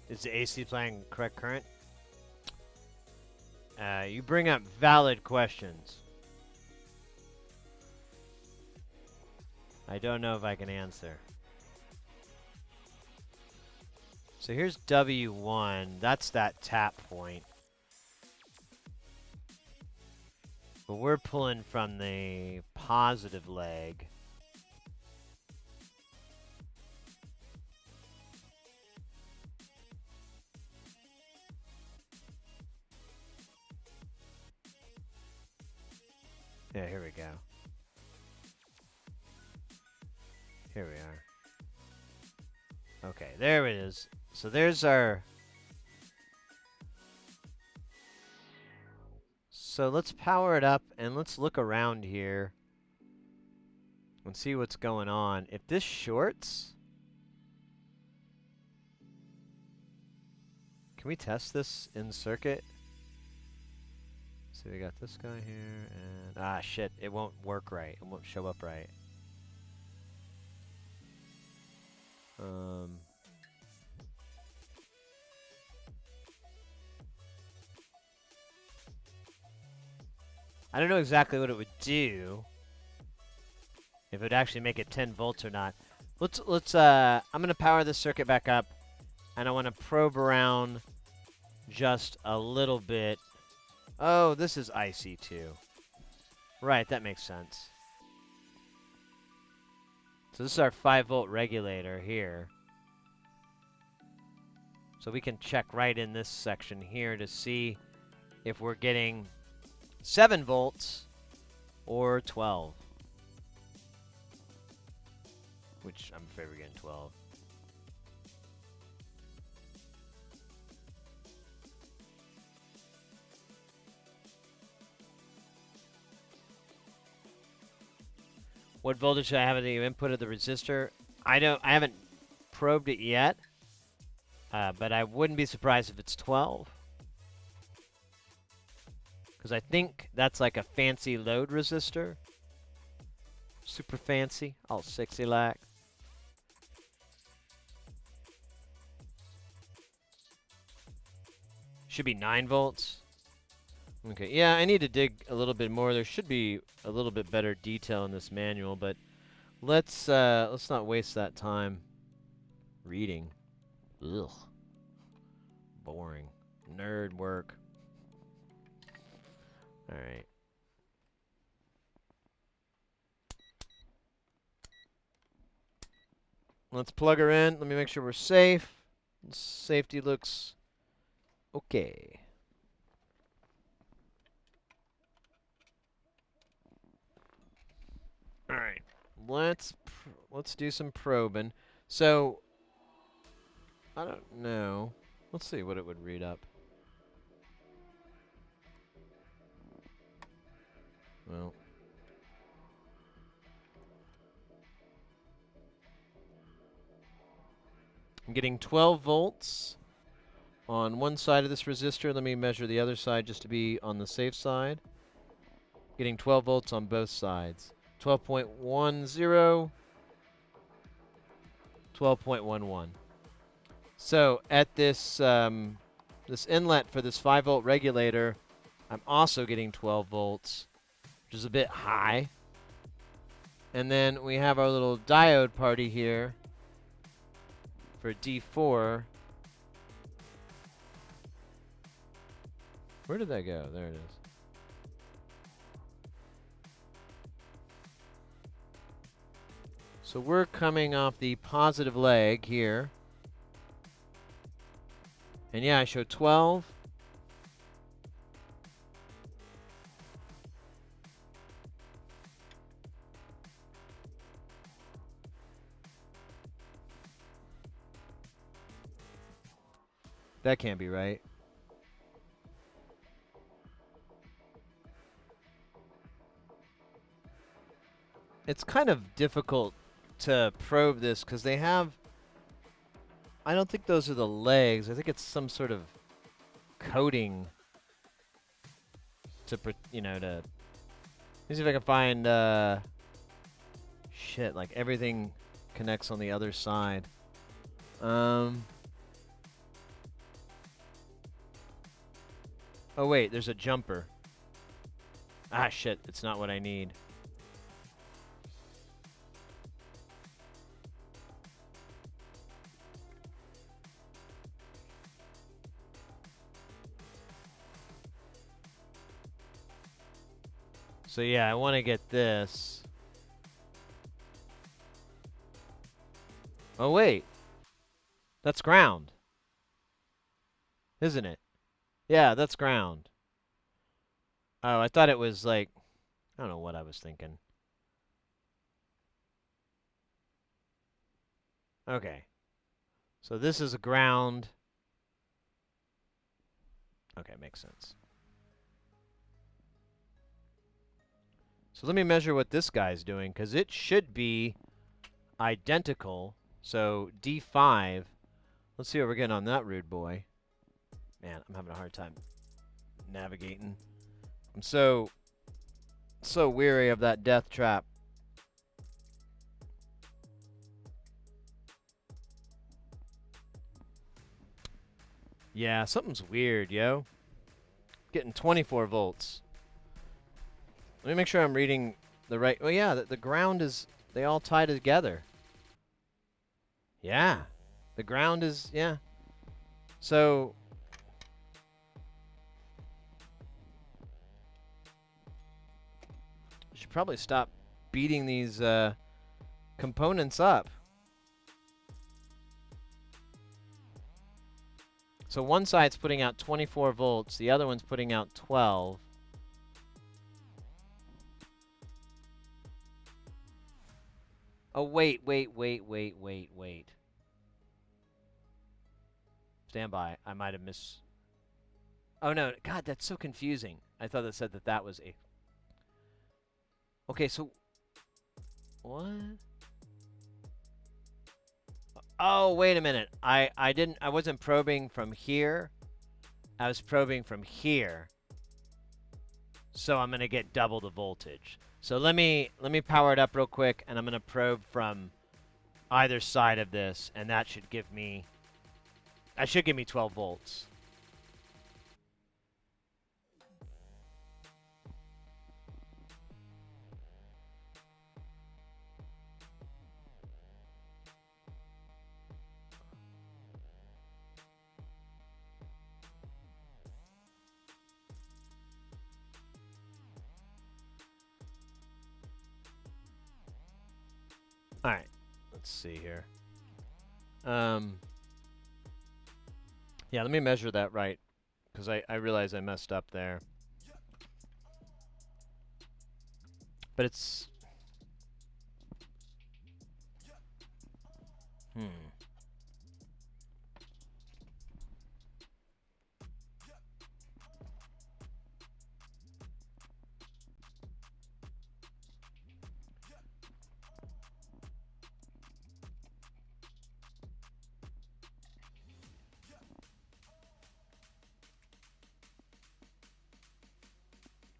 Is the AC playing correct current? You bring up valid questions. I don't know if I can answer. So here's W1. That's that tap point. But we're pulling from the positive leg. Yeah, here we go. Here we are. Okay, there it is. So there's our... So let's power it up and let's look around here and see what's going on. If this shorts... Can we test this in circuit? So we got this guy here and... Ah, shit. It won't work right. It won't show up right. I don't know exactly what it would do if it would actually make it 10 volts or not. I'm gonna power this circuit back up, and I want to probe around just a little bit. Oh, this is IC2. Right, that makes sense. So this is our 5-volt regulator here. So we can check right in this section here to see if we're getting 7 volts or 12. Which I'm afraid we're getting 12. What voltage should I have at the input of the resistor? I haven't probed it yet, but I wouldn't be surprised if it's 12. Because I think that's like a fancy load resistor. Super fancy, all sexy like. Should be 9 volts. Okay, yeah, I need to dig a little bit more. There should be a little bit better detail in this manual, but let's not waste that time reading. Ugh. Boring. Nerd work. All right. Let's plug her in. Let me make sure we're safe. Safety looks okay. All right, let's do some probing. So I don't know. Let's see what it would read up. Well, I'm getting 12 volts on one side of this resistor. Let me measure the other side just to be on the safe side. Getting 12 volts on both sides. 12.10, 12.11. So at this this inlet for this 5-volt regulator, I'm also getting 12 volts, which is a bit high. And then we have our little diode party here for D4. Where did that go? There it is. So we're coming off the positive leg here. And yeah, I show 12. That can't be right. It's kind of difficult to probe this because they have, I don't think those are the legs. I think it's some sort of coating to, to, let me see if I can find, shit, like everything connects on the other side. Oh wait, there's a jumper. Ah shit, it's not what I need. So yeah, I want to get this. Oh wait. That's ground. Isn't it? Yeah, that's ground. Oh, I thought it was like, I don't know what I was thinking. Okay. So this is a ground. Okay, makes sense. So let me measure what this guy's doing, because it should be identical. So D5. Let's see what we're getting on that rude boy. Man, I'm having a hard time navigating. I'm so weary of that death trap. Yeah, something's weird, yo. Getting 24 volts. Let me make sure I'm reading the right... Well, yeah, the ground is They all tie together. Yeah. The ground is, yeah. So I should probably stop beating these components up. So one side's putting out 24 volts, the other one's putting out 12. Oh, wait. Stand by. I might have missed. Oh, no. God, that's so confusing. I thought that said that that was a... Okay, so... What? Oh, wait a minute. I wasn't probing from here. I was probing from here. So I'm going to get double the voltage. So let me power it up real quick, and I'm going to probe from either side of this, and that should give me 12 volts. All right, let's see here. Yeah, let me measure that right, because I realize I messed up there. But it's...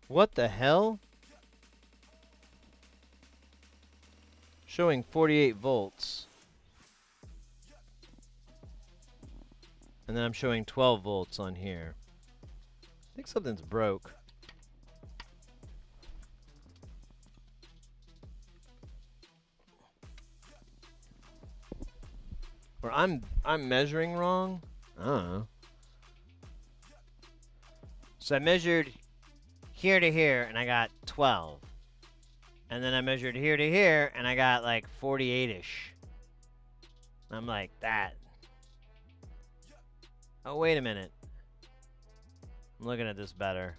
What the hell? Showing 48 volts. And then I'm showing 12 volts on here. I think something's broke. Or I'm measuring wrong? I don't know. So I measured here to here, and I got 12. And then I measured here to here, and I got like 48-ish. I'm like, that. Oh, wait a minute. I'm looking at this better.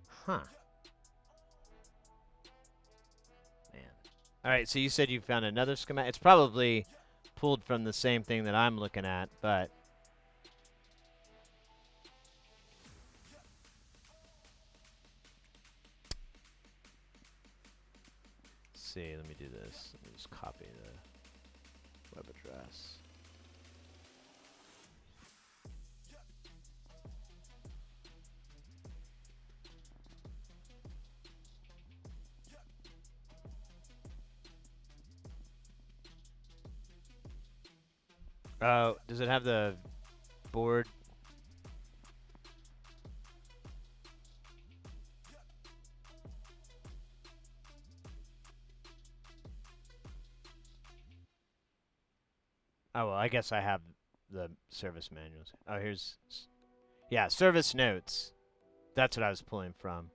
Huh. Man. Alright, so you said you found another schematic. It's probably pulled from the same thing that I'm looking at, but... see, let me do this. Let me just copy the web address. Oh, does it have the board? Oh, well, I guess I have the service manuals. Oh, here's... yeah, service notes. That's what I was pulling from.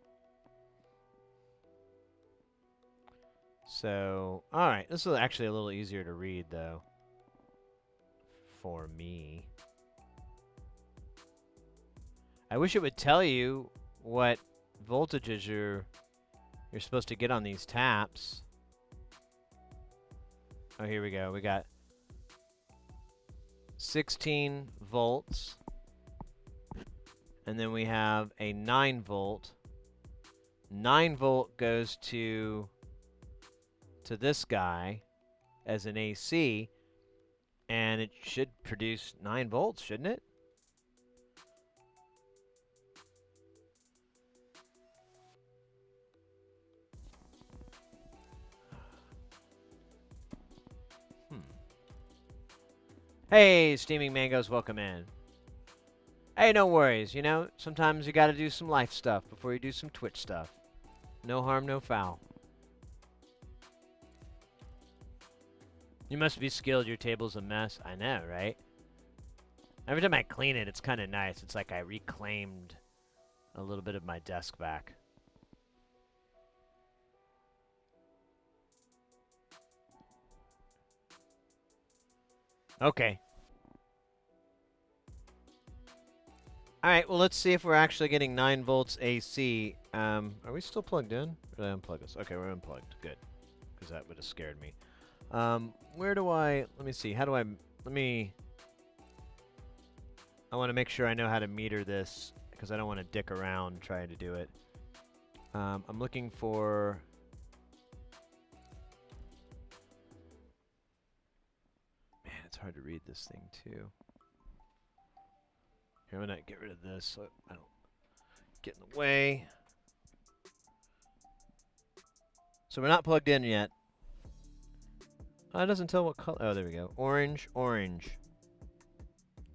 So, alright. This is actually a little easier to read, though. For me. I wish it would tell you what voltages you're supposed to get on these taps. Oh, here we go. We got 16 volts, and then we have a 9 volt. 9 volt goes to this guy as an AC, and it should produce 9 volts, shouldn't it? Hey, Steaming Mangoes, welcome in. Hey, no worries, you know, sometimes you gotta do some life stuff before you do some Twitch stuff. No harm, no foul. You must be skilled. Your table's a mess. I know, right? Every time I clean it, it's kind of nice. It's like I reclaimed a little bit of my desk back. Okay. Alright, well, let's see if we're actually getting 9 volts AC. Are we still plugged in? Or did I unplug us? Okay, we're unplugged. Good. Because that would have scared me. Where do I... Let me see. How do I... Let me... I want to make sure I know how to meter this, because I don't want to dick around trying to do it. I'm looking for... Man, it's hard to read this thing, too. Here, I'm going to get rid of this so I don't get in the way. So we're not plugged in yet. Oh, it doesn't tell what color. Oh, there we go. Orange, orange.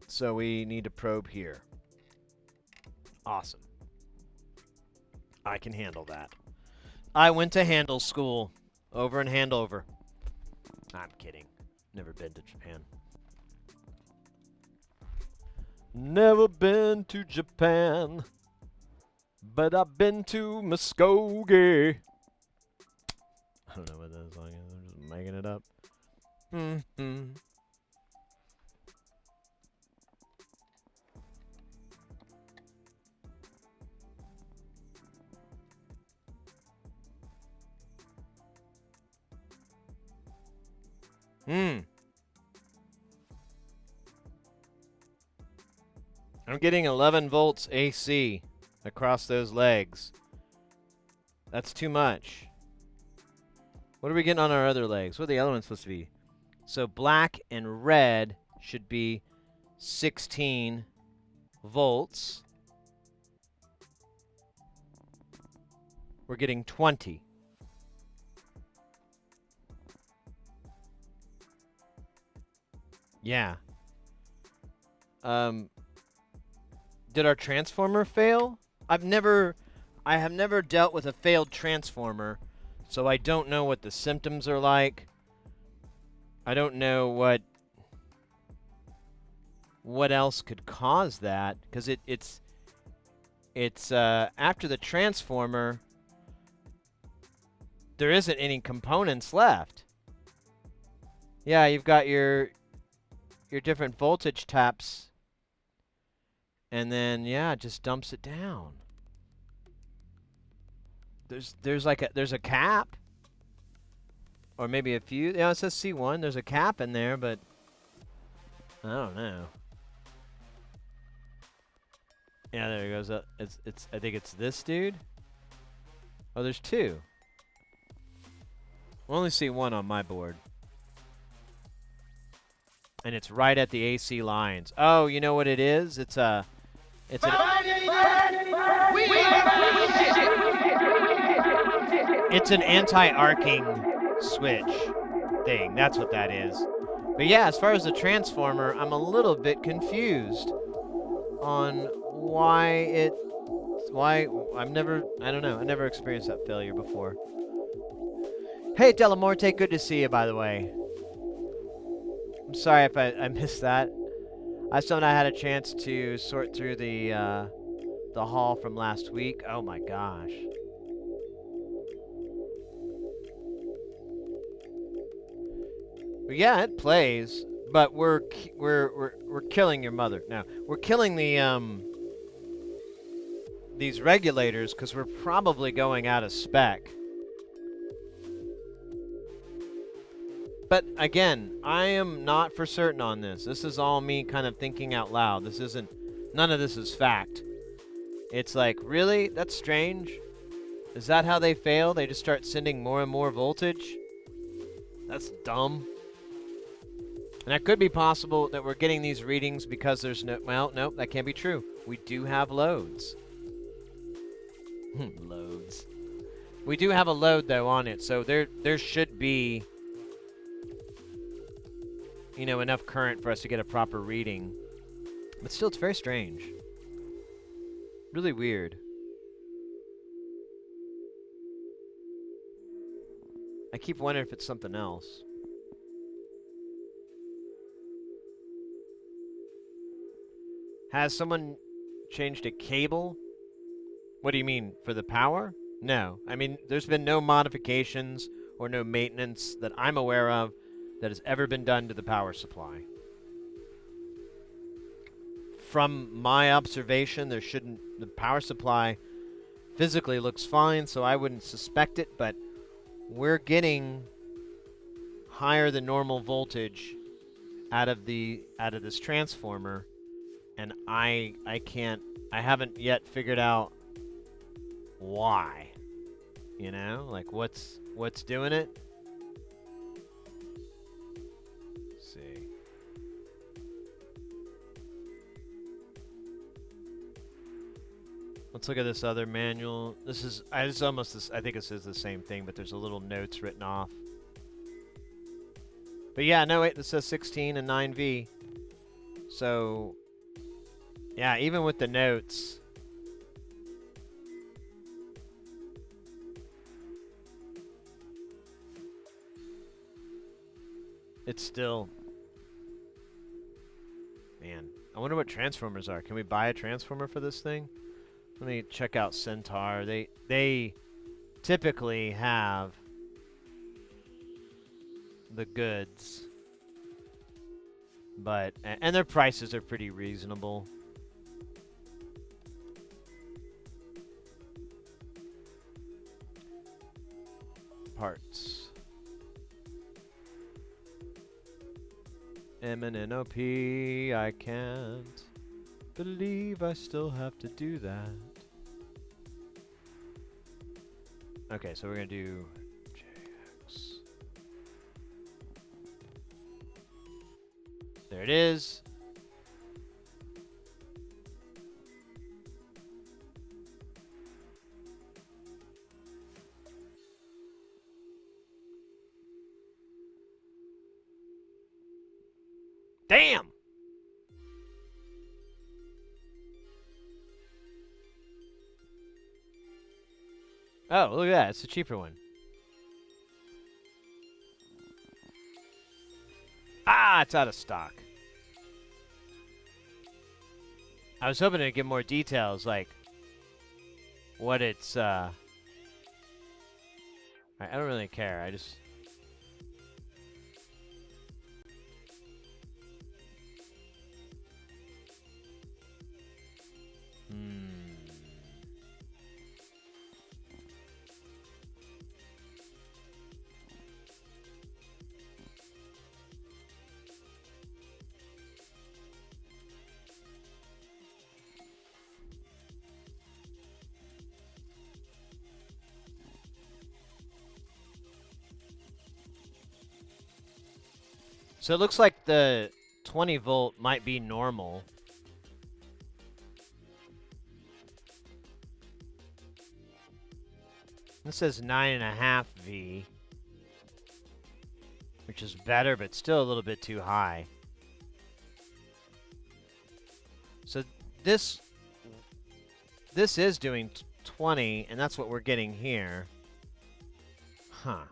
So we need to probe here. Awesome. I can handle that. I went to handle school. Over and Handover. I'm kidding. Never been to Japan. Never been to Japan, but I've been to Muskogee. I don't know what that song is. I'm just making it up. I'm getting 11 volts AC across those legs. That's too much. What are we getting on our other legs? What are the other ones supposed to be? So black and red should be 16 volts. We're getting 20. Yeah. Did our transformer fail? I have never dealt with a failed transformer, so I don't know what the symptoms are like. I don't know what else could cause that, because it's after the transformer, there isn't any components left. Yeah, you've got your different voltage taps. And then, yeah, it just dumps it down. There's a cap. Or maybe a few. Yeah, it says C1. There's a cap in there, but I don't know. Yeah, there it goes. I think it's this dude. Oh, there's two. I only see one on my board. And it's right at the AC lines. Oh, you know what it is? It's an anti-arcing switch thing. That's what that is. But yeah, as far as the transformer, I'm a little bit confused on I don't know. I never experienced that failure before. Hey, Delamorte, good to see you, by the way. I'm sorry if I missed that. I still haven't had a chance to sort through the haul from last week. Oh my gosh. But yeah, it plays, but we're killing your mother. No, we're killing the these regulators because we're probably going out of spec. But again, I am not for certain on this. This is all me kind of thinking out loud. None of this is fact. It's like, really? That's strange. Is that how they fail? They just start sending more and more voltage? That's dumb. And it could be possible that we're getting these readings because there's nope, that can't be true. We do have loads. Loads. We do have a load, though, on it, so there should be, you know, enough current for us to get a proper reading. But still, it's very strange. Really weird. I keep wondering if it's something else. Has someone changed a cable? What do you mean, for the power? No. I mean, there's been no modifications or no maintenance that I'm aware of that has ever been done to the power supply. From my observation, the power supply physically looks fine, so I wouldn't suspect it, but we're getting higher than normal voltage out of this transformer, and I haven't yet figured out why. You know, like what's doing it? Let's see. Let's look at this other manual. This is it's almost this. I think it says the same thing, but there's a little notes written off. But yeah, no wait, this says 16 and 9V. So yeah, even with the notes, it's still, man, I wonder what transformers are. Can we buy a transformer for this thing? Let me check out Centaur. They typically have the goods, but and their prices are pretty reasonable. Parts. MNNOP, I can't believe I still have to do that. Okay, so we're gonna do JX. There it is. Damn! Oh, look at that. It's a cheaper one. Ah, it's out of stock. I was hoping to get more details, like what it's, I don't really care. I just... So it looks like the 20 volt might be normal. This says 9.5 V, which is better, but still a little bit too high. So this is doing 20, and that's what we're getting here. Huh.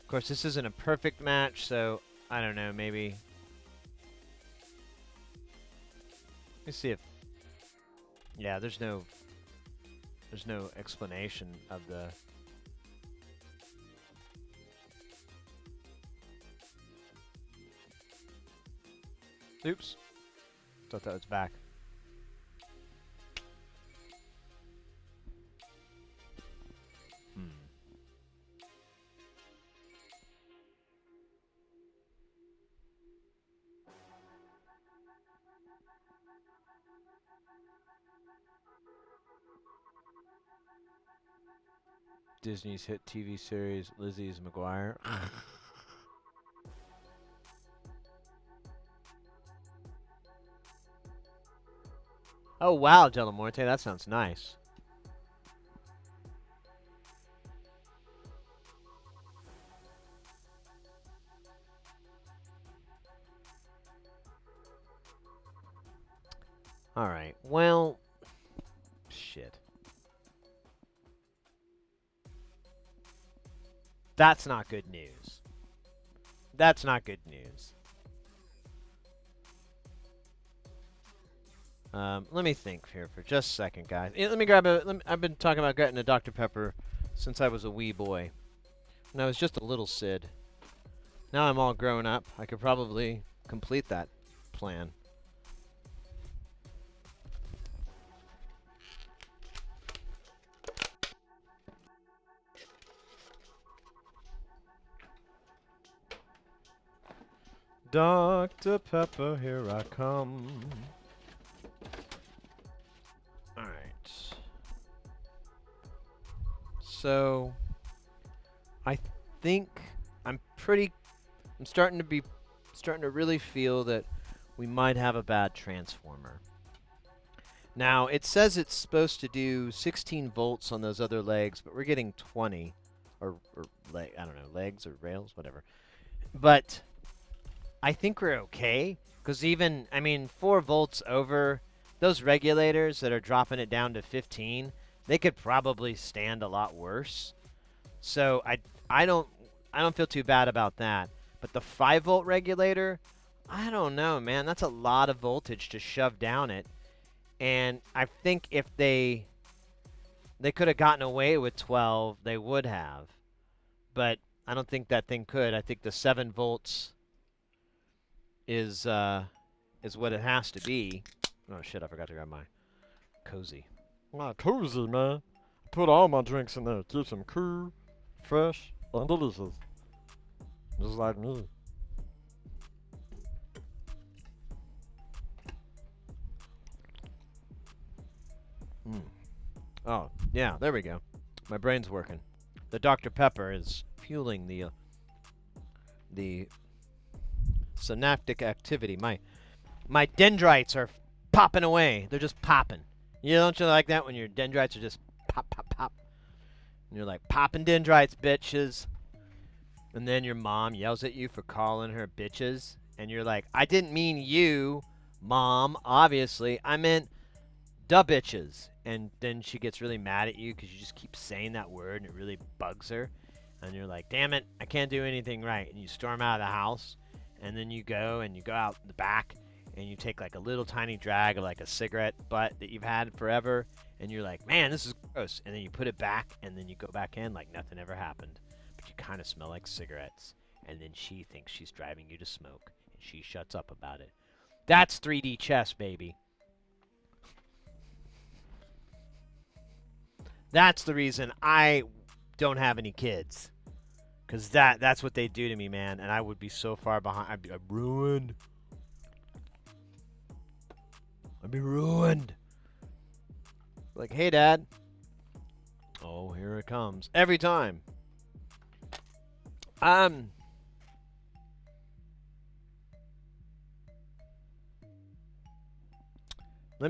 Of course, this isn't a perfect match, so I don't know, maybe. Let me see if... Yeah, there's no explanation of the... Oops. Thought that was back. Disney's hit TV series Lizzie's McGuire. Oh wow, Delamorte, that sounds nice. All right. Well, shit. That's not good news. That's not good news. Let me think here for just a second, guys. Let me grab a. I've been talking about getting a Dr. Pepper since I was a wee boy. When I was just a little Sid. Now I'm all grown up. I could probably complete that plan. Dr. Pepper, here I come. Alright. So, I think I'm starting to really feel that we might have a bad transformer. Now, it says it's supposed to do 16 volts on those other legs, but we're getting 20. I don't know, legs or rails, whatever. But I think we're okay, because even, 4 volts over, those regulators that are dropping it down to 15, they could probably stand a lot worse. So I don't feel too bad about that. But the 5-volt regulator, I don't know, man. That's a lot of voltage to shove down it. And I think if they could have gotten away with 12, they would have. But I don't think that thing could. I think the 7 volts is what it has to be. Oh shit, I forgot to grab my cozy. My cozy, man. I put all my drinks in there. Keeps them cool, fresh, and delicious. Just like me. Oh, yeah, there we go. My brain's working. The Dr. Pepper is fueling the synaptic activity. My dendrites are popping away. They're just popping. Don't you like that when your dendrites are just pop, pop, pop? And you're like, popping dendrites, bitches. And then your mom yells at you for calling her bitches. And you're like, I didn't mean you, Mom, obviously. I meant da bitches. And then she gets really mad at you because you just keep saying that word and it really bugs her. And you're like, damn it, I can't do anything right. And you storm out of the house. And then you go out the back and you take like a little tiny drag of like a cigarette butt that you've had forever. And you're like, man, this is gross. And then you put it back and then you go back in like nothing ever happened. But you kind of smell like cigarettes. And then she thinks she's driving you to smoke. And she shuts up about it. That's 3D chess, baby. That's the reason I don't have any kids. Because that's what they do to me, man. And I would be so far behind. I'd be ruined. I'd be ruined. Like, hey, Dad. Oh, here it comes. Every time. Let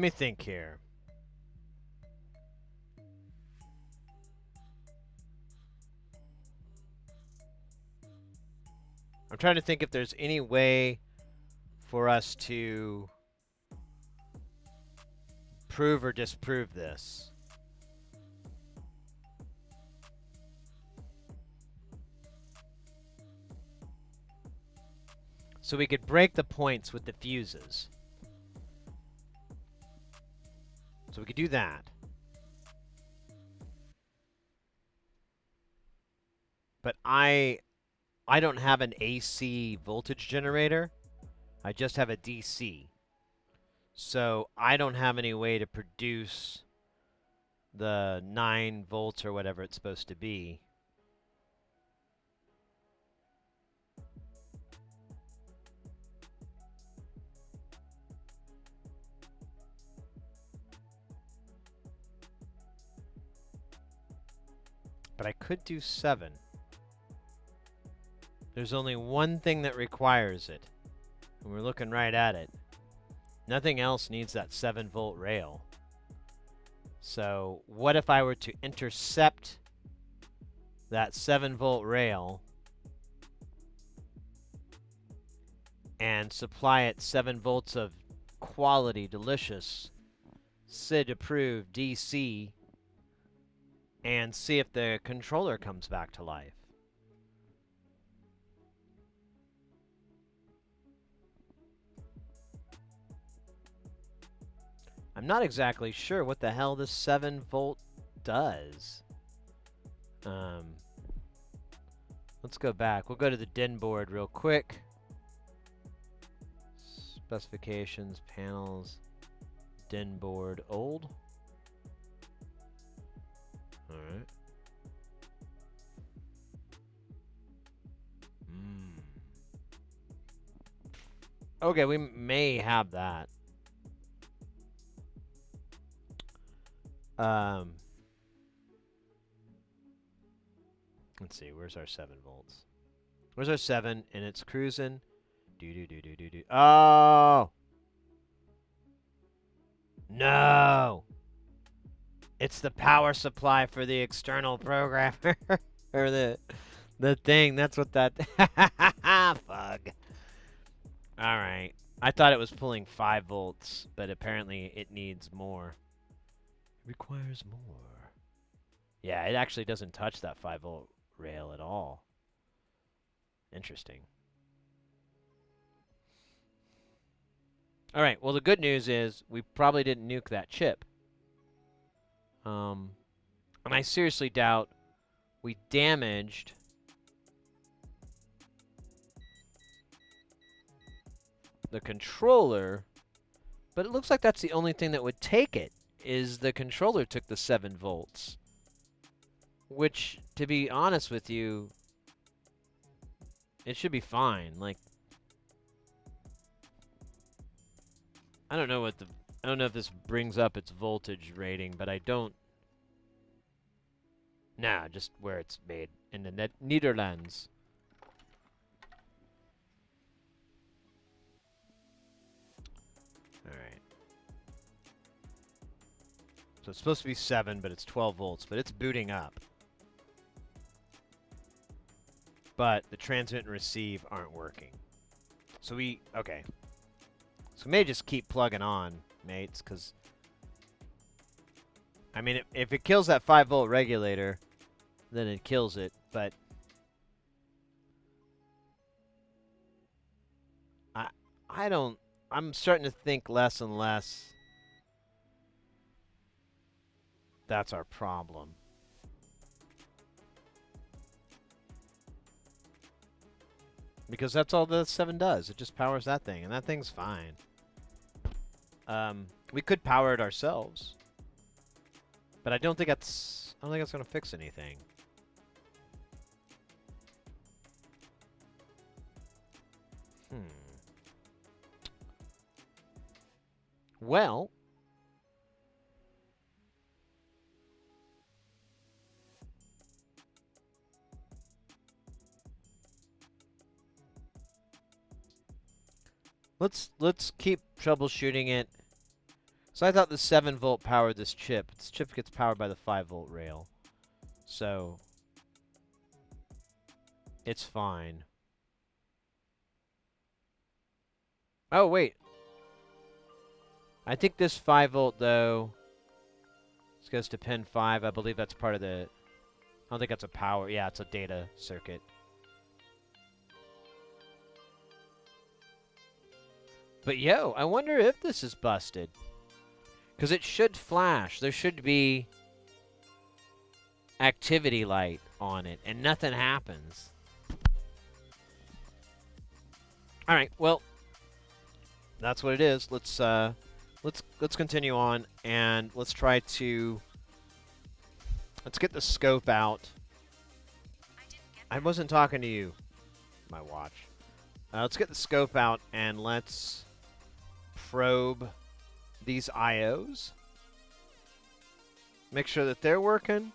me think here. I'm trying to think if there's any way for us to prove or disprove this. So we could break the points with the fuses. So we could do that. But I don't have an AC voltage generator. I just have a DC. So I don't have any way to produce the 9 volts or whatever it's supposed to be. But I could do 7. There's only one thing that requires it. And we're looking right at it. Nothing else needs that 7-volt rail. So what if I were to intercept that 7-volt rail and supply it 7 volts of quality, delicious, SID approved DC, and see if the controller comes back to life? I'm not exactly sure what the hell this 7-volt does. Let's go back. We'll go to the DIN board real quick. Specifications, panels, DIN board, old. All right. Okay, we may have that. Let's see. Where's our 7 volts? Where's our 7? And it's cruising. Do. Oh! No! It's the power supply for the external programmer. Or the thing. That's what that... Fug. Alright. I thought it was pulling 5 volts, but apparently it needs more. It requires more. Yeah, it actually doesn't touch that 5-volt rail at all. Interesting. Alright, well the good news is we probably didn't nuke that chip. And I seriously doubt we damaged the controller, but it looks like that's the only thing that would take it, is the controller took the 7 volts. Which, to be honest with you, it should be fine. Like, I don't know if this brings up its voltage rating, but I don't. Nah, just where it's made in the Netherlands. All right. So it's supposed to be 7, but it's 12 volts, but it's booting up. But the transmit and receive aren't working. So okay. So we may just keep plugging on, mates, because, I mean, if it kills that 5-volt regulator, then it kills it, but I'm starting to think less and less that's our problem. Because that's all the 7 does. It just powers that thing, and that thing's fine. We could power it ourselves, but I don't think that's going to fix anything. Well, let's keep troubleshooting it. So I thought the 7-volt powered this chip. This chip gets powered by the 5-volt rail. So it's fine. Oh, wait. I think this 5-volt, though, this goes to pin 5. I believe that's part of the... I don't think that's a power. Yeah, it's a data circuit. But, yo, I wonder if this is busted. Because it should flash. There should be activity light on it, and nothing happens. All right, well, that's what it is. Let's continue on, and let's try to get the scope out. I wasn't talking to you, my watch. Let's get the scope out, and let's probe these IOs. Make sure that they're working.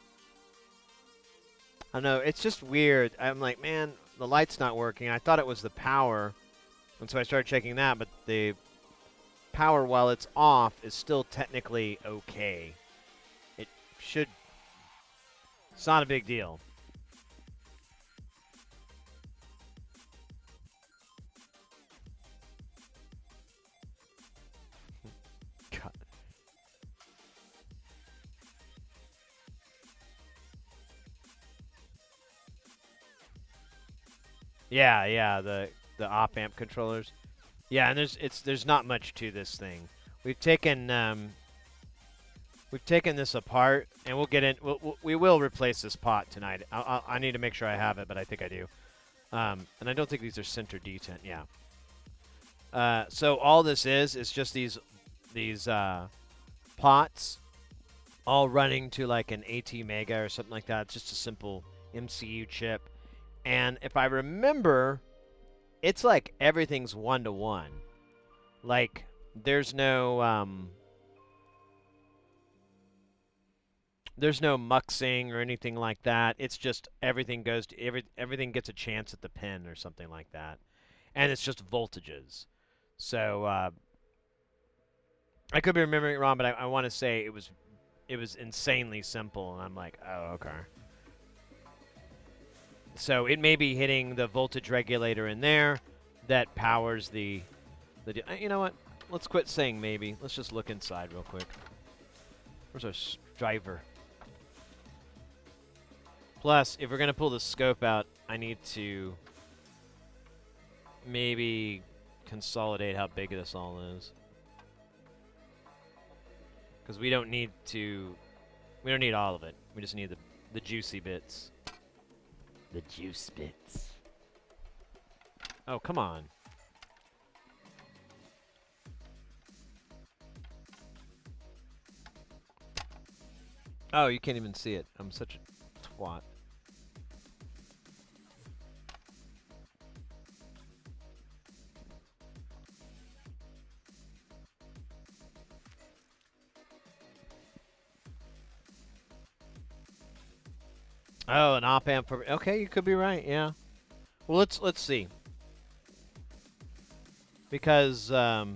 I know, it's just weird. I'm like, man, the light's not working. I thought it was the power, and so I started checking that, but the power, while it's off, is still technically okay. It should... It's not a big deal. God. Yeah, the op amp controllers. Yeah, and there's not much to this thing. We've taken we've taken this apart, and we'll get in. We will replace this pot tonight. I need to make sure I have it, but I think I do. And I don't think these are center detent. Yeah. So all this is just these pots all running to like an AT Mega or something like that. It's just a simple MCU chip. And if I remember, it's like everything's 1-to-1. Like there's no muxing or anything like that. It's just everything goes to everything gets a chance at the pin or something like that. And it's just voltages. So I could be remembering it wrong, but I want to say it was insanely simple, and I'm like, oh, okay. So it may be hitting the voltage regulator in there that powers the you know what? Let's quit saying maybe. Let's just look inside real quick. Where's our driver? Plus, if we're going to pull the scope out, I need to maybe consolidate how big this all is. Because we don't need all of it. We just need the juicy bits. The juice bits. Oh, come on. Oh, you can't even see it. I'm such a twat. Oh, an op amp for... Okay, you could be right, yeah. Well, let's see. Because, well,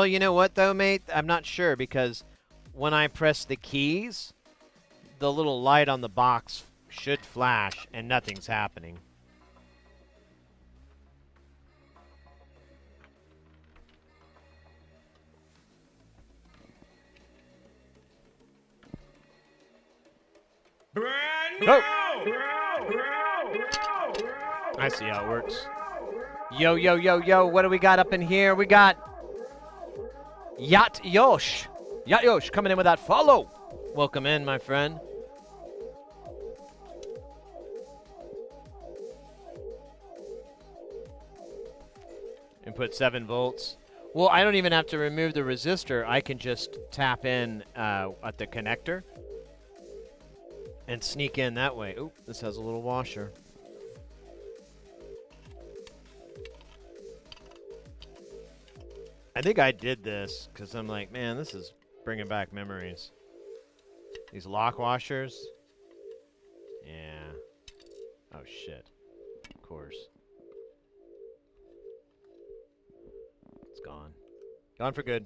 you know what, though, mate? I'm not sure, because when I press the keys, the little light on the box should flash, and nothing's happening. I see how it works. Yo, yo, yo, yo, what do we got up in here? We got Yacht Yosh. Yacht Yosh coming in with that follow. Welcome in, my friend. Input 7 volts. Well, I don't even have to remove the resistor. I can just tap in at the connector and sneak in that way. Oop, this has a little washer. I think I did this because I'm like, man, this is bringing back memories. These lock washers. Yeah. Oh, shit. Of course. It's gone. Gone for good.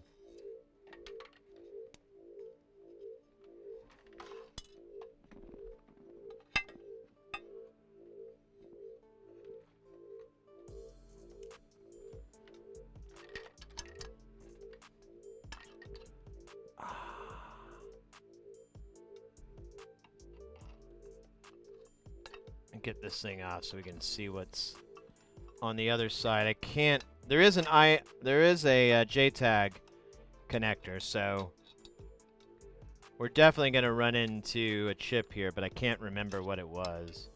Get this thing off so we can see what's on the other side. I can't. There is a JTAG connector, so we're definitely going to run into a chip here, but I can't remember what it was.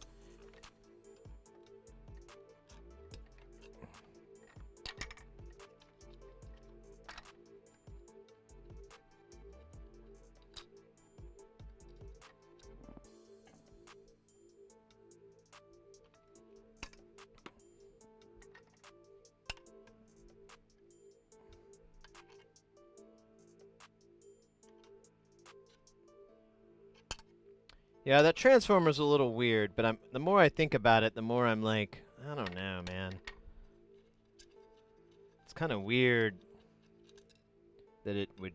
Yeah, that transformer's a little weird, but the more I think about it, the more I'm like, I don't know, man. It's kind of weird that it would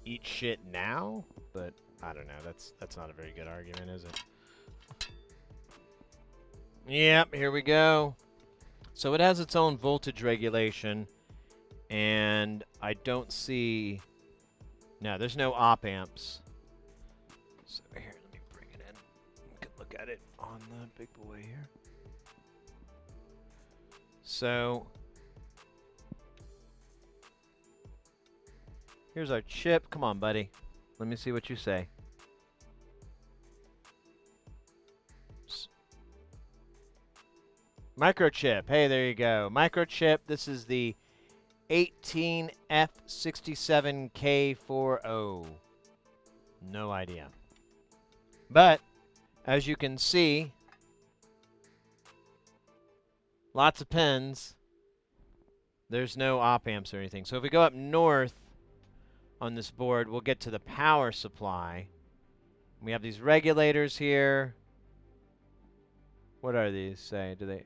eat shit now, but I don't know. That's not a very good argument, is it? Yep, here we go. So it has its own voltage regulation, and I don't see... No, there's no op amps. So here, let me bring it in. You can look at it on the big boy here. So Here's our chip. Come on, buddy. Let me see what you say. Microchip. Hey, there you go. Microchip. This is the 18F67K40. No idea. But, as you can see, lots of pins. There's no op amps or anything. So if we go up north on this board, we'll get to the power supply. We have these regulators here. What are these say? Do they...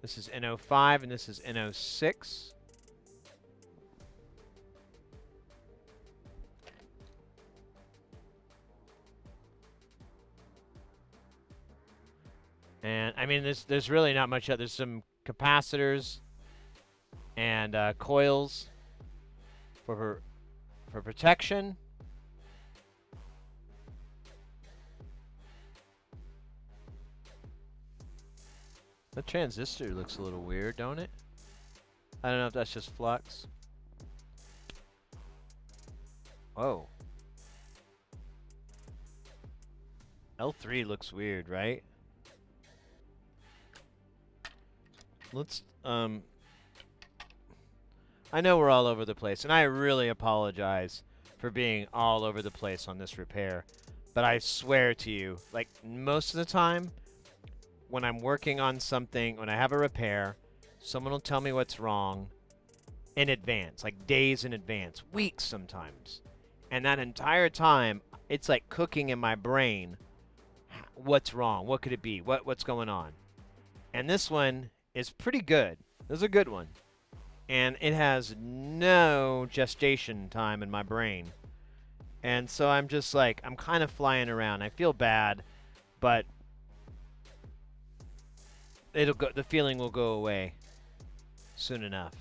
This is N05 and this is N06. And I mean, there's really not much. There's some capacitors and coils for protection. The transistor looks a little weird, don't it? I don't know if that's just flux. Oh. L3 looks weird, right? Let's, I know we're all over the place, and I really apologize for being all over the place on this repair. But I swear to you, like, most of the time, when I'm working on something, when I have a repair, someone will tell me what's wrong in advance, like days in advance, weeks sometimes. And that entire time, it's like cooking in my brain. What's wrong? What could it be? What's going on? And this one is pretty good. This is a good one. And it has no gestation time in my brain. And so I'm just like, I'm kind of flying around. I feel bad, but it'll go, the feeling will go away soon enough.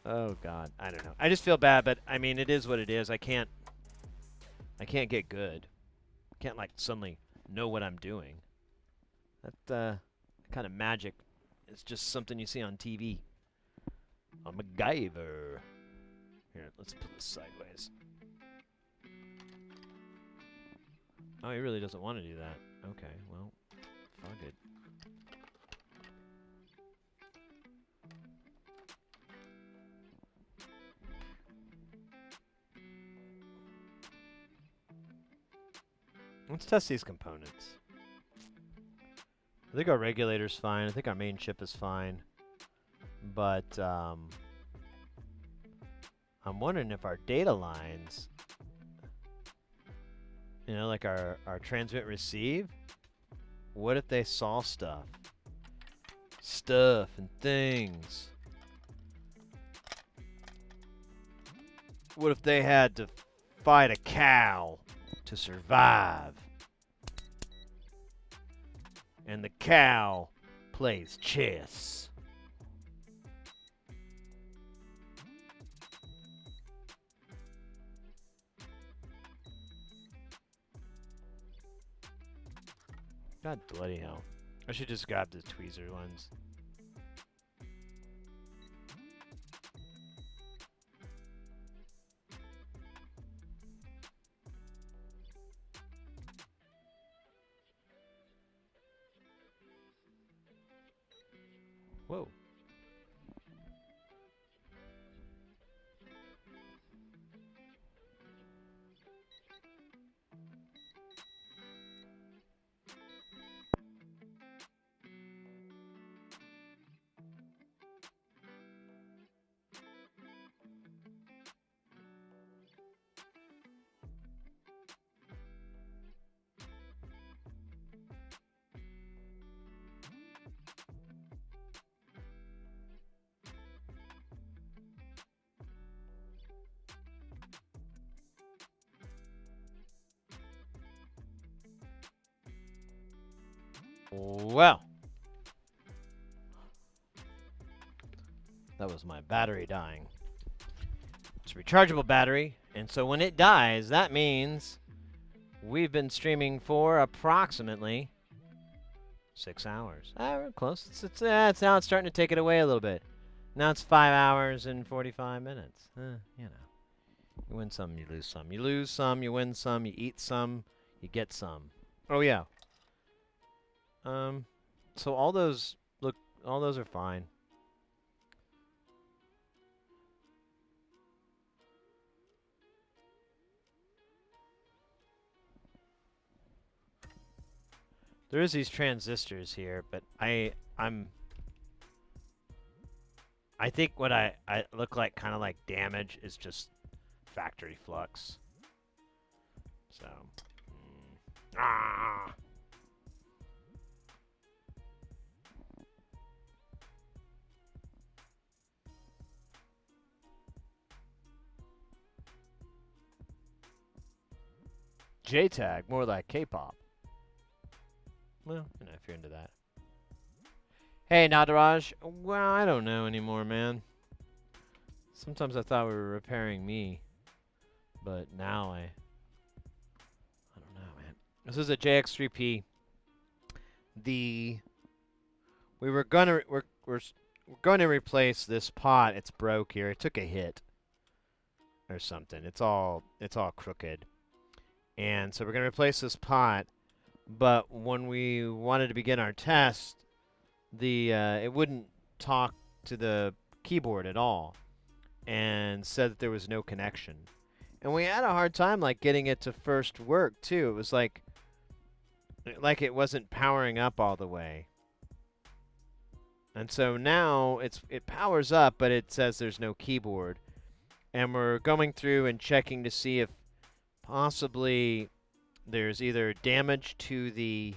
Oh God, I don't know. I just feel bad, but I mean, it is what it is. I can't get good. I can't like suddenly know what I'm doing. That kind of magic is just something you see on TV. On MacGyver. Here, let's put this sideways. Oh, he really doesn't want to do that. Okay, well, fuck it. Let's test these components. I think our regulator's fine. I think our main chip is fine. But, I'm wondering if our data lines, you know, like our transmit receive, what if they saw stuff? Stuff and things. What if they had to fight a cow to survive? And the cow plays chess. God bloody hell. I should just grab the tweezer ones. Whoa. Well, that was my battery dying. It's a rechargeable battery, and so when it dies, that means We've been streaming for approximately 6 hours. We're close. It's now it's starting to take it away a little bit. Now it's 5 hours and 45 minutes. You know. You win some, you lose some. You lose some, you win some, you eat some, you get some. Oh yeah. So all those are fine. There is these transistors here, but I think what I look like, kind of like damage, is just factory flux. So, J-Tag, more like K-pop. Well, you know, if you're into that. Hey, Nadaraj. Well, I don't know anymore, man. Sometimes I thought we were repairing me, but now I don't know, man. This is a JX3P. We're going to replace this pot. It's broke here. It took a hit or something. It's all crooked. And so we're going to replace this pot. But when we wanted to begin our test, it wouldn't talk to the keyboard at all, and said that there was no connection. And we had a hard time like getting it to first work too. It was like it wasn't powering up all the way. And so now it powers up, but it says there's no keyboard. And we're going through and checking to see if possibly there's either damage to the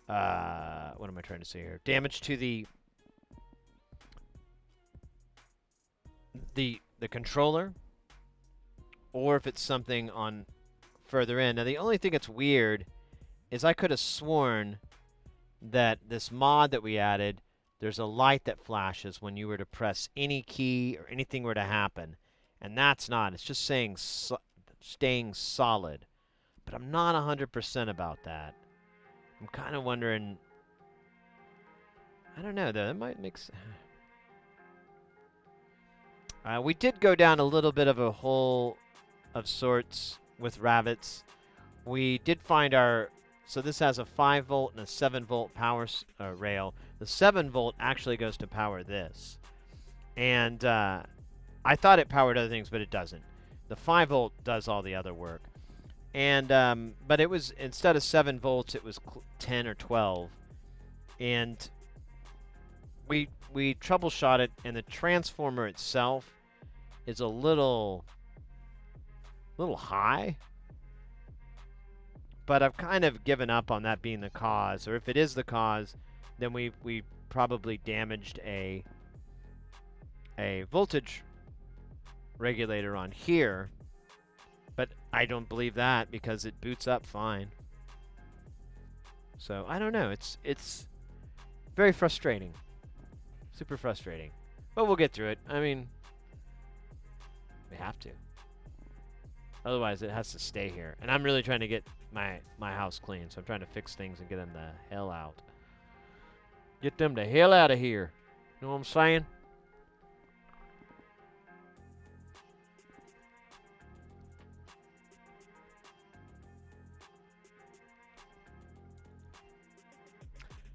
what am I trying to say here? Damage to the controller, or if it's something on further in. Now the only thing that's weird is I could have sworn that this mod that we added, there's a light that flashes when you were to press any key or anything were to happen, and that's not. It's just saying staying solid. But I'm not 100% about that. I'm kind of wondering. I don't know, though. That might make sense. We did go down a little bit of a hole of sorts with Ravitz. We did find so this has a 5 volt and a 7 volt power rail. The 7 volt actually goes to power this. And I thought it powered other things, but it doesn't. The 5 volt does all the other work. And but it was, instead of 7 volts, it was 10 or 12. And we troubleshot it, and the transformer itself is a little high. But I've kind of given up on that being the cause. Or if it is the cause, then we probably damaged a voltage regulator on here. But I don't believe that because it boots up fine. So I don't know. It's very frustrating. Super frustrating. But we'll get through it. I mean, we have to. Otherwise, it has to stay here. And I'm really trying to get my house clean. So I'm trying to fix things and get them the hell out. Get them the hell out of here. You know what I'm saying?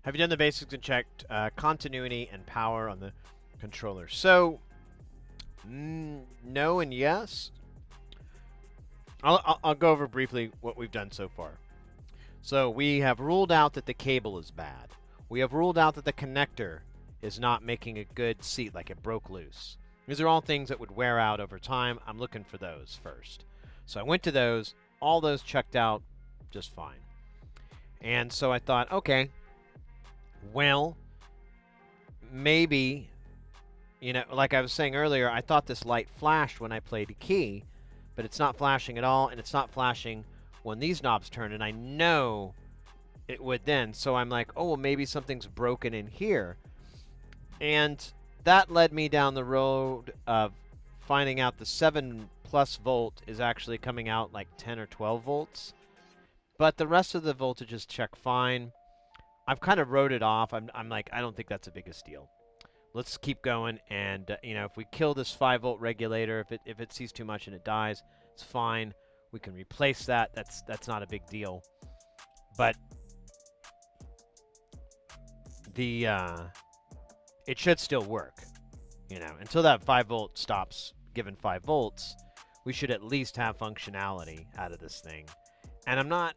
Have you done the basics and checked continuity and power on the controller? So, no and yes. I'll go over briefly what we've done so far. So we have ruled out that the cable is bad. We have ruled out that the connector is not making a good seat, like it broke loose. These are all things that would wear out over time. I'm looking for those first. So I went to those. All those checked out just fine. And so I thought, okay, well, maybe, you know, like I was saying earlier, I thought this light flashed when I played a key, but it's not flashing at all, and it's not flashing when these knobs turn, and I know it would then. So I'm like, oh, well, maybe something's broken in here. And that led me down the road of finding out the 7+ plus volt is actually coming out like 10 or 12 volts. But the rest of the voltages check fine. I've kind of wrote it off. I'm like, I don't think that's the biggest deal. Let's keep going, and you know, if we kill this 5-volt regulator, if it sees too much and it dies, it's fine. We can replace that. That's not a big deal. But the it should still work. You know, until that 5-volt stops giving 5 volts, we should at least have functionality out of this thing. And I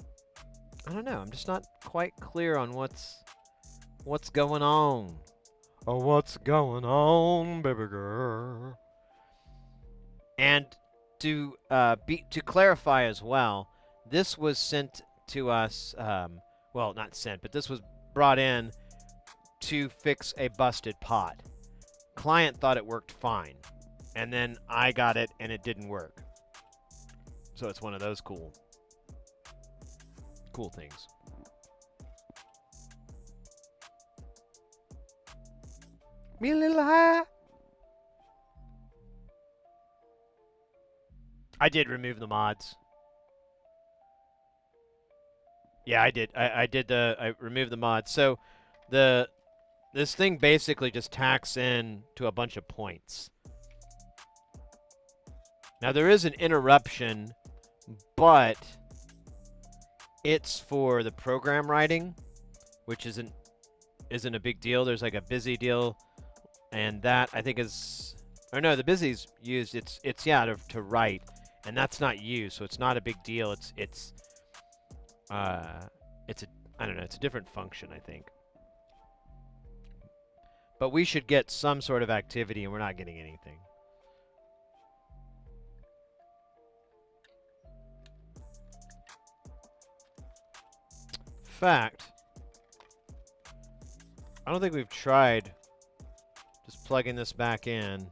don't know, I'm just not quite clear on what's going on. Oh, what's going on, baby girl? And to clarify as well, this was sent to us, well, not sent, but this was brought in to fix a busted pot. Client thought it worked fine, and then I got it and it didn't work. So it's one of those cool things. Me a little high. I did remove the mods. Yeah, I did. I removed the mods. So this thing basically just tacks in to a bunch of points. Now there is an interruption, but it's for the program writing, which isn't a big deal. There's like a busy deal, and that I think is, or no, the busy's used. It's yeah to write, and that's not used, so it's not a big deal. It's a I don't know. It's a different function, I think. But we should get some sort of activity, and we're not getting anything. Fact, I don't think we've tried just plugging this back in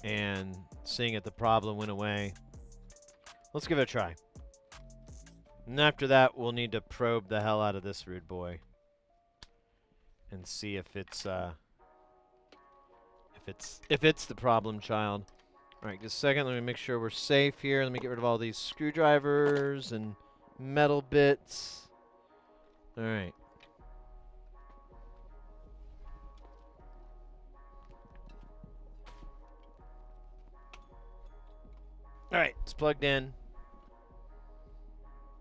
and seeing if the problem went away. Let's give it a try. And after that, we'll need to probe the hell out of this rude boy and see if it's the problem child. All right, just a second. Let me make sure we're safe here. Let me get rid of all these screwdrivers and metal bits. All right. All right, it's plugged in.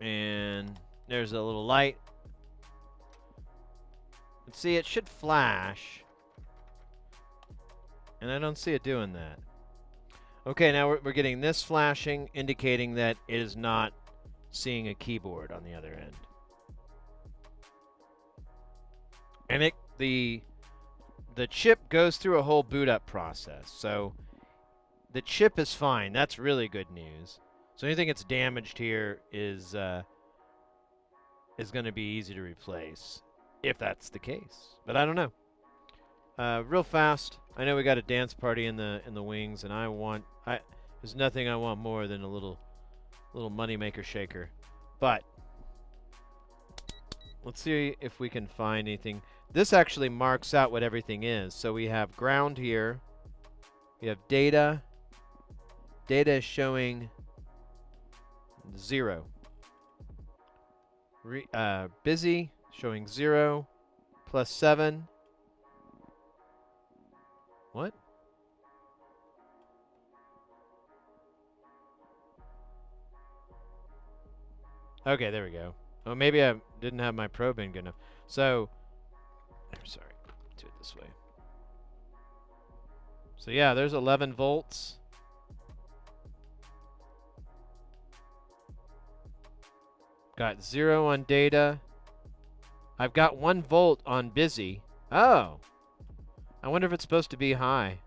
And there's a little light. Let's see, it should flash. And I don't see it doing that. Okay, now we're getting this flashing, indicating that it is not seeing a keyboard on the other end. And the chip goes through a whole boot up process. So the chip is fine. That's really good news. So anything that's damaged here is going to be easy to replace, if that's the case. But I don't know. Real fast, I know we got a dance party in the wings, and there's nothing I want more than a little moneymaker shaker. But let's see if we can find anything. This actually marks out what everything is. So we have ground here. We have data. Data is showing 0. Busy showing 0 plus 7. What? Okay, there we go. Oh, maybe I didn't have my probe in good enough. So, I'm sorry. Do it this way. So yeah, there's 11 volts. Got 0 on data. I've got 1 volt on busy. Oh. I wonder if it's supposed to be high.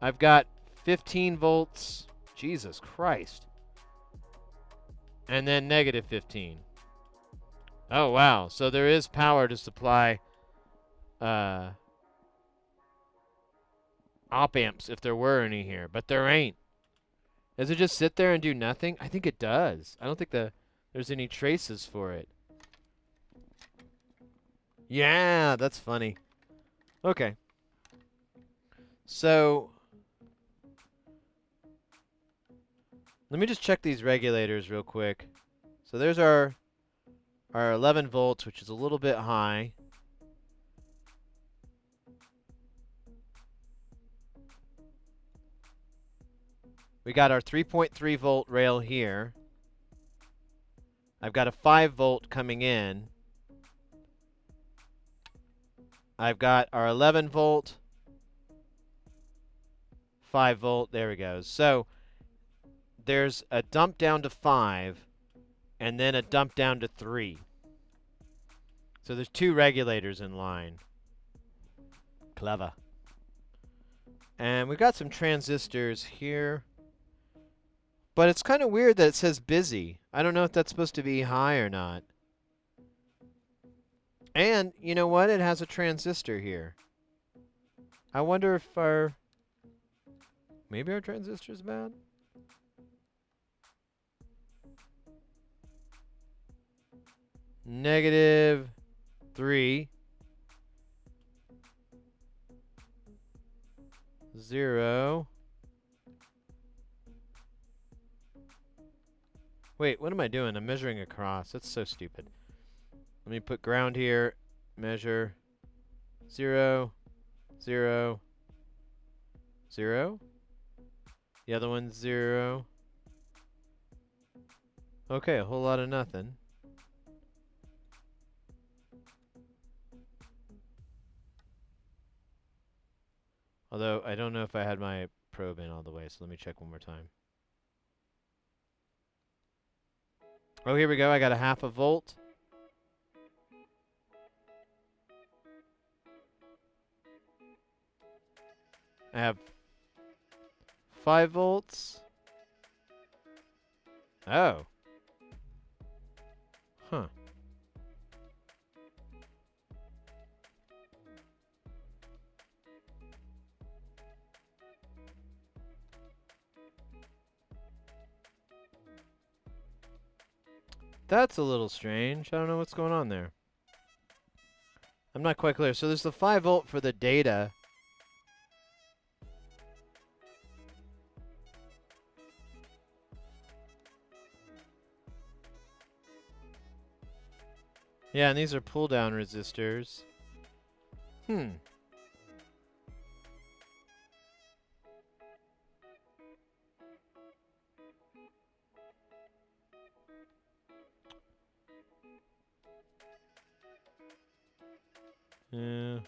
I've got 15 volts. Jesus Christ. And then negative 15. Oh, wow. So there is power to supply op amps if there were any here. But there ain't. Does it just sit there and do nothing? I think it does. I don't think there's any traces for it. Yeah, that's funny. Okay. So Let me just check these regulators real quick. So there's our 11 volts, which is a little bit high. We got our 3.3 volt rail here. I've got a 5 volt coming in. I've got our 11 volt, 5 volt, there we go. So there's a dump down to 5 and then a dump down to 3. So there's 2 regulators in line. Clever. And we've got some transistors here. But it's kind of weird that it says busy. I don't know if that's supposed to be high or not. And, you know what? It has a transistor here. I wonder if our... Maybe our transistor's bad? -3. 0. Wait, what am I doing? I'm measuring across. That's so stupid. Let me put ground here. Measure. 0. 0. 0. The other one's 0. Okay, a whole lot of nothing. Although, I don't know if I had my probe in all the way, so let me check one more time. Oh, here we go. I got a 1/2 volt. I have 5 volts. Oh. Huh. That's a little strange. I don't know what's going on there. I'm not quite clear. So there's the 5 volt for the data. Yeah, and these are pull-down resistors. Yeah.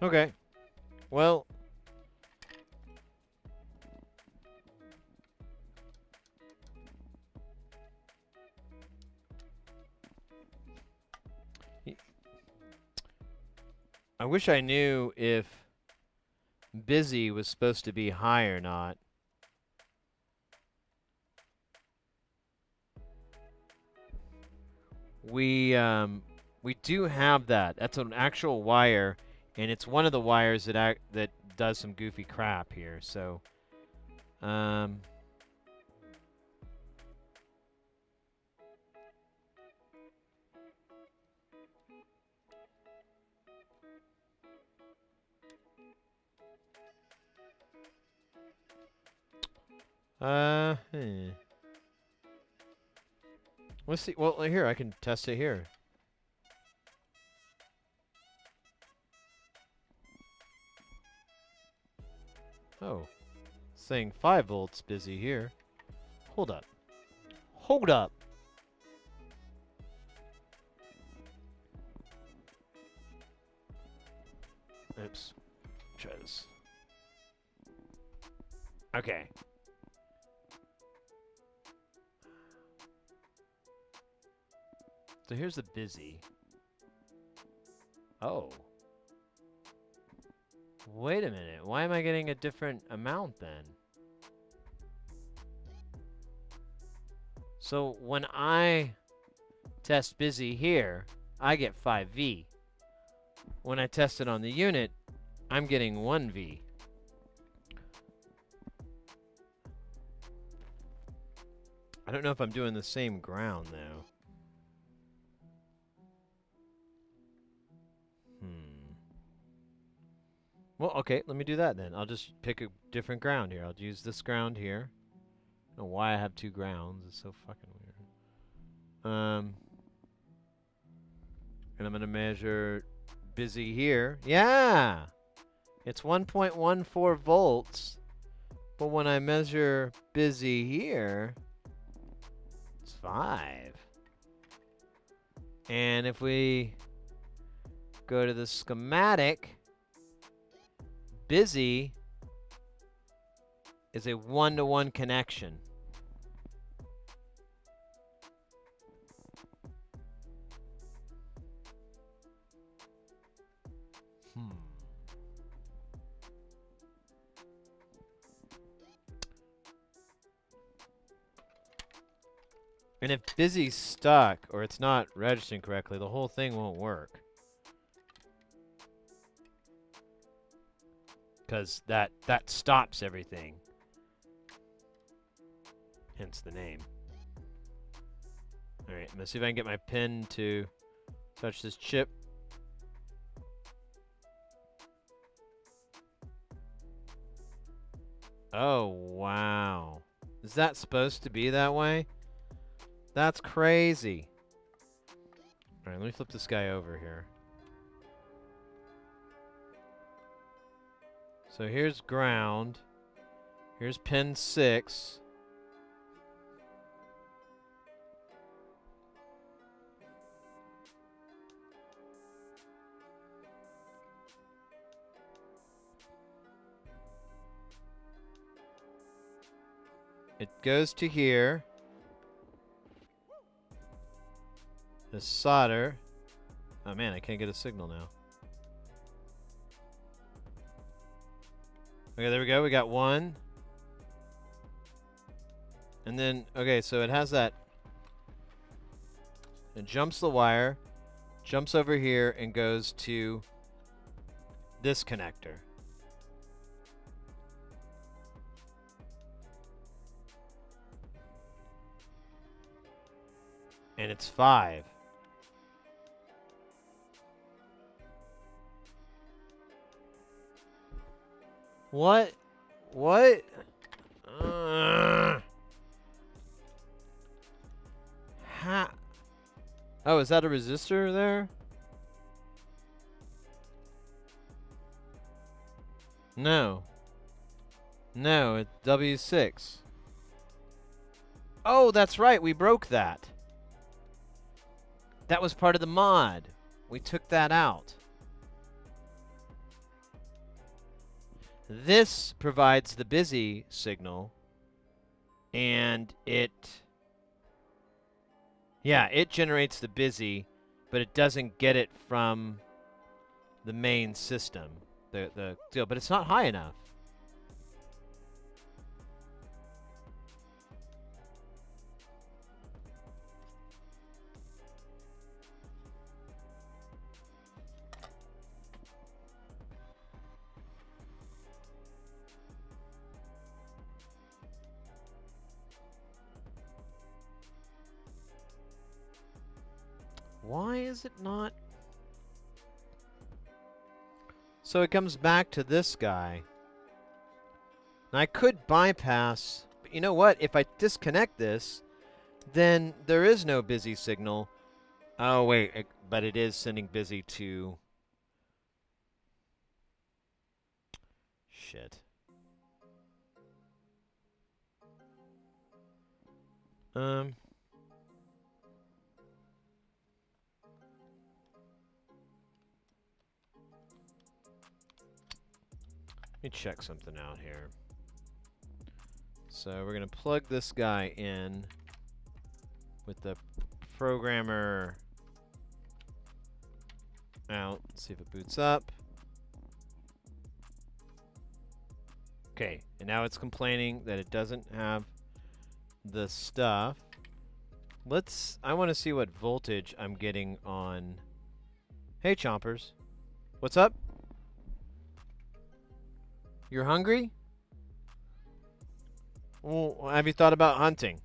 Okay. Well. I wish I knew if busy was supposed to be high or not. We do have that. That's an actual wire, and it's one of the wires that does some goofy crap here. So, Let's see. Well, here, I can test it here. Oh. Saying 5 volts busy here. Hold up. Hold up. Oops. Try this. Okay. So here's the busy. Oh. Wait a minute. Why am I getting a different amount then? So when I test busy here, I get 5V. When I test it on the unit, I'm getting 1V. I don't know if I'm doing the same ground though. Well, okay, let me do that then. I'll just pick a different ground here. I'll use this ground here. I don't know why I have two grounds. It's so fucking weird. And I'm going to measure busy here. Yeah! It's 1.14 volts. But when I measure busy here, it's 5. And if we go to the schematic, busy is a 1-to-1 connection. And if busy's stuck or it's not registering correctly, the whole thing won't work. Because that stops everything. Hence the name. Alright, I'm going to see if I can get my pen to touch this chip. Oh, wow. Is that supposed to be that way? That's crazy. Alright, let me flip this guy over here. So here's ground. Here's pin 6. It goes to here. The solder. Oh man, I can't get a signal now. Okay, there we go. We got one. And then, okay, so it has that. It jumps the wire, jumps over here, and goes to this connector. And it's 5. What? What? Ha. Oh, is that a resistor there? No. No, it's W6. Oh, that's right. We broke that. That was part of the mod. We took that out. This provides the busy signal, and it generates the busy, but it doesn't get it from the main system, the deal, but it's not high enough. Why is it not? So it comes back to this guy. And I could bypass, but you know what? If I disconnect this, then there is no busy signal. Oh, wait, but it is sending busy to... Shit. Let me check something out here. So we're going to plug this guy in with the programmer out. See if it boots up. Okay, and now it's complaining that it doesn't have the stuff. I want to see what voltage I'm getting on. Hey, Chompers. What's up? You're hungry? Well, have you thought about hunting?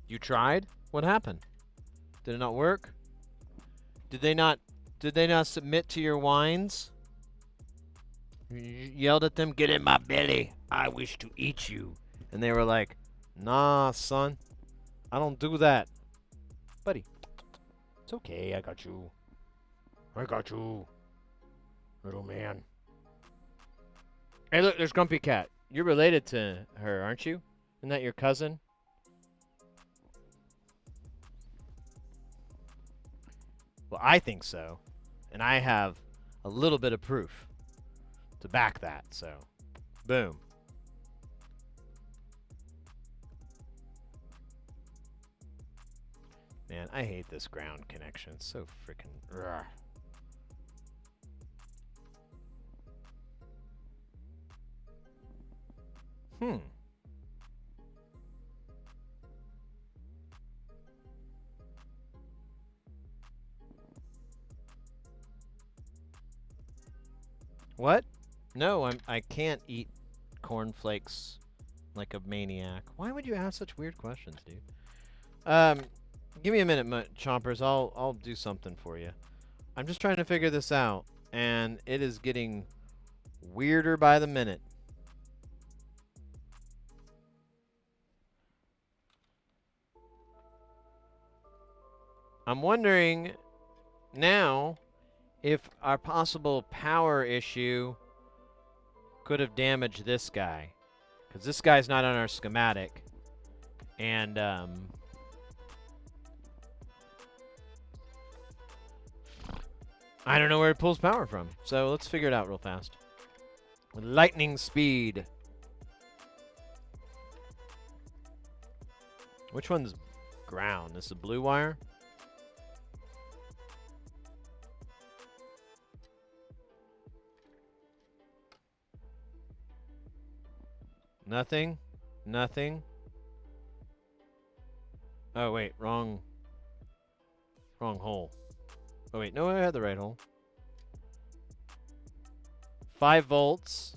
You tried? What happened? Did it not work? Did they not Did they not submit to your whines? You yelled at them, "Get in my belly. I wish to eat you." And they were like, "Nah, son. I don't do that." Buddy, it's okay. I got you. I got you. Little man. Hey, look, there's Grumpy Cat. You're related to her, aren't you? Isn't that your cousin? Well, I think so. And I have a little bit of proof to back that, so boom. Man, I hate this ground connection. It's so freaking... What? No, I can't eat cornflakes like a maniac. Why would you ask such weird questions, dude? Give me a minute, Chompers. I'll do something for you. I'm just trying to figure this out, and it is getting weirder by the minute. I'm wondering now if our possible power issue could have damaged this guy. Because this guy's not on our schematic. And, I don't know where it pulls power from. So let's figure it out real fast. With lightning speed. Which one's ground? This is the blue wire? Nothing. Nothing. Oh, wait. Wrong hole. Oh, wait. No, I had the right hole. 5 volts.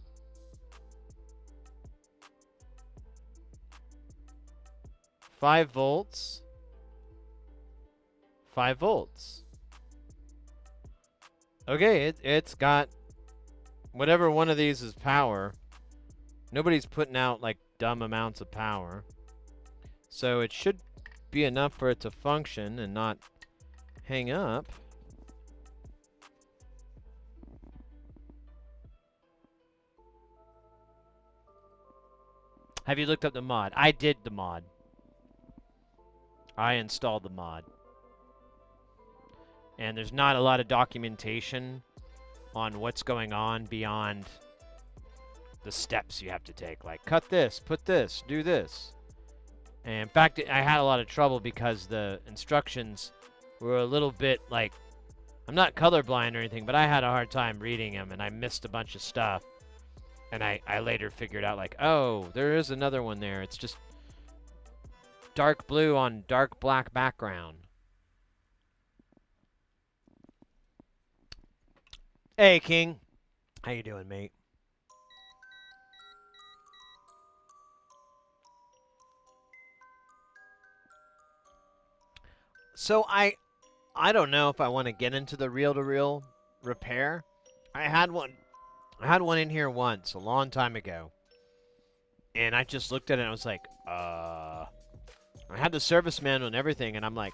5 volts. 5 volts. Okay, it's got whatever one of these is power. Nobody's putting out like dumb amounts of power. So it should be enough for it to function and not hang up. Have you looked up the mod? I did the mod. I installed the mod. And there's not a lot of documentation on what's going on beyond the steps you have to take. Like, cut this, put this, do this. And in fact, I had a lot of trouble because the instructions were a little bit like... I'm not colorblind or anything, but I had a hard time reading them, and I missed a bunch of stuff. And I later figured out, like, oh, there is another one there. It's just dark blue on dark black background. Hey, King. How you doing, mate? So I don't know if I want to get into the reel-to-reel repair. I had one in here once, a long time ago. And I just looked at it and I was like, I had the service manual and everything, and I'm like,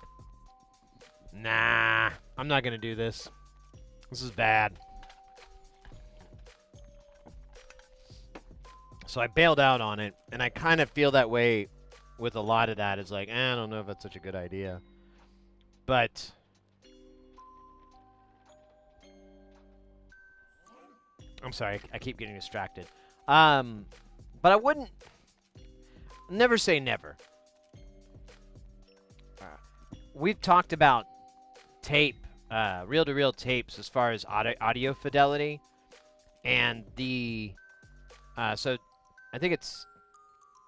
nah, I'm not going to do this. This is bad. So I bailed out on it, and I kind of feel that way with a lot of that. It's like, I don't know if that's such a good idea. But I'm sorry, I keep getting distracted. But I wouldn't never say never. We've talked about tape, reel-to-reel tapes as far as audio fidelity, and the so I think it's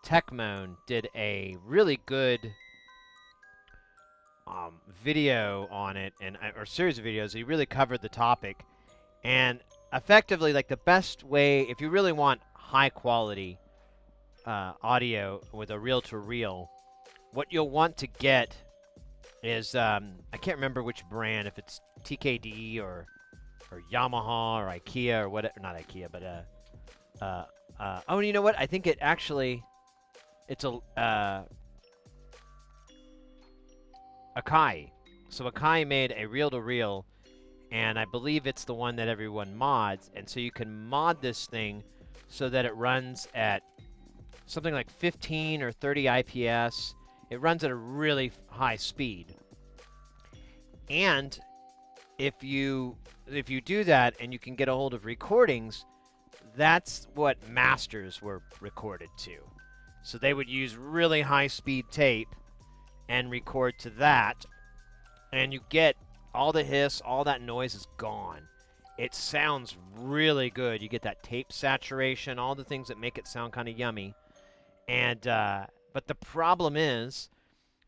Techmoan did a really good video on it, and or series of videos. He really covered the topic, and effectively, like, the best way, if you really want high quality audio with a reel-to-reel, what you'll want to get is I can't remember which brand, if it's TKD or Yamaha or IKEA or whatever. Not IKEA, but oh, you know what? I think it actually it's a Akai. So Akai made a reel-to-reel, and I believe it's the one that everyone mods, and so you can mod this thing so that it runs at something like 15 or 30 IPS. It runs at a really high speed. And if you do that and you can get a hold of recordings, that's what masters were recorded to. So they would use really high speed tape and record to that, and you get all the hiss, all that noise is gone. It sounds really good. You get that tape saturation, all the things that make it sound kind of yummy. And but the problem is,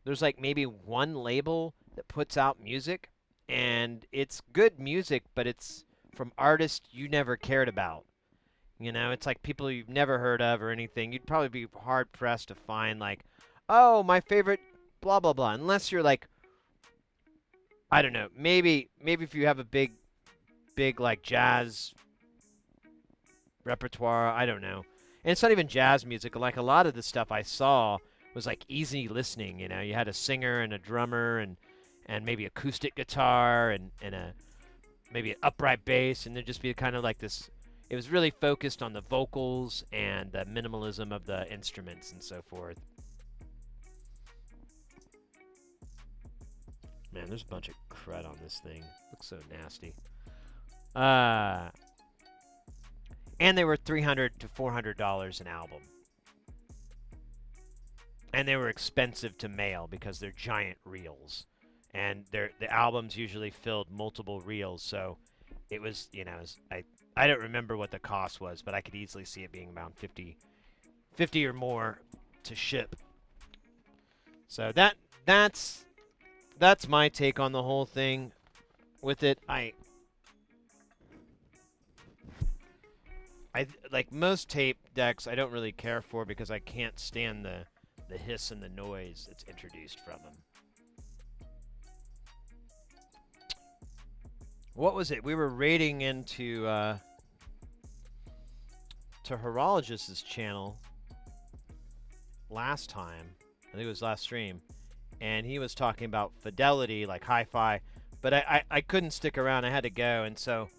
there's like maybe one label that puts out music, and it's good music, but it's from artists you never cared about. You know, it's like people you've never heard of or anything. You'd probably be hard pressed to find like, oh, my favorite blah blah blah, unless you're like, I don't know, maybe if you have a big like jazz repertoire, I don't know. And it's not even jazz music. Like a lot of the stuff I saw was like easy listening. You know, you had a singer and a drummer and maybe acoustic guitar and a maybe an upright bass, and there'd just be kind of like this. It was really focused on the vocals and the minimalism of the instruments and so forth. Man, there's a bunch of crud on this thing. Looks so nasty. And they were $300 to $400 an album. And they were expensive to mail because they're giant reels. And the albums usually filled multiple reels, so it was, you know, I don't remember what the cost was, but I could easily see it being around 50 or more to ship. So that's my take on the whole thing with it. I like most tape decks I don't really care for because I can't stand the hiss and the noise that's introduced from them. What was it? We were raiding into to Horologist's channel last time. I think it was last stream. And he was talking about fidelity, like hi-fi. But I couldn't stick around. I had to go. And so,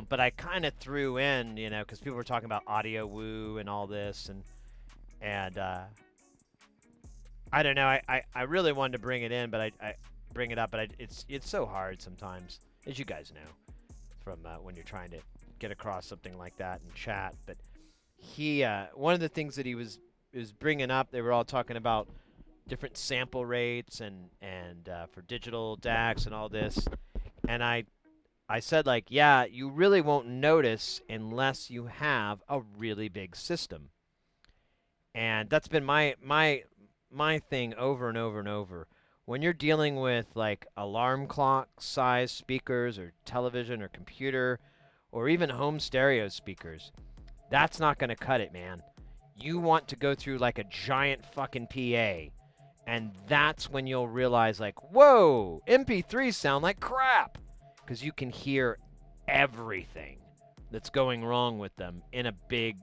but I kind of threw in, you know, because people were talking about audio woo and all this. And I don't know. I really wanted to bring it in, but I bring it up. But it's so hard sometimes, as you guys know, from when you're trying to get across something like that in chat. But he, one of the things that he was bringing up, they were all talking about different sample rates and for digital DACs and all this. And I said, like, yeah, you really won't notice unless you have a really big system. And that's been my thing over and over and over. When you're dealing with like alarm clock size speakers or television or computer or even home stereo speakers, that's not going to cut it, man. You want to go through like a giant fucking PA, and that's when you'll realize like, whoa, MP3s sound like crap, because you can hear everything that's going wrong with them in a big,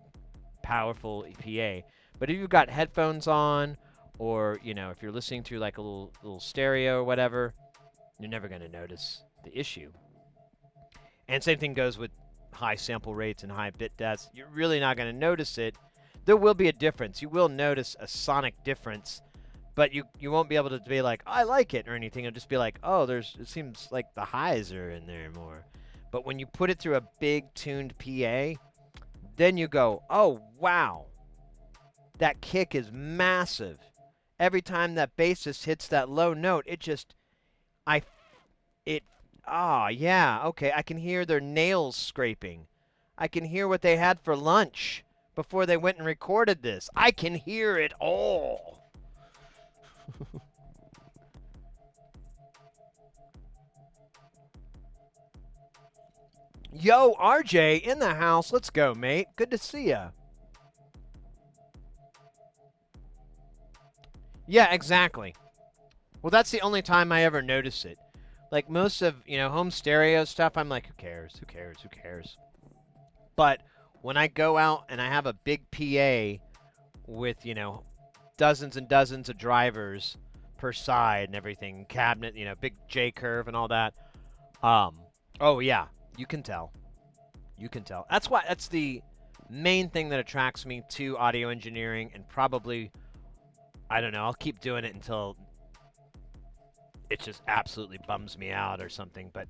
powerful PA. But if you've got headphones on, or, you know, if you're listening through like a little stereo or whatever, you're never going to notice the issue. And same thing goes with high sample rates and high bit depths. You're really not going to notice it. There will be a difference. You will notice a sonic difference, but you won't be able to be like, oh, I like it or anything. It'll just be like, oh, it seems like the highs are in there more. But when you put it through a big tuned PA, then you go, oh, wow, that kick is massive. Every time that bassist hits that low note, yeah, okay, I can hear their nails scraping. I can hear what they had for lunch before they went and recorded this. I can hear it all. Yo, RJ in the house. Let's go, mate. Good to see ya. Yeah, exactly. Well, that's the only time I ever notice it. Like most of, home stereo stuff, I'm like, who cares? Who cares? Who cares? But when I go out and I have a big PA with, dozens and dozens of drivers per side and everything, cabinet, big J curve and all that. Oh yeah, you can tell. You can tell. That's the main thing that attracts me to audio engineering, and probably, I don't know, I'll keep doing it until it just absolutely bums me out or something, but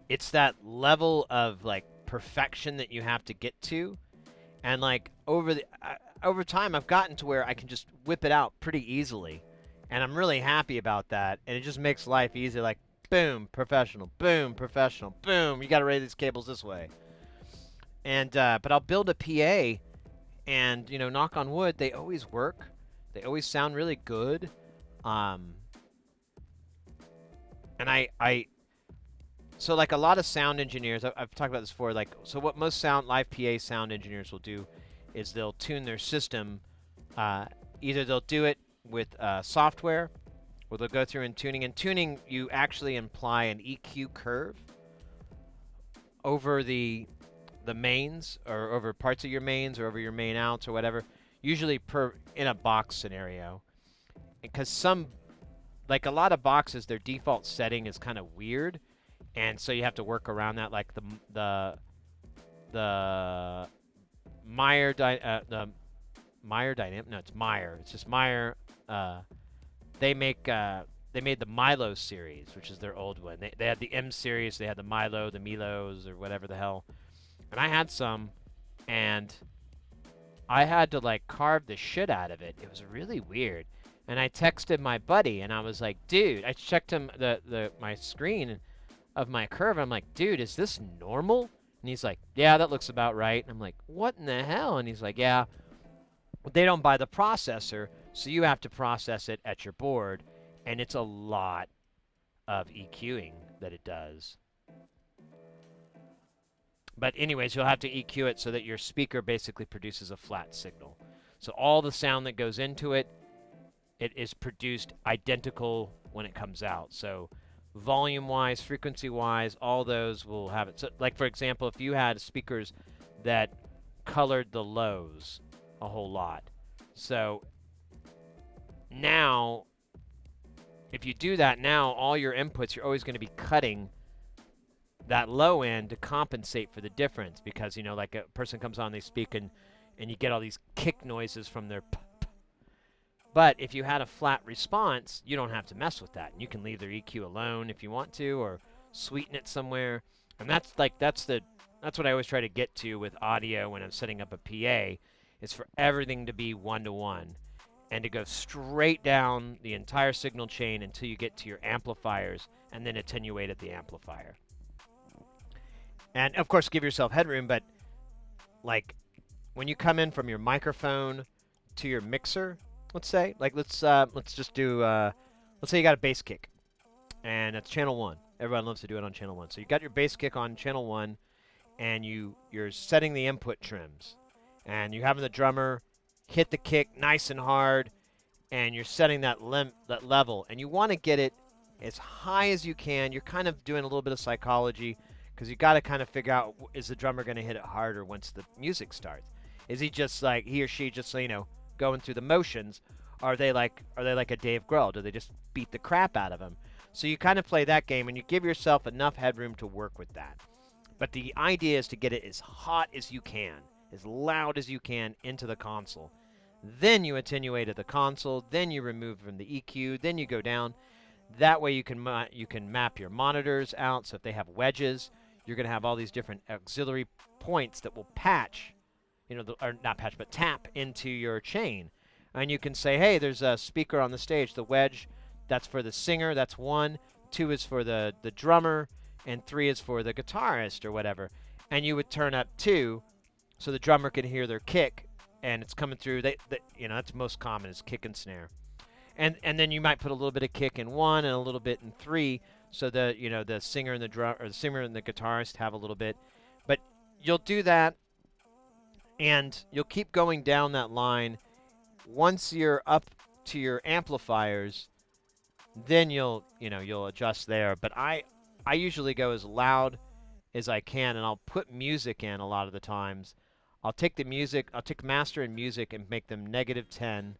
it's that level of like perfection that you have to get to, and like over time I've gotten to where I can just whip it out pretty easily, and I'm really happy about that, and it just makes life easy. Like boom, professional, boom, professional, boom, you got to raise these cables this way. And but I'll build a PA, and knock on wood, they always work. They always sound really good. And so like a lot of sound engineers, I've talked about this before, like, so what most live PA sound engineers will do is they'll tune their system. Either they'll do it with software, or they'll go through and tuning. In tuning, you actually imply an EQ curve over the mains, or over parts of your mains, or over your main outs, or whatever. Usually in a box scenario, because like a lot of boxes, their default setting is kind of weird, and so you have to work around that. Like the Meyer Dynamic. No, it's Meyer. It's just Meyer. They made the Milo series, which is their old one. They had the M series. They had the Milo, the Milos, or whatever the hell. And I had some, and I had to like carve the shit out of it. It was really weird. And I texted my buddy, and I was like, dude, I checked him my screen of my curve. I'm like, dude, is this normal? And he's like, yeah, that looks about right. And I'm like, what in the hell? And he's like, yeah, they don't buy the processor, so you have to process it at your board, and it's a lot of EQing that it does. But anyways, you'll have to EQ it so that your speaker basically produces a flat signal. So all the sound that goes into it, it is produced identical when it comes out. So volume-wise, frequency-wise, all those will have it. So, like, for example, if you had speakers that colored the lows a whole lot. So now, if you do that now, all your inputs, you're always going to be cutting that low end to compensate for the difference, because like a person comes on, they speak, and you get all these kick noises from their but if you had a flat response, you don't have to mess with that, and you can leave their EQ alone if you want to, or sweeten it somewhere. And that's what I always try to get to with audio when I'm setting up a PA, is for everything to be one-to-one, and to go straight down the entire signal chain until you get to your amplifiers, and then attenuate at the amplifier. And of course, give yourself headroom, but like when you come in from your microphone to your mixer, let's say, like let's just do let's say you got a bass kick, and it's channel 1. Everyone loves to do it on channel 1. So you got your bass kick on channel 1, and you're setting the input trims, and you're having the drummer hit the kick nice and hard, and you're setting that level, and you want to get it as high as you can. You're kind of doing a little bit of psychology, because you got to kind of figure out, is the drummer going to hit it harder once the music starts? Is he just like, he or she just, going through the motions? Are they like a Dave Grohl? Do they just beat the crap out of him? So you kind of play that game, and you give yourself enough headroom to work with that. But the idea is to get it as hot as you can, as loud as you can into the console. Then you attenuate at the console, then you remove from the EQ, then you go down. That way you can map your monitors out. So if they have wedges, you're going to have all these different auxiliary points that will patch, or not patch, but tap into your chain. And you can say, hey, there's a speaker on the stage. The wedge, that's for the singer, that's 1. 2 is for the drummer, and 3 is for the guitarist or whatever. And you would turn up 2 so the drummer can hear their kick, and it's coming through. That's most common, is kick and snare. And then you might put a little bit of kick in 1 and a little bit in 3, so the singer and the singer and the guitarist have a little bit. But you'll do that, and you'll keep going down that line, once you're up to your amplifiers, then you'll adjust there. But I usually go as loud as I can, and I'll put music in a lot of the times. I'll take master and music and make them -10,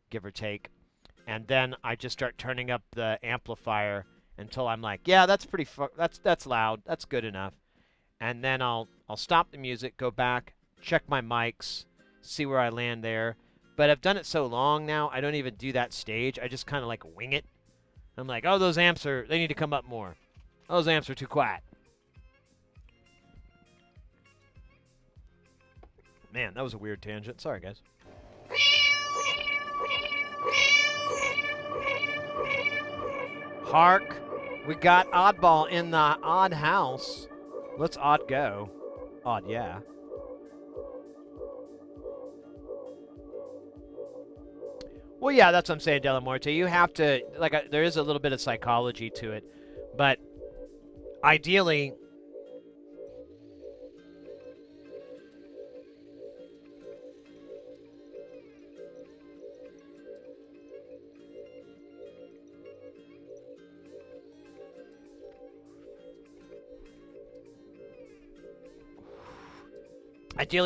give or take, and then I just start turning up the amplifier until I'm like, yeah, that's that's loud, that's good enough, and then I'll stop the music, go back, check my mics, see where I land there. But I've done it so long now, I don't even do that stage. I just kind of like wing it. I'm like, oh, those amps they need to come up more. Those amps are too quiet. Man, that was a weird tangent. Sorry, guys. Hark, we got Oddball in the odd house. Let's odd go. Odd, yeah. Well, yeah, that's what I'm saying, Delamorte. You have to, there is a little bit of psychology to it, but ideally,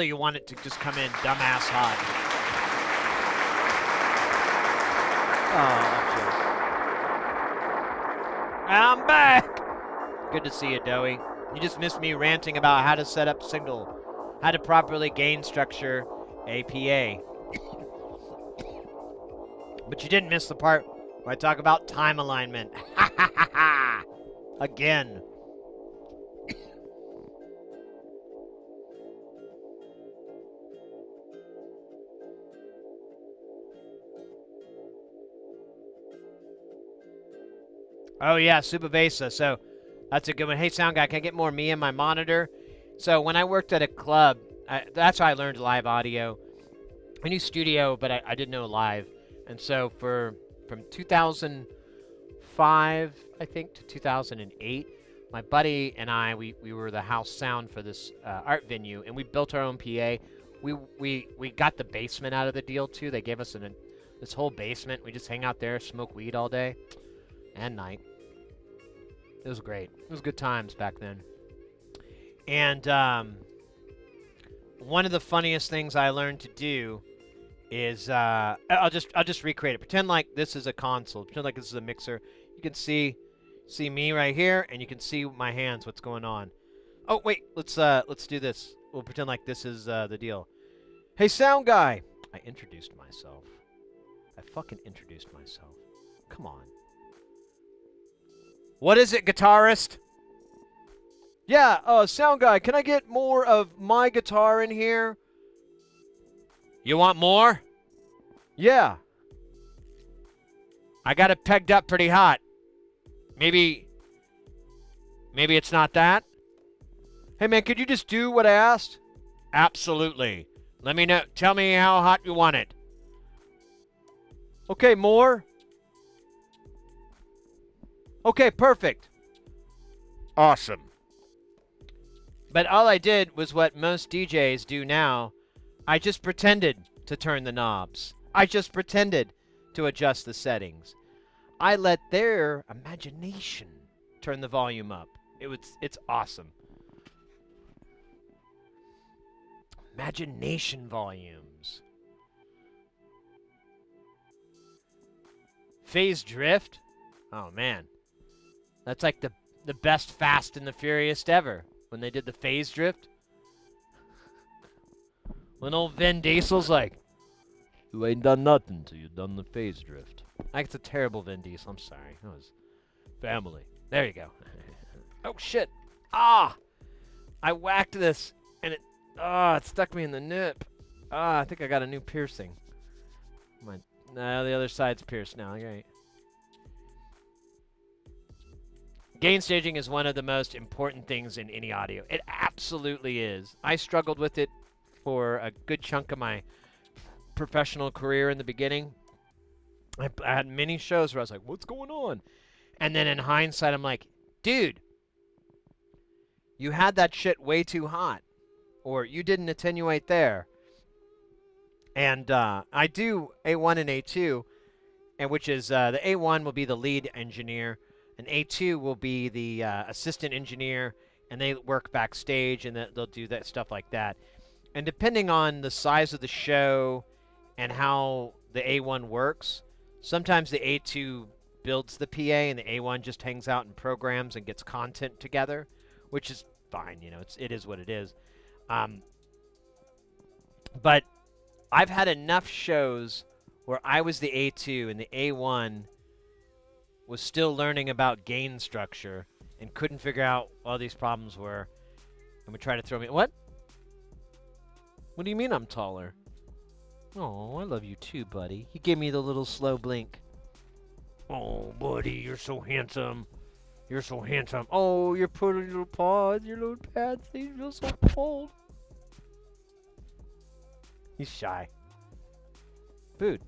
you want it to just come in dumbass hot. Oh, I'm back! Good to see you, Doey. You just missed me ranting about how to set up signal, how to properly gain structure APA. But you didn't miss the part where I talk about time alignment. Ha ha ha ha! Again. Oh, yeah, Subavesa. So that's a good one. Hey, sound guy, can I get more me in my monitor? So when I worked at a club, that's how I learned live audio. I knew studio, but I didn't know live. And so from 2005, I think, to 2008, my buddy and I, we were the house sound for this art venue, and we built our own PA. We got the basement out of the deal, too. They gave us this whole basement. We just hang out there, smoke weed all day and night. It was great. It was good times back then. And one of the funniest things I learned to do is I'll just recreate it. Pretend like this is a console. Pretend like this is a mixer. You can see me right here, and you can see my hands. What's going on? Oh wait, let's do this. We'll pretend like this is the deal. Hey, sound guy. I introduced myself. I fucking introduced myself. Come on. What is it, guitarist? Yeah, sound guy, can I get more of my guitar in here? You want more? Yeah. I got it pegged up pretty hot. Maybe it's not that? Hey, man, could you just do what I asked? Absolutely. Let me know. Tell me how hot you want it. Okay, more? Okay, perfect. Awesome. But all I did was what most DJs do now. I just pretended to turn the knobs. I just pretended to adjust the settings. I let their imagination turn the volume up. It's awesome. Imagination volumes. Phase drift? Oh, man. That's like the best Fast and the Furious ever. When they did the phase drift. When old Vin Diesel's like, you ain't done nothing till you done the phase drift. Like, it's a terrible Vin Diesel. I'm sorry. That was family. There you go. Oh, shit. Ah! I whacked this, and it stuck me in the nip. I think I got a new piercing. No, the other side's pierced now. Right. Gain staging is one of the most important things in any audio. It absolutely is. I struggled with it for a good chunk of my professional career in the beginning. I had many shows where I was like, what's going on? And then in hindsight, I'm like, dude, you had that shit way too hot. Or you didn't attenuate there. And I do A1 and A2, and which is the A1 will be the lead engineer, and A2 will be the assistant engineer, and they work backstage and they'll do that stuff like that. And depending on the size of the show and how the A1 works, sometimes the A2 builds the PA and the A1 just hangs out and programs and gets content together, which is fine. You know, it is what it is. But I've had enough shows where I was the A2 and the A1 was still learning about gain structure and couldn't figure out what all these problems were, and would try to throw me. What? What do you mean I'm taller? Oh, I love you too, buddy. He gave me the little slow blink. Oh, buddy, you're so handsome. You're so handsome. Oh, your pretty little paws, your little pads, they feel so cold. He's shy. Dude,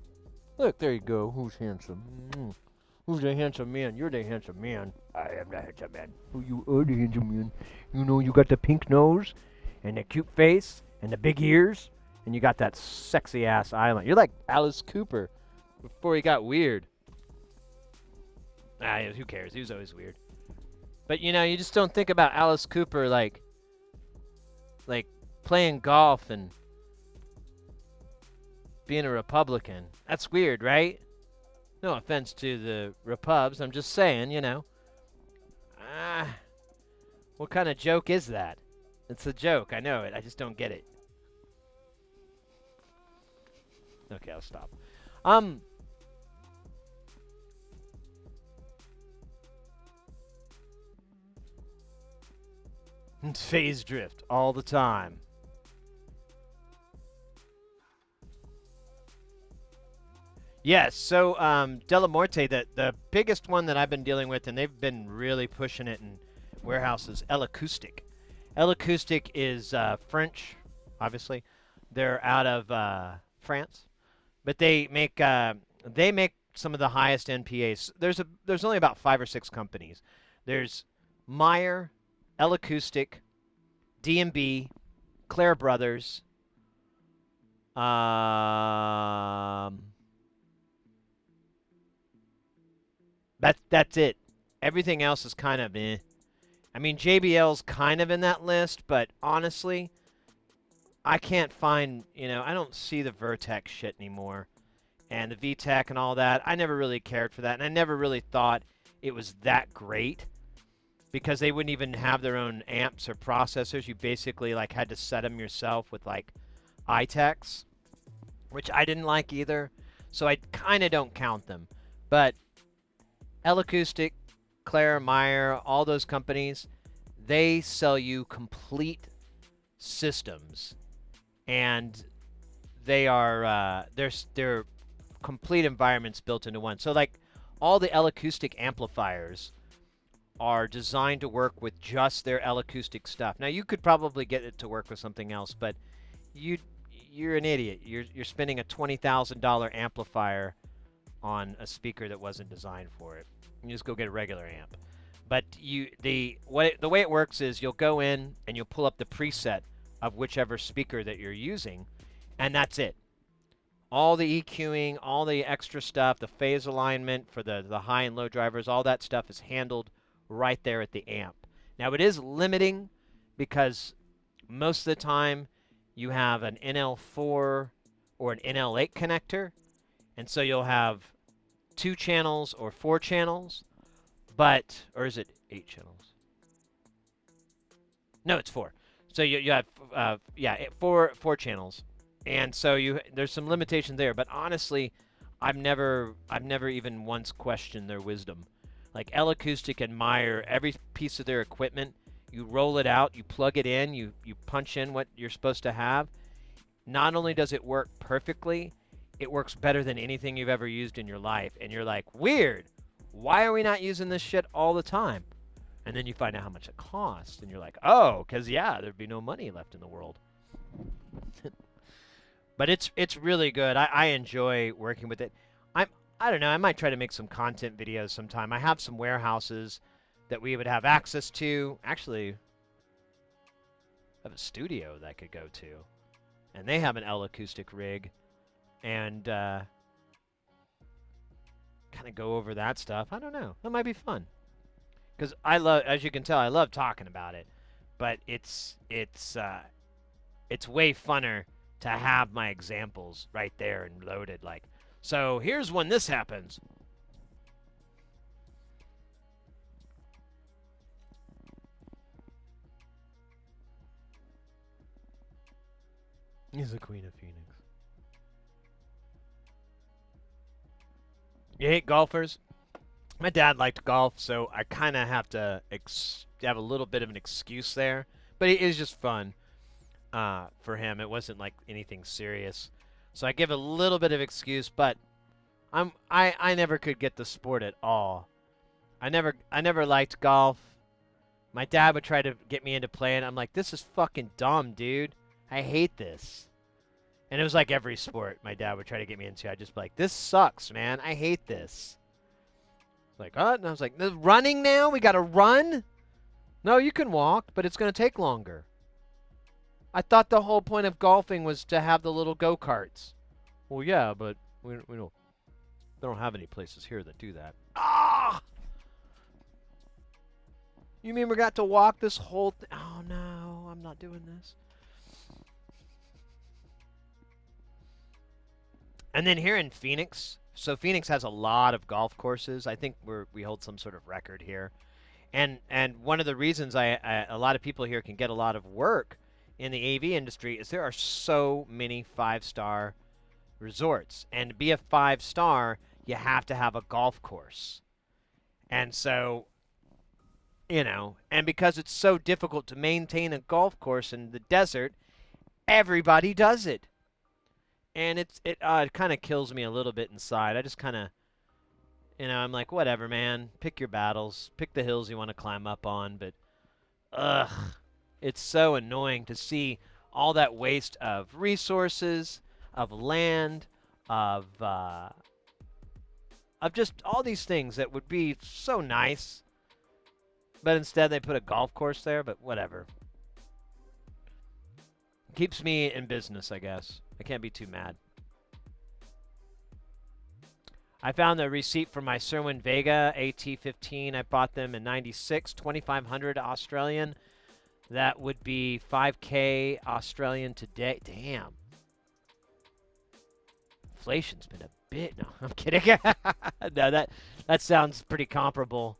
look, there you go. Who's handsome? Who's the handsome man? You're the handsome man. I am the handsome man. Oh, you are the handsome man. You know, you got the pink nose, and the cute face, and the big ears, and you got that sexy ass eyeliner. You're like Alice Cooper before he got weird. Who cares? He was always weird. But you know, you just don't think about Alice Cooper like playing golf and being a Republican. That's weird, right? No offense to the Repubs. I'm just saying, you know. What kind of joke is that? It's a joke. I know it. I just don't get it. Okay, I'll stop. Phase drift all the time. Yes, so Della Morte, the biggest one that I've been dealing with, and they've been really pushing it in warehouses, L-Acoustic. L-Acoustic is French, obviously. They're out of France, but they make some of the highest NPAs. There's only about 5 or 6 companies. There's Meyer, L-Acoustic, D&B, Claire Brothers. That's it. Everything else is kind of eh. I mean, JBL's kind of in that list, but honestly, I can't find, you know, I don't see the Vertex shit anymore. And the VTech and all that. I never really cared for that, and I never really thought it was that great because they wouldn't even have their own amps or processors. You basically like had to set them yourself with like iTechs, which I didn't like either. So I kind of don't count them. But L-Acoustic, Claire, Meyer, all those companies, they sell you complete systems, and they are they're complete environments built into one. So like all the L-Acoustic amplifiers are designed to work with just their L-Acoustic stuff. Now you could probably get it to work with something else, but you're an idiot. You're spending a $20,000 amplifier on a speaker that wasn't designed for it. You just go get a regular amp. But the way it works is you'll go in and you'll pull up the preset of whichever speaker that you're using, and that's it. All the EQing, all the extra stuff, the phase alignment for the high and low drivers, all that stuff is handled right there at the amp. Now it is limiting because most of the time you have an NL4 or an NL8 connector, and so you'll have 2 channels or 4 channels, or is it 8 channels? No, it's 4. So you have 4 channels, and so there's some limitation there. But honestly, I've never even once questioned their wisdom. Like L-Acoustic and Meyer, every piece of their equipment, you roll it out, you plug it in, you punch in what you're supposed to have. Not only does it work perfectly, it works better than anything you've ever used in your life. And you're like, weird. Why are we not using this shit all the time? And then you find out how much it costs, and you're like, oh, because yeah, there'd be no money left in the world. But it's really good. I enjoy working with it. I don't know. I might try to make some content videos sometime. I have some warehouses that we would have access to. Actually, I have a studio that I could go to, and they have an L-Acoustic rig. and kind of go over that stuff. I don't know. That might be fun. Because I love, as you can tell, I love talking about it. But it's way funner to have my examples right there and loaded. Like, so here's when this happens. He's the Queen of Phoenix. You hate golfers? My dad liked golf, so I kind of have to have a little bit of an excuse there. But it is just fun for him. It wasn't like anything serious. So I give a little bit of excuse, but I never could get the sport at all. I never liked golf. My dad would try to get me into playing. I'm like, this is fucking dumb, dude. I hate this. And it was like every sport my dad would try to get me into. I'd just be like, this sucks, man. I hate this. Like, what? And I was like, running now? We got to run? No, you can walk, but it's going to take longer. I thought the whole point of golfing was to have the little go-karts. Well, yeah, but we don't. They don't have any places here that do that. Ah! You mean we got to walk this whole thing? Oh, no, I'm not doing this. And then here in Phoenix, so Phoenix has a lot of golf courses. I think we hold some sort of record here. And one of the reasons a lot of people here can get a lot of work in the AV industry is there are so many 5-star resorts. And to be a 5-star, you have to have a golf course. And so, you know, and because it's so difficult to maintain a golf course in the desert, everybody does it. And it kind of kills me a little bit inside. I just kind of, you know, I'm like, whatever, man. Pick your battles. Pick the hills you want to climb up on. But, ugh, it's so annoying to see all that waste of resources, of land, of just all these things that would be so nice. But instead they put a golf course there, but whatever. Keeps me in business, I guess. I can't be too mad. I found the receipt for my Cerwin Vega AT15. I bought them in 96, 2,500 Australian. That would be 5K Australian today. Damn. Inflation's been a bit. No, I'm kidding. No, that sounds pretty comparable.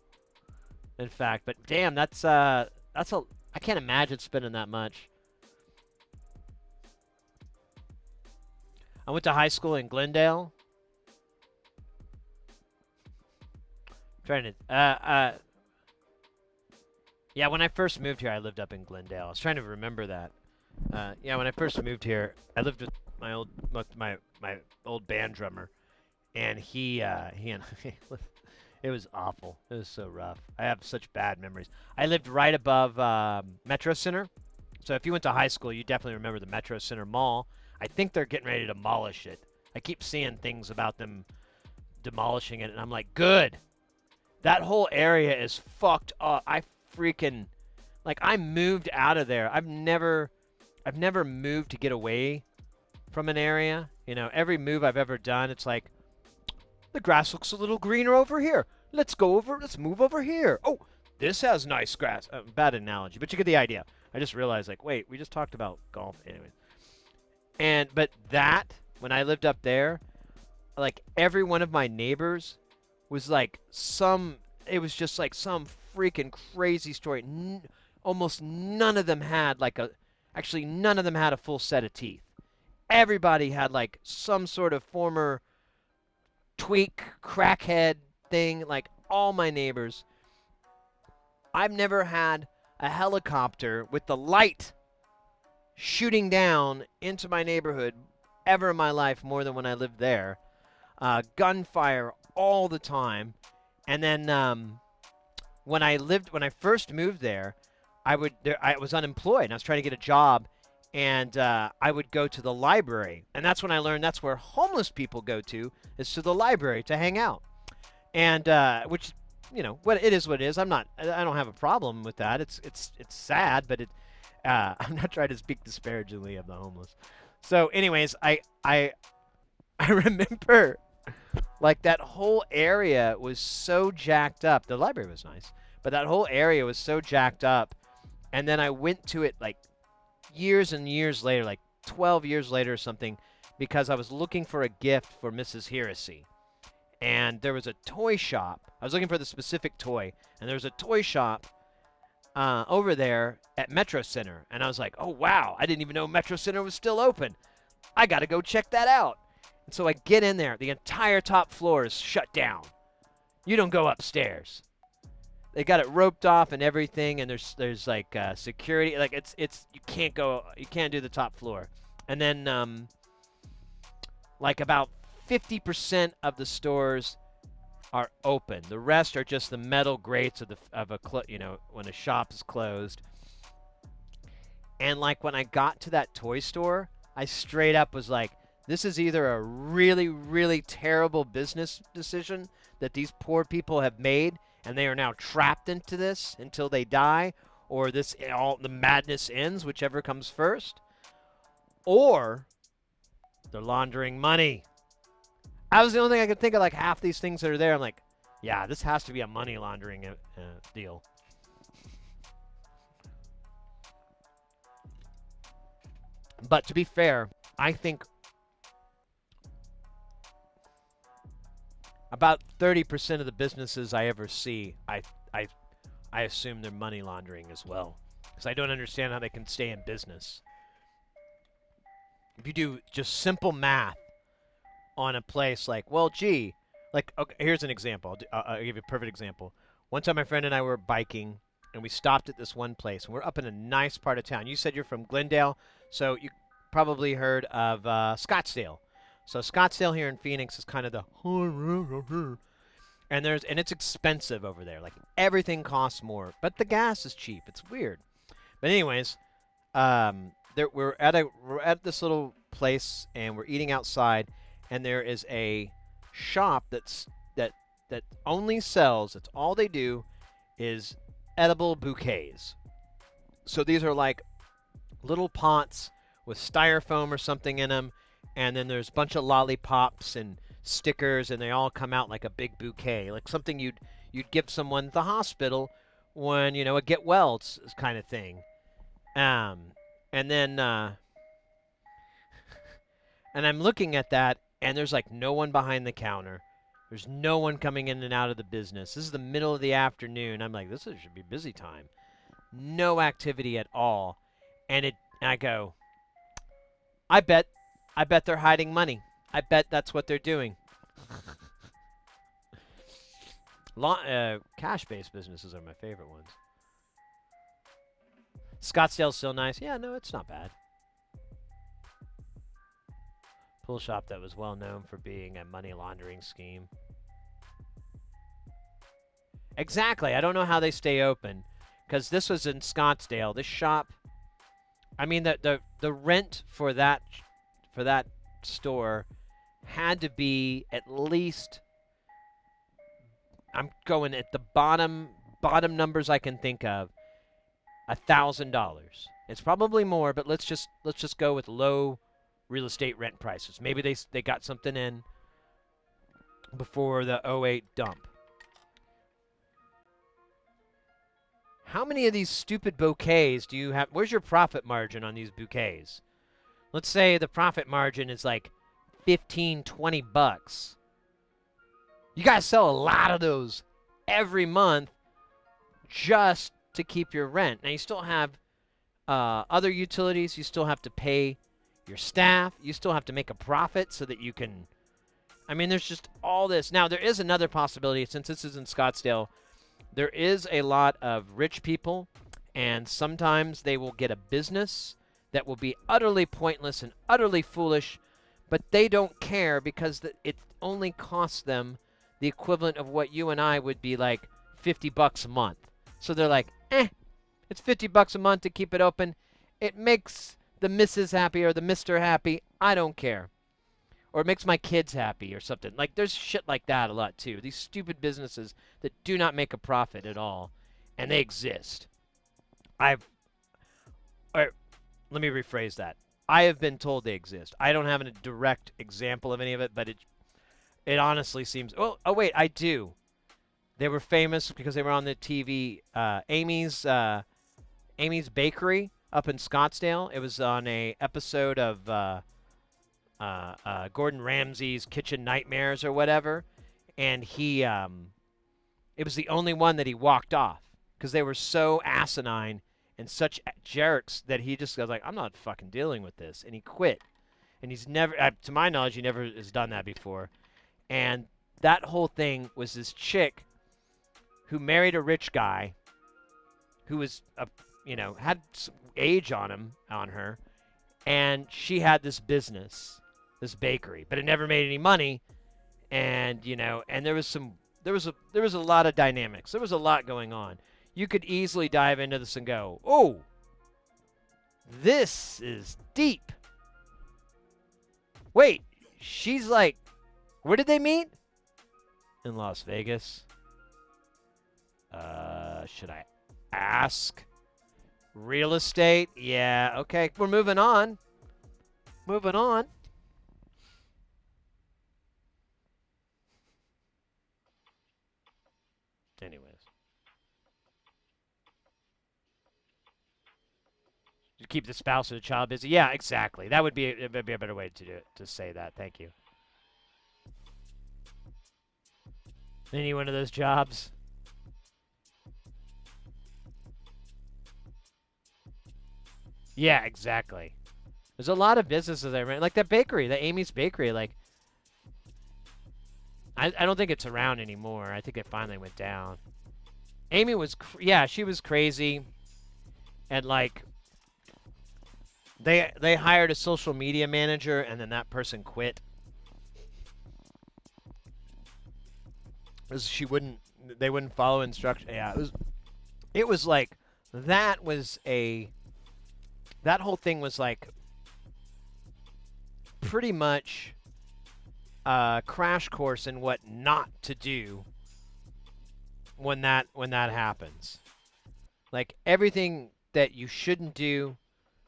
In fact, but damn, that's a. I can't imagine spending that much. I went to high school in Glendale. Trying to, yeah, when I first moved here, I lived up in Glendale. I was trying to remember that. Yeah, when I first moved here, I lived with my old band drummer, and he and it was awful. It was so rough. I have such bad memories. I lived right above Metro Center, so if you went to high school, you definitely remember the Metro Center Mall. I think they're getting ready to demolish it. I keep seeing things about them demolishing it, and I'm like, good. That whole area is fucked up. I moved out of there. I've never moved to get away from an area. You know, every move I've ever done, it's like, the grass looks a little greener over here. Let's move over here. Oh, this has nice grass. Bad analogy, but you get the idea. I just realized, like, wait, we just talked about golf. Anyway. But when I lived up there, like, every one of my neighbors was like it was just like some freaking crazy story. Almost none of them had none of them had a full set of teeth. Everybody had like some sort of former tweak, crackhead thing, like all my neighbors. I've never had a helicopter with the light shooting down into my neighborhood ever in my life more than when I lived there. Gunfire all the time. And then when I first moved there, I was unemployed and I was trying to get a job, and I would go to the library, and that's when I learned that's where homeless people go to, is to the library to hang out. And which, you know, what it is what it is. I don't have a problem with that. It's sad, but I'm not trying to speak disparagingly of the homeless. So anyways, I I remember, like, that whole area was so jacked up. The library was nice, but that whole area was so jacked up. And then I went to it, like, years and years later, like 12 years later or something, because I was looking for a gift for Mrs. Heresy. And there was a toy shop. I was looking for the specific toy, and there was a toy shop over there at Metro Center. And I was like, oh, wow, I didn't even know Metro Center was still open. I got to go check that out. And so I get in there. The entire top floor is shut down. You don't go upstairs. They got it roped off and everything, and there's like security. Like it's you can't do the top floor. And then like about 50% of the stores are open. The rest are just the metal grates when a shop is closed. And like when I got to that toy store, I straight up was like, this is either a really, really terrible business decision that these poor people have made, and they are now trapped into this until they die, or the madness ends, whichever comes first, or they're laundering money. That was the only thing I could think of. Like half these things that are there, I'm like, yeah, this has to be a money laundering deal. But to be fair, I think about 30% of the businesses I ever see, I assume they're money laundering as well, because I don't understand how they can stay in business. If you do just simple math on a place like, well, gee, like, okay, here's an example. I'll give you a perfect example. One time my friend and I were biking, and we stopped at this one place, and we're up in a nice part of town. You said you're from Glendale, so you probably heard of Scottsdale. So Scottsdale here in Phoenix is kind of the and it's expensive over there. Like everything costs more, but the gas is cheap. It's weird. But anyways, we're at this little place and we're eating outside, and there is a shop that only sells. That's all they do is edible bouquets. So these are like little pots with styrofoam or something in them. And then there's a bunch of lollipops and stickers, and they all come out like a big bouquet, like something you'd give someone at the hospital when, a get well kind of thing. And then and I'm looking at that, and there's like no one behind the counter. There's no one coming in and out of the business. This is the middle of the afternoon. I'm like, this should be busy time. No activity at all. And I go, I bet they're hiding money. I bet that's what they're doing. Cash-based businesses are my favorite ones. Scottsdale's still nice. Yeah, no, it's not bad. Pool shop that was well known for being a money laundering scheme. Exactly. I don't know how they stay open, because this was in Scottsdale. This shop, I mean, the rent for that store had to be at least, I'm going at the bottom numbers I can think of, $1,000. It's probably more, but let's just go with low real estate rent prices. Maybe they got something in before the 08 dump. How many of these stupid bouquets do you have? Where's your profit margin on these bouquets? Let's say the profit margin is like 15, 20 bucks. You guys sell a lot of those every month just to keep your rent. Now, you still have other utilities. You still have to pay your staff. You still have to make a profit so that you can... I mean, there's just all this. Now, there is another possibility. Since this is in Scottsdale, there is a lot of rich people, and sometimes they will get a business that will be utterly pointless and utterly foolish, but they don't care because it only costs them the equivalent of what you and I would be like $50 a month. So they're like, it's $50 a month to keep it open. It makes the missus happy or the mister happy. I don't care. Or it makes my kids happy or something. Like, there's shit like that a lot too. These stupid businesses that do not make a profit at all, and they exist. Let me rephrase that. I have been told they exist. I don't have a direct example of any of it, but it honestly seems. Oh wait, I do. They were famous because they were on the TV. Amy's Bakery up in Scottsdale. It was on a episode of Gordon Ramsay's Kitchen Nightmares or whatever, and it was the only one that he walked off because they were so asinine and such jerks that he just was like, I'm not fucking dealing with this, and he quit. And he's never, to my knowledge, he never has done that before. And that whole thing was this chick who married a rich guy who was had some age on her, and she had this business, this bakery, but it never made any money. And and there was a lot of dynamics. There was a lot going on. You could easily dive into this and go, oh, this is deep. Wait, she's like, where did they meet? In Las Vegas. Should I ask? Real estate? Yeah, okay. We're moving on. Moving on. Anyways. To keep the spouse or the child busy. Yeah, exactly. That would be a better way to do it, to say that. Thank you. Any one of those jobs? Yeah, exactly. There's a lot of businesses I ran, like that bakery, the Amy's Bakery. Like, I don't think it's around anymore. I think it finally went down. Amy was, she was crazy, and like, they hired a social media manager, and then that person quit. They wouldn't follow instructions. Yeah, it was like, that whole thing was like pretty much a crash course in what not to do when that happens. Like, everything that you shouldn't do,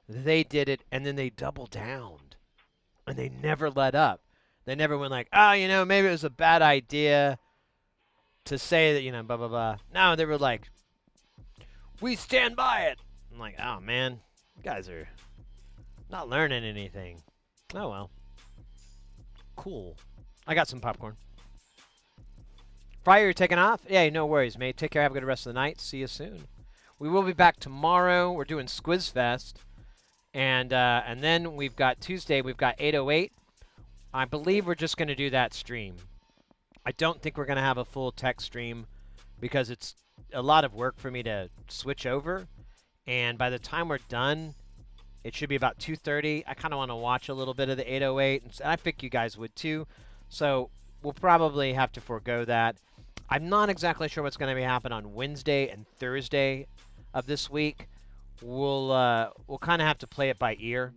they did it, and then they doubled down, and they never let up. They never went like, oh, maybe it was a bad idea to say that, blah, blah, blah. No, they were like, we stand by it. I'm like, oh, man, you guys are not learning anything. Oh, well. Cool. I got some popcorn. Fryer, you're taking off? Yeah, no worries, mate. Take care. Have a good rest of the night. See you soon. We will be back tomorrow. We're doing Squiz Fest. And then we've got Tuesday. We've got 808. I believe we're just going to do that stream. I don't think we're going to have a full tech stream because it's a lot of work for me to switch over. And by the time we're done, it should be about 2:30. I kind of want to watch a little bit of the 808, and I think you guys would too. So we'll probably have to forego that. I'm not exactly sure what's going to be happening on Wednesday and Thursday of this week. We'll kind of have to play it by ear.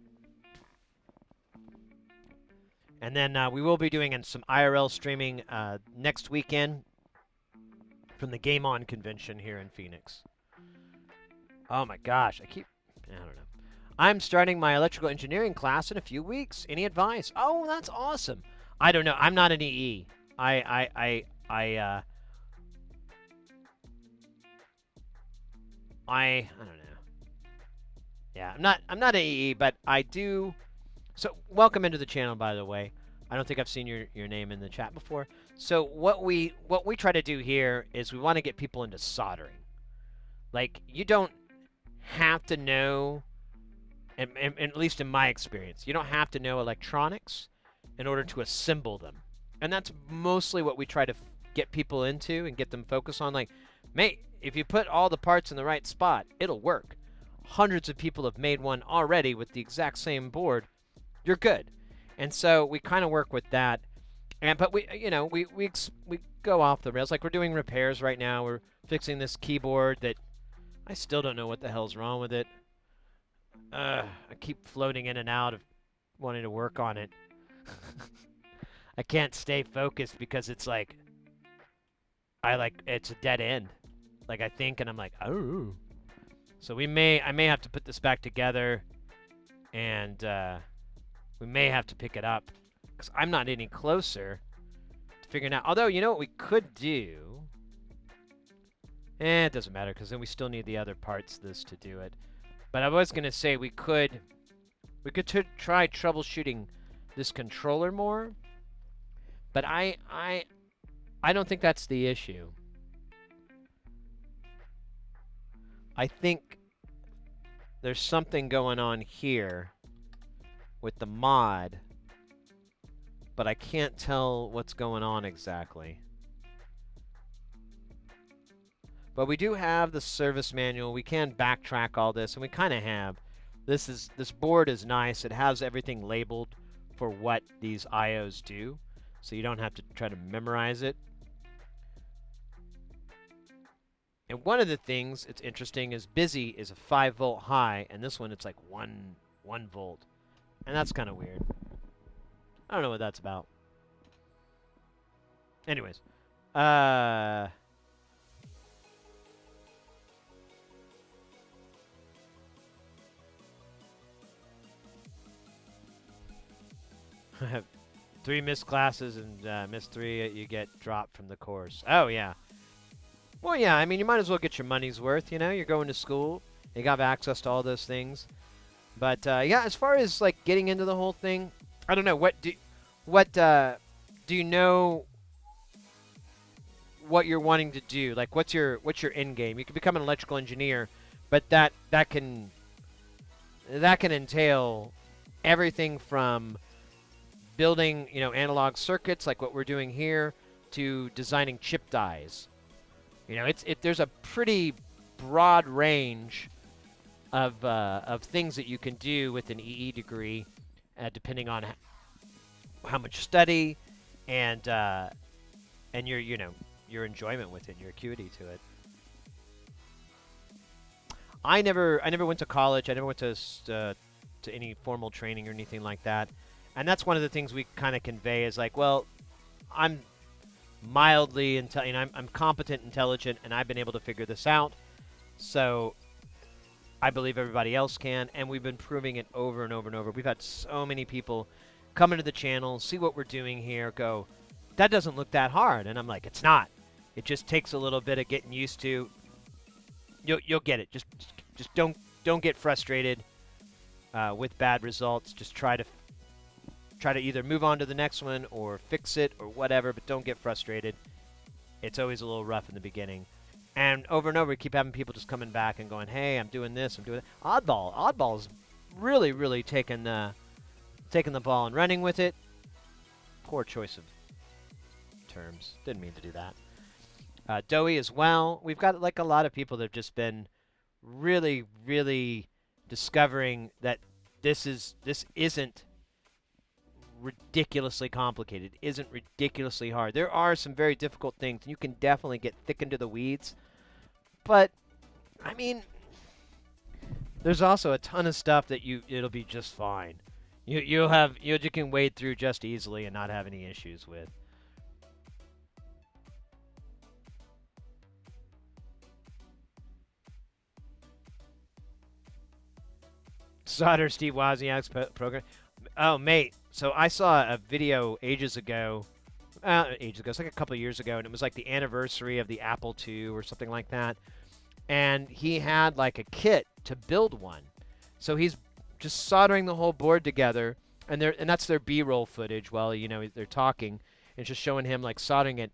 And then we will be doing some IRL streaming next weekend from the Game On convention here in Phoenix. Oh my gosh, I don't know. I'm starting my electrical engineering class in a few weeks. Any advice? Oh, that's awesome. I don't know. I'm not an EE. I don't know. Yeah, I'm not an EE, but I do. So welcome into the channel, by the way. I don't think I've seen your name in the chat before. So what we try to do here is we want to get people into soldering. Like, you don't have to know, and at least in my experience, you don't have to know electronics in order to assemble them. And that's mostly what we try to get people into and get them focused on. Like, mate, if you put all the parts in the right spot, it'll work. Hundreds of people have made one already with the exact same board. You're good. And so we kind of work with that. But we go off the rails. Like, we're doing repairs right now. We're fixing this keyboard that I still don't know what the hell's wrong with it. I keep floating in and out of wanting to work on it. I can't stay focused because it's like, it's a dead end. Like, I think, and I'm like, oh. So I may have to put this back together And we may have to pick it up because I'm not any closer to figuring out. Although, you know what we could do? It doesn't matter because then we still need the other parts of this to do it. But I was going to say we could try troubleshooting this controller more. But I don't think that's the issue. I think there's something going on here with the mod, but I can't tell what's going on exactly. But we do have the service manual. We can backtrack all this, and we kind of have. This board is nice. It has everything labeled for what these IOs do, so you don't have to try to memorize it. And one of the things it's interesting is Busy is a 5-volt high, and this one it's like 1 volt, and that's kind of weird. I don't know what that's about. Anyways, I have 3 missed classes and missed 3, you get dropped from the course. Oh, yeah. Well, yeah, I mean, you might as well get your money's worth, you know? You're going to school. You got access to all those things. But, yeah, as far as, like, getting into the whole thing, I don't know. What do you know what you're wanting to do? Like, what's your end game? You can become an electrical engineer, but that can entail everything from building, you know, analog circuits like what we're doing here to designing chip dies. You know, there's a pretty broad range of things that you can do with an EE degree, depending on how much study and your enjoyment with it, your acuity to it. I never went to college. I never went to any formal training or anything like that. And that's one of the things we kind of convey is like, well, I'm mildly I'm competent, intelligent, and I've been able to figure this out. So I believe everybody else can, and we've been proving it over and over and over. We've had so many people come into the channel, see what we're doing here, go, that doesn't look that hard. And I'm like, it's not. It just takes a little bit of getting used to. You'll get it. Just don't get frustrated with bad results. Just try to either move on to the next one or fix it or whatever, but don't get frustrated. It's always a little rough in the beginning. And over and over, we keep having people just coming back and going, hey, I'm doing this, I'm doing that. Oddball's really, really taking the ball and running with it. Poor choice of terms. Didn't mean to do that. Doey as well. We've got like a lot of people that have just been really, really discovering that this isn't ridiculously complicated, isn't ridiculously hard. There are some very difficult things, and you can definitely get thick into the weeds. But, I mean, there's also a ton of stuff that it'll be just fine. You can wade through just easily and not have any issues with. Solder Steve Wozniak's program. Oh, mate. So I saw a video ages ago. It's like a couple of years ago, and it was like the anniversary of the Apple II or something like that. And he had like a kit to build one. So he's just soldering the whole board together, and that's their B-roll footage while they're talking, and just showing him like soldering it.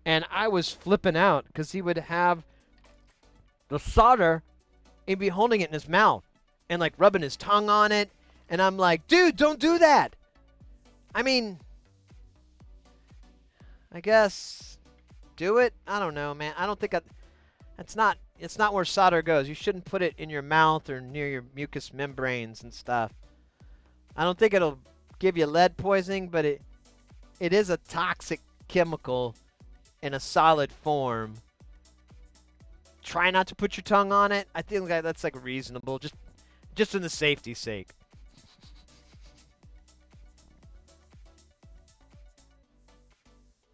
And I was flipping out because he would have the solder, he'd be holding it in his mouth and like rubbing his tongue on it. And I'm like, dude, don't do that. I mean, I guess do it. I don't know, man. I don't think it's not where solder goes. You shouldn't put it in your mouth or near your mucous membranes and stuff. I don't think it'll give you lead poisoning, but it is a toxic chemical in a solid form. Try not to put your tongue on it. I think that's like reasonable, just in the safety's sake.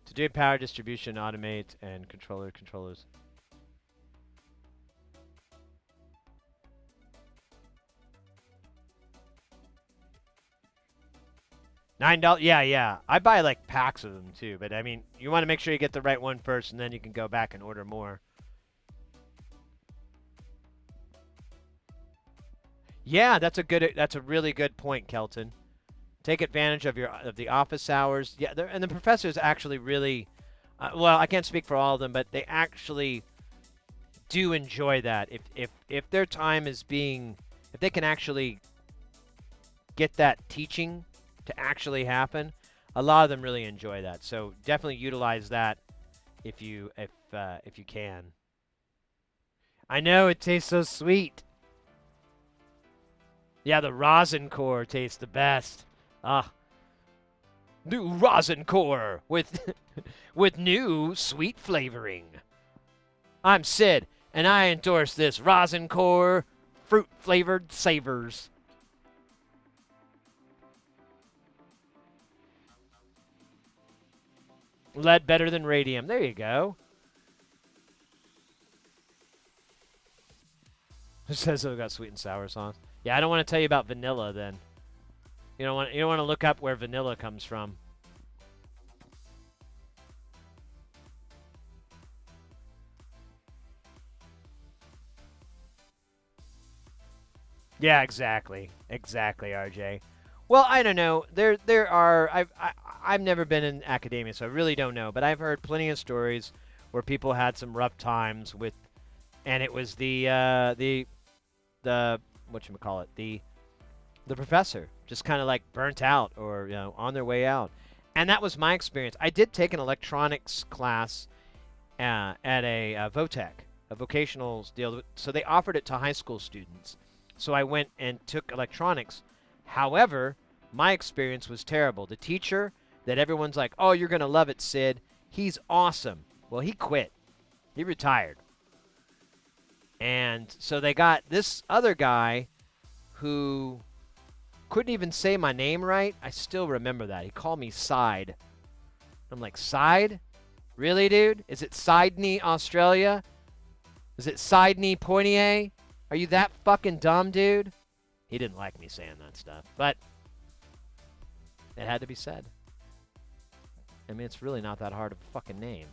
To do power distribution, automate, and controllers. $9. Yeah, yeah. I buy like packs of them too, but I mean, you want to make sure you get the right one first, and then you can go back and order more. Yeah, that's a really good point, Kelton. Take advantage of the office hours. Yeah, and the professors actually really, well, I can't speak for all of them, but they actually do enjoy that. If their time is being, if they can actually get that teaching to actually happen, a lot of them really enjoy that. So definitely utilize that if you can. I know it tastes so sweet. Yeah, the rosin core tastes the best. Ah, new rosin core with with new sweet flavoring. I'm Sid, and I endorse this rosin core fruit flavored savors. Lead better than radium. There you go. It says it's got sweet and sour sauce. Yeah, I don't want to tell you about vanilla then. You don't want to look up where vanilla comes from. Yeah, exactly. Exactly, RJ. Well, I don't know. There are I've never been in academia, so I really don't know, but I've heard plenty of stories where people had some rough times with, and it was the whatchamacallit, the professor just kind of like burnt out or, you know, on their way out. And that was my experience. I did take an electronics class at a VOTEC, a vocational deal. So they offered it to high school students. So I went and took electronics. However, my experience was terrible. The teacher that everyone's like, oh, you're going to love it, Sid. He's awesome. Well, he quit. He retired. And so they got this other guy who couldn't even say my name right. I still remember that. He called me Side. I'm like, Side? Really, dude? Is it Sydney, Australia? Is it Sydney Poitier? Are you that fucking dumb, dude? He didn't like me saying that stuff, but it had to be said. I mean, it's really not that hard of a fucking name.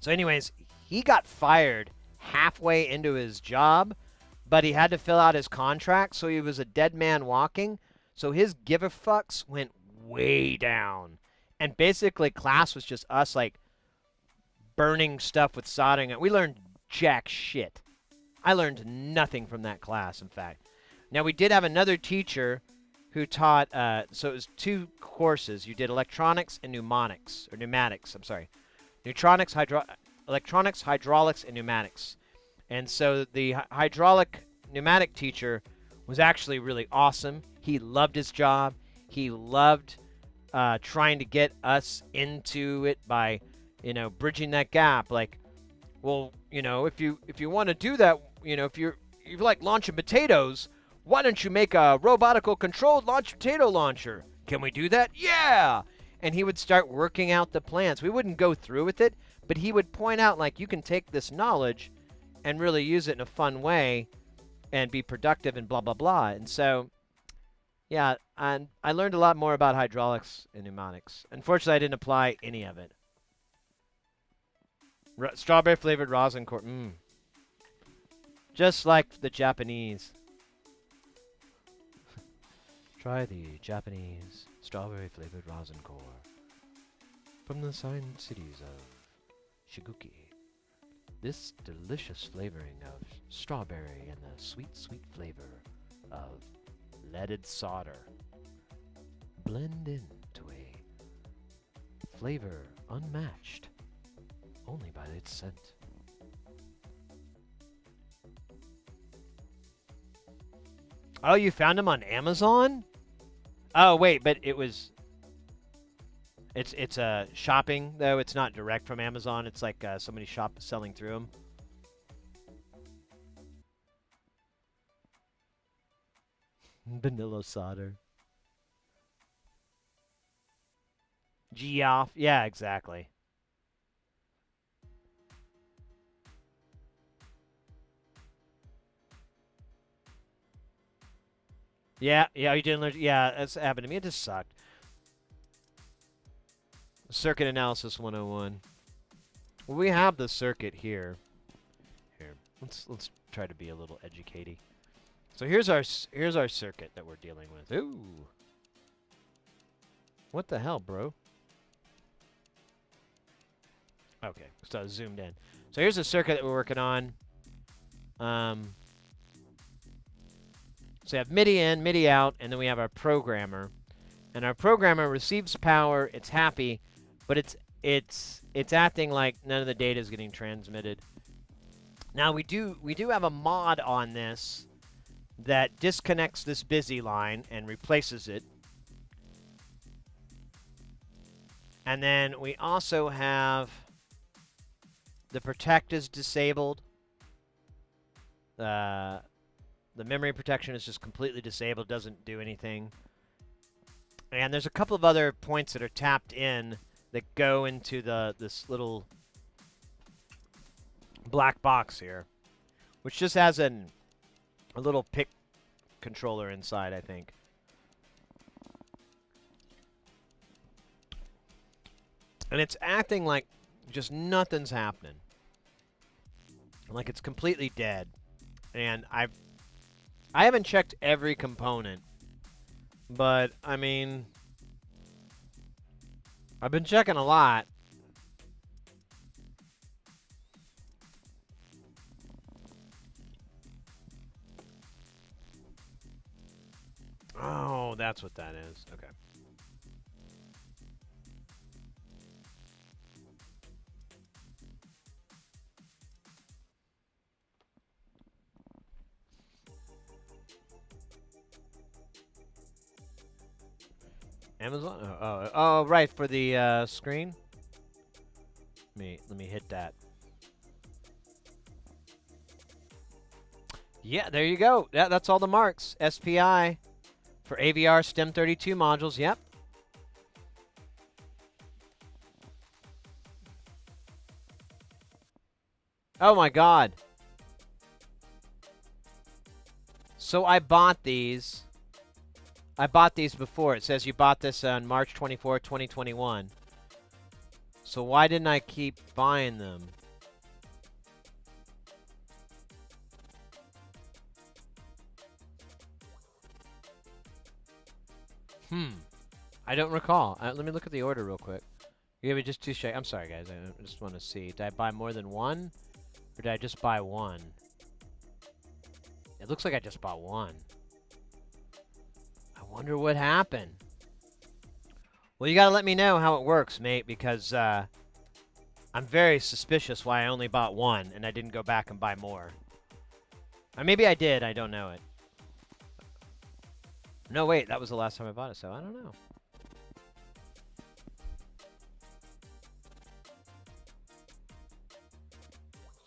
So anyways, he got fired halfway into his job, but he had to fill out his contract, so he was a dead man walking. So his give a fucks went way down. And basically class was just us like burning stuff with soldering. We learned jack shit. I learned nothing from that class, in fact. Now, we did have another teacher who taught, so it was two courses. You did electronics and pneumatics, I'm sorry. Electronics, hydraulics, and pneumatics. And so the hydraulic pneumatic teacher was actually really awesome. He loved his job. He loved trying to get us into it by, you know, bridging that gap. Like, well, you know, if you want to do that, you know, if you like launching potatoes, why don't you make a robotical controlled launch potato launcher? Can we do that? Yeah! And he would start working out the plans. We wouldn't go through with it, but he would point out, like, you can take this knowledge and really use it in a fun way and be productive and blah, blah, blah. And so, yeah, and I learned a lot more about hydraulics and pneumatics. Unfortunately, I didn't apply any of it. Strawberry flavored rosin core. Just like the Japanese. Try the Japanese strawberry flavored rosin core from the sign cities of Shiguki. This delicious flavoring of strawberry and the sweet, sweet flavor of leaded solder blend into a flavor unmatched only by its scent. Oh, you found them on Amazon? Oh, wait, but it was... It's shopping, though. It's not direct from Amazon. It's like somebody selling through them. Vanilla solder. Geoff. Yeah, exactly. Yeah, you didn't learn. Yeah, that's happened to me. It just sucked. Circuit Analysis 101. Well, we have the circuit here. Here, let's try to be a little educating. So here's our circuit that we're dealing with. Ooh. What the hell, bro? Okay, so I zoomed in. So here's the circuit that we're working on. So we have MIDI in, MIDI out, and then we have our programmer. And our programmer receives power, it's happy, but it's acting like none of the data is getting transmitted. Now we do have a mod on this that disconnects this busy line and replaces it. And then we also have the protect is disabled. The memory protection is just completely disabled, doesn't do anything. And there's a couple of other points that are tapped in that go into this little black box here, which just has a little PIC controller inside, I think. And it's acting like just nothing's happening. Like it's completely dead. And I haven't checked every component, but I mean, I've been checking a lot. Oh, that's what that is. Okay. Amazon? Oh, right, for the screen. Let me hit that. Yeah, there you go. Yeah, that's all the marks. SPI for AVR STEM32 modules. Yep. Oh my God. So I bought these. I bought these before. It says you bought this on March 24, 2021. So why didn't I keep buying them? I don't recall. Let me look at the order real quick. Give me just 2 seconds. I'm sorry, guys. I just want to see. Did I buy more than one? Or did I just buy one? It looks like I just bought one. I wonder what happened. Well, you gotta let me know how it works, mate, because I'm very suspicious why I only bought one and I didn't go back and buy more. Or maybe I did, I don't know it. No, wait, that was the last time I bought it, so I don't know.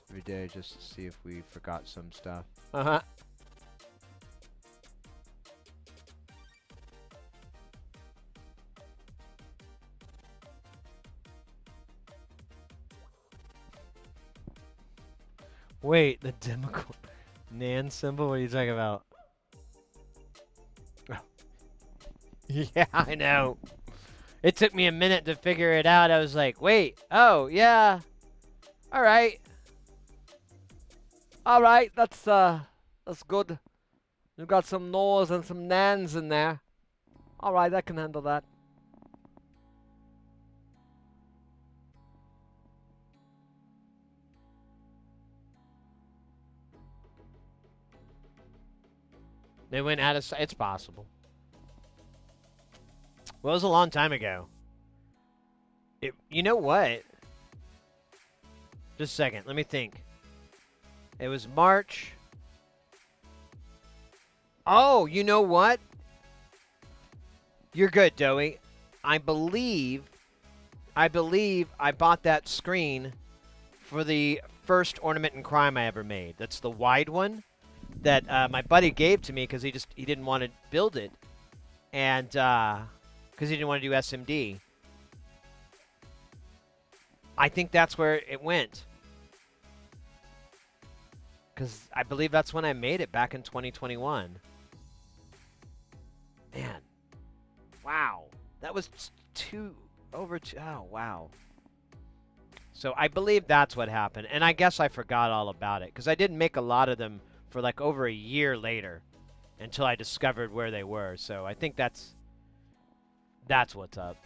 Every day just to see if we forgot some stuff. Uh-huh. Wait, the Democrat NAND symbol? What are you talking about? Oh. Yeah, I know. It took me a minute to figure it out. I was like, wait, oh, yeah. All right. All right, that's good. You've got some NORs and some NANDs in there. All right, I can handle that. They went out of sight. It's possible. Well, it was a long time ago. You know what? Just a second. Let me think. It was March. Oh, you know what? You're good, Doey. I believe I bought that screen for the first Ornament and Crime I ever made. That's the wide one that my buddy gave to me because he didn't want to build it, and because he didn't want to do SMD. I think that's where it went, because I believe that's when I made it back in 2021. Man, wow, that was Oh, wow. So I believe that's what happened, and I guess I forgot all about it because I didn't make a lot of them for like over a year later until I discovered where they were. So I think that's what's up.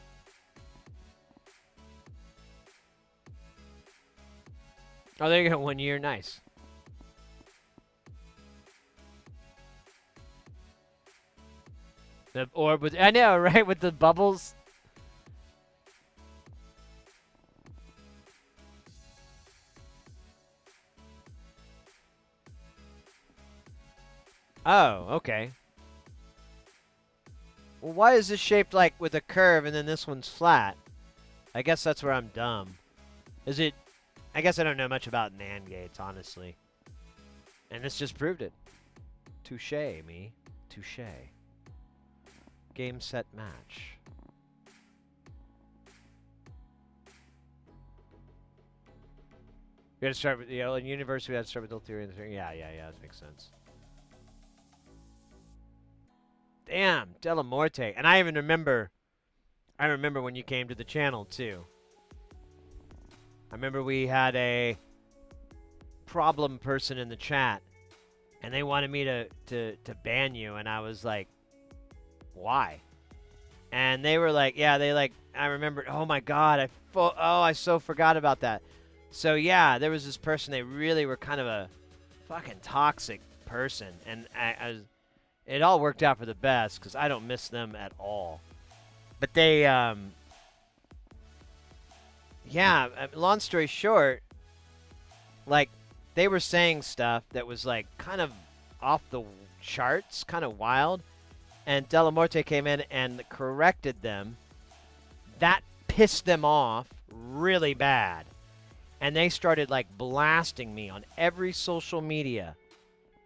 Oh, there you go. 1 year. Nice. The orb with, I know, right? With the bubbles. Oh, okay. Well, why is this shaped like with a curve and then this one's flat? I guess that's where I'm dumb. Is it? I guess I don't know much about NAND gates, honestly. And this just proved it. Touche, me. Touche. Game, set, match. We had to start with, in university we had to start with the theory and the theory. Yeah, that makes sense. Damn, Delamorte. And I remember when you came to the channel, too. I remember we had a problem person in the chat, and they wanted me to ban you, and I was like, why? And they were like, yeah, I remember, oh my god, I so forgot about that. So yeah, there was this person, they really were kind of a fucking toxic person, and it all worked out for the best, because I don't miss them at all. But they, yeah, long story short, like, they were saying stuff that was, like, kind of off the charts, kind of wild, and Delamorte came in and corrected them. That pissed them off really bad. And they started, like, blasting me on every social media.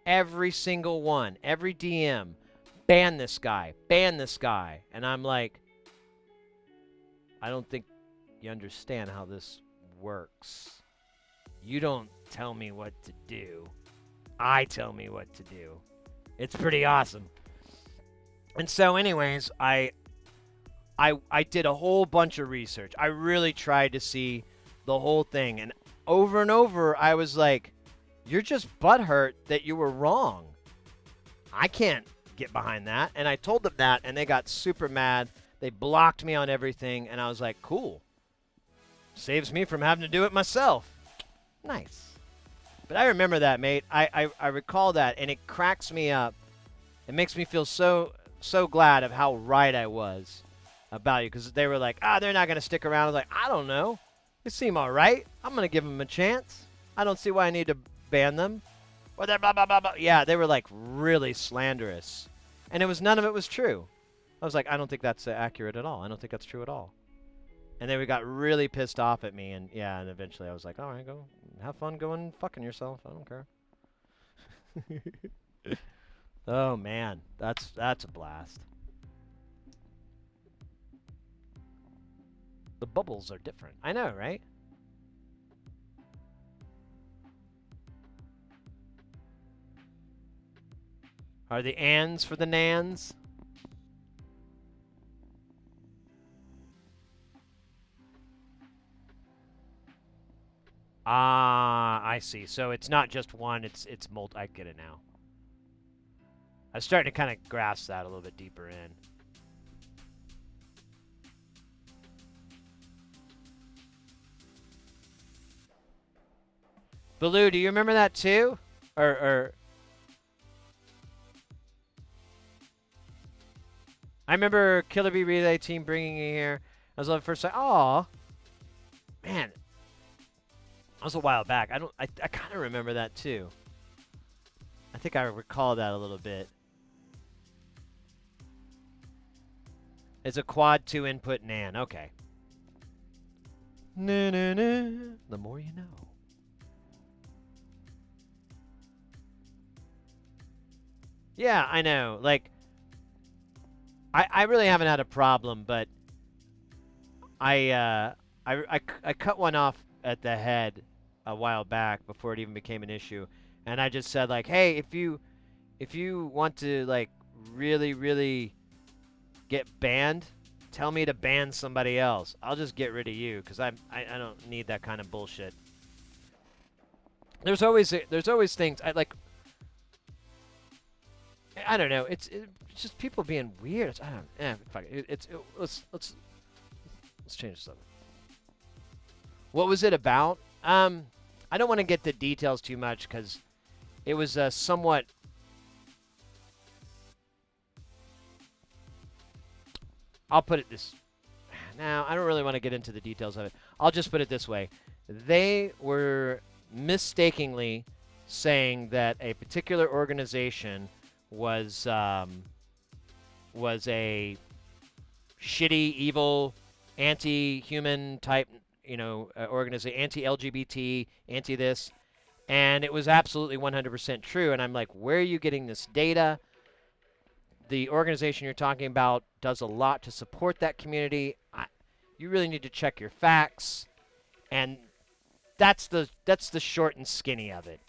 Every single one. Every DM. Ban this guy. Ban this guy. And I'm like, I don't think you understand how this works. You don't tell me what to do. I tell me what to do. It's pretty awesome. And so anyways, I did a whole bunch of research. I really tried to see the whole thing. And over I was like, you're just butthurt that you were wrong. I can't get behind that. And I told them that, and they got super mad. They blocked me on everything, and I was like, cool. Saves me from having to do it myself. Nice. But I remember that, mate. I recall that, and it cracks me up. It makes me feel so glad of how right I was about you, because they were like, they're not going to stick around. I was like, I don't know. They seem all right. I'm going to give them a chance. I don't see why I need to ban them. Or they're blah, blah, blah, blah. Yeah, they were, like, really slanderous. And none of it was true. I was like, I don't think that's accurate at all. I don't think that's true at all. And they got really pissed off at me, and yeah, and eventually I was like, all right, go have fun going fucking yourself. I don't care. Oh man, that's a blast. The bubbles are different. I know, right? Are the ands for the nans? Ah, I see. So it's not just one, it's multi. I get it now. I was starting to kind of grasp that a little bit deeper in. Baloo, do you remember that too? Or I remember Killer Bee Relay Team bringing you here. I was on the first time. Aw, man, that was a while back. I kind of remember that too. I think I recall that a little bit. It's a quad 2 input NAND. Okay. The more you know. Yeah, I know. Like, I really haven't had a problem, but I cut one off at the head a while back before it even became an issue, and I just said like, hey, if you want to like really get banned, tell me to ban somebody else. I'll just get rid of you because I don't need that kind of bullshit. There's always things I like. I don't know. It's just people being weird. I don't. Fuck it. Let's change this up. What was it about? I don't want to get the details too much because it was somewhat. I'll put it this. Now I don't really want to get into the details of it. I'll just put it this way: they were mistakenly saying that a particular organization was a shitty, evil, anti-human type, organization, anti-LGBT, anti-this, and it was absolutely 100% true. And I'm like, where are you getting this data? The organization you're talking about does a lot to support that community. You really need to check your facts, and that's the short and skinny of it.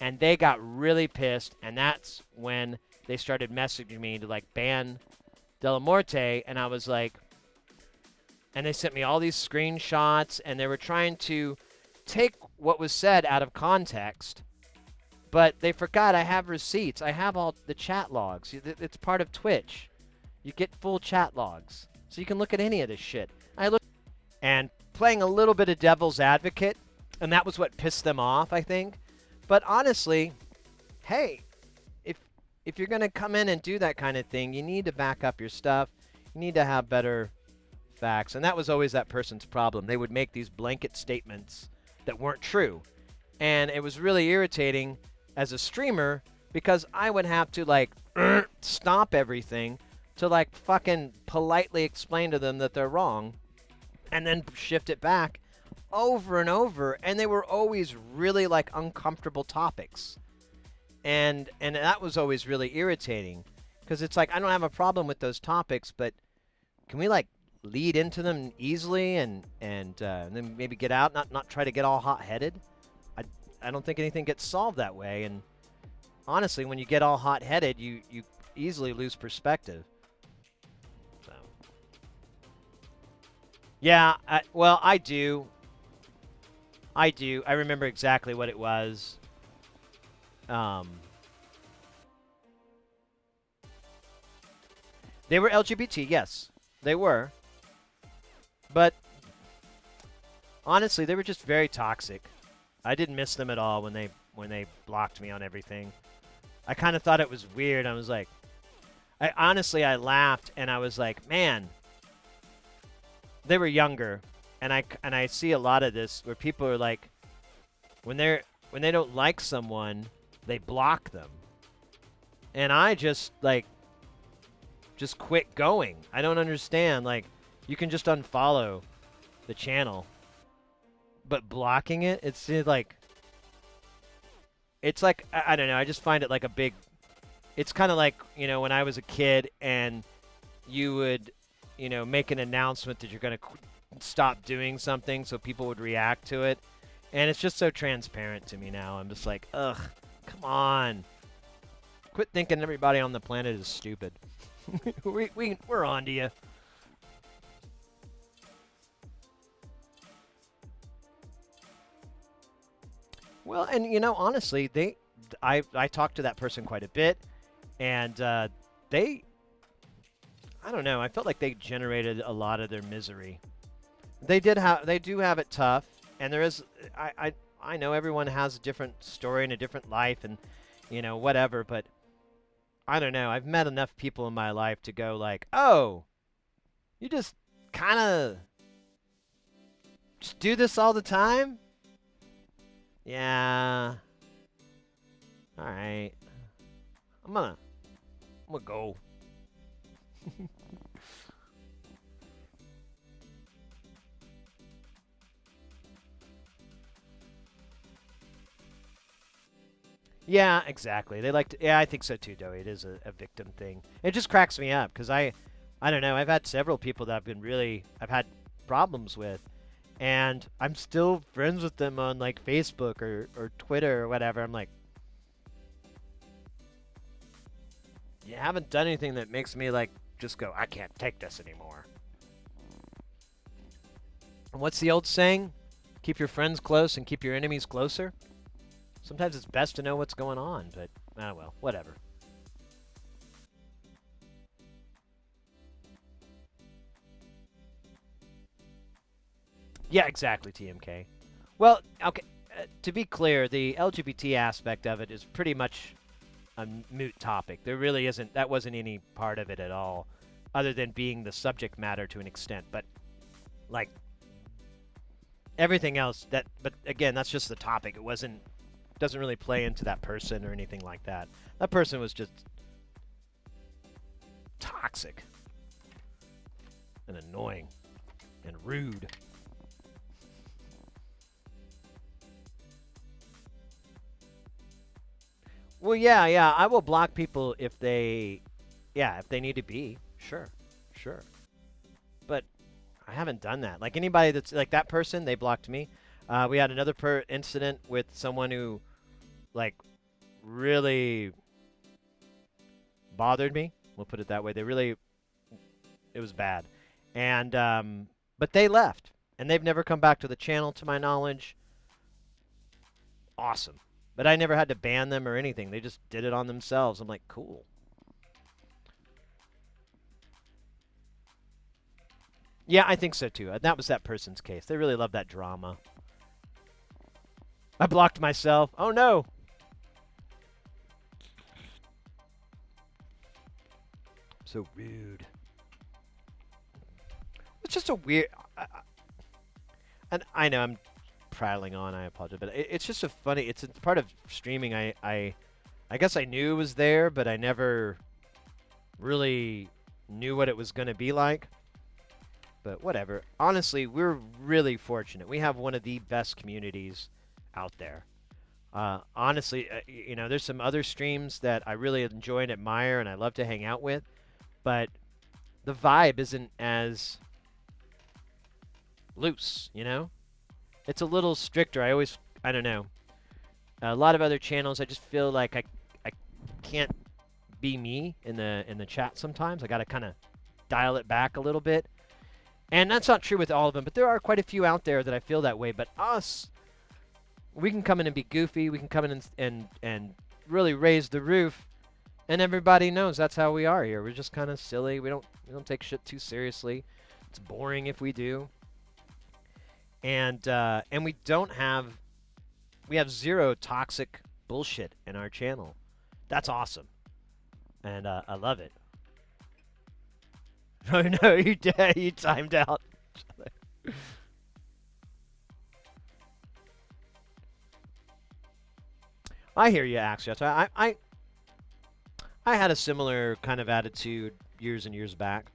And they got really pissed, and that's when they started messaging me to like ban Della Morte, and I was like, and they sent me all these screenshots, and they were trying to take what was said out of context, but they forgot I have receipts. I have all the chat logs. It's part of Twitch. You get full chat logs, so you can look at any of this shit. I look and playing a little bit of devil's advocate, and that was what pissed them off, I think. But honestly, hey, if you're going to come in and do that kind of thing, you need to back up your stuff. You need to have better facts. And that was always that person's problem. They would make these blanket statements that weren't true. And it was really irritating as a streamer because I would have to like stop everything to like fucking politely explain to them that they're wrong and then shift it back over and over, and they were always really like uncomfortable topics, and that was always really irritating because it's like I don't have a problem with those topics, but can we like lead into them easily and then maybe get out, not try to get all hot-headed? I don't think anything gets solved that way, and honestly, when you get all hot-headed, you easily lose perspective. So yeah, I do. I remember exactly what it was. They were LGBT, yes. They were. But honestly, they were just very toxic. I didn't miss them at all when they blocked me on everything. I kind of thought it was weird. I was like, I laughed and I was like, man, they were younger. And I see a lot of this where people are like, when they don't like someone, they block them. And I just quit going. I don't understand. Like, you can just unfollow the channel, but blocking it, it's like I don't know. I just find it like a big. It's kind of like when I was a kid and you would make an announcement that you're gonna stop doing something so people would react to it, and it's just so transparent to me now. I'm just like, ugh, come on, quit thinking everybody on the planet is stupid. We're on to you. Well, and honestly, I talked to that person quite a bit, and I don't know, I felt like they generated a lot of their misery. They do have it tough, and there is I know everyone has a different story and a different life, and whatever, but I don't know. I've met enough people in my life to go like, oh, you just kind of just do this all the time? Yeah. All right. I'm gonna go. Yeah, exactly. They like to, yeah, I think so too, Doe. It is a victim thing. It just cracks me up because I don't know. I've had several people that I've had problems with, and I'm still friends with them on like Facebook or Twitter or whatever. I'm like, you haven't done anything that makes me like just go, I can't take this anymore. And what's the old saying? Keep your friends close and keep your enemies closer. Sometimes it's best to know what's going on, but well, whatever. Yeah, exactly, TMK. Well, okay, to be clear, the LGBT aspect of it is pretty much a moot topic. There really isn't, that wasn't any part of it at all, other than being the subject matter to an extent. But, like, everything else, but again, that's just the topic. It doesn't really play into that person or anything like that. That person was just toxic and annoying and rude. Well, yeah, I will block people if they need to be. Sure. But I haven't done that. Like anybody that's like that person, they blocked me. We had another incident with someone who, like, really bothered me. We'll put it that way. It was bad. And, but they left. And they've never come back to the channel, to my knowledge. Awesome. But I never had to ban them or anything. They just did it on themselves. I'm like, cool. Yeah, I think so too. That was that person's case. They really love that drama. I blocked myself. Oh no. So rude. It's just a weird... and I know I'm prattling on, I apologize, but it's just a funny... It's a part of streaming. I guess I knew it was there, but I never really knew what it was going to be like. But whatever. Honestly, we're really fortunate. We have one of the best communities out there. Honestly, you know, there's some other streams that I really enjoy and admire and I love to hang out with, but the vibe isn't as loose, you know? It's a little stricter. I don't know. A lot of other channels, I just feel like I can't be me in the chat sometimes. I got to kind of dial it back a little bit. And that's not true with all of them, but there are quite a few out there that I feel that way. But us, we can come in and be goofy. We can come in and really raise the roof, and everybody knows that's how we are here. We're just kind of silly. We don't take shit too seriously. It's boring if we do. And we have zero toxic bullshit in our channel. That's awesome, and I love it. Oh no, you timed out. I hear you, Axios. I had a similar kind of attitude years and years back.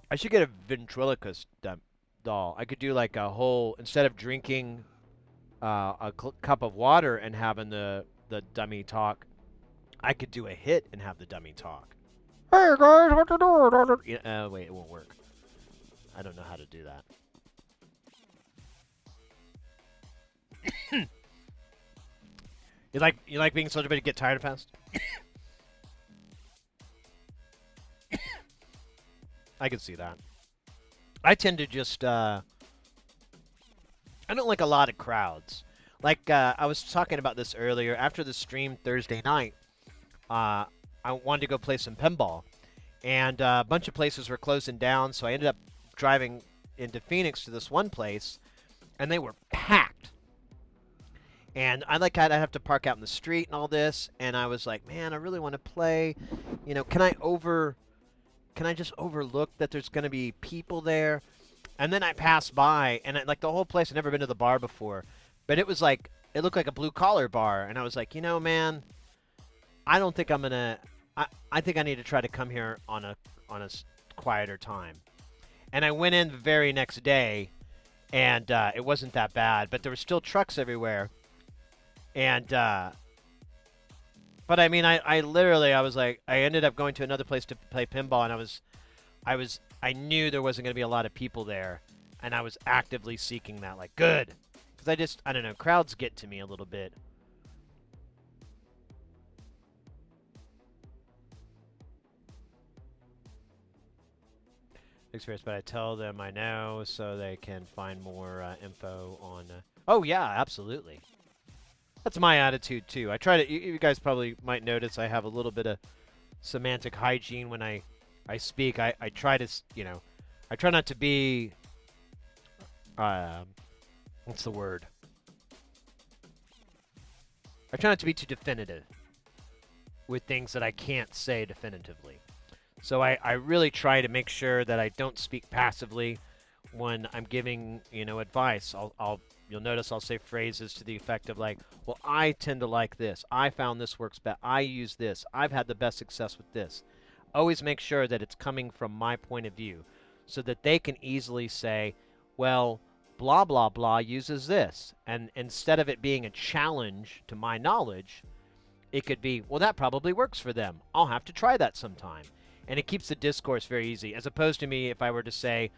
I should get a ventriloquist doll. I could do like a whole, instead of drinking a cup of water and having the dummy talk, I could do a hit and have the dummy talk. Hey guys, what you doing? Wait, it won't work. I don't know how to do that. You like being such a bit to get tired fast? I can see that. I tend to just, I don't like a lot of crowds. Like, I was talking about this earlier. After the stream Thursday night, I wanted to go play some pinball. And a bunch of places were closing down, so I ended up driving into Phoenix to this one place, and they were packed. And I'd have to park out in the street and all this, and I was like, man, I really want to play. You know, can I just overlook that there's going to be people there? And then I passed by, and like the whole place, I'd never been to the bar before, but it was like, it looked like a blue-collar bar, and I was like, you know, man, I don't think I'm going to, I think I need to try to come here on a quieter time. And I went in the very next day, and it wasn't that bad, but there were still trucks everywhere. And, but I mean, I literally, I was like, I ended up going to another place to play pinball, and I was I knew there wasn't going to be a lot of people there, and I was actively seeking that. Like, good, because I don't know, crowds get to me a little bit. Experience, but I tell them I know so they can find more info on. Oh yeah, absolutely. That's my attitude too. I try to. You guys probably might notice I have a little bit of semantic hygiene when I speak. I try to, I try not to be. What's the word? I try not to be too definitive with things that I can't say definitively. So I really try to make sure that I don't speak passively when I'm giving, advice. You'll notice I'll say phrases to the effect of like, well, I tend to like this. I found this works best. I use this. I've had the best success with this. Always make sure that it's coming from my point of view so that they can easily say, well, blah, blah, blah uses this. And instead of it being a challenge to my knowledge, it could be, well, that probably works for them. I'll have to try that sometime. And it keeps the discourse very easy, as opposed to me if I were to say,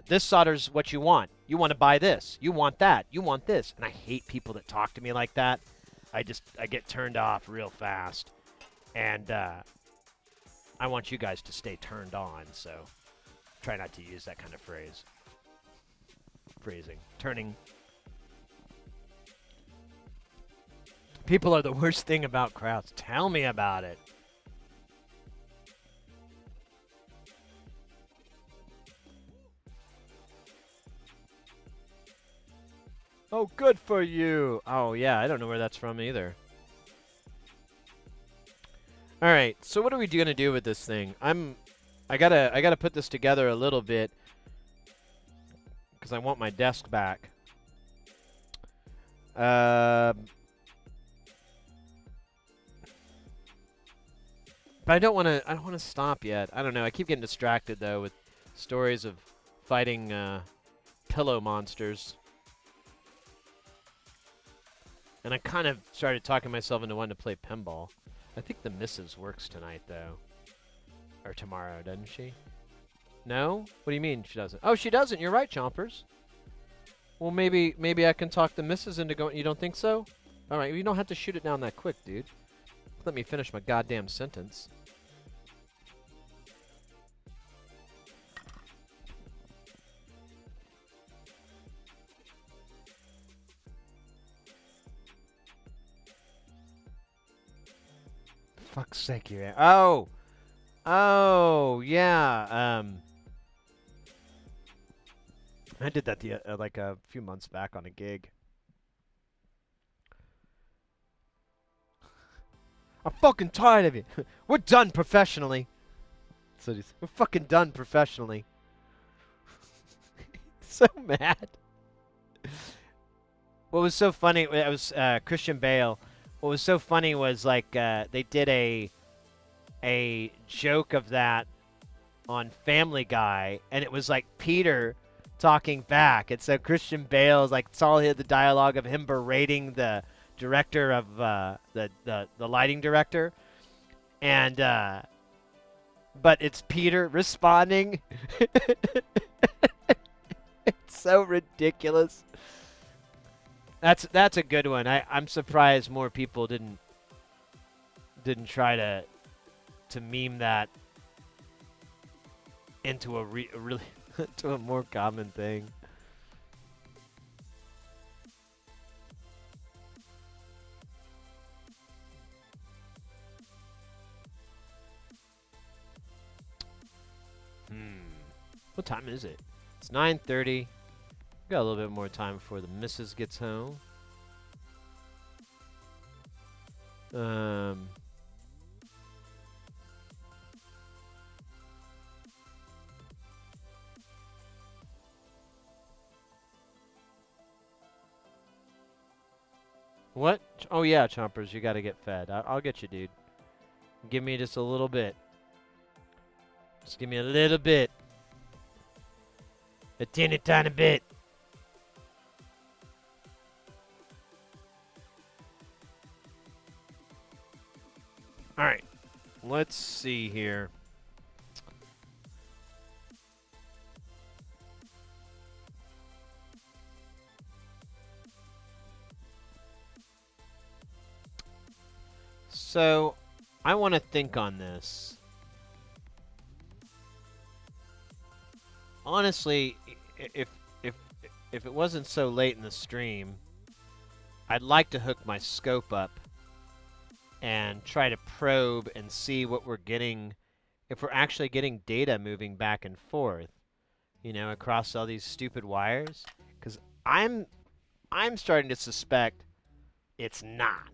this solder's what you want. You want to buy this. You want that. You want this. And I hate people that talk to me like that. I get turned off real fast. And I want you guys to stay turned on, so try not to use that kind of phrasing. Turning. People are the worst thing about crowds. Tell me about it. Oh, good for you. Oh, yeah, I don't know where that's from either. All right, so what are we going to do with this thing? I gotta put this together a little bit because I want my desk back. But I don't want to stop yet. I don't know. I keep getting distracted though with stories of fighting pillow monsters. And I kind of started talking myself into wanting to play pinball. I think the missus works tonight, though. Or tomorrow, doesn't she? No? What do you mean she doesn't? Oh, she doesn't. You're right, Chompers. Well, maybe I can talk the missus into going. You don't think so? All right, you don't have to shoot it down that quick, dude. Let me finish my goddamn sentence. Fuck's sake, you're oh, yeah. I did that like a few months back on a gig. I'm fucking tired of it. We're done professionally. So we're fucking done professionally. So mad. What was so funny? It was Christian Bale. What was so funny was like they did a joke of that on Family Guy, and it was like Peter talking back, and so Christian Bale is like saw the dialogue of him berating the director of the lighting director, and but it's Peter responding. It's so ridiculous. That's a good one. I'm surprised more people didn't try to meme that into a really to a more common thing. What time is it? It's 9:30. Got a little bit more time before the missus gets home. What? Oh yeah, Chompers, you gotta get fed. I'll get you, dude. Give me just a little bit. Just give me a little bit. A teeny tiny bit. Alright. Let's see here. So, I want to think on this. Honestly, if it wasn't so late in the stream, I'd like to hook my scope up and try to probe and see what we're getting, if we're actually getting data moving back and forth, you know, across all these stupid wires. Because I'm starting to suspect it's not.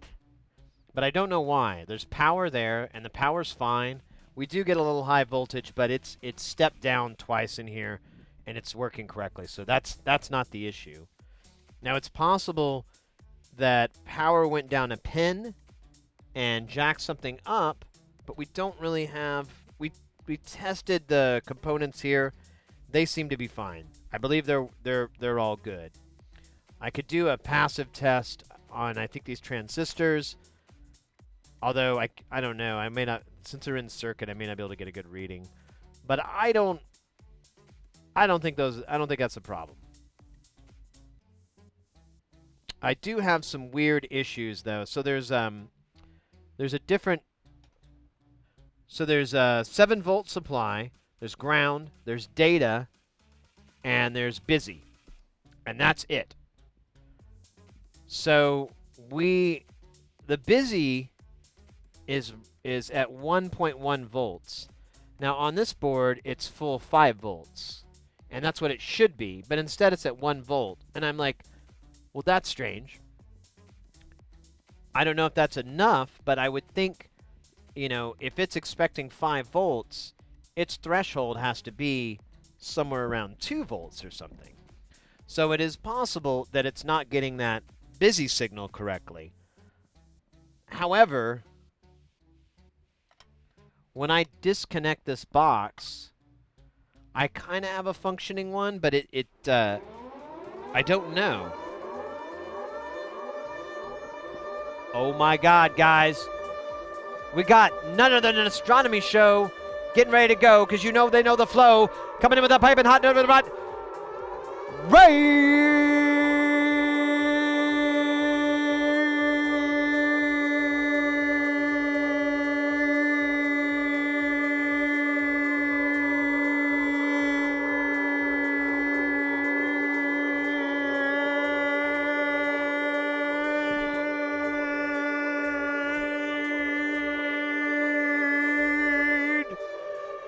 But I don't know why. There's power there, and the power's fine. We do get a little high voltage, but it's stepped down twice in here, and it's working correctly. So that's not the issue. Now, it's possible that power went down a pin and jacked something up, but we don't really have... We tested the components here. They seem to be fine. I believe they're all good. I could do a passive test on, I think, these transistors. Although, I don't know. I may not, since they're in circuit, I may not be able to get a good reading. But I don't think that's a problem. I do have some weird issues, though. So there's a 7-volt supply, there's ground, there's data, and there's busy. And that's it. So the busy is at 1.1 volts. Now on this board, it's full 5 volts. And that's what it should be, but instead it's at 1 volt. And I'm like, well, that's strange. I don't know if that's enough, but I would think, you know, if it's expecting 5 volts, its threshold has to be somewhere around 2 volts or something. So it is possible that it's not getting that busy signal correctly. However, when I disconnect this box, I kind of have a functioning one, but I don't know. Oh my God, guys. We got none other than an astronomy show getting ready to go, because you know they know the flow. Coming in with a pipe and hot note of the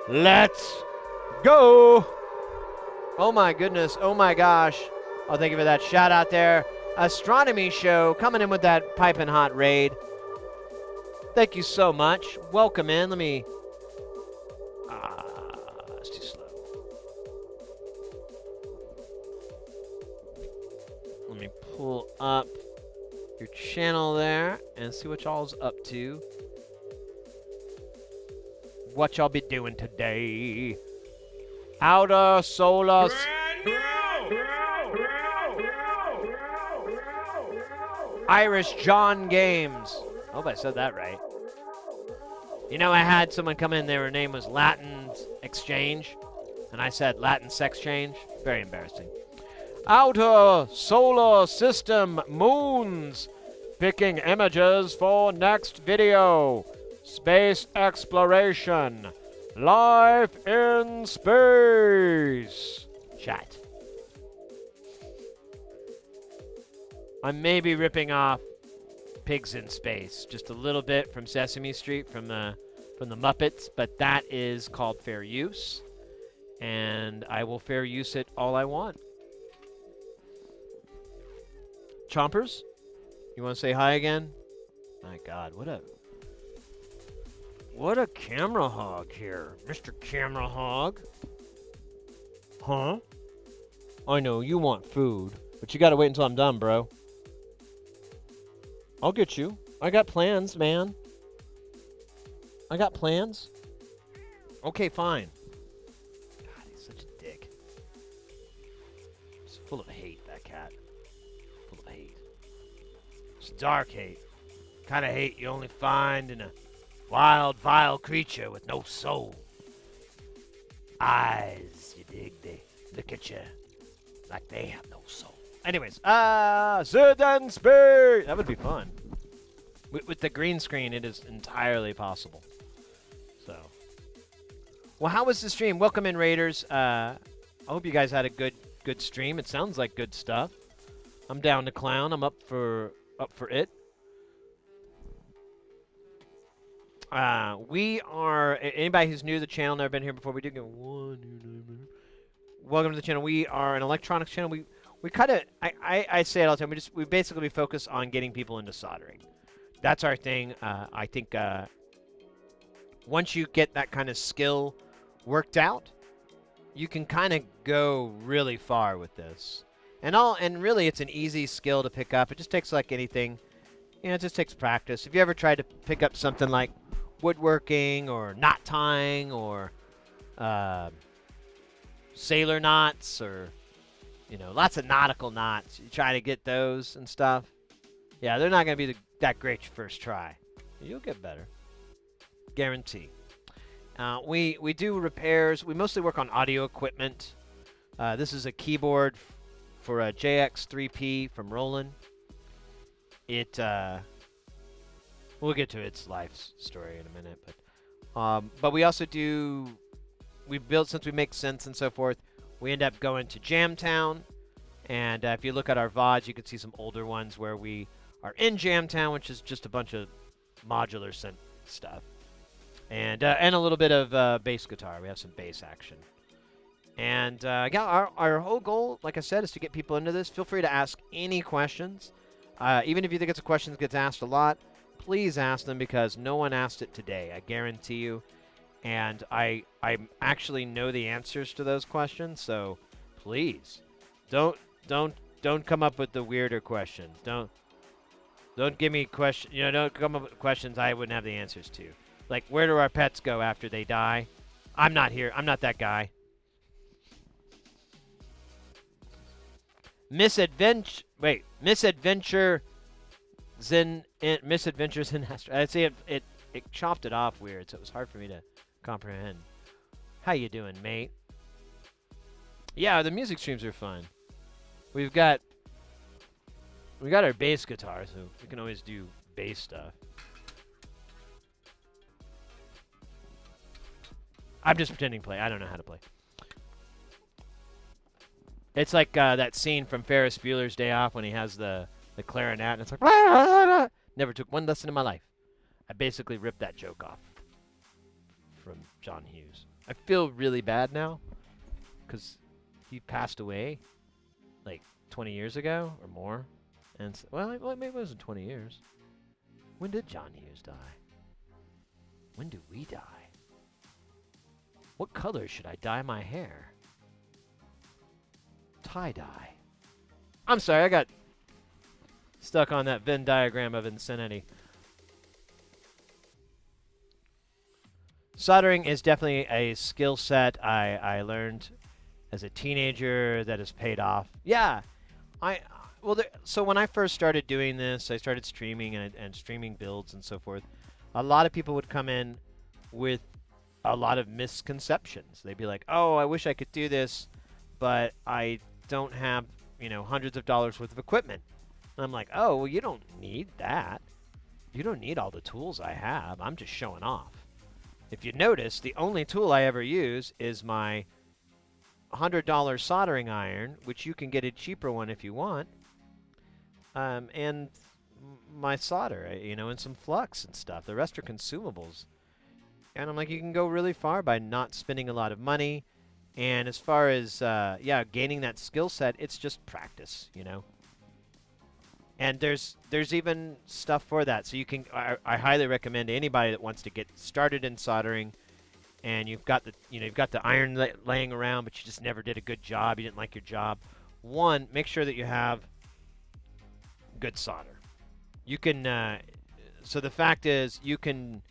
Let's go. Oh my goodness. Oh my gosh. Oh, thank you for that shout out there. Astronomy show coming in with that piping hot raid. Thank you so much. Welcome in. Let me... it's too slow. Let me pull up your channel there and see what y'all's up to. What y'all be doing today? Outer solar... Irish John Games. I hope I said that right. You know, I had someone come in, their name was Latin Exchange, and I said Latin Sex Change. Very embarrassing. Outer solar system moons. Picking images for next video. Space exploration. Life in space. Chat. I may be ripping off Pigs in Space just a little bit from Sesame Street, from the Muppets, but that is called fair use, and I will fair use it all I want. Chompers, you want to say hi again? My God, what a camera hog here, Mr. Camera Hog. Huh? I know you want food, but you gotta wait until I'm done, bro. I'll get you. I got plans, man. I got plans. Okay, fine. God, he's such a dick. He's full of hate, that cat. Full of hate. It's dark hate. Kind of hate you only find in a wild, vile creature with no soul. Eyes, you dig? They look at you like they have no soul. Anyways, Sid and Speed! That would be fun. With the green screen, it is entirely possible. So, well, how was the stream? Welcome in, Raiders. I hope you guys had a good stream. It sounds like good stuff. I'm down to clown. I'm up for it. We are anybody who's new to the channel, never been here before. We do get one. Welcome to the channel. We are an electronics channel. We kind of I say it all the time. We basically focus on getting people into soldering. That's our thing. I think once you get that kind of skill worked out, you can kind of go really far with this. And really, it's an easy skill to pick up. It just takes like anything. You know, it just takes practice. If you ever tried to pick up something like woodworking or knot tying or sailor knots or, you know, lots of nautical knots, you try to get those and stuff. Yeah, they're not going to be that great your first try. You'll get better. Guarantee. We do repairs. We mostly work on audio equipment. This is a keyboard for a JX3P from Roland. We'll get to its life story in a minute, but we also do. We built since we make synths and so forth. We end up going to Jamtown, and if you look at our VODs, you can see some older ones where we are in Jamtown, which is just a bunch of modular synth stuff, and a little bit of bass guitar. We have some bass action. And yeah, our whole goal, like I said, is to get people into this. Feel free to ask any questions. Even if you think it's a question that gets asked a lot, please ask them because no one asked it today. I guarantee you. And I actually know the answers to those questions, so please don't come up with the weirder questions. Don't give me questions. You know, don't come up with questions I wouldn't have the answers to. Like, where do our pets go after they die? I'm not here. I'm not that guy. Misadventures in Astro. I'd say it chopped it off weird, so it was hard for me to comprehend. How you doing, mate? Yeah, the music streams are fun. We got our bass guitar, so we can always do bass stuff. I'm just pretending to play. I don't know how to play. It's like that scene from Ferris Bueller's Day Off when he has the clarinet, and it's like, blah, blah, blah. Never took one lesson in my life. I basically ripped that joke off from John Hughes. I feel really bad now because he passed away like 20 years ago or more. And well, maybe it wasn't 20 years. When did John Hughes die? When do we die? What color should I dye my hair? Tie-dye. I'm sorry, I got stuck on that Venn diagram of insanity. Soldering is definitely a skill set I learned as a teenager that has paid off. Yeah, so when I first started doing this, I started streaming and streaming builds and so forth. A lot of people would come in with a lot of misconceptions. They'd be like, "Oh, I wish I could do this, but I don't have, you know, hundreds of dollars worth of equipment." And I'm like, "Oh, well, you don't need that. You don't need all the tools I have. I'm just showing off." If you notice, the only tool I ever use is my $100 soldering iron, which you can get a cheaper one if you want, and my solder, you know, and some flux and stuff. The rest are consumables. And I'm like, you can go really far by not spending a lot of money. And as far as, yeah, gaining that skill set, it's just practice, you know. And there's even stuff for that. So you can, I highly recommend to anybody that wants to get started in soldering, and you've got the iron laying around, but you just never did a good job. You didn't like your job. One, make sure that you have good solder. You can, so the fact is, you can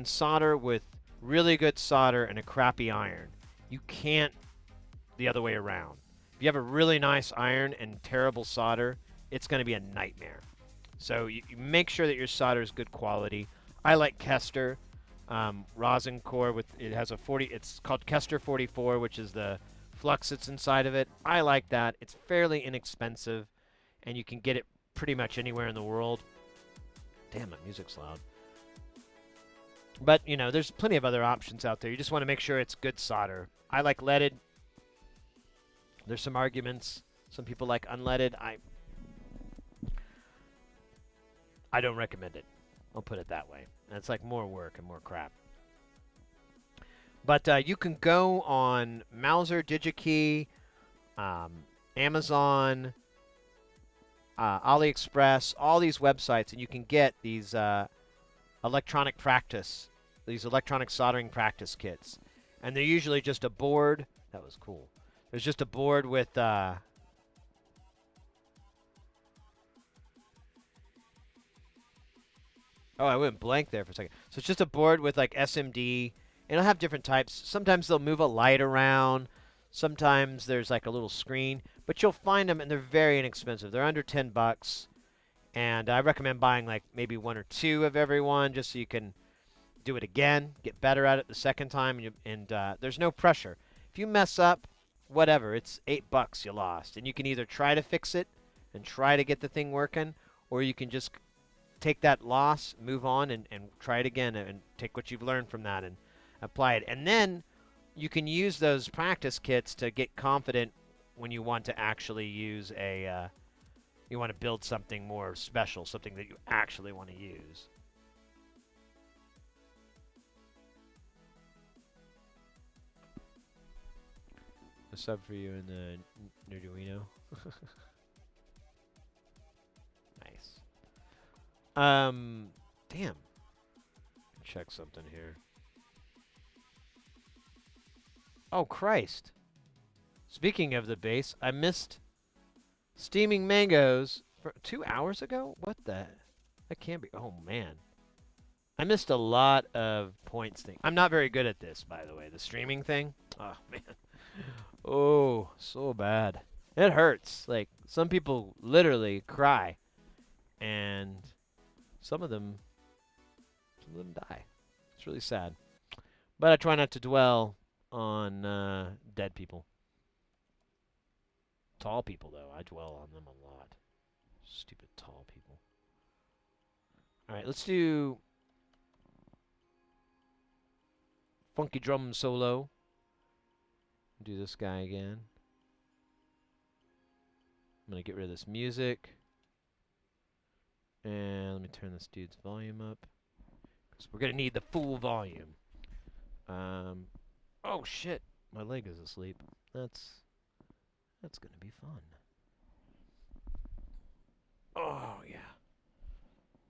solder with really good solder and a crappy iron. You can't the other way around. If you have a really nice iron and terrible solder, it's going to be a nightmare. So you make sure that your solder is good quality. I like Kester rosin core with it has a 40. It's called Kester 44, which is the flux that's inside of it. I like that. It's fairly inexpensive, and you can get it pretty much anywhere in the world. Damn it, music's loud. But, you know, there's plenty of other options out there. You just want to make sure it's good solder. I like leaded. There's some arguments. Some people like unleaded. I don't recommend it. I'll put it that way. And it's like more work and more crap. But you can go on Mouser, DigiKey, Amazon, AliExpress, all these websites, and you can get these electronic soldering practice kits. And they're usually just a board. That was cool. There's just a board with oh, I went blank there for a second. So it's just a board with like SMD, and it'll have different types. Sometimes they'll move a light around. Sometimes there's like a little screen, but you'll find them, and they're very inexpensive. They're under $10, and I recommend buying like maybe 1 or 2 of every one, just so you can do it again, get better at it the second time, and there's no pressure. If you mess up, whatever, it's $8 you lost, and you can either try to fix it and try to get the thing working, or you can just take that loss, move on, and try it again, and take what you've learned from that and apply it. And then you can use those practice kits to get confident when you want to actually use you want to build something more special, something that you actually want to use. A sub for you in the Nerduino. Nice. Damn. Check something here. Oh, Christ. Speaking of the base, I missed Steaming Mangoes for 2 hours ago? What the? That can't be. Oh, man. I missed a lot of points thing. I'm not very good at this, by the way. The streaming thing. Oh, man. Oh, so bad. It hurts. Like, some people literally cry. And some of them die. It's really sad. But I try not to dwell on dead people. Tall people, though, I dwell on them a lot. Stupid tall people. Alright, let's do funky drum solo. Do this guy again. I'm going to get rid of this music. And let me turn this dude's volume up, because we're going to need the full volume. Oh, shit. My leg is asleep. That's going to be fun. Oh, yeah.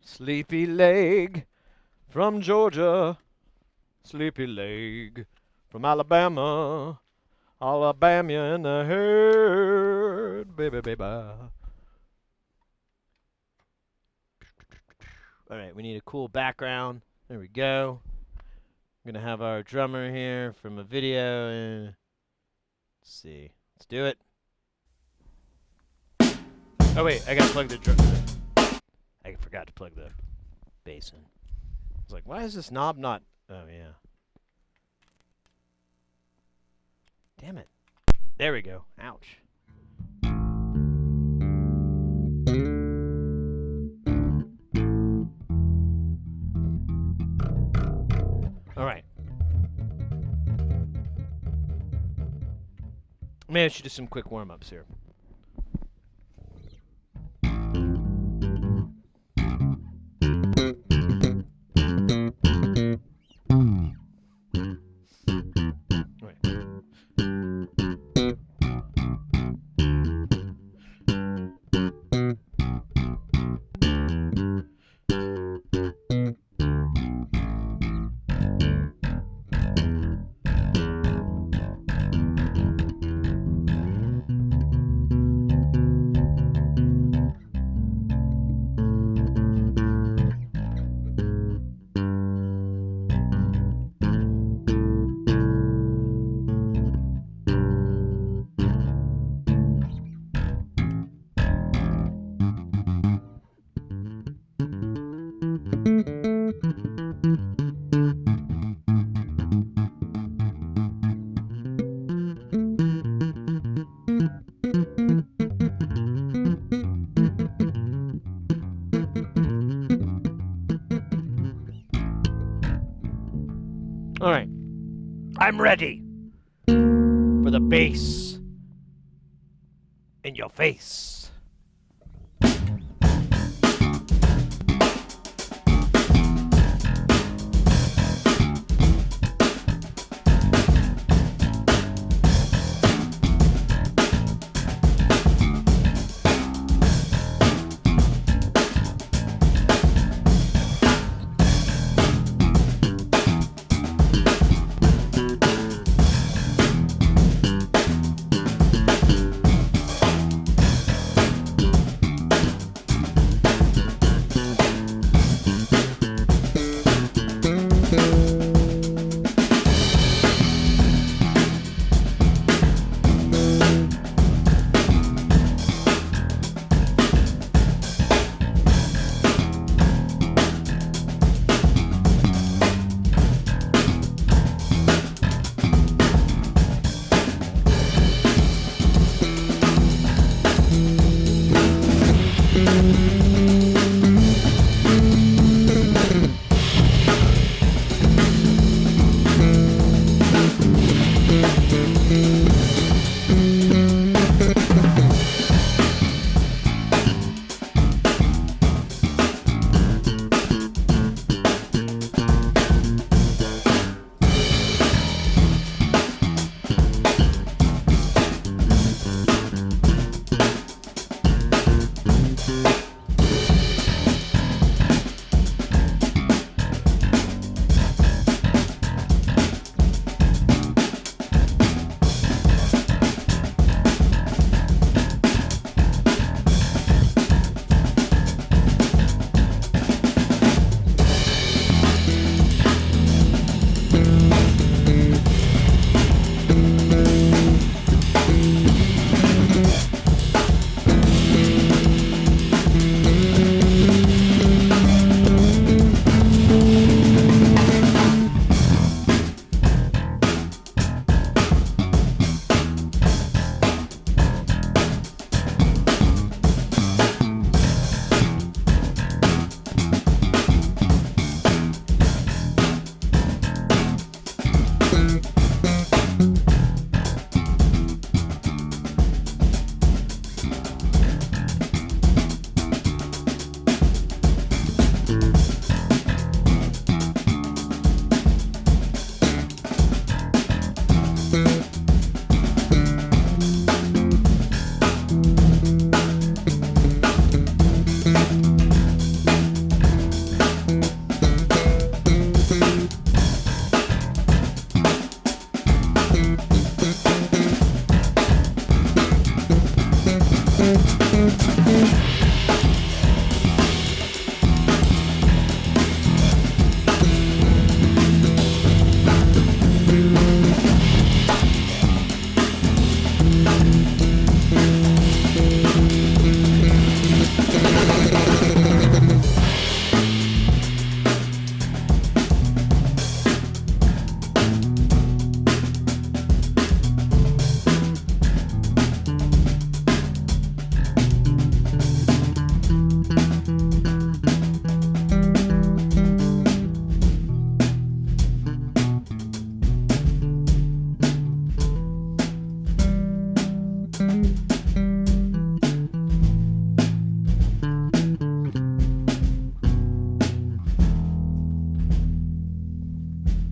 Sleepy leg from Georgia. Sleepy leg from Alabama. Alabama in the herd. Baby, baby. Alright, we need a cool background. There we go. We're going to have our drummer here from a video. Let's see. Let's do it. Oh, wait. I got to plug the drum. I forgot to plug the bass in. I was like, why is this knob not... Oh, yeah. Damn it. There we go. Ouch. Alright. Maybe I should do some quick warm-ups here. All right. I'm ready for the bass in your face.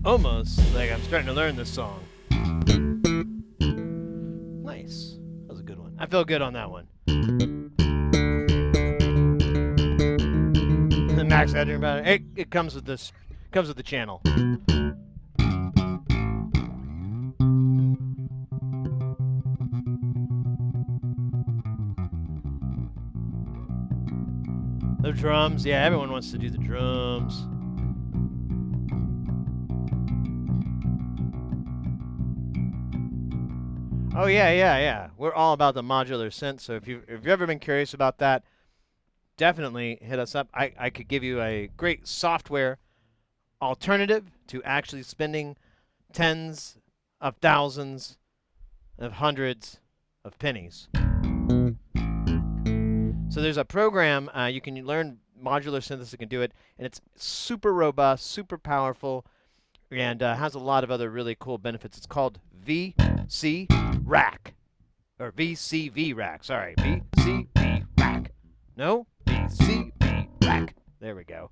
Almost like I'm starting to learn this song. Nice. That was a good one. I feel good on that one. The max headroom battery. It comes with this. Comes with the channel. The drums. Yeah, everyone wants to do the drums. Oh yeah. We're all about the modular synth. So if you've ever been curious about that, definitely hit us up. I could give you a great software alternative to actually spending tens of thousands of hundreds of pennies. So there's a program you can learn modular synthesis and do it, and it's super robust, super powerful, and has a lot of other really cool benefits. It's called VC Rack, or VCV Rack. Sorry, VCV Rack. No, VCV Rack. There we go.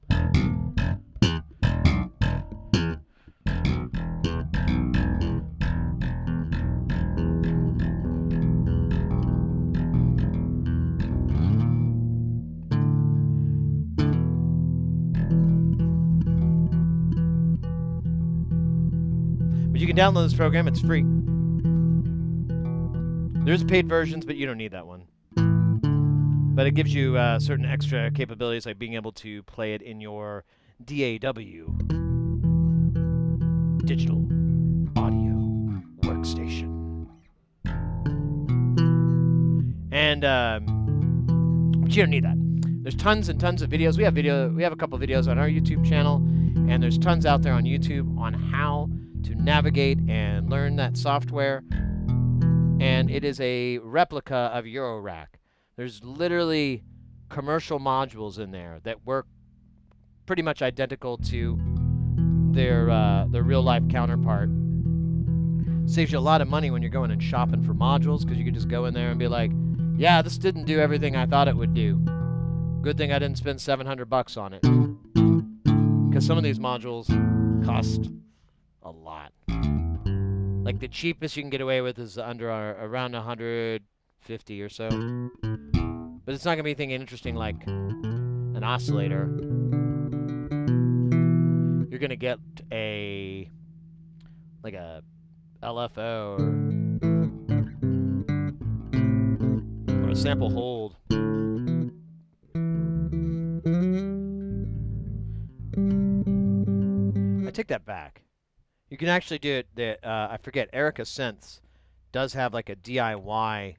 But you can download this program. It's free. There's paid versions, but you don't need that one. But it gives you certain extra capabilities, like being able to play it in your DAW, digital audio workstation. And but you don't need that. There's tons and tons of videos. We have a couple videos on our YouTube channel, and there's tons out there on YouTube on how to navigate and learn that software. And it is a replica of Eurorack. There's literally commercial modules in there that work pretty much identical to their real-life counterpart. Saves you a lot of money when you're going and shopping for modules, because you can just go in there and be like, yeah, this didn't do everything I thought it would do. Good thing I didn't spend $700 on it. Because some of these modules cost a lot. Like the cheapest you can get away with is around 150 or so. But it's not gonna be anything interesting like an oscillator. You're gonna get a LFO or a sample hold. I take that back. You can actually do it. I forget. Erica Synths does have like a DIY,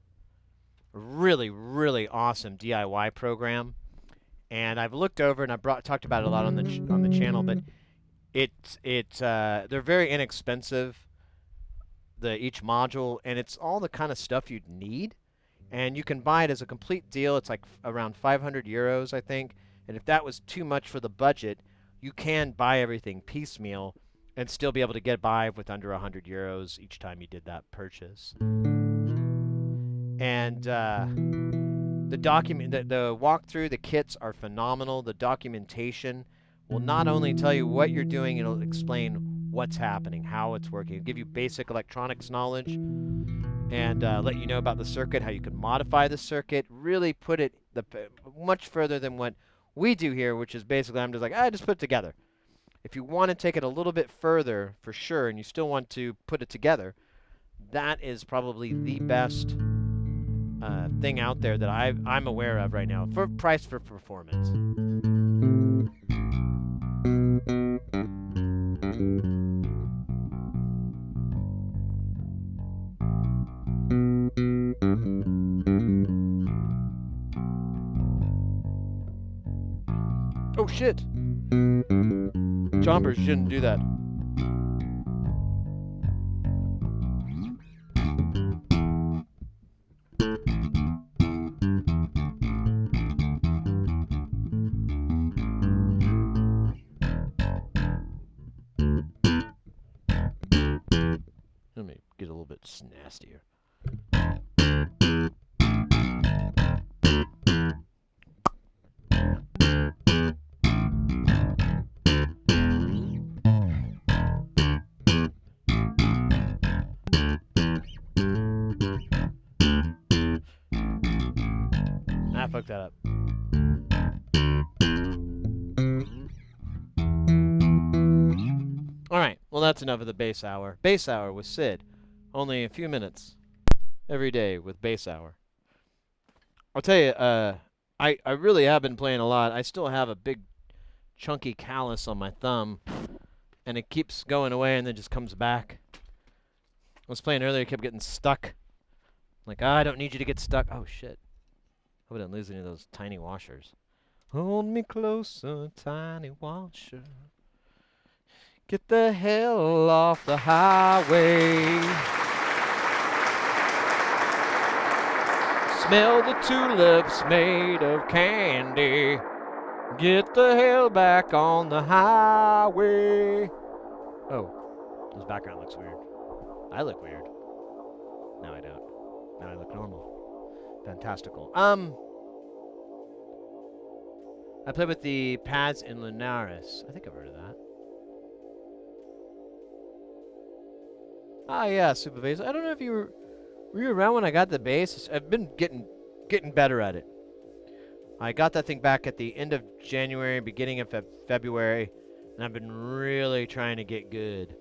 really, really awesome DIY program, and I've looked over and I've talked about it a lot on the channel. But they're very inexpensive. Each module, and it's all the kind of stuff you'd need, and you can buy it as a complete deal. It's like around 500 euros, I think. And if that was too much for the budget, you can buy everything piecemeal and still be able to get by with under 100 euros each time you did that purchase. And the walkthrough, the kits are phenomenal. The documentation will not only tell you what you're doing, it'll explain what's happening, how it's working. It'll give you basic electronics knowledge and let you know about the circuit, how you can modify the circuit, really put it much further than what we do here, which is basically I'm just like, just put it together. If you want to take it a little bit further, for sure, and you still want to put it together, that is probably the best thing out there that I'm aware of right now for price for performance. Oh shit! Chompers shouldn't do that. Let me get a little bit snastier. I fucked that up. Alright, well that's enough of the bass hour. Bass hour with Sid. Only a few minutes every day with bass hour. I'll tell you, I really have been playing a lot. I still have a big chunky callus on my thumb, and it keeps going away and then just comes back. I was playing earlier, it kept getting stuck. Like, I don't need you to get stuck. Oh shit. Hope I didn't lose any of those tiny washers. Hold me closer, tiny washer. Get the hell off the highway. Smell the tulips made of candy. Get the hell back on the highway. Oh, this background looks weird. I look weird. No, I don't. Now I look normal. Fantastical. I played with the pads in Lunaris. I think I've heard of that. Ah, yeah, Super Bass. I don't know if were you around when I got the bass. I've been getting better at it. I got that thing back at the end of January, beginning of February, and I've been really trying to get good.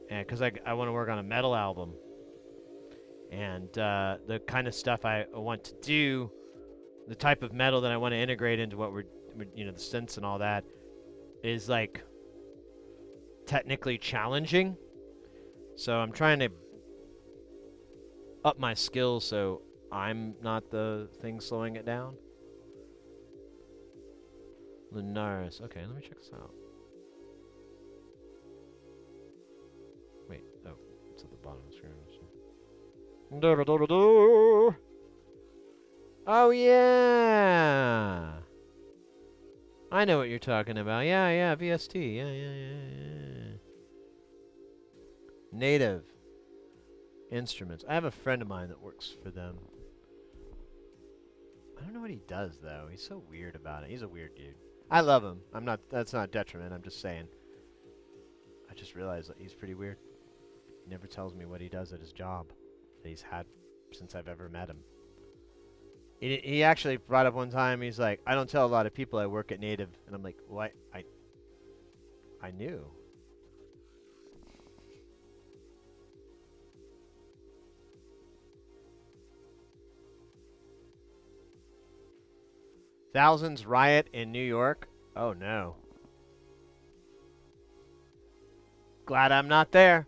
And because I want to work on a metal album, and the kind of stuff I want to do, the type of metal that I want to integrate into what we're the synths and all that, is like technically challenging. So I'm trying to up my skills so I'm not the thing slowing it down. Lunaris. Okay, let me check this out. Wait, oh, it's at the bottom of the screen. Oh, yeah! I know what you're talking about. Yeah, VST. Yeah. Native Instruments. I have a friend of mine that works for them. I don't know what he does, though. He's so weird about it. He's a weird dude. I love him. That's not a detriment. I'm just saying. I just realized that he's pretty weird. He never tells me what he does at his job that he's had since I've ever met him. He actually brought up one time, he's like, I don't tell a lot of people I work at Native. And I'm like, what? I knew. Thousands riot in New York? Oh, no. Glad I'm not there.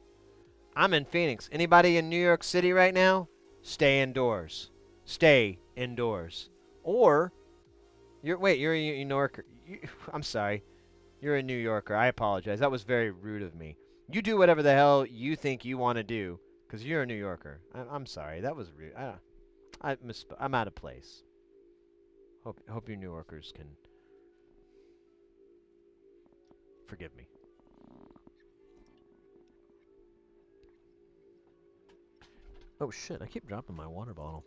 I'm in Phoenix. Anybody in New York City right now? Stay indoors. Stay indoors. Or, you're a New Yorker. I'm sorry. You're a New Yorker. I apologize. That was very rude of me. You do whatever the hell you think you want to do, because you're a New Yorker. I'm sorry. That was rude. I'm out of place. Hope you New Yorkers can forgive me. Oh shit, I keep dropping my water bottle.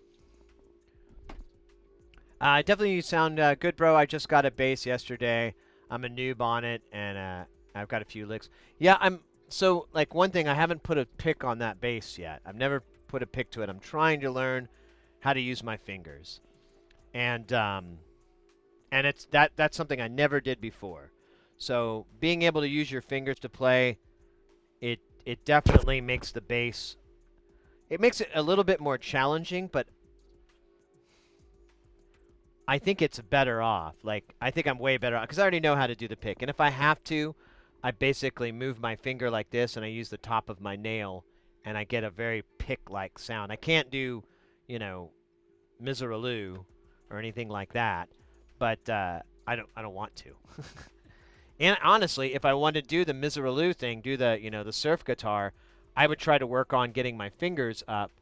Definitely you sound good, bro. I just got a bass yesterday. I'm a noob on it, and I've got a few licks. Yeah, so, like, one thing, I haven't put a pick on that bass yet. I've never put a pick to it. I'm trying to learn how to use my fingers. And it's that's something I never did before. So being able to use your fingers to play, it definitely makes the bass. It makes it a little bit more challenging, but I think it's better off. Like, I think I'm way better off because I already know how to do the pick. And if I have to, I basically move my finger like this, and I use the top of my nail, and I get a very pick-like sound. I can't do, Miseraloo or anything like that, but I don't want to. And honestly, if I wanted to do the Miseraloo thing, do the the surf guitar, I would try to work on getting my fingers up.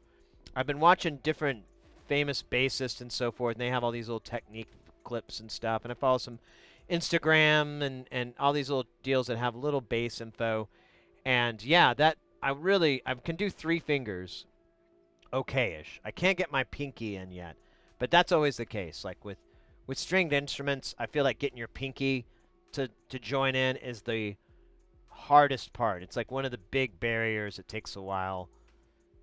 I've been watching different famous bassists and so forth, and they have all these little technique clips and stuff, and I follow some Instagram and all these little deals that have little bass info. And yeah, that I can do 3 fingers okay-ish. I can't get my pinky in yet, but that's always the case. Like with stringed instruments, I feel like getting your pinky to join in is the hardest part. It's like one of the big barriers. It takes a while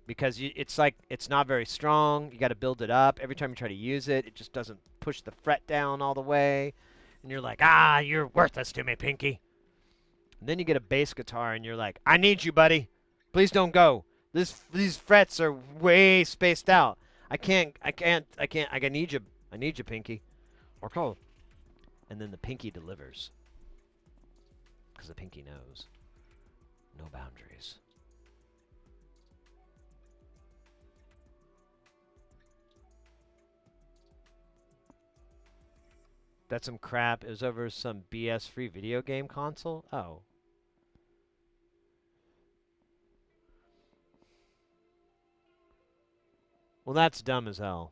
because it's like it's not very strong. You got to build it up. Every time you try to use it, it just doesn't push the fret down all the way, and you're like, you're worthless to me, pinky. And then you get a bass guitar, and you're like, I need you, buddy. Please don't go. These frets are way spaced out. I need you. I need you, pinky. Okay. And then the pinky delivers. Because the pinky knows. No boundaries. That's some crap. It was over some BS free video game console? Oh. Well, that's dumb as hell.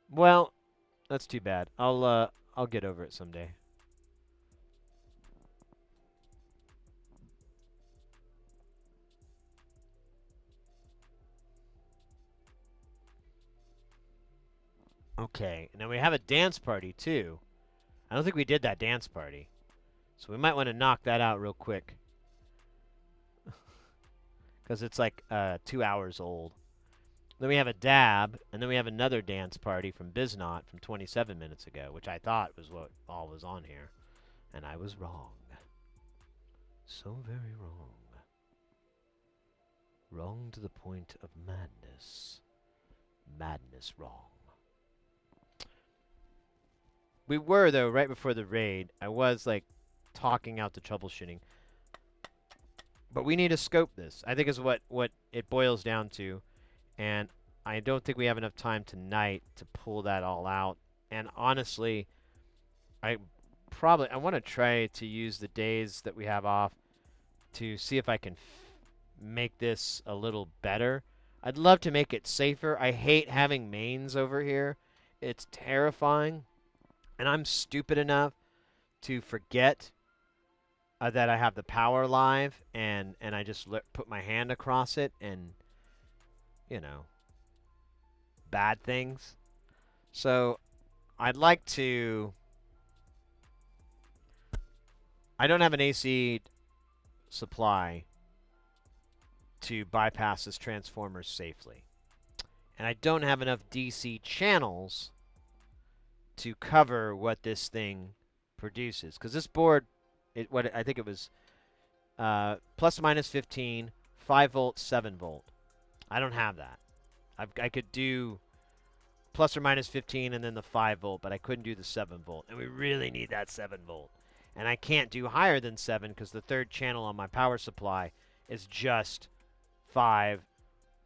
Well, that's too bad. I'll get over it someday. Okay, now we have a dance party too. I don't think we did that dance party. So we might want to knock that out real quick. Because it's like 2 hours old. Then we have a dab, and then we have another dance party from Biznot from 27 minutes ago, which I thought was what all was on here. And I was wrong. So very wrong. Wrong to the point of madness. Madness wrong. We were, though, right before the raid, I was, like, talking out the troubleshooting. But we need to scope this, I think is what it boils down to. And I don't think we have enough time tonight to pull that all out. And honestly, I want to try to use the days that we have off to see if I can make this a little better. I'd love to make it safer. I hate having mains over here. It's terrifying. And I'm stupid enough to forget that I have the power live, and I just put my hand across it, and, you know, bad things. So I'd like to... I don't have an AC supply to bypass this transformer safely. And I don't have enough DC channels to cover what this thing produces. Because this board, I think it was plus or minus 15, 5 volt, 7 volt. I don't have that. I could do plus or minus 15 and then the 5 volt, but I couldn't do the 7 volt. And we really need that 7 volt. And I can't do higher than 7 because the third channel on my power supply is just 5,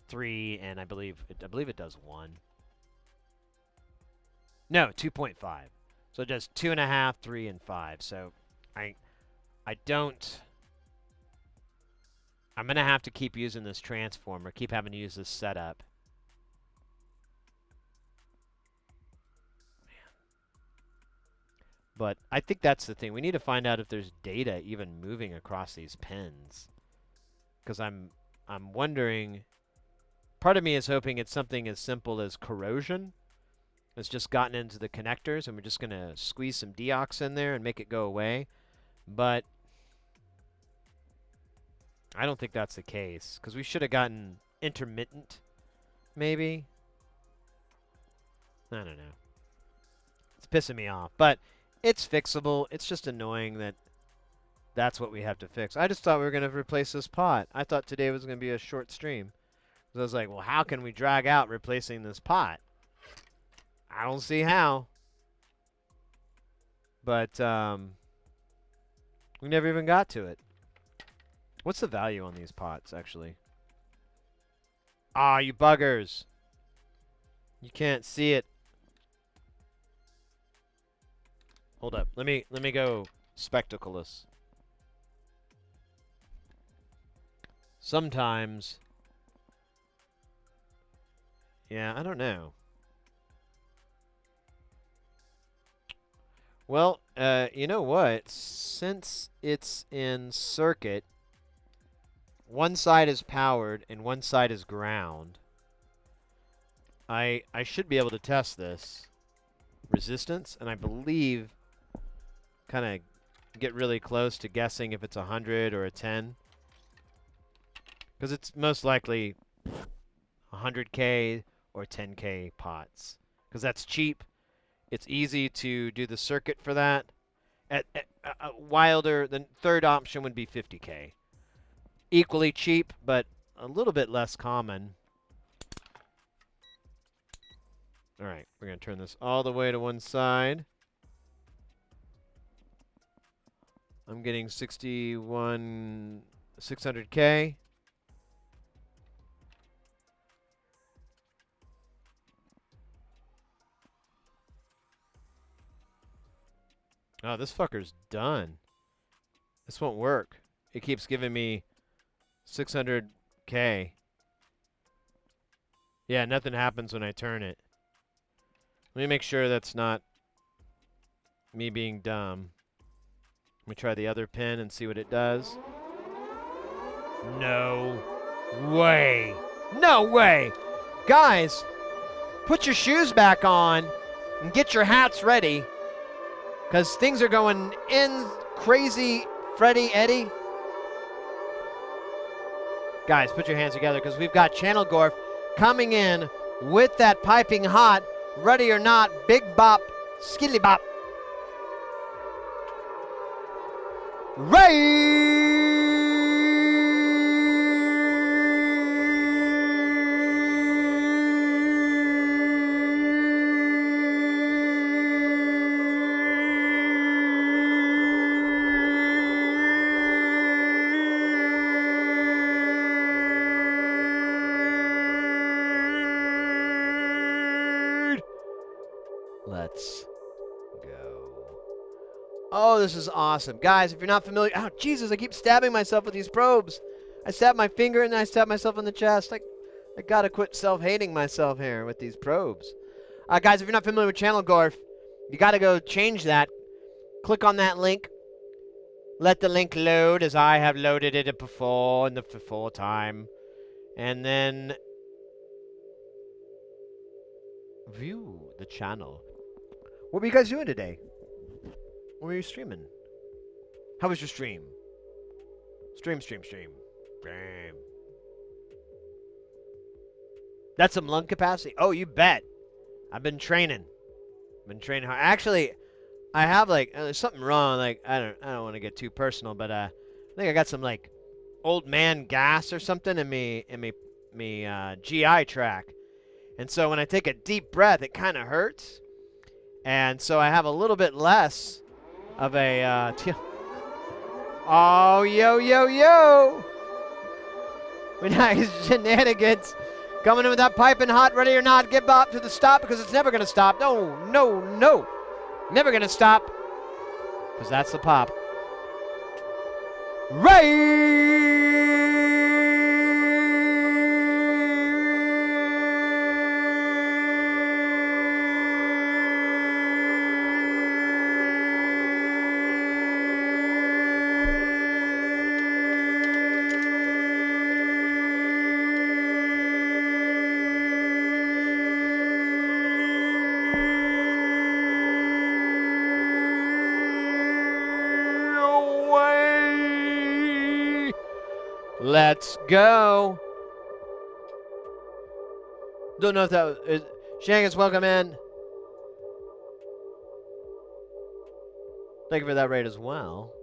3, and I believe it does 1. No, 2.5. So it does 2.5, 3, and 5. So I'm going to have to keep using this transformer, keep having to use this setup. Man. But I think that's the thing. We need to find out if there's data even moving across these pins. Because I'm wondering, part of me is hoping it's something as simple as corrosion. It's just gotten into the connectors, and we're just going to squeeze some deox in there and make it go away. But I don't think that's the case, because we should have gotten intermittent, maybe. I don't know. It's pissing me off, but it's fixable. It's just annoying that that's what we have to fix. I just thought we were going to replace this pot. I thought today was going to be a short stream. So I was like, well, how can we drag out replacing this pot? I don't see how. But we never even got to it. What's the value on these pots, actually? Ah, you buggers. You can't see it. Hold up. Let me go spectacleless. Sometimes. Yeah, I don't know. Well, you know what? Since it's in circuit, one side is powered and one side is ground, I should be able to test this resistance, and I believe kind of get really close to guessing if it's 100 or a 10. Because it's most likely 100K or 10K pots. Because that's cheap. It's easy to do the circuit for that. Wilder, the third option would be 50K. Equally cheap, but a little bit less common. All right, we're going to turn this all the way to one side. I'm getting 600K. Oh, this fucker's done. This won't work. It keeps giving me 600K. Yeah, nothing happens when I turn it. Let me make sure that's not me being dumb. Let me try the other pin and see what it does. No way. No way. Guys, put your shoes back on And get your hats ready, because things are going in crazy. Freddy, Eddie. Guys, put your hands together, because we've got Channel Gorf coming in with that piping hot, ready or not, big bop, skilly bop. Let's go. Oh, this is awesome. Guys, if you're not familiar, oh, Jesus, I keep stabbing myself with these probes. I stab my finger and then I stab myself in the chest. I gotta quit self-hating myself here with these probes. Guys, if you're not familiar with Channel Gorf, you gotta go change that. Click on that link. Let the link load, as I have loaded it before in the before time. And then view the channel. What were you guys doing today? What were you streaming? How was your stream? Stream. Bam. That's some lung capacity? Oh, you bet. I've been training. Hard. Actually, I have there's something wrong. Like I don't want to get too personal, but I think I got some old man gas or something in me GI tract. And so when I take a deep breath, it kind of hurts. And so I have a little bit less of a oh, yo. With nice shenanigans. Coming in with that piping hot, ready or not, get up to the stop, because it's never going to stop. No. Never going to stop. Because that's the pop. Let's go. Don't know if that was... Shangus, welcome in. Thank you for that raid as well.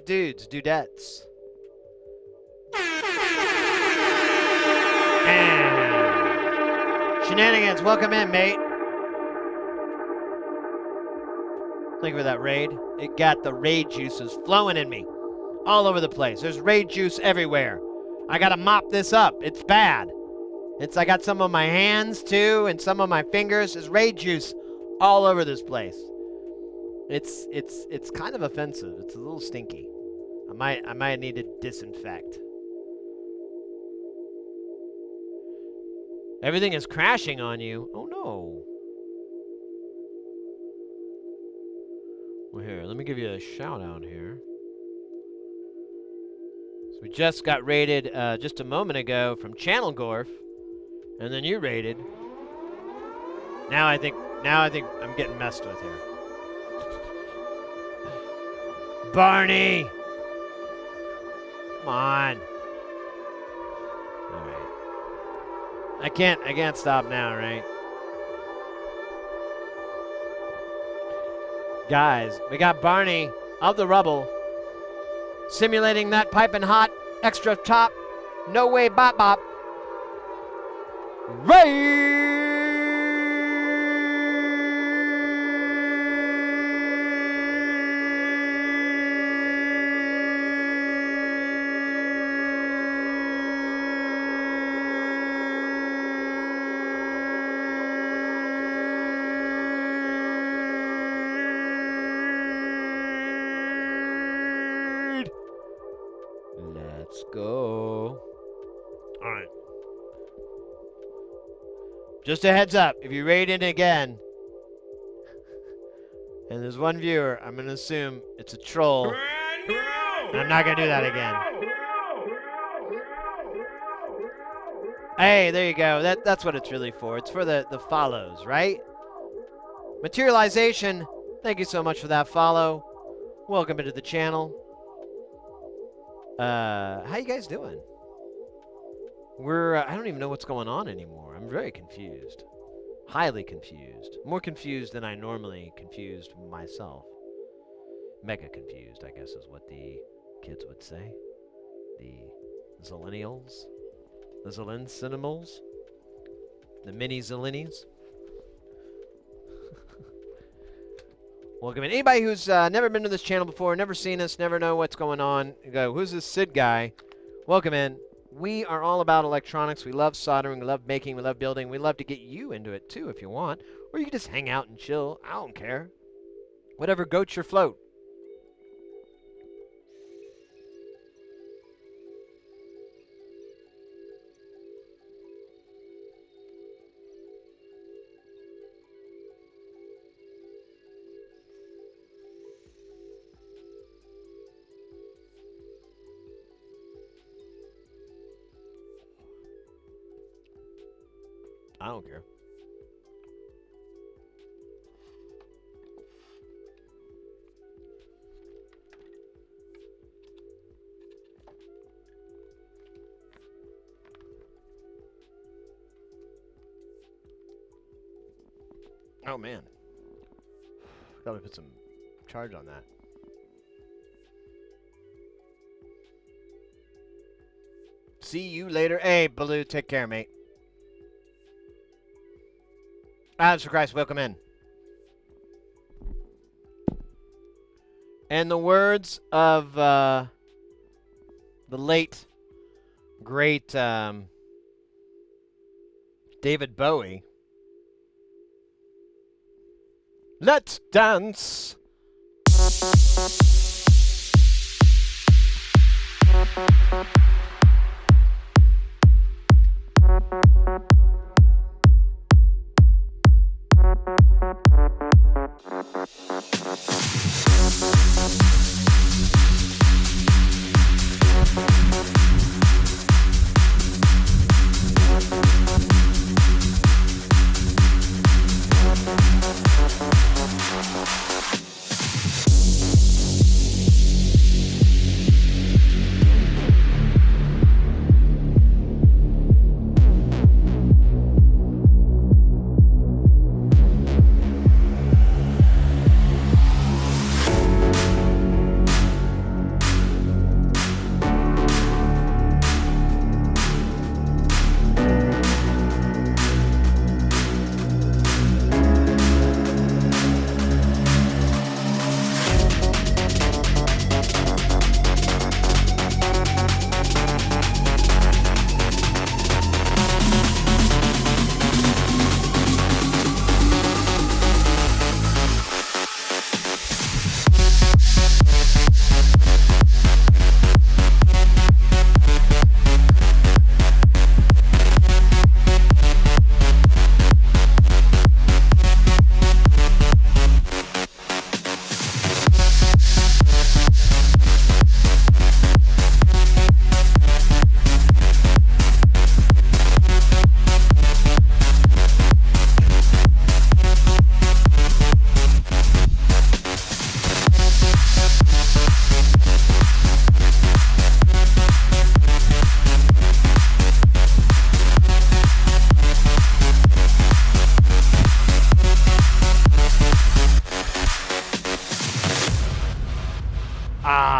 Dudes, dudettes. And Shenanigans, welcome in, mate. Thank you for that raid. It got the raid juices flowing in me. All over the place. There's raid juice everywhere. I gotta mop this up. It's bad. I got some on my hands too, and some on my fingers. There's raid juice all over this place. It's kind of offensive. It's a little stinky. I might need to disinfect. Everything is crashing on you. Oh no. Well, here, let me give you a shout out here. So we just got raided just a moment ago from Channel Gorf, and then you raided. Now I think I'm getting messed with here. Barney! Come on. All right. I can't stop now, right? Guys, we got Barney of the rubble simulating that piping hot extra top no way bop bop Let's go. All right. Just a heads up, if you raid in again, and there's one viewer, I'm going to assume it's a troll. And I'm not going to do that again. Hey, there you go. That's what it's really for. It's for the follows, right? Materialization, thank you so much for that follow. Welcome into the channel. How you guys doing? I don't even know what's going on anymore. I'm very confused. Highly confused. More confused than I normally confused myself. Mega confused, I guess is what the kids would say. The Zillennials. The Zillencinimals. The mini Zillennies. Welcome in. Anybody who's never been to this channel before, never seen us, never know what's going on, you go, who's this Sid guy? Welcome in. We are all about electronics. We love soldering. We love baking. We love building. We love to get you into it, too, if you want. Or you can just hang out and chill. I don't care. Whatever goats your float. I don't care. Oh man. Gotta put some charge on that. See you later. Hey, Baloo, take care, mate. Mr. Christ, welcome in. And the words of the late, great David Bowie. Let's dance.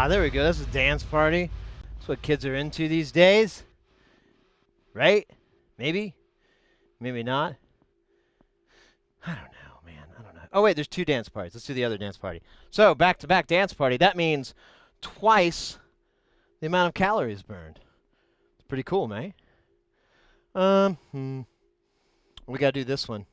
There we go. That's a dance party. That's what kids are into these days. Right? Maybe? Maybe not? I don't know, man. I don't know. Oh, wait, there's 2 dance parties. Let's do the other dance party. So, back-to-back dance party. That means twice the amount of calories burned. It's pretty cool, man. We gotta do this one.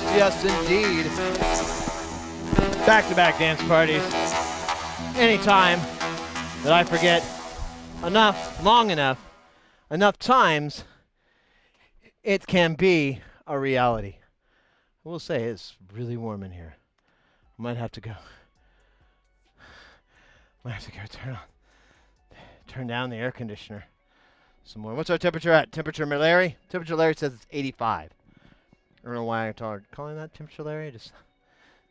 Yes, yes, indeed. Back-to-back dance parties. Anytime that I forget long enough times, it can be a reality. I will say it's really warm in here. I might have to go turn down the air conditioner some more. What's our temperature at? Temperature Larry? Temperature Larry says it's 85. I don't know why I started calling that temperature Larry. It just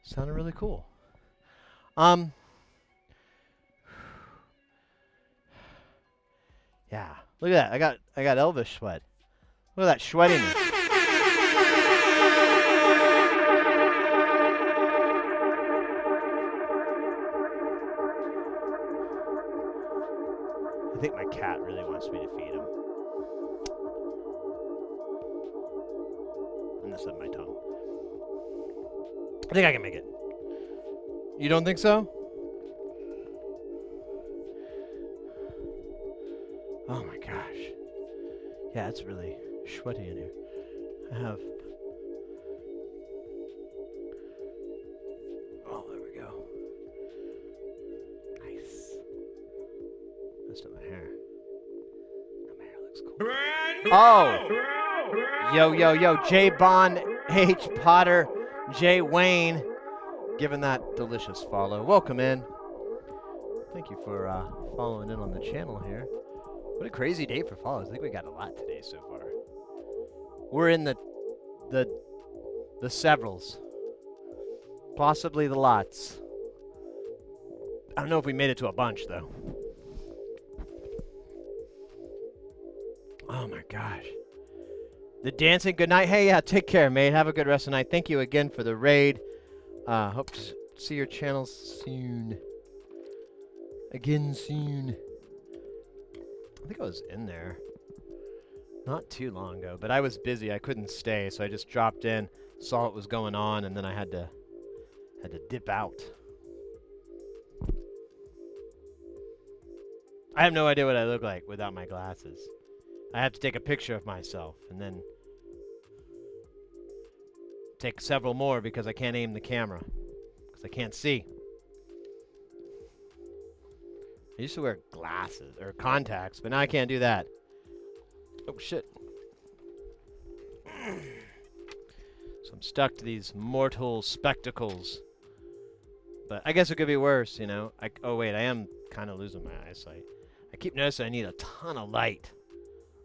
sounded really cool. Yeah. Look at that. I got Elvis sweat. Look at that sweatiness. I think my cat really wants me to feed him. And this is my tongue. I think I can make it. You don't think so? Oh my gosh. Yeah, it's really sweaty in here. Oh, there we go. Nice. Messed up my hair. My hair looks cool. Oh! Yo, J. Bond, H. Potter, J. Wayne, giving that delicious follow. Welcome in. Thank you for following in on the channel here. What a crazy day for follows. I think we got a lot today so far. We're in the severals. Possibly the lots. I don't know if we made it to a bunch, though. Oh, my gosh. The dancing, good night. Hey, yeah, take care, mate. Have a good rest of the night. Thank you again for the raid. Hope to see your channel soon. Again soon. I think I was in there not too long ago, but I was busy. I couldn't stay, so I just dropped in, saw what was going on, and then I had to dip out. I have no idea what I look like without my glasses. I have to take a picture of myself and then take several more because I can't aim the camera because I can't see. I used to wear glasses or contacts, but now I can't do that. Oh shit. So I'm stuck to these mortal spectacles. But I guess it could be worse, you know. Oh wait, I am kind of losing my eyesight. I keep noticing I need a ton of light.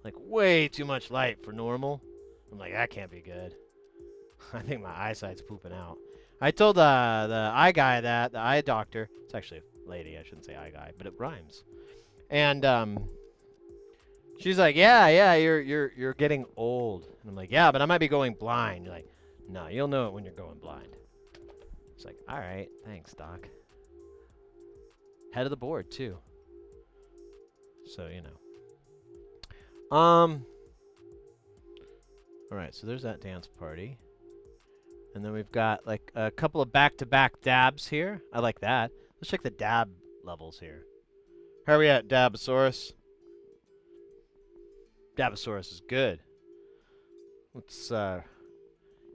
Like way too much light for normal. I'm like, that can't be good. I think my eyesight's pooping out. I told the eye guy that, the eye doctor, it's actually a lady, I shouldn't say eye guy, but it rhymes. And she's like, yeah, you're getting old. And I'm like, yeah, but I might be going blind. You're like, no, you'll know it when you're going blind. It's like, all right, thanks, doc. Head of the board too. So, you know. All right, so there's that dance party. And then we've got like a couple of back-to-back dabs here. I like that. Let's check the dab levels here. How are we at, Dabosaurus? Dabosaurus is good. Let's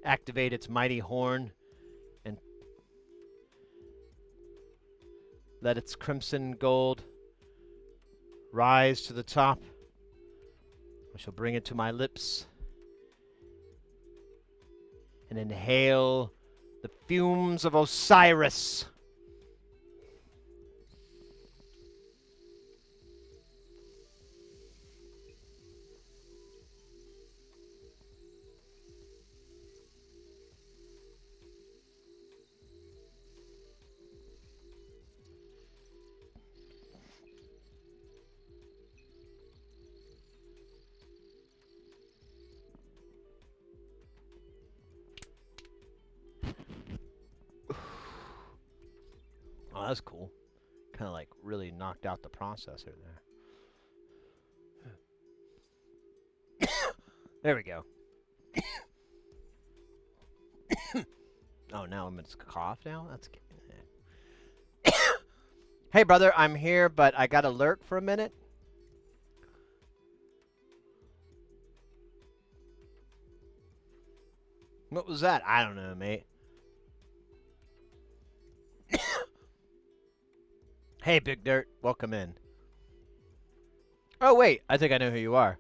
activate its mighty horn and let its crimson gold rise to the top. I shall bring it to my lips and inhale the fumes of Osiris. Oh, that's cool. Kind of like really knocked out the processor there. There we go. Oh, now I'm going to cough now? That's good. Hey, brother, I'm here, but I got to lurk for a minute. What was that? I don't know, mate. Hey, Big Dirt. Welcome in. Oh, wait. I think I know who you are.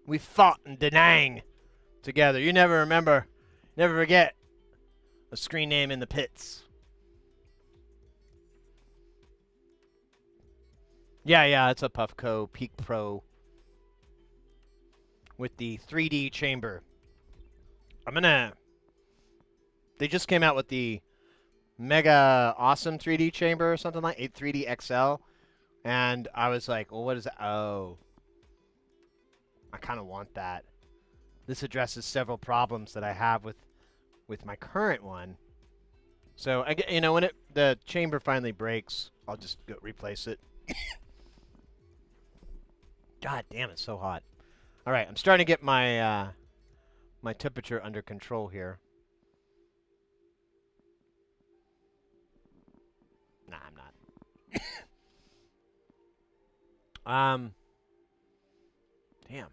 We fought in Da Nang together. You never remember. Never forget. A screen name in the pits. Yeah, it's a Puffco Peak Pro with the 3D chamber. They just came out with the Mega Awesome 3D chamber or something like 3D XL, and I was like, well, what is that? Oh, I kind of want that. This addresses several problems that I have with my current one. So when the chamber finally breaks, I'll just go replace it. God damn, it's so hot. All right, I'm starting to get my my temperature under control here. Nah, I'm not. Damn.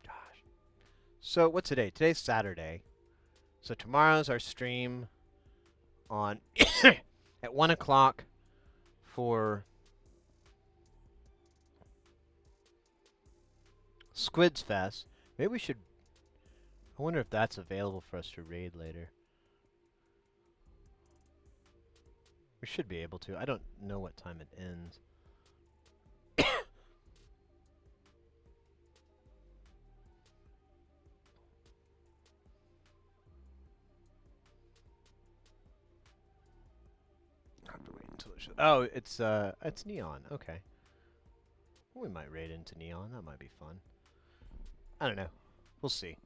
Gosh. So what's today? Today's Saturday. So tomorrow's our stream on at 1 o'clock for Squids Fest. Maybe we should. I wonder if that's available for us to raid later. We should be able to. I don't know what time it ends. I have to wait until it shows. Oh, it's Neon. Okay. We might raid into Neon. That might be fun. I don't know. We'll see.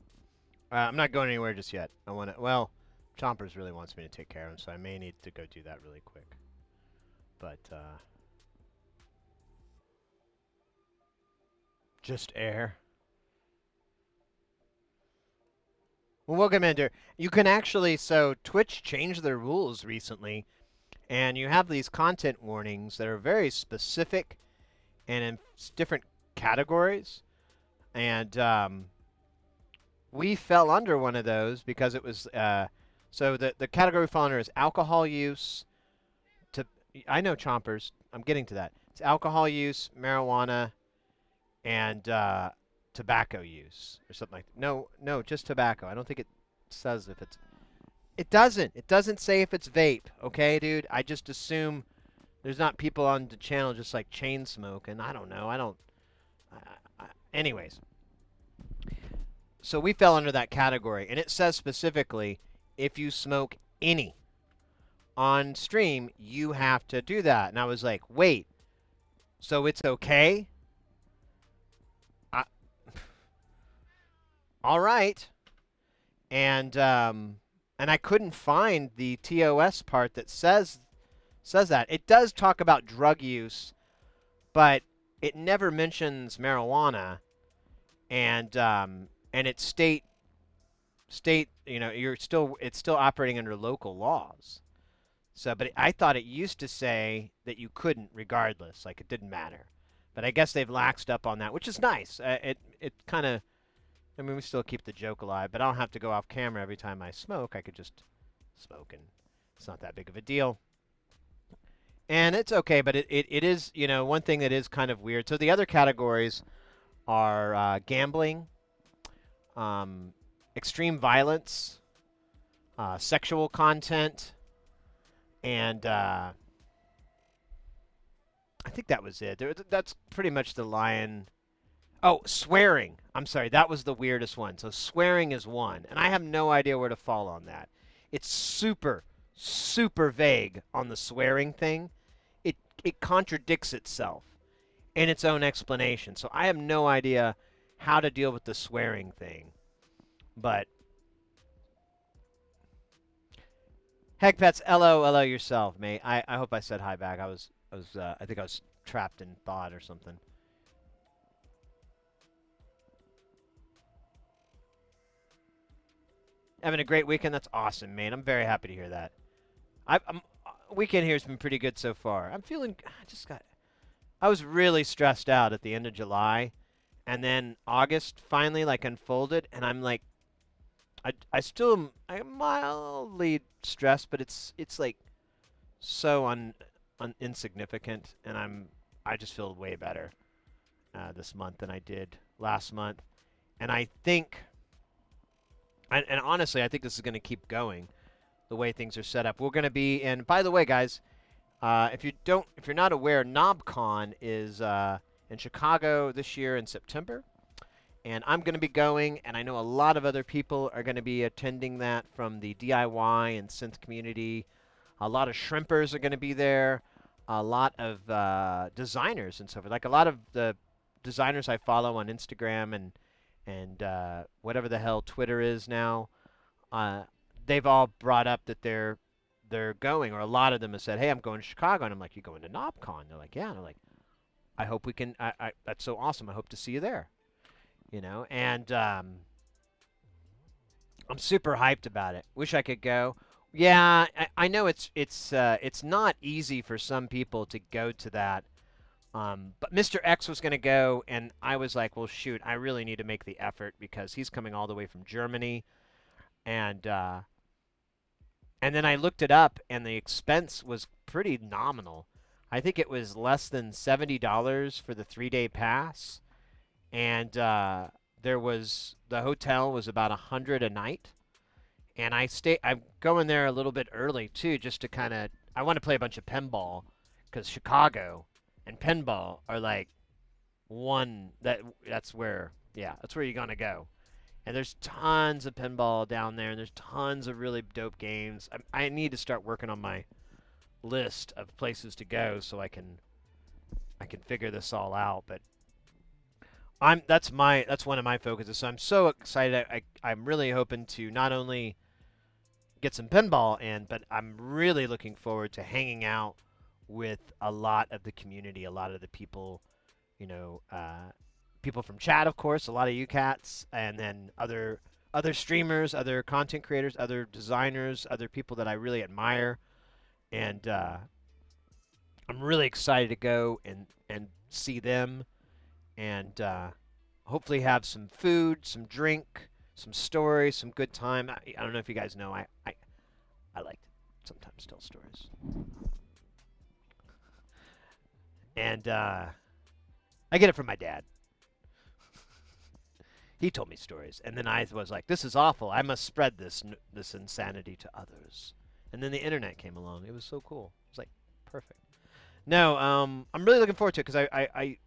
I'm not going anywhere just yet. I want to. Well, Chompers really wants me to take care of him, so I may need to go do that really quick. But just air. Well, welcome, Ender. You can actually, so Twitch changed their rules recently, and you have these content warnings that are very specific and in different categories. And we fell under one of those because it was, so the category we fell under is alcohol use. I know Chompers. I'm getting to that. It's alcohol use, marijuana, and tobacco use or something like that. No, just tobacco. I don't think it says if it's. It doesn't. It doesn't say if it's vape. Okay, dude. I just assume there's not people on the channel just like chain smoke, and I don't know. Anyways. So we fell under that category, and it says specifically if you smoke any on stream, you have to do that. And I was like, wait, so it's okay? All right. And I couldn't find the TOS part that says that. It does talk about drug use, but it never mentions marijuana, and it's state, it's still operating under local laws. So, but I thought it used to say that you couldn't regardless, like it didn't matter. But I guess they've laxed up on that, which is nice. It kind of, I mean, we still keep the joke alive, but I don't have to go off camera every time I smoke. I could just smoke, and it's not that big of a deal. And it's okay, but it is, one thing that is kind of weird. So the other categories are gambling, extreme violence, sexual content, and I think that was it. That's pretty much the lion. Oh, swearing. I'm sorry, that was the weirdest one. So swearing is one, and I have no idea where to fall on that. It's super, super vague on the swearing thing. It contradicts itself in its own explanation. So I have no idea how to deal with the swearing thing. But Heck Pets, LO yourself, mate. I hope I said hi back. I think I was trapped in thought or something. Having a great weekend. That's awesome, man. I'm very happy to hear that. weekend here has been pretty good so far. I'm feeling. I was really stressed out at the end of July, and then August finally like unfolded, and I'm like, I still I'm mildly stressed, but it's like so insignificant, and I just feel way better this month than I did last month, and I think, and honestly, I think this is going to keep going, the way things are set up. We're going to be in. By the way, guys, if you're not aware, KnobCon is in Chicago this year in September, and I'm going to be going, and I know a lot of other people are going to be attending that from the DIY and synth community. A lot of shrimpers are going to be there. A lot of designers and so forth. Like a lot of the designers I follow on Instagram and whatever the hell Twitter is now, they've all brought up that they're going, or a lot of them have said, "Hey, I'm going to Chicago," and I'm like, "You going to KnobCon?" They're like, "Yeah," and I'm like, "I hope we can. That's so awesome. I hope to see you there." You know, and I'm super hyped about it. Wish I could go. Yeah, I know it's not easy for some people to go to that. But Mr. X was going to go, and I was like, well, shoot, I really need to make the effort because he's coming all the way from Germany, and then I looked it up, and the expense was pretty nominal. I think it was less than $70 for the 3-day pass, and the hotel was about $100 a night, and I'm going there a little bit early too, just to I want to play a bunch of pinball, because Chicago and pinball are like that's where you're gonna go. And there's tons of pinball down there, and there's tons of really dope games. I need to start working on my list of places to go so I can figure this all out. But that's one of my focuses. So I'm so excited. I'm really hoping to not only get some pinball in, but I'm really looking forward to hanging out with a lot of the community, a lot of the people, people from chat, of course, a lot of you cats, and then other streamers, other content creators, other designers, other people that I really admire, and I'm really excited to go and see them, and hopefully have some food, some drink, some stories, some good time. I don't know if you guys know, I like to sometimes tell stories, and I get it from my dad. He told me stories, and then I was like, "This is awful. I must spread this insanity to others." And then the internet came along. It was so cool. It was like perfect. No, I'm really looking forward to it because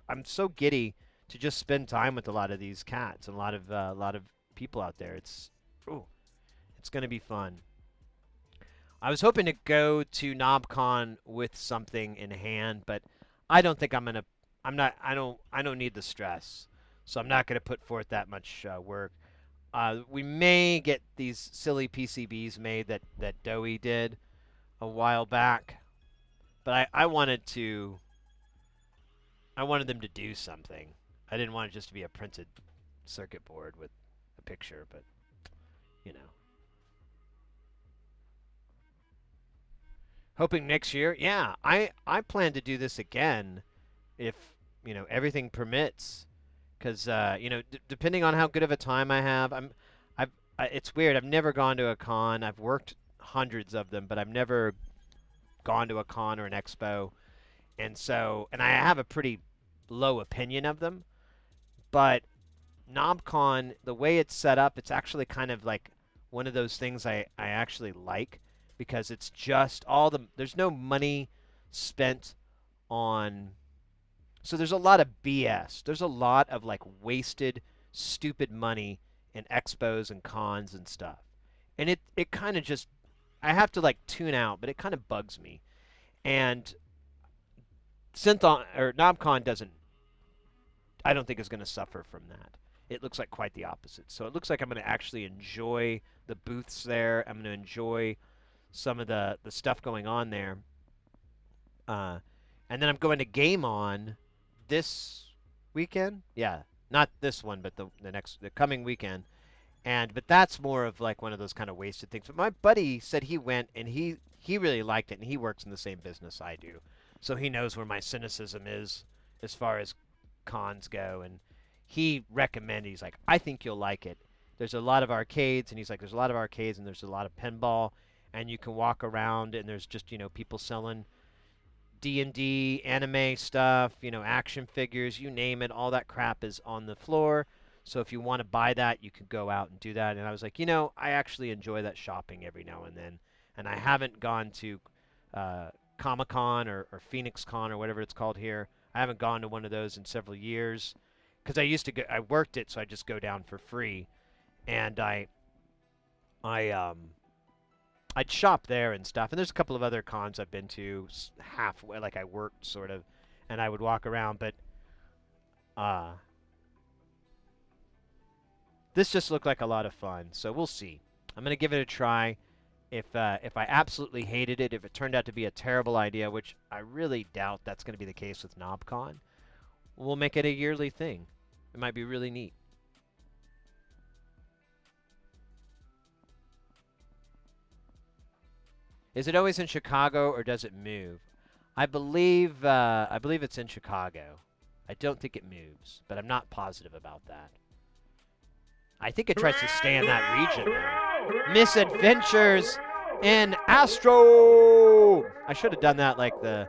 I'm so giddy to just spend time with a lot of these cats and a lot of people out there. It's gonna be fun. I was hoping to go to KnobCon with something in hand, but I don't think I don't need the stress. So I'm not going to put forth that much work. We may get these silly PCBs made that Dowie did a while back, but I wanted them to do something. I didn't want it just to be a printed circuit board with a picture, but hoping next year. Yeah, I plan to do this again if everything permits. Because depending on how good of a time I have, it's weird. I've never gone to a con. I've worked hundreds of them, but I've never gone to a con or an expo, and I have a pretty low opinion of them. But KnobCon, the way it's set up, it's actually kind of like one of those things I actually like, because it's just there's no money spent on. So there's a lot of BS. There's a lot of like wasted, stupid money in expos and cons and stuff. And it kind of just, I have to like tune out, but it kind of bugs me. And KnobCon I don't think is going to suffer from that. It looks like quite the opposite. So it looks like I'm going to actually enjoy the booths there. I'm going to enjoy some of the stuff going on there. And then I'm going to Game On this weekend. Yeah, not this one, but the coming weekend. But that's more of like one of those kind of wasted things. But my buddy said he went, and he he really liked it, and he works in the same business I do, so he knows where my cynicism is as far as cons go, and he recommended. He's like, I think you'll like it. There's a lot of arcades, and he's like, there's a lot of arcades, and there's a lot of pinball, and you can walk around, and there's just people selling D&D, anime stuff, action figures, you name it, all that crap is on the floor. So if you want to buy that, you can go out and do that. And I was like, I actually enjoy that shopping every now and then. And I haven't gone to Comic-Con or Phoenix Con or whatever it's called here. I haven't gone to one of those in several years because I used to go. I worked it, so I just go down for free, and I'd shop there and stuff. And there's a couple of other cons I've been to halfway, like I worked sort of, and I would walk around. But this just looked like a lot of fun. So we'll see. I'm going to give it a try. If I absolutely hated it, if it turned out to be a terrible idea, which I really doubt that's going to be the case with KnobCon, we'll make it a yearly thing. It might be really neat. Is it always in Chicago or does it move? I believe it's in Chicago. I don't think it moves, but I'm not positive about that. I think it tries to stay in that region now. Misadventures in Astro! I should have done that like the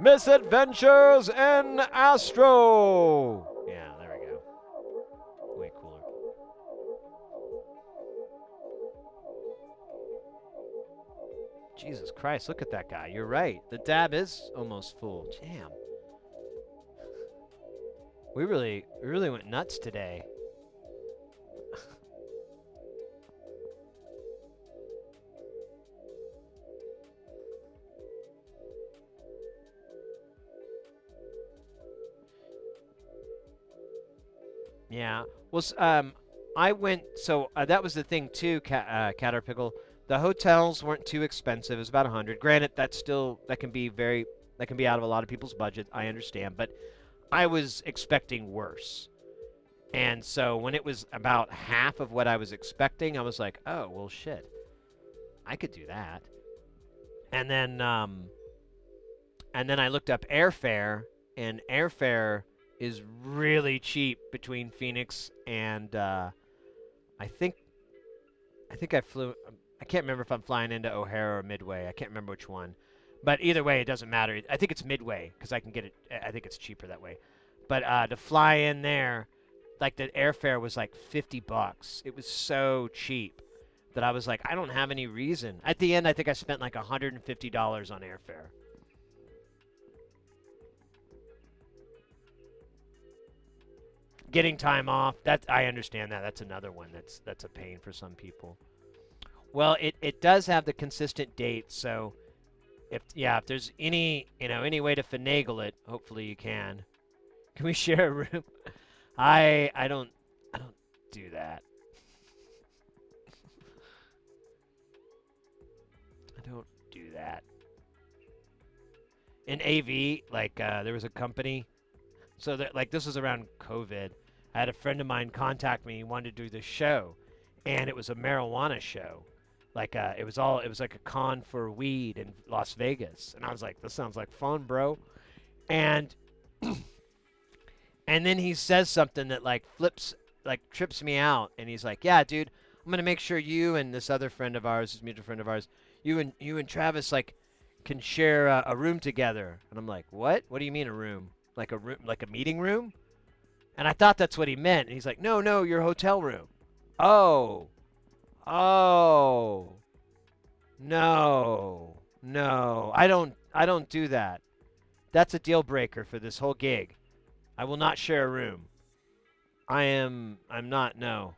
Misadventures in Astro! Yeah, there we go. Way cooler. Jesus Christ, look at that guy. You're right. The dab is almost full. Damn. We really went nuts today. Yeah. Well, I went. So that was the thing too, Caterpickle. The hotels weren't too expensive. It was about $100. Granted, that can be out of a lot of people's budget. I understand, but I was expecting worse. And so when it was about half of what I was expecting, I was like, oh well, shit, I could do that. And then I looked up airfare, and airfare is really cheap between Phoenix and I think I flew. I can't remember if I'm flying into O'Hare or Midway. I can't remember which one. But either way, it doesn't matter. I think it's Midway because I can get it. I think it's cheaper that way. But to fly in there, like the airfare was like $50. It was so cheap that I was like, I don't have any reason. At the end, I think I spent like $150 on airfare. Getting time off, that I understand that. That's another one that's a pain for some people. Well, it does have the consistent date, so if there's any way to finagle it, hopefully you can. Can we share a room? I don't do that. I don't do that. In AV, like there was a company, so that like this was around COVID. I had a friend of mine contact me. He wanted to do this show, and it was a marijuana show. Like it was like a con for weed in Las Vegas, and I was like, "This sounds like fun, bro." And then he says something that like trips me out, and he's like, "Yeah, dude, I'm gonna make sure you and this other friend of ours, this mutual friend of ours, you and Travis like can share a room together." And I'm like, "What? What do you mean a room? Like a room, like a meeting room?" And I thought that's what he meant. And he's like, no, your hotel room. Oh. No. I don't do that. That's a deal breaker for this whole gig. I will not share a room. I'm not, no.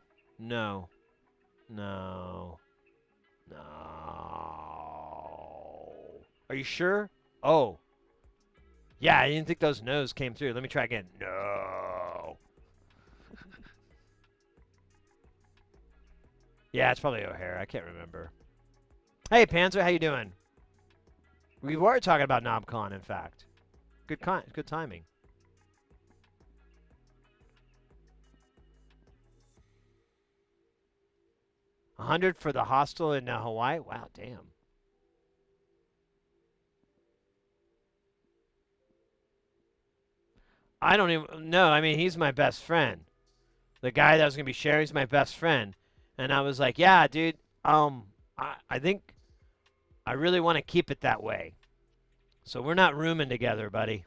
Are you sure? Oh. Yeah, I didn't think those no's came through. Let me try again. No. Yeah, it's probably O'Hare. I can't remember. Hey, Panzer, how you doing? We were talking about KnobCon, in fact. Good timing. $100 for the hostel in Hawaii? Wow, damn. I don't even know. I mean, he's my best friend. The guy that was gonna be Sherry's my best friend, and I was like, yeah, dude. I think I really want to keep it that way. So we're not rooming together, buddy.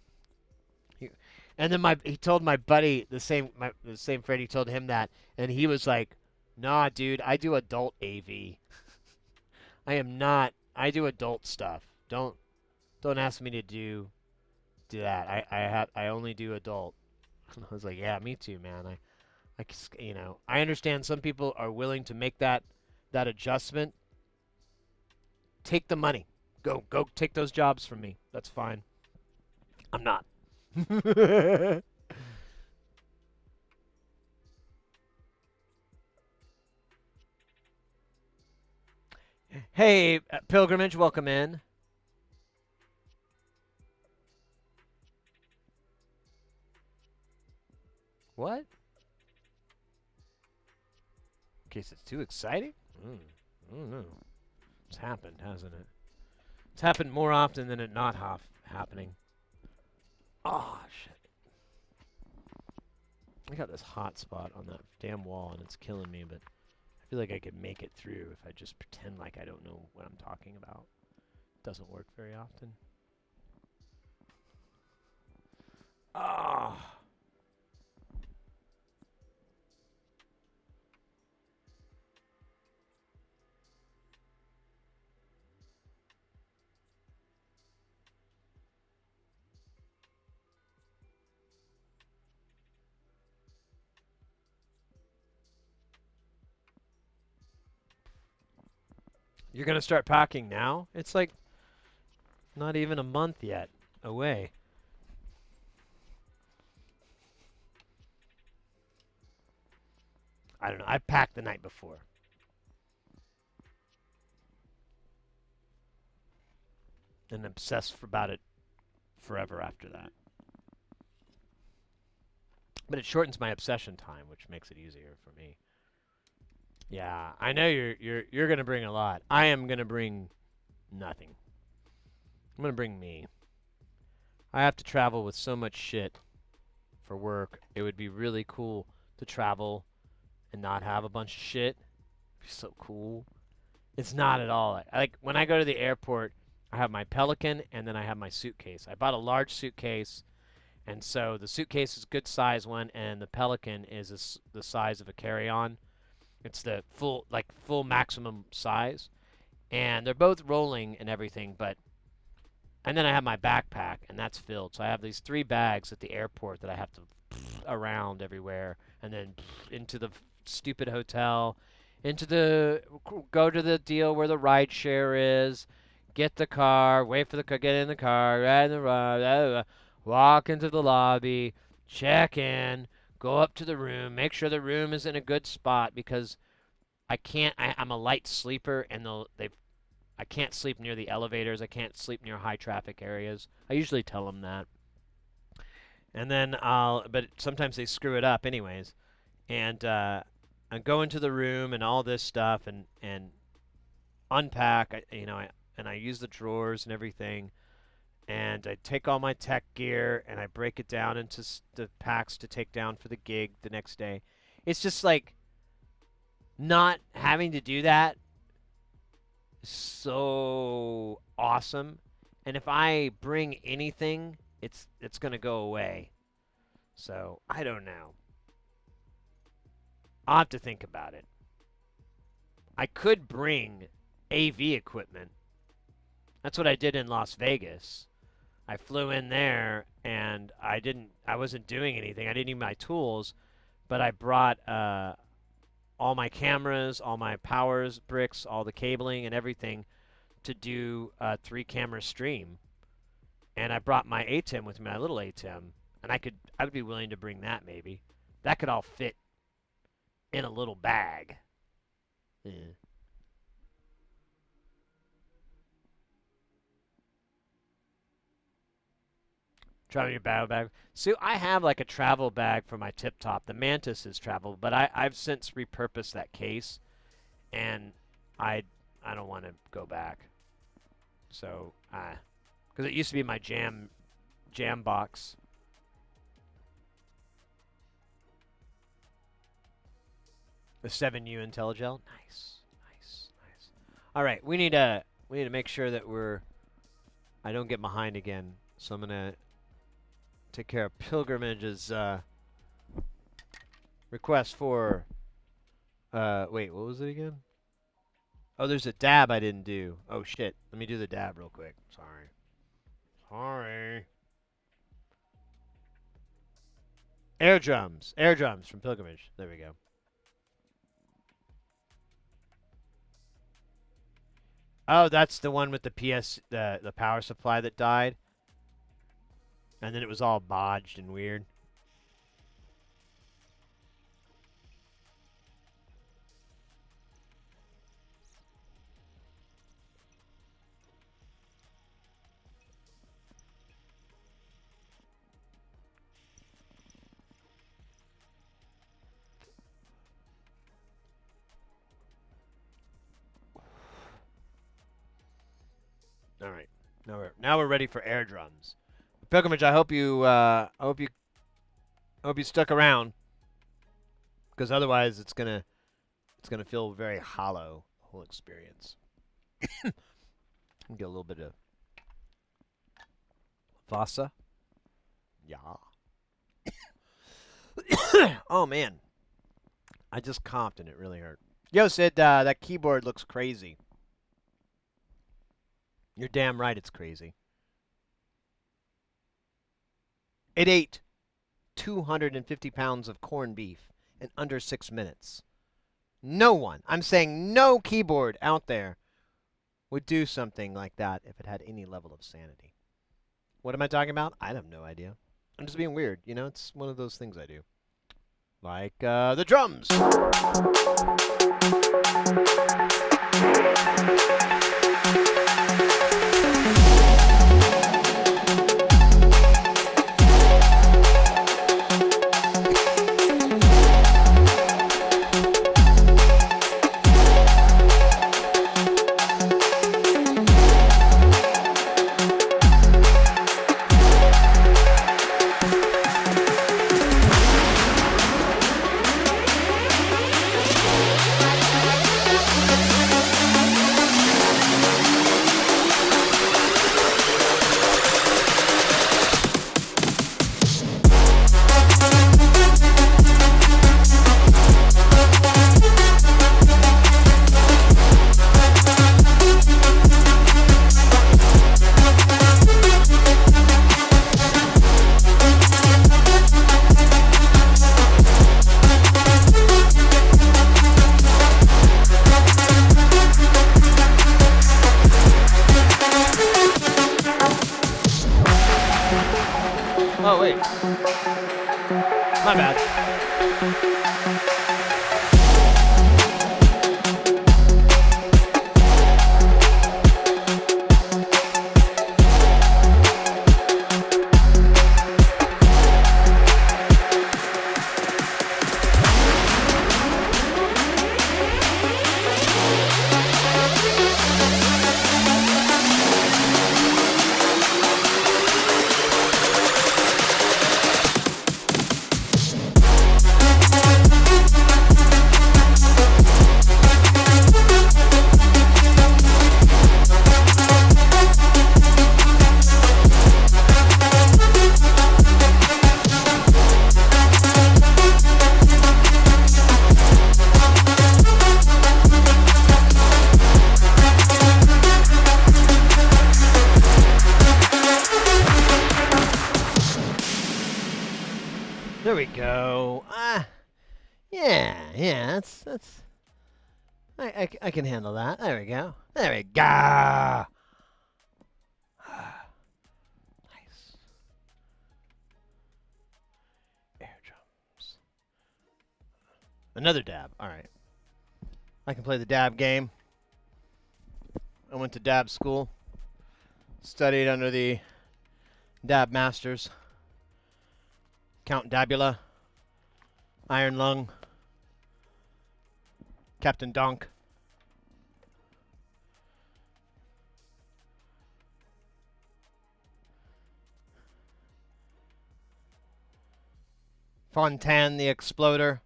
And then he told my buddy the same friend. He told him that, and he was like, "Nah, dude, I do adult AV. I am not. I do adult stuff. Don't ask me to do that. I only do adult." I was like, "Yeah, me too, man. I understand some people are willing to make that adjustment. Take the money. Go take those jobs from me. That's fine. I'm not." Hey, Pilgrimage, welcome in. What? In case it's too exciting? I don't know. It's happened, hasn't it? It's happened more often than it not happening. Oh, shit. I got this hot spot on that damn wall, and it's killing me, but I feel like I could make it through if I just pretend like I don't know what I'm talking about. It doesn't work very often. Ah. You're going to start packing now? It's like not even a month yet away. I don't know. I packed the night before. And obsessed about it forever after that. But it shortens my obsession time, which makes it easier for me. Yeah, I know you're gonna bring a lot. I am gonna bring nothing. I'm gonna bring me. I have to travel with so much shit for work. It would be really cool to travel and not have a bunch of shit. It'd be so cool. It's not at all. Like when I go to the airport, I have my Pelican and then I have my suitcase. I bought a large suitcase, and so the suitcase is a good size one, and the Pelican is the size of a carry-on. It's the full maximum size, and they're both rolling and everything. And then I have my backpack, and that's filled. So I have these 3 bags at the airport that I have to around everywhere, and then into the stupid hotel, go to the deal where the ride share is, get the car, wait for the car, get in the car, ride the ride, walk into the lobby, check in. Go up to the room, make sure the room is in a good spot because I'm a light sleeper and I can't sleep near the elevators. I can't sleep near high traffic areas. I usually tell them that. And then but sometimes they screw it up anyways. And I go into the room and all this stuff and unpack, and I use the drawers and everything. And I take all my tech gear and I break it down into the packs to take down for the gig the next day. It's just like not having to do that is so awesome. And if I bring anything, it's going to go away. So, I don't know. I'll have to think about it. I could bring AV equipment. That's what I did in Las Vegas. I flew in there and I wasn't doing anything. I didn't need my tools, but I brought all my cameras, all my powers bricks, all the cabling and everything to do a 3-camera stream. And I brought my ATEM with me, my little ATEM, and I would be willing to bring that maybe. That could all fit in a little bag. Yeah. Travel your battle bag. So I have like a travel bag for my tip top. The Mantis is travel, but I've since repurposed that case, and I don't want to go back. So because it used to be my jam box. The 7U IntelliGel. Nice, nice, nice. All right, we need to make sure that I don't get behind again. So I'm gonna take care of Pilgrimage's request for. Wait, what was it again? Oh, there's a dab I didn't do. Oh shit. Let me do the dab real quick. Sorry. Air drums from Pilgrimage. There we go. Oh, that's the one with the the power supply that died. And then it was all bodged and weird. All right. Now we're ready for air drums. Pilgrimage, I hope you stuck around, because otherwise it's gonna feel very hollow, the whole experience. Get a little bit of Vasa. Yeah. Oh man, I just coughed and it really hurt. Yo, Sid, that keyboard looks crazy. You're damn right, it's crazy. It ate 250 pounds of corned beef in under 6 minutes. No one, I'm saying no keyboard out there, would do something like that if it had any level of sanity. What am I talking about? I have no idea. I'm just being weird. You know, it's one of those things I do. Like, the drums! Oh, wait. My bad. There we go. Yeah, that's. I can handle that. There we go. There we go. Nice. Air drums. Another dab. All right. I can play the dab game. I went to dab school. Studied under the dab masters. Count Dabula, Iron Lung, Captain Donk. Fontaine the Exploder.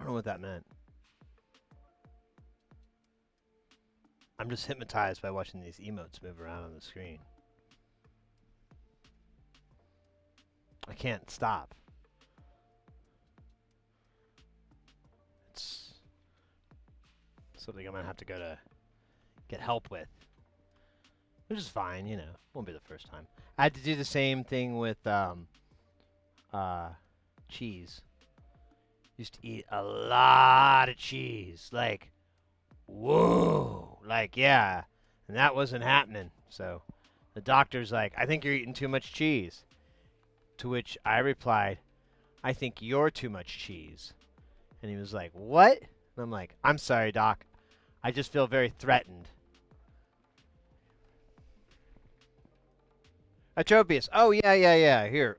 know what that meant. I'm just hypnotized by watching these emotes move around on the screen. I can't stop. It's something I'm going to have to go to get help with. Which is fine, you know. Won't be the first time. I had to do the same thing with cheese. Used to eat a lot of cheese. Like, whoa. Like, yeah. And that wasn't happening. So the doctor's like, I think you're eating too much cheese. To which I replied, I think you're too much cheese. And he was like, what? And I'm like, I'm sorry, doc. I just feel very threatened. Atropius. Oh, yeah. Here.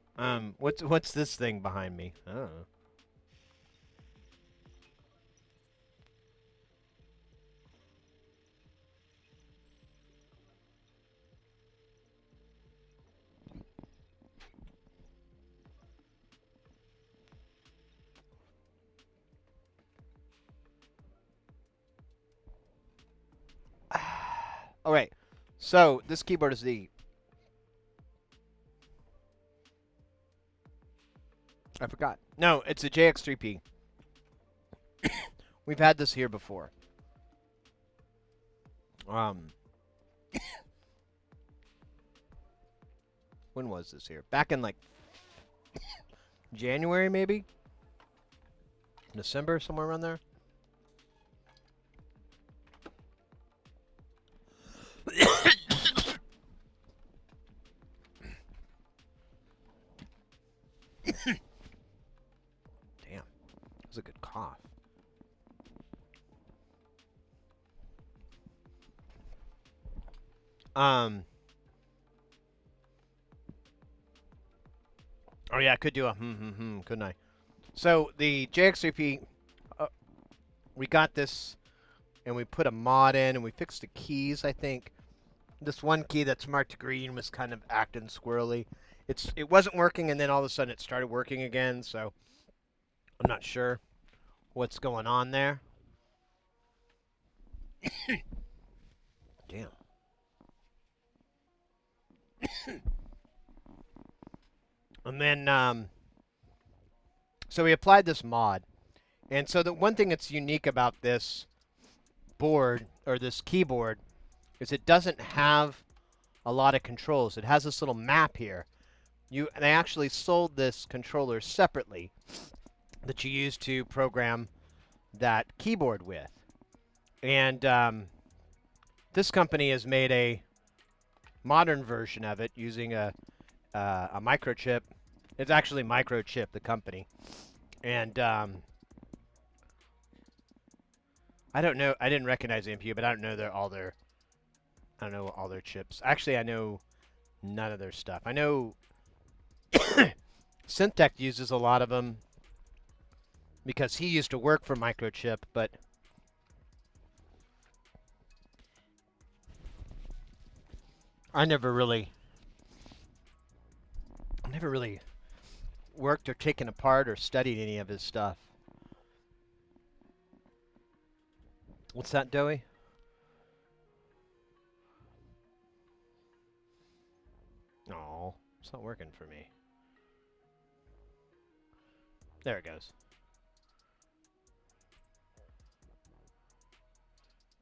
What's this thing behind me? I don't know. All right. So this keyboard is the. I forgot. No, it's a JX3P. We've had this here before. When was this here? Back in like January, maybe? December, somewhere around there. Damn. That was a good cough. Oh yeah, I could do a couldn't I? So the JX3P, we got this, and we put a mod in, and we fixed the keys. I think this one key that's marked green was kind of acting squirrely. It wasn't working, and then all of a sudden it started working again. So I'm not sure what's going on there. Damn. And then, so we applied this mod. And so the one thing that's unique about this board, or this keyboard, is it doesn't have a lot of controls. It has this little map here. They actually sold this controller separately that you use to program that keyboard with. And this company has made a modern version of it using a microchip. It's actually Microchip, the company. And I don't know. I didn't recognize the MPU, but I don't know all their chips. Actually, I know none of their stuff. I know Syntec uses a lot of them because he used to work for Microchip, but I never really worked or taken apart or studied any of his stuff. What's that, Doey? No, it's not working for me. There it goes.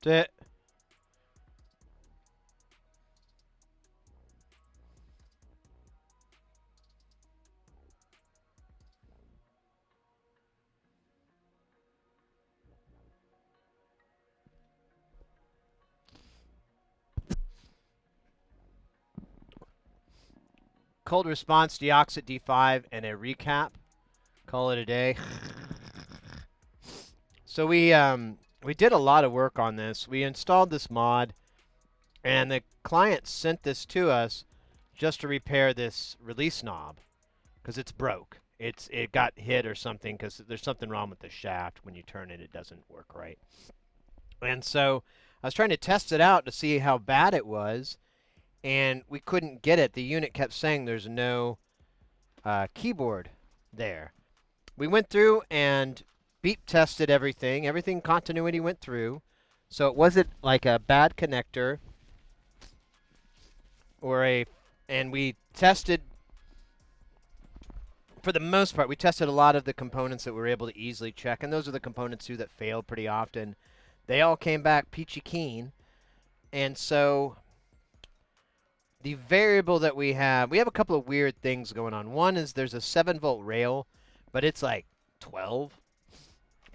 That's it. Cold response, Deoxit D5, and a recap. Call it a day. So we did a lot of work on this. We installed this mod, and the client sent this to us just to repair this release knob because it's broke. It got hit or something because there's something wrong with the shaft. When you turn it, it doesn't work right. And so I was trying to test it out to see how bad it was, and we couldn't get it. The unit kept saying there's no keyboard there. We went through, and beep tested everything. Everything continuity went through. So it wasn't like a bad connector and we tested, for the most part, we tested a lot of the components that we were able to easily check, and those are the components too that failed pretty often. They all came back peachy keen, and so the variable that we have a couple of weird things going on. One is there's a 7-volt rail, but it's like 12.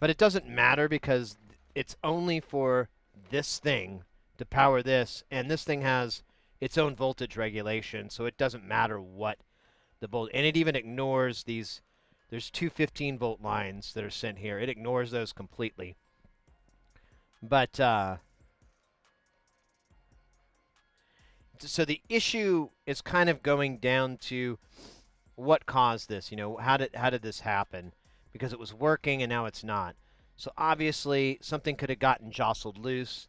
But it doesn't matter because it's only for this thing to power this, and this thing has its own voltage regulation, so it doesn't matter what the volt. And it even ignores these. There's two 15-volt lines that are sent here. It ignores those completely. But so the issue is kind of going down to what caused this. You know, how did this happen? Because it was working and now it's not. So obviously something could have gotten jostled loose.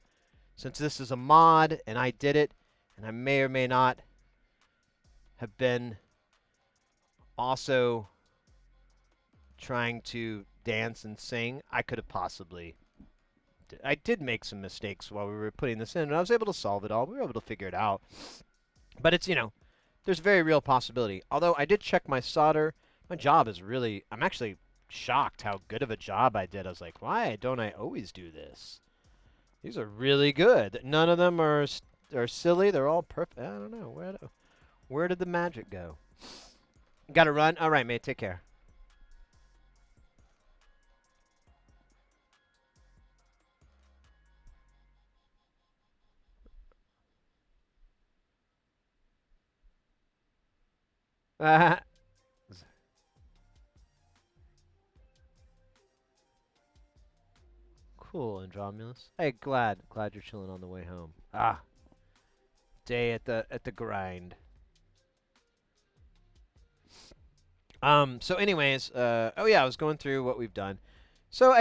Since this is a mod and I did it, and I may or may not have been also trying to dance and sing, I could have possibly. I did make some mistakes while we were putting this in, and I was able to solve it all. We were able to figure it out. But it's, you know, there's a very real possibility. Although I did check my solder. My job is really, I'm actually shocked how good of a job I did. I was like, why don't I always do this? These are really good. None of them are silly. They're all perfect. I don't know. Where did the magic go? Got to run? All right, mate. Take care. Cool, Andromulus. Hey, glad you're chilling on the way home. Day at the grind. So anyways, oh yeah, I was going through what we've done. So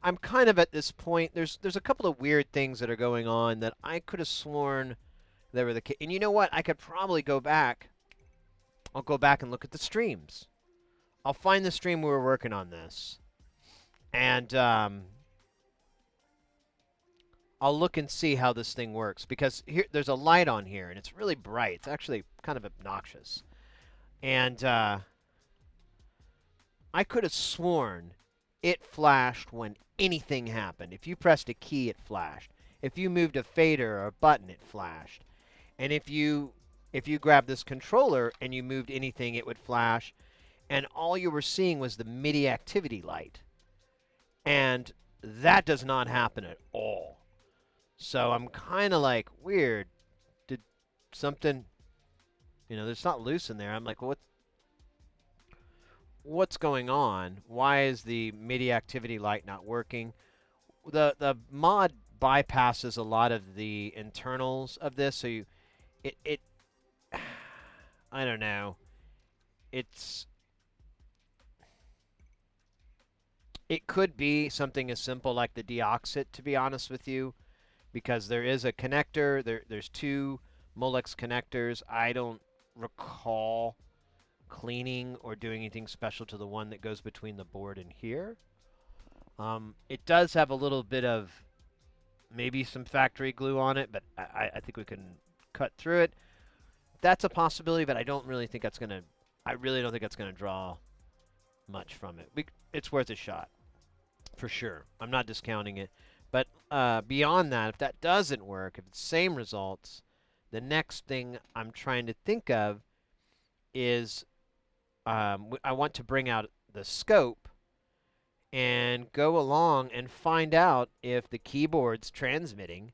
I'm kind of at this point. There's a couple of weird things that are going on that I could have sworn they were the case. And you know what? I could probably go back. I'll go back and look at the streams. I'll find the stream we were working on this. And I'll look and see how this thing works, because here there's a light on here and it's really bright. It's actually kind of obnoxious. And I could have sworn it flashed when anything happened. If you pressed a key, it flashed. If you moved a fader or a button, it flashed. And if you grabbed this controller and you moved anything, it would flash. And all you were seeing was the MIDI activity light. And that does not happen at all. So I'm kind of like, weird. Did something, there's not loose in there. I'm like, what's going on? Why is the MIDI activity light not working? The mod bypasses a lot of the internals of this, so it I don't know. It could be something as simple like the deoxit, to be honest with you, because there is a connector. There's two Molex connectors. I don't recall cleaning or doing anything special to the one that goes between the board and here. It does have a little bit of maybe some factory glue on it, but I think we can cut through it. That's a possibility, but I don't really think that's gonna. I really don't think that's gonna draw much from it. It's worth a shot, for sure. I'm not discounting it, but beyond that, if that doesn't work, if it's same results, the next thing I'm trying to think of is I want to bring out the scope and go along and find out if the keyboard's transmitting.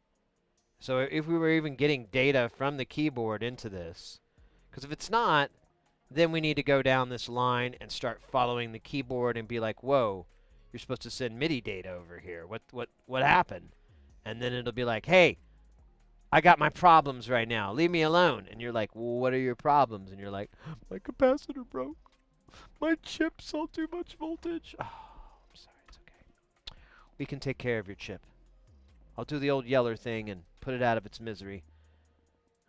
So if we were even getting data from the keyboard into this. Because if it's not, then we need to go down this line and start following the keyboard and be like, whoa, you're supposed to send MIDI data over here. What happened? And then it'll be like, hey, I got my problems right now. Leave me alone. And you're like, well, what are your problems? And you're like, my capacitor broke. My chip saw too much voltage. Oh, I'm sorry. It's okay. We can take care of your chip. I'll do the old Yeller thing and put it out of its misery.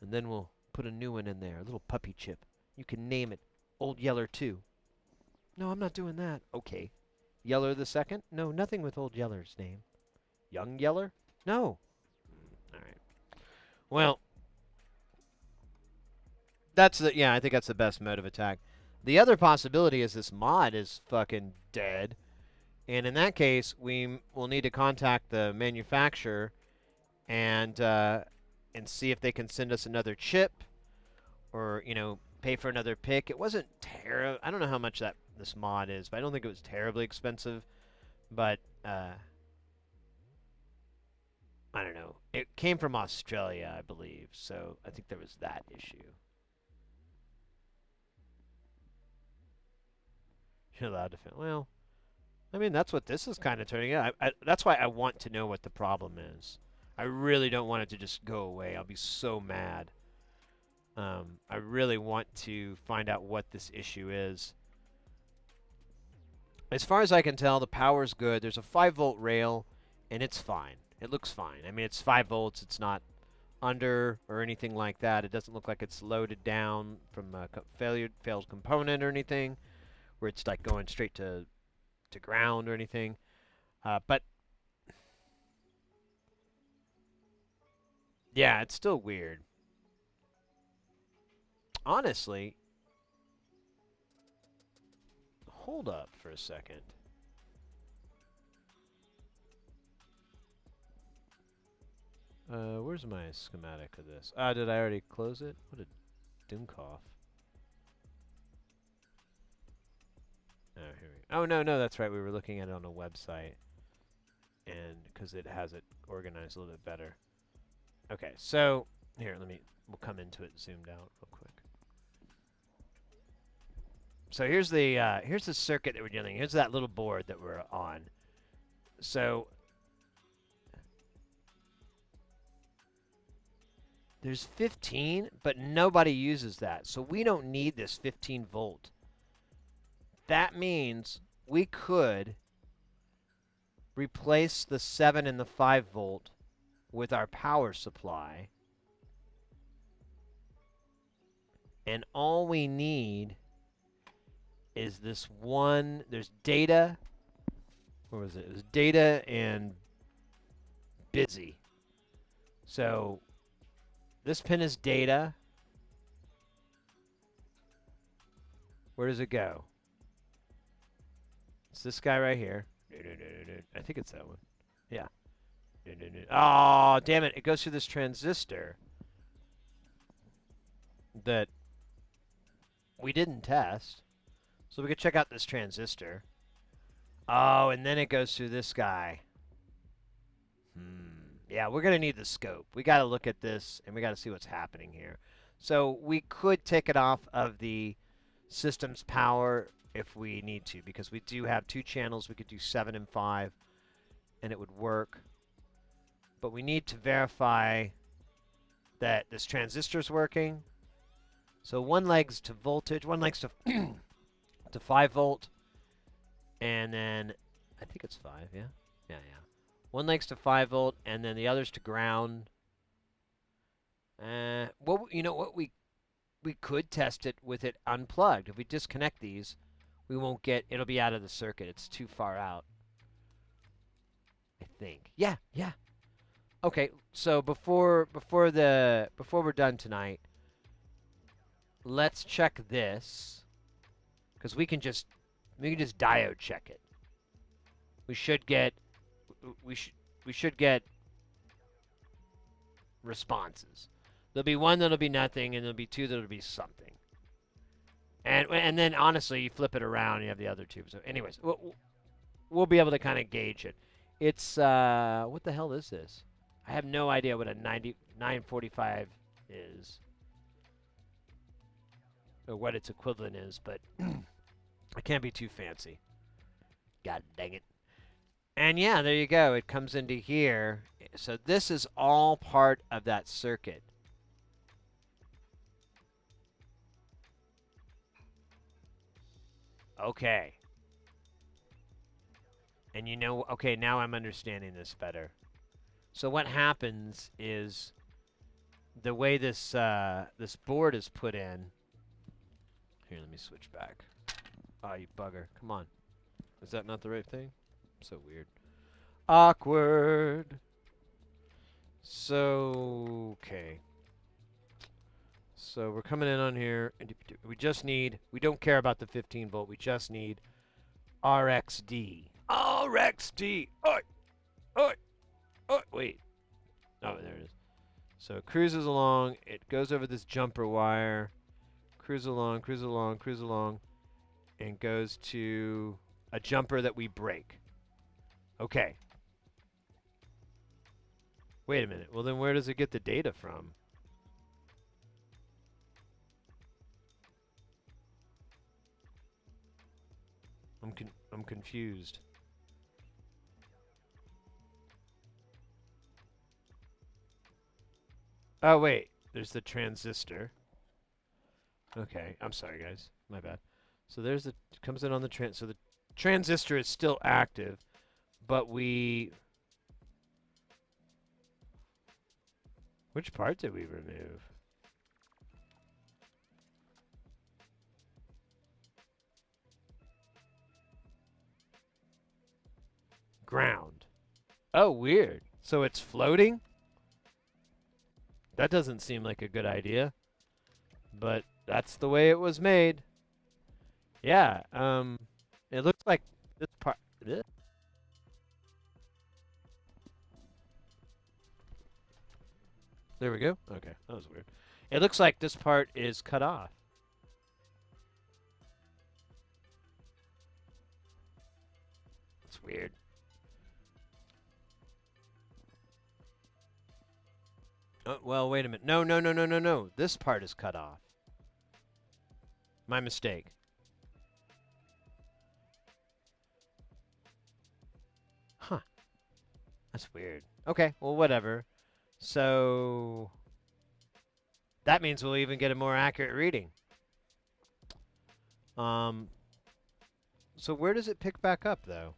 And then we'll put a new one in there, a little puppy chip. You can name it Old Yeller 2. No, I'm not doing that. Okay. Yeller the Second? No, nothing with old Yeller's name. Young Yeller? No. All right. Well, that's the I think that's the best mode of attack. The other possibility is this mod is fucking dead, and in that case, we will need to contact the manufacturer and see if they can send us another chip, or pay for another pick. It wasn't terrible. I don't know how much this mod is, but I don't think it was terribly expensive. But I don't know. It came from Australia, I believe, so I think there was that issue. You're allowed to fail. Well, I mean, that's what this is kind of turning out. That's why I want to know what the problem is. I really don't want it to just go away. I'll be so mad. I really want to find out what this issue is. As far as I can tell, the power's good. There's a 5-volt rail, and it's fine. It looks fine. I mean, it's 5 volts. It's not under or anything like that. It doesn't look like it's loaded down from a failed component or anything, where it's like going straight to ground or anything. But yeah, it's still weird. Honestly, hold up for a second. Where's my schematic of this? Did I already close it? What a Doomcough. Oh, here we go. Oh, no, that's right. We were looking at it on a website, and because it has it organized a little bit better. Okay, so here, we'll come into it zoomed out real quick. So here's the circuit that we're dealing. Here's that little board that we're on. So there's 15, but nobody uses that. So we don't need this 15 volt. That means we could replace the 7 and the 5 volt with our power supply. And all we need is this one. There's data. What was it? It was data and busy. So this pin is data. Where does it go? It's this guy right here. I think it's that one. Yeah. Oh, damn it. It goes through this transistor that we didn't test. So we could check out this transistor. Oh, and then it goes through this guy. Yeah, we're going to need the scope. We got to look at this, and we got to see what's happening here. So we could take it off of the system's power if we need to, because we do have 2 channels. We could do 7 and 5, and it would work. But we need to verify that this transistor's working. So one leg's to voltage, one leg's to to 5 volt, and then I think it's 5, yeah? Yeah. One leg's to 5 volt, and then the other's to ground. Well, you know what? We could test it with it unplugged. If we disconnect these, we won't get. It'll be out of the circuit. It's too far out, I think. Yeah. Okay. So before we're done tonight, let's check this, because we can just diode check it. We should get responses. There'll be one that'll be nothing, and there'll be 2 that'll be something. And then honestly, you flip it around, and you have the other 2. So, anyways, we'll be able to kind of gauge it. It's what the hell is this? I have no idea what a 945 is, or what its equivalent is, but I can't be too fancy. God dang it. And yeah, there you go. It comes into here. So this is all part of that circuit. Okay. And okay, now I'm understanding this better. So what happens is the way this this board is put in. Here, let me switch back. Oh, you bugger. Come on. Is that not the right thing? So weird. Awkward. So, okay. So we're coming in on here. And we just need, we don't care about the 15 volt. We just need RXD. RXD. Oi. Oi. Oi. Wait. Oh, there it is. So it cruises along. It goes over this jumper wire. Cruise along, cruise along, cruise along. And goes to a jumper that we break. Okay. Wait a minute. Well, then where does it get the data from? I'm confused. Oh, wait. There's the transistor. Okay. I'm sorry, guys. My bad. So there's the, comes in on the so the transistor is still active, but we, which part did we remove? Ground. Oh, weird. So it's floating? That doesn't seem like a good idea, but that's the way it was made. Yeah, it looks like this part. There we go. Okay, that was weird. It looks like this part is cut off. It's weird. Oh, well, wait a minute. No, no, no, no, no, no. This part is cut off. My mistake. Huh. That's weird. Okay, well, whatever. So that means we'll even get a more accurate reading. So where does it pick back up, though?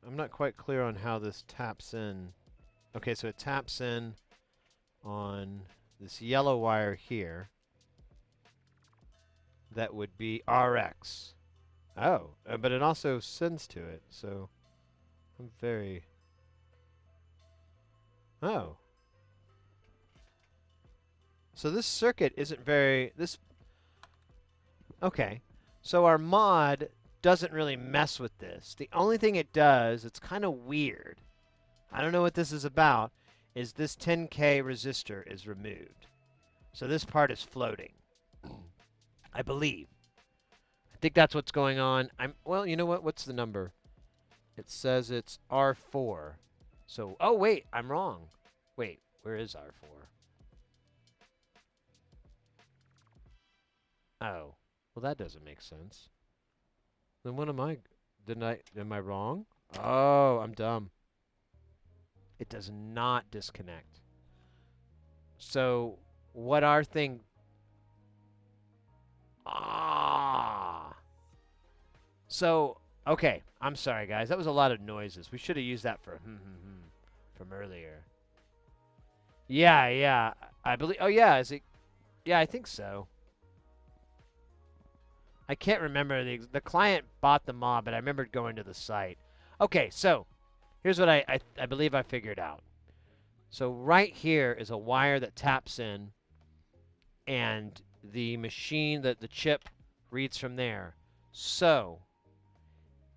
I'm not quite clear on how this taps in. Okay, so it taps in on this yellow wire here. That would be RX. Oh, but it also sends to it, so I'm very... Oh. So this circuit isn't very... Okay. So our mod doesn't really mess with this. The only thing it does, it's kind of weird. I don't know what this is about, is this 10K resistor is removed. So this part is floating. I believe. I think that's what's going on. Well, you know what? What's the number? It says it's R4. So, oh wait, I'm wrong. Wait, where is R4? Oh, well that doesn't make sense. Then what am I? Am I wrong? Oh, I'm dumb. It does not disconnect. So, what our thing... Ah. So, okay. I'm sorry, guys. That was a lot of noises. We should have used that for from earlier. Yeah, yeah. I believe... Oh, yeah. Is it... Yeah, I think so. I can't remember. The client bought the mod, but I remembered going to the site. Okay, so here's what I believe I figured out. So right here is a wire that taps in, and the machine, the chip, reads from there. So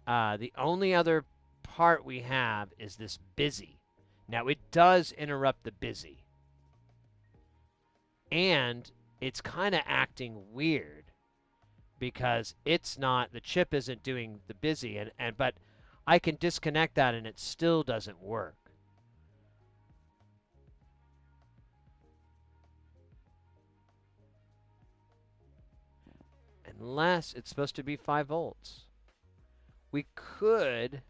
the only other part we have is this busy. Now, it does interrupt the busy. And it's kind of acting weird because it's not, the chip isn't doing the busy, but I can disconnect that and it still doesn't work. Unless it's supposed to be 5 volts. We could...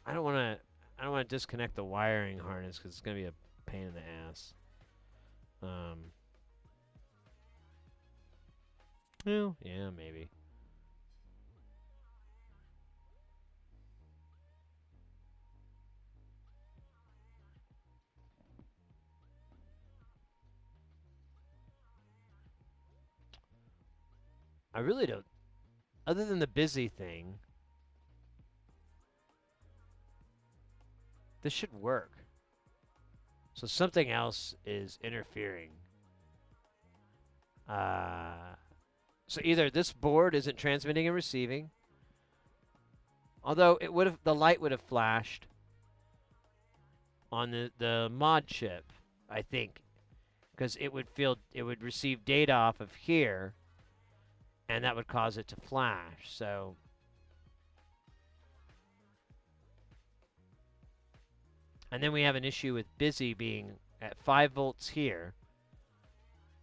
I don't want to disconnect the wiring harness because it's going to be a pain in the ass. Well, yeah, maybe. I really don't. Other than the busy thing, this should work. So something else is interfering. So either this board isn't transmitting and receiving, although it would have, the light would have flashed on the mod chip, I think, because it would receive data off of here, and that would cause it to flash. So and then we have an issue with busy being at 5 volts here,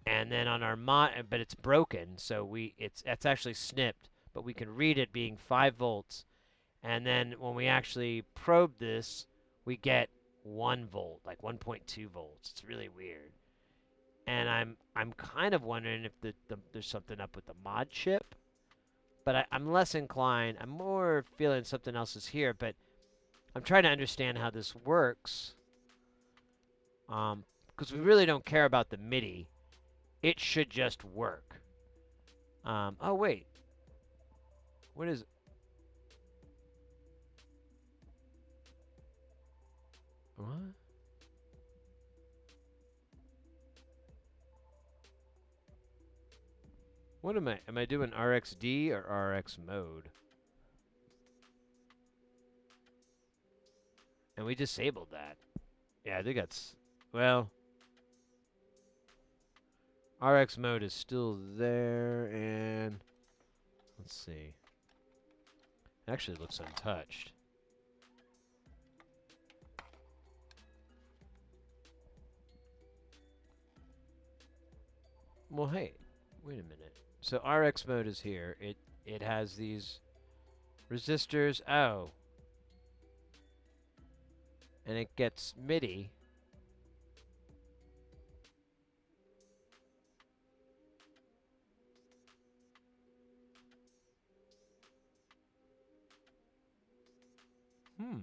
and then on our mod, but it's broken, so it's actually snipped, but we can read it being 5 volts, and then when we actually probe this, we get 1 volt, like 1.2 volts. It's really weird. And I'm kind of wondering if there's something up with the mod chip, but I'm less inclined. I'm more feeling something else is here, but I'm trying to understand how this works. Because we really don't care about the MIDI. It should just work. Oh wait, what is? What? What am I? Am I doing RxD or RX mode? And we disabled that. Yeah, I think that's, well, RX mode is still there, and let's see. It actually looks untouched. Well, hey, wait a minute. So RX mode is here. It has these resistors. Oh. And it gets MIDI. Hmm.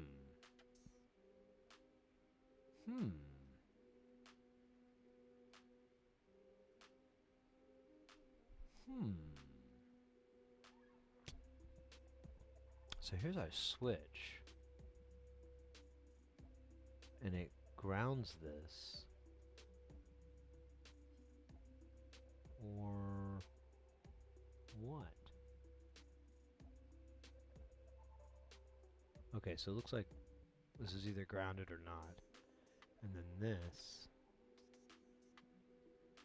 So here's our switch. And it grounds this. Or what? Okay, so it looks like this is either grounded or not. And then this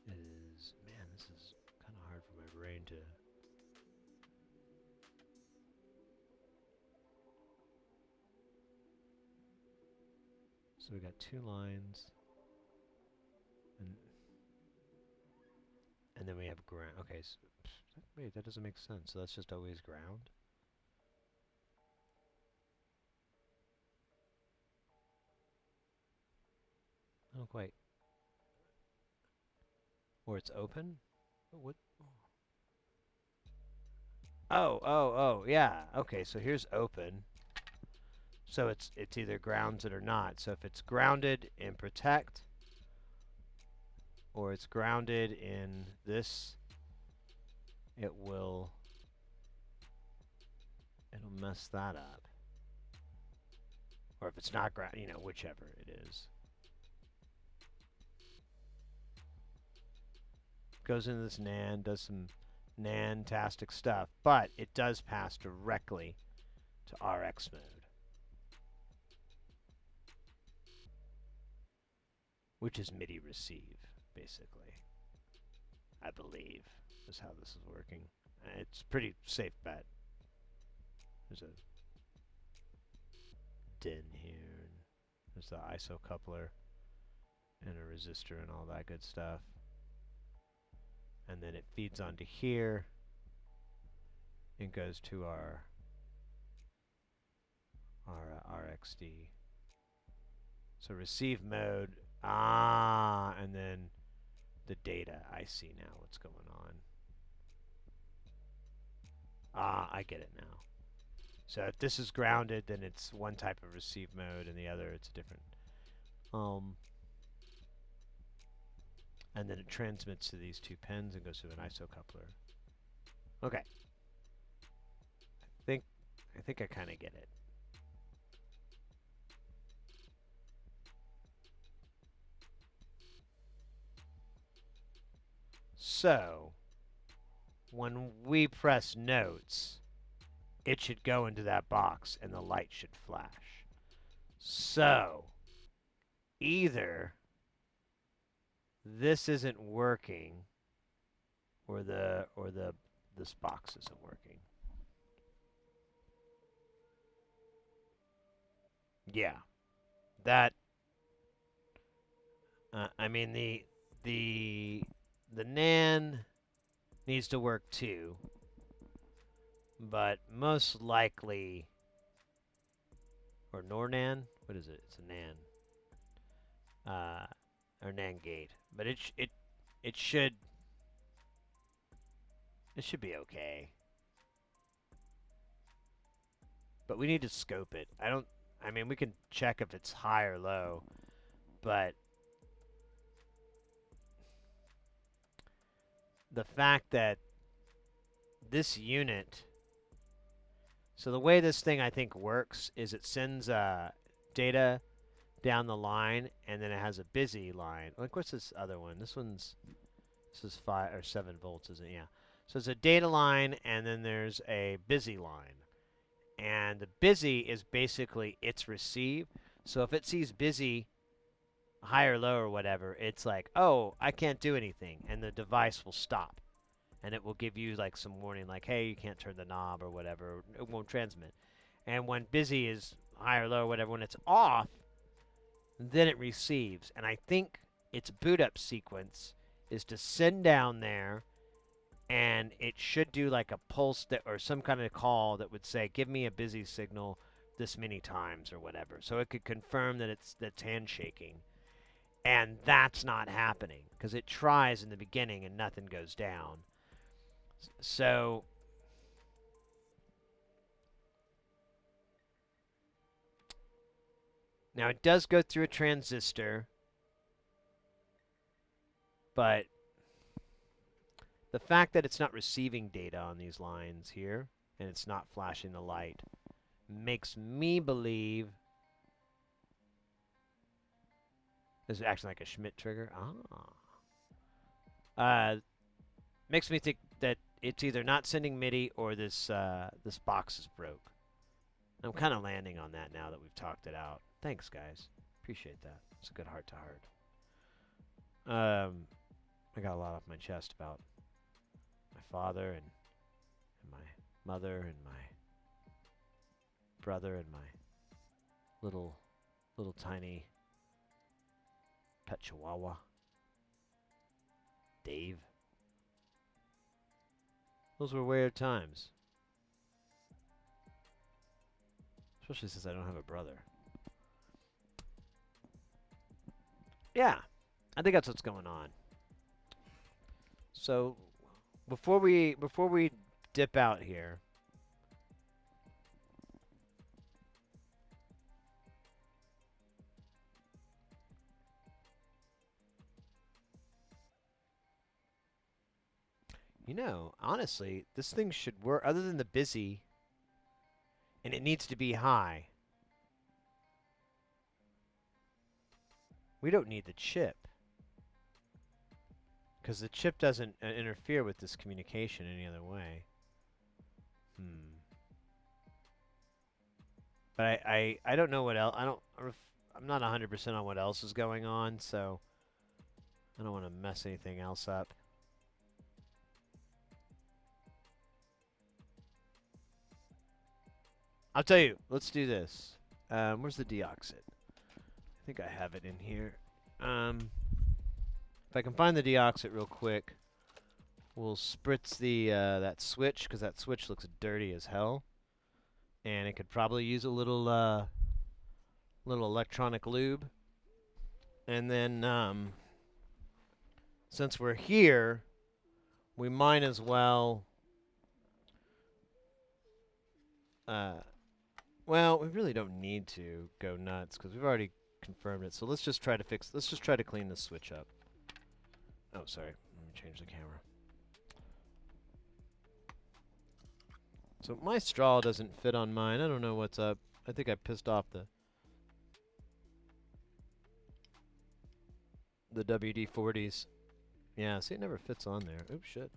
is, man, this is kind of hard for my brain to. So we got 2 lines, and then we have ground. Okay, so, wait, that doesn't make sense. So that's just always ground? I don't quite. Or it's open? What? Oh, yeah. Okay, so here's open. So it's either grounded or not. So if it's grounded in protect, or it's grounded in this, it'll mess that up. Or if it's not ground, whichever it is. Goes into this NAND, does some NAND-tastic stuff, but it does pass directly to RX mode. Which is MIDI receive, basically. I believe is how this is working. It's a pretty safe bet. There's a DIN here, and there's the ISO coupler, and a resistor and all that good stuff. And then it feeds onto here and goes to our RxD. So receive mode, and then the data. I see now what's going on. I get it now. So if this is grounded, then it's one type of receive mode, and the other it's a different. And then it transmits to these 2 pins and goes to an ISO coupler. Okay. I think I kind of get it. So, when we press notes, it should go into that box and the light should flash. So, either this isn't working or this box isn't working. Yeah. That I mean the NAN needs to work too. But most likely or NORNAN, what is it? It's a NAN. Or NAND gate. But it should be okay. But we need to scope it. I mean, we can check if it's high or low, but the fact that this unit, so the way this thing I think works is it sends data down the line and then it has a busy line. Like, what's this other one? This is 5 or 7 volts, isn't it? Yeah. So it's a data line and then there's a busy line. And the busy is basically its receive. So if it sees busy high or low or whatever, it's like, oh, I can't do anything. And the device will stop. And it will give you like some warning like, hey, you can't turn the knob or whatever. It won't transmit. And when busy is high or low or whatever, when it's off, then it receives. And I think its boot up sequence is to send down there, and it should do like a pulse that, or some kind of call that would say, give me a busy signal this many times or whatever. So it could confirm that that's handshaking. And that's not happening because it tries in the beginning and nothing goes down. So now it does go through a transistor, but the fact that it's not receiving data on these lines here and it's not flashing the light makes me believe this is acting like a Schmidt trigger. Makes me think that it's either not sending MIDI or this this box is broke. I'm kind of landing on that now that we've talked it out. Thanks, guys. Appreciate that. It's a good heart to heart. I got a lot off my chest about my father and my mother and my brother and my little tiny pet chihuahua, Dave. Those were weird times. Especially since I don't have a brother. Yeah, I think that's what's going on. So, before we dip out here, you know, honestly, this thing should work other than the busy, and it needs to be high. We don't need the chip. Because the chip doesn't interfere with this communication any other way. But I don't know what else. I'm not 100% on what else is going on, so I don't want to mess anything else up. I'll tell you. Let's do this. Where's the deoxit? I think I have it in here. If I can find the deoxit real quick, we'll spritz the that switch, because that switch looks dirty as hell, and it could probably use a little electronic lube. And then since we're here, we might as well. Well, we really don't need to go nuts because we've already confirmed it. So let's just try to fix. Let's just try to clean this switch up. Oh, sorry. Let me change the camera. So my straw doesn't fit on mine. I don't know what's up. I think I pissed off the WD-40s. Yeah, see, it never fits on there. Oops, shit.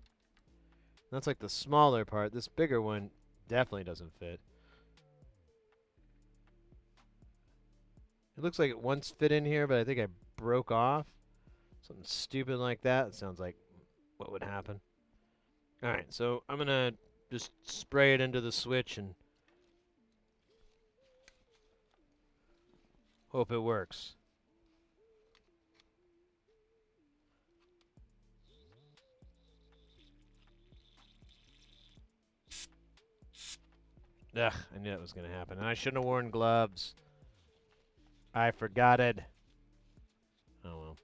That's like the smaller part. This bigger one definitely doesn't fit. It looks like it once fit in here, but I think I broke off. Something stupid like that. It sounds like what would happen. Alright, so I'm going to just spray it into the switch and hope it works. Ugh, I knew that was going to happen. And I shouldn't have worn gloves. I forgot it. Oh well.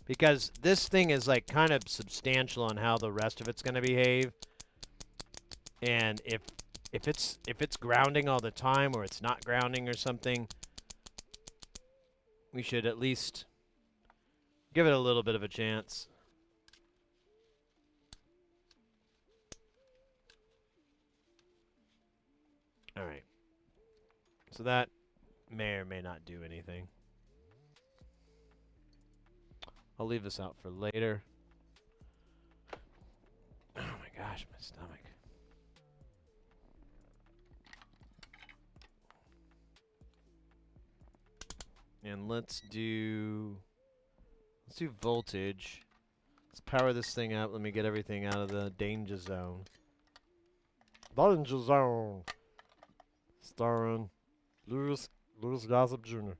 Because this thing is like kind of substantial on how the rest of it's going to behave. And if it's grounding all the time or it's not grounding or something, we should at least give it a little bit of a chance. All right. So that may or may not do anything. I'll leave this out for later. Oh my gosh, my stomach. And let's do voltage. Let's power this thing up. Let me get everything out of the danger zone. Danger Zone. Starring Louis Gossip Jr.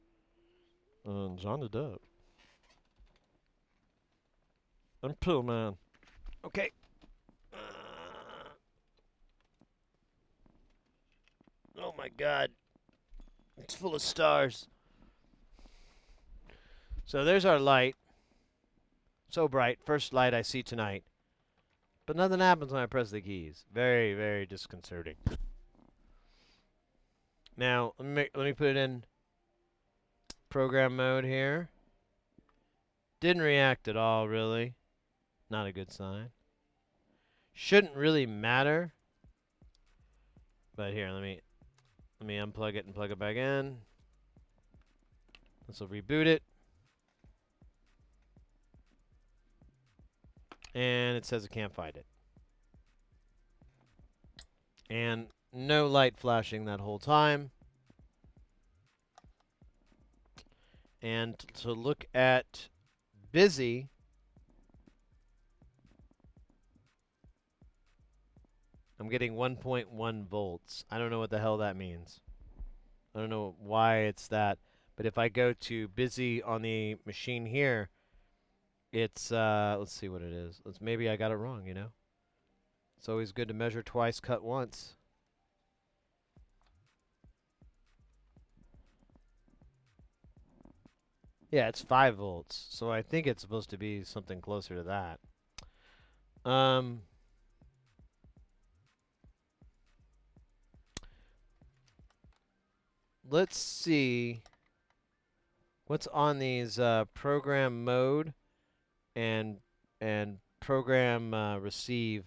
and Johnny Depp. And Pillman. Okay. Oh my god. It's full of stars. So there's our light. So bright. First light I see tonight. But nothing happens when I press the keys. Very, very disconcerting. Now, let me put it in program mode here. Didn't react at all, really. Not a good sign. Shouldn't really matter. But here, let me unplug it and plug it back in. This will reboot it. And it says it can't find it. And no light flashing that whole time. And to look at busy, I'm getting 1.1 volts. I don't know what the hell that means. I don't know why it's that. But if I go to busy on the machine here, it's, let's see what it is. Maybe I got it wrong, you know? It's always good to measure twice, cut once. Yeah, it's 5 volts. So I think it's supposed to be something closer to that. Let's see what's on these program mode and program receive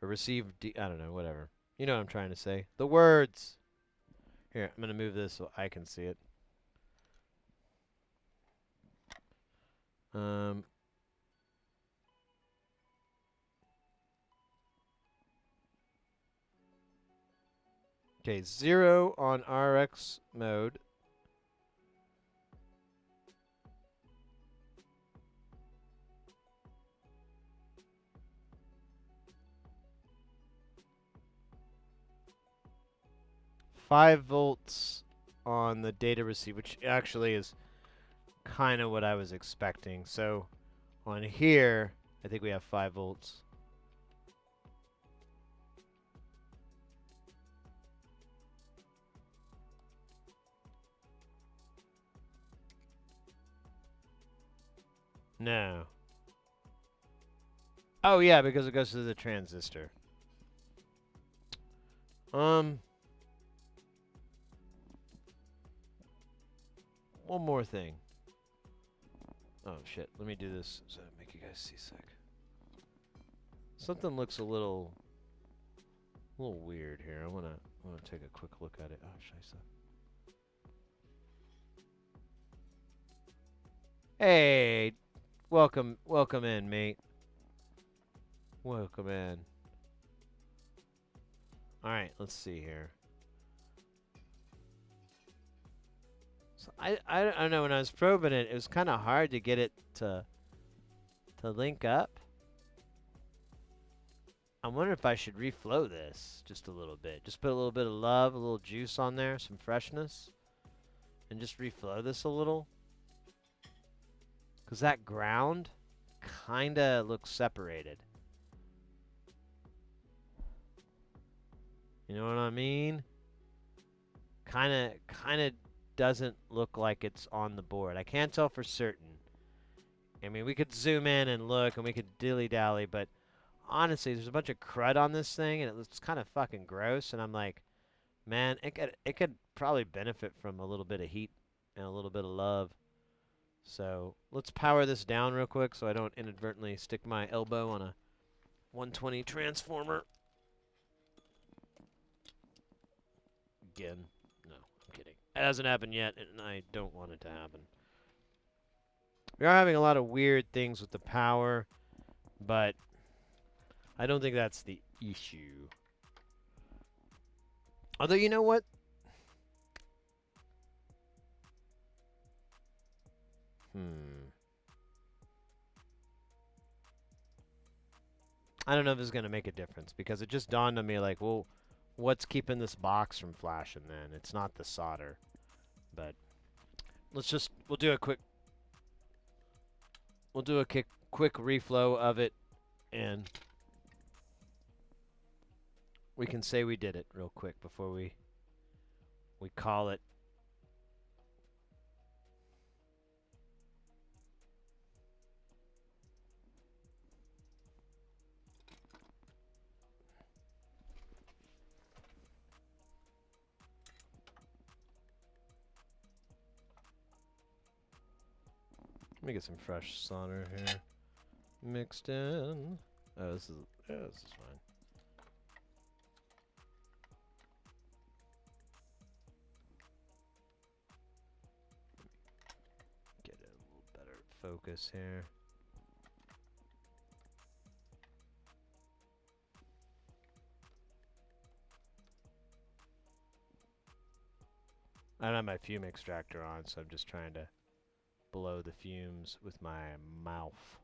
or receive I don't know, whatever. You know what I'm trying to say. The words. Here, I'm going to move this so I can see it. Okay, 0 on RX mode. Five volts on the data receive, which actually is kind of what I was expecting. So on here, I think we have 5 volts. No. Oh yeah, because it goes to the transistor. One more thing. Oh shit, let me do this so I make you guys seasick. Something looks a little weird here. I wanna take a quick look at it. Oh, scheisse. Hey, welcome in, mate. Welcome in. All right, let's see here. So I don't know, when I was probing it, it was kind of hard to get it to link up. I'm wondering if I should reflow this just a little bit. Just put a little bit of love, a little juice on there, some freshness, and just reflow this a little. Because that ground kind of looks separated. You know what I mean? Kind of doesn't look like it's on the board. I can't tell for certain. I mean, we could zoom in and look, and we could dilly-dally, but honestly, there's a bunch of crud on this thing, and it looks kind of fucking gross, and I'm like, man, it could probably benefit from a little bit of heat and a little bit of love. So let's power this down real quick so I don't inadvertently stick my elbow on a 120 transformer. Again, no, I'm kidding. It hasn't happened yet, and I don't want it to happen. We are having a lot of weird things with the power, but I don't think that's the issue. Although, you know what? I don't know if this is going to make a difference, because it just dawned on me, like, well, what's keeping this box from flashing then? It's not the solder. But we'll do a quick reflow of it, and we can say we did it real quick before we call it. Let me get some fresh solder here mixed in. Oh, this is fine. Get a little better focus here. I don't have my fume extractor on, so I'm just trying to blow the fumes with my mouth.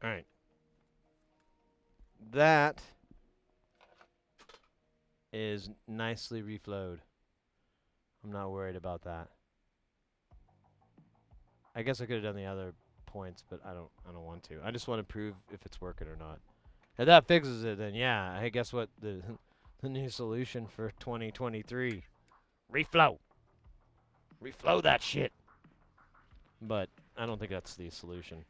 Alright. That is nicely reflowed. I'm not worried about that. I guess I could have done the other points, but I don't want to. I just want to prove if it's working or not. If that fixes it, then yeah, hey, guess what? The new solution for 2023. Reflow. Reflow that shit. But I don't think that's the solution.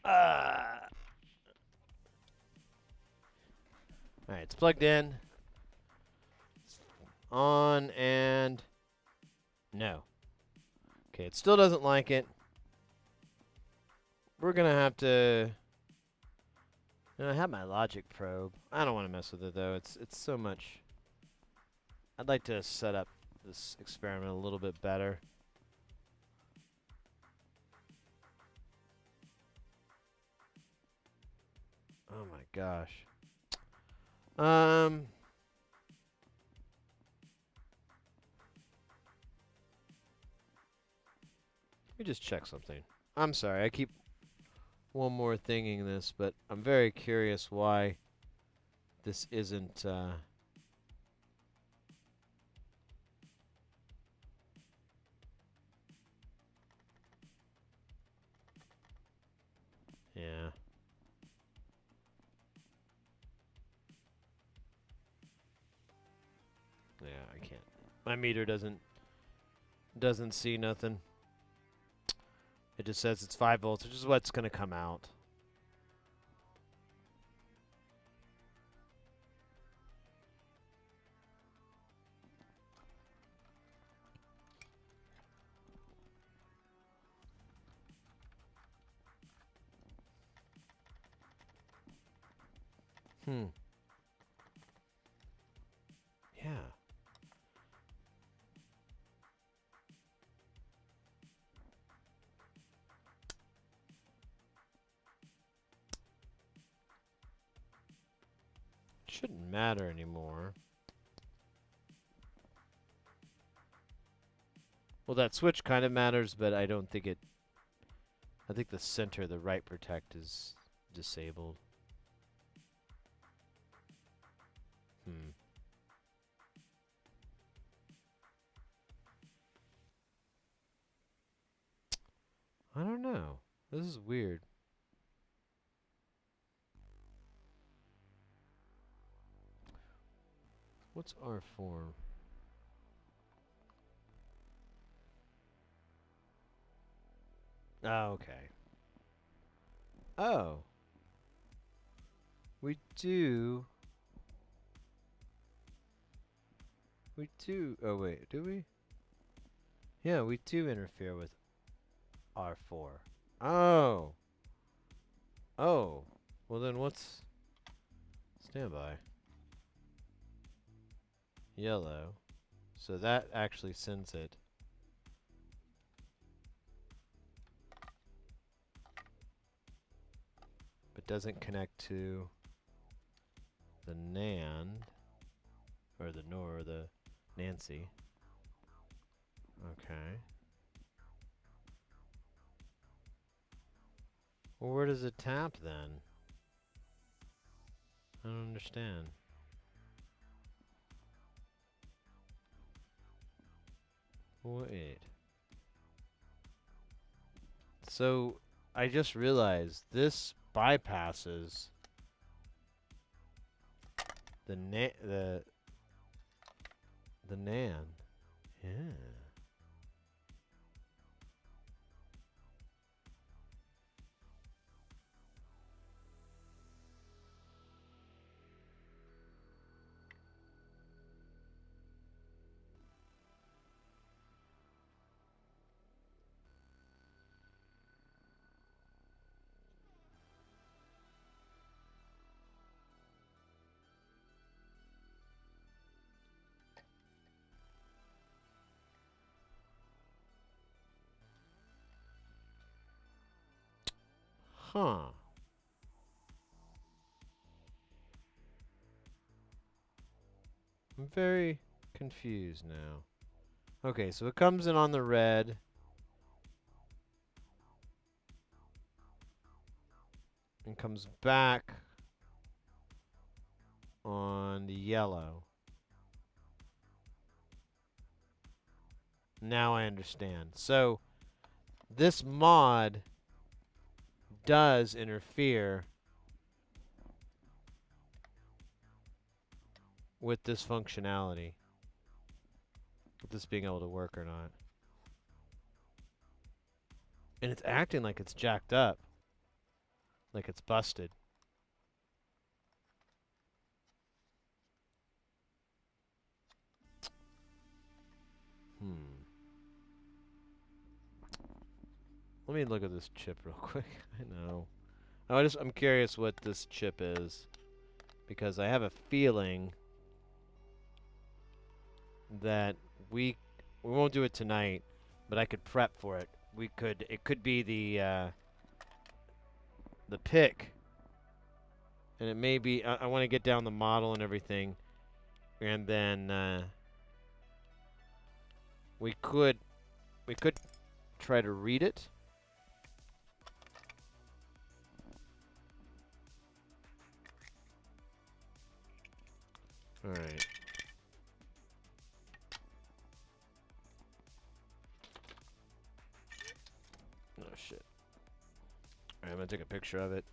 Alright, it's plugged in. On and no. Okay, it still doesn't like it. We're gonna have to. I have my logic probe. I don't want to mess with it though. It's so much. I'd like to set up this experiment a little bit better. Oh my gosh. Let me just check something. I'm sorry, I keep one more thinging this, but I'm very curious why this isn't yeah. Yeah, I can't. My meter doesn't see nothing. It just says it's 5 volts, which is what's going to come out. Hmm. Yeah. Shouldn't matter anymore. Well, that switch kind of matters, but I don't think it... I think the center, the right protect, is disabled. Hmm. I don't know. This is weird. What's R4? Oh, okay. Oh. We do. We do. Oh, wait. Do we? Yeah, we do interfere with R4. Oh. Oh. Well, then what's... Standby. Yellow. So that actually sends it. But doesn't connect to the NAND. Or the NOR, or the Nancy. Okay. Well, where does it tap then? I don't understand. Wait. So, I just realized this bypasses the the NAND. Yeah. Huh. I'm very confused now. Okay, so it comes in on the red. And comes back on the yellow. Now I understand. So, this mod does interfere with this functionality. With this being able to work or not. And it's acting like it's jacked up. Like it's busted. Let me look at this chip real quick. I know. I'm curious what this chip is. Because I have a feeling that we won't do it tonight, but I could prep for it. It could be the pick. And it may be, I want to get down the model and everything. And then we could try to read it. All right. Oh shit. All right, I'm gonna take a picture of it.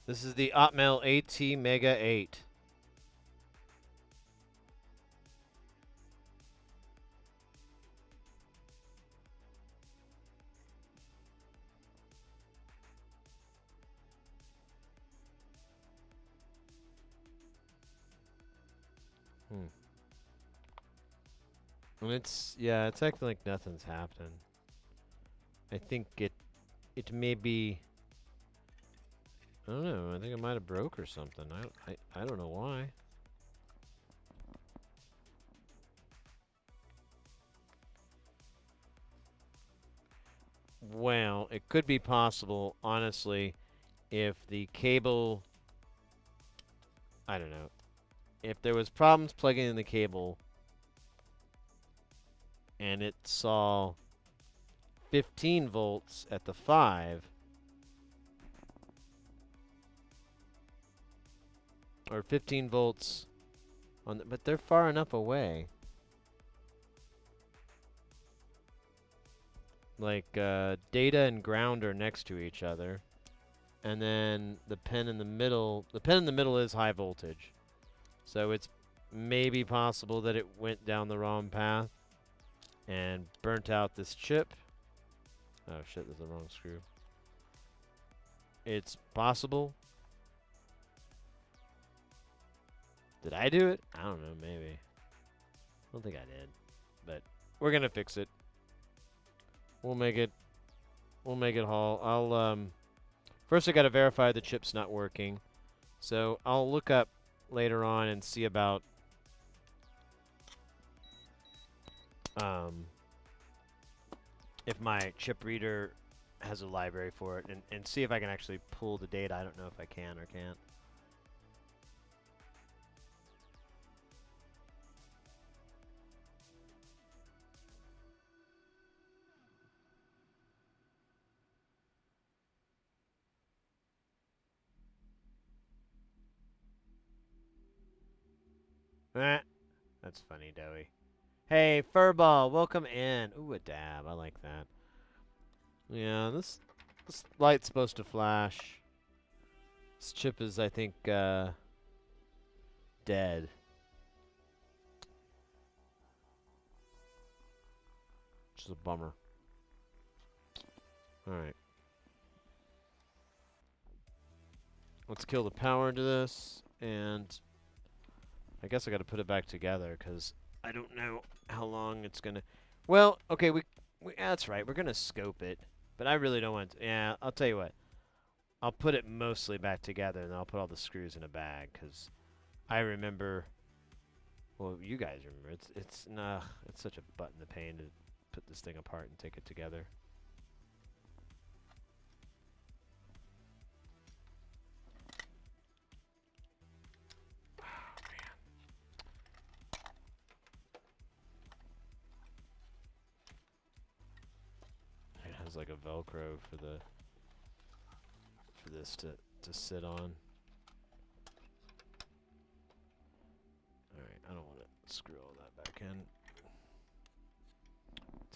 This is the Atmel AT Mega 8. And it's acting like nothing's happening. I think it may be. I don't know. I think it might have broke or something. I don't know why. Well, it could be possible, honestly, if the cable. I don't know. If there was problems plugging in the cable, and it saw 15 volts at the 5. Or 15 volts on but they're far enough away. Like data and ground are next to each other. And then the pin in the middle is high voltage. So it's maybe possible that it went down the wrong path and burnt out this chip. Oh shit, there's the wrong screw. It's possible. Did I do it? I don't know, maybe. I don't think I did. But we're gonna fix it. We'll make it haul. I'll first I gotta verify the chip's not working. So I'll look up later on and see about if my chip reader has a library for it and see if I can actually pull the data. I don't know if I can or can't. That's funny, Doey. Hey, Furball, welcome in. Ooh, a dab. I like that. Yeah, this light's supposed to flash. This chip is, I think, dead. Which is a bummer. Alright. Let's kill the power into this, and I guess I gotta put it back together, because I don't know how long it's gonna... Well, okay, that's right, we're gonna scope it, but I really don't want to... Yeah, I'll tell you what. I'll put it mostly back together, and I'll put all the screws in a bag, because I remember... Well, you guys remember. It's such a butt in the pain to put this thing apart and take it together. Has like a Velcro for this to sit on. Alright, I don't want to screw all that back in.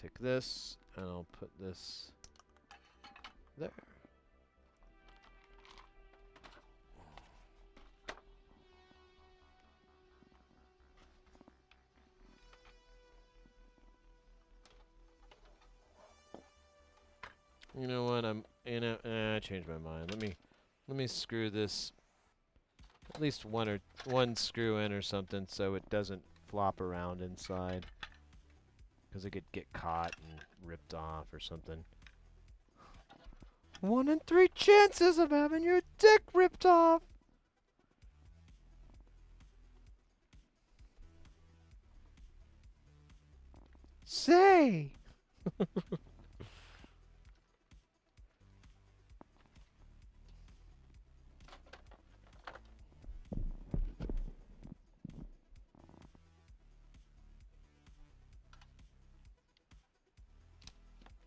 Take this and I'll put this there. You know what? I changed my mind. Let me screw this at least one screw in or something so it doesn't flop around inside, because it could get caught and ripped off or something. 1 in 3 chances of having your dick ripped off. Say.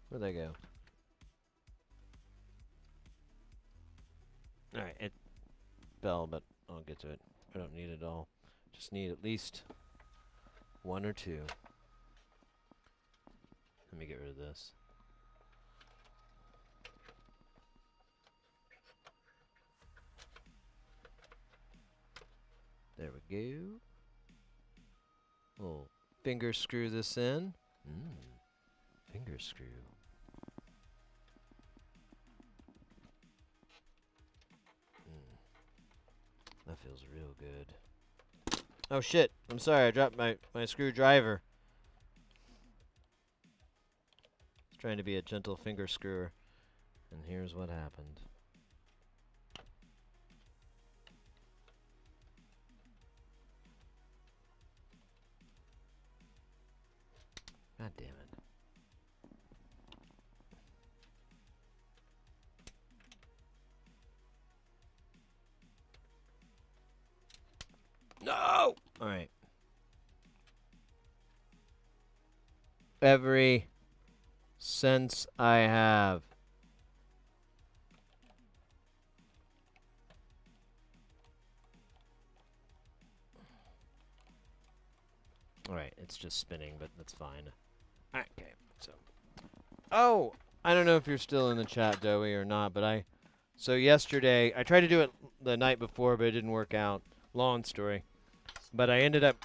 Where'd they go? Alright, it fell, but I'll get to it. I don't need it all. Just need at least 1 or 2. Let me get rid of this. There we go. We'll finger screw this in. Finger screw. That feels real good. Oh shit! I'm sorry. I dropped my screwdriver. I was trying to be a gentle finger screwer, and here's what happened. God damn it. No! Alright. Every sense I have. Alright, it's just spinning, but that's fine. Okay, so. Oh! I don't know if you're still in the chat, Doey, or not, but so yesterday, I tried to do it the night before, but it didn't work out. Long story. But I ended up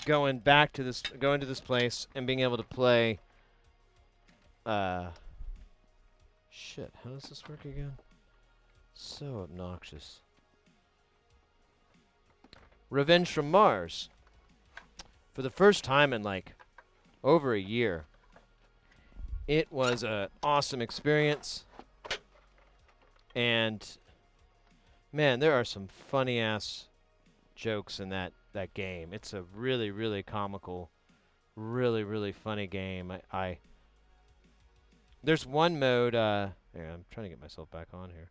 going to this place and being able to play. Shit, how does this work again? So obnoxious. Revenge from Mars. For the first time in like over a year. It was an awesome experience. And man, there are some funny ass jokes in that game. It's a really, really comical, really, really funny game. There's one mode, here, I'm trying to get myself back on here.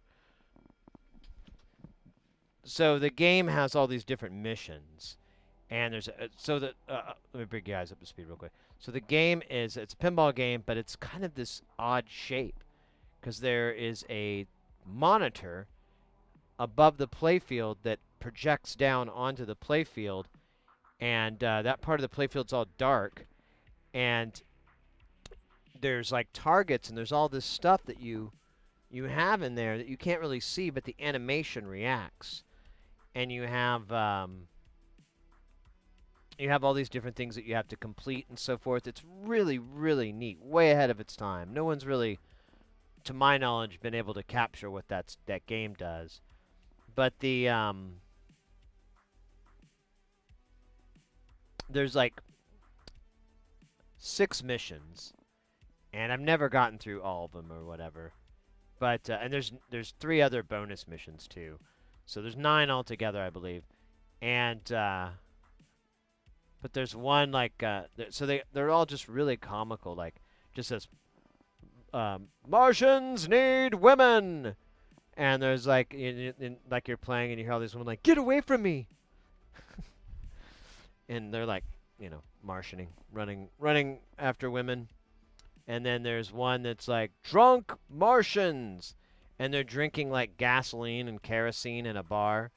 So the game has all these different missions, and there's let me bring you guys up to speed real quick. So the game it's a pinball game, but it's kind of this odd shape, because there is a monitor above the playfield that projects down onto the playfield, and that part of the playfield's all dark, and there's like targets, and there's all this stuff that you have in there that you can't really see, but the animation reacts. And you have all these different things that you have to complete and so forth. It's really, really neat. Way ahead of its time. No one's really, to my knowledge, been able to capture what that game does. But there's like 6 missions, and I've never gotten through all of them or whatever. But and there's 3 other bonus missions too. So there's 9 altogether, I believe. And but there's one like so they're all just really comical, like just says Martians need women. And there's like like you're playing and you hear all these women like, "Get away from me." And they're like, Martianing, running after women. And then there's one that's like drunk Martians. And they're drinking like gasoline and kerosene in a bar.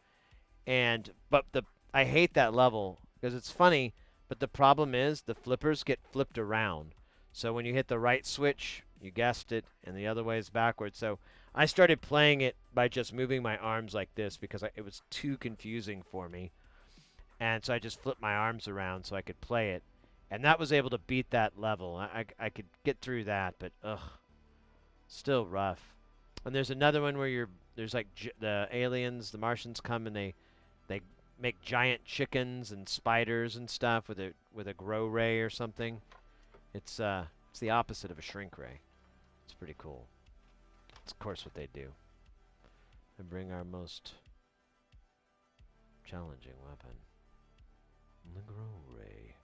But I hate that level because it's funny, but the problem is the flippers get flipped around. So when you hit the right switch, you guessed it, and the other way is backwards. So I started playing it by just moving my arms like this because it was too confusing for me. And so I just flipped my arms around so I could play it. And that was able to beat that level. I could get through that, but still rough. And there's another one where there's like the aliens, the Martians come and they make giant chickens and spiders and stuff with a grow ray or something. It's the opposite of a shrink ray. It's pretty cool. It's of course what they do. They bring our most challenging weapon, the grow ray.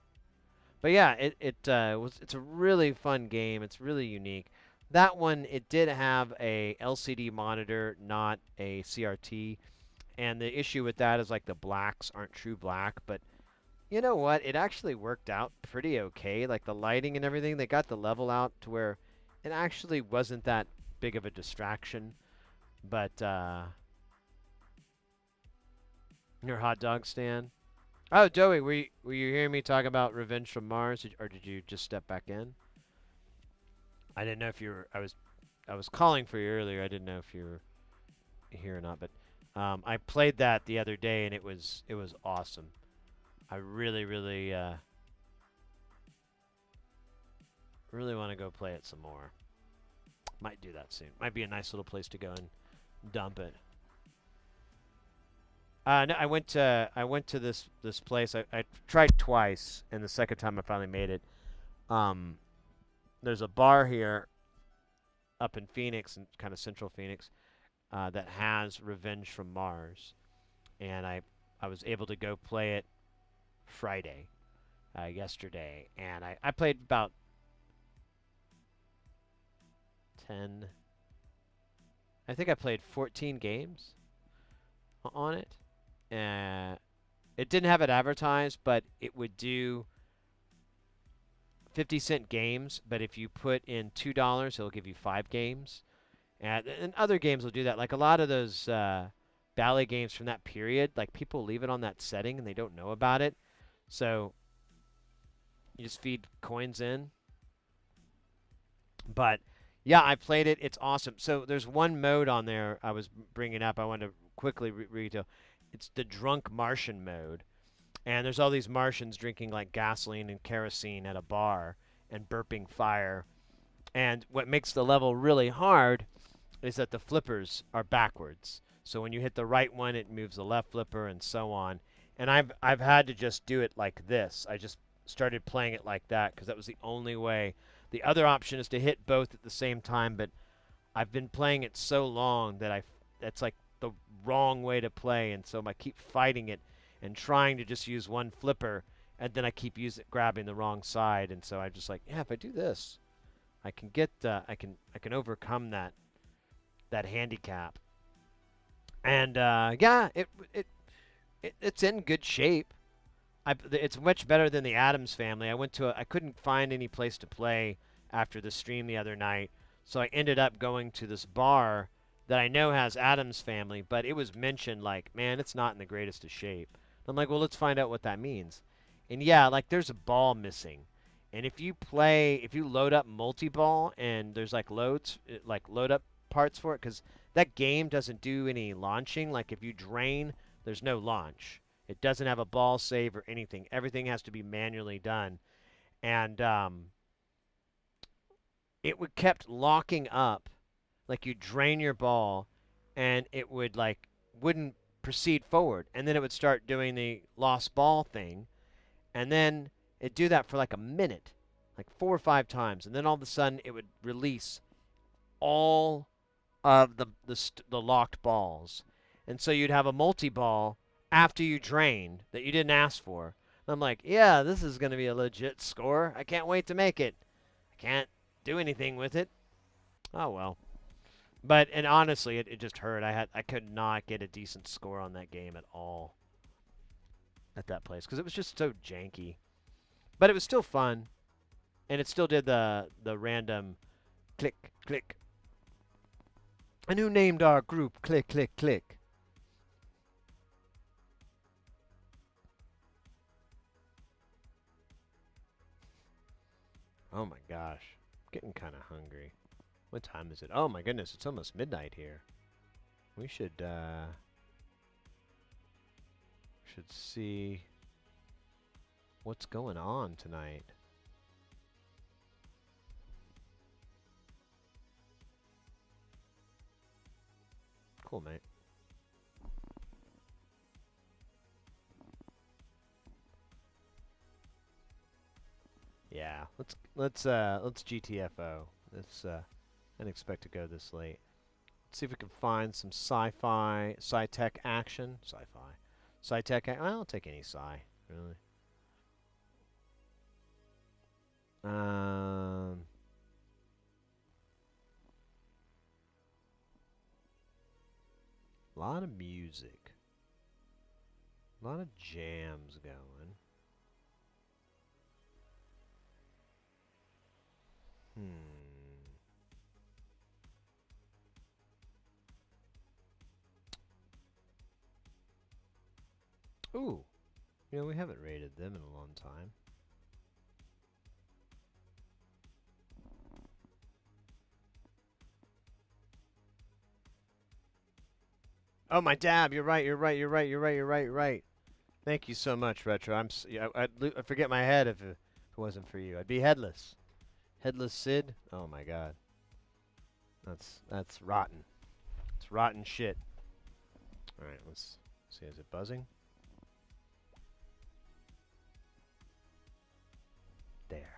But yeah, it's a really fun game. It's really unique. That one, it did have a LCD monitor, not a CRT. And the issue with that is like the blacks aren't true black. But you know what? It actually worked out pretty okay. Like the lighting and everything, they got the level out to where it actually wasn't that big of a distraction. But your hot dog stand. Oh, Joey, were you hearing me talk about Revenge from Mars, or did you just step back in? I didn't know if you were. I was calling for you earlier. I didn't know if you were here or not. But I played that the other day, and it was awesome. I really, really, really want to go play it some more. Might do that soon. Might be a nice little place to go and dump it. No, I went to this place. I tried twice, and the second time I finally made it. There's a bar here up in Phoenix, and kind of central Phoenix, that has Revenge from Mars, and I was able to go play it Friday, yesterday, and I played about 10. I think I played 14 games on it. It didn't have it advertised, but it would do 50-cent games. But if you put in $2, it'll give you 5 games. And other games will do that. Like a lot of those ballet games from that period, like people leave it on that setting and they don't know about it. So you just feed coins in. But yeah, I played it. It's awesome. So there's one mode on there I was bringing up. I wanted to quickly read. It's the Drunk Martian mode. And there's all these Martians drinking like gasoline and kerosene at a bar and burping fire. And what makes the level really hard is that the flippers are backwards. So when you hit the right one, it moves the left flipper and so on. And I've had to just do it like this. I just started playing it like that because that was the only way. The other option is to hit both at the same time, but I've been playing it so long that that's like the wrong way to play, and so I keep fighting it and trying to just use one flipper, and then I keep grabbing the wrong side, and so I'm just like, yeah, if I do this, I can get I can overcome that handicap. And yeah, it's in good shape. It's much better than the Addams Family. I couldn't find any place to play after the stream the other night, so I ended up going to this bar that I know has Addams Family, but it was mentioned like, man, it's not in the greatest of shape. I'm like, well, let's find out what that means. And yeah, like there's a ball missing. And if you load up multi-ball and there's like load up parts for it, because that game doesn't do any launching. Like if you drain, there's no launch. It doesn't have a ball save or anything. Everything has to be manually done. And it would kept locking up. Like you drain your ball and it would wouldn't proceed forward. And then it would start doing the lost ball thing. And then it'd do that for like a minute, like 4 or 5 times. And then all of a sudden it would release all of the locked balls. And so you'd have a multi-ball after you drained that you didn't ask for. I'm like, yeah, this is going to be a legit score. I can't wait to make it. I can't do anything with it. Oh, well. And honestly, it just hurt. I could not get a decent score on that game at all at that place because it was just so janky. But it was still fun, and it still did the random click, click. And who named our group Click, Click, Click? Oh my gosh. I'm getting kind of hungry. What time is it? Oh my goodness, it's almost midnight here. We should see what's going on tonight. Cool, mate. Yeah, let's GTFO. It's I didn't expect to go this late. Let's see if we can find some sci-fi, sci-tech action. Sci-fi. Sci-tech. I'll take any sci, really. A lot of music. A lot of jams going. Ooh. You know, we haven't rated them in a long time. Oh, my dab. You're right. Thank you so much, Retro. I'd forget my head if it wasn't for you. I'd be headless. Headless Sid? Oh my god. That's rotten. It's rotten shit. Alright, let's See, is it buzzing? There.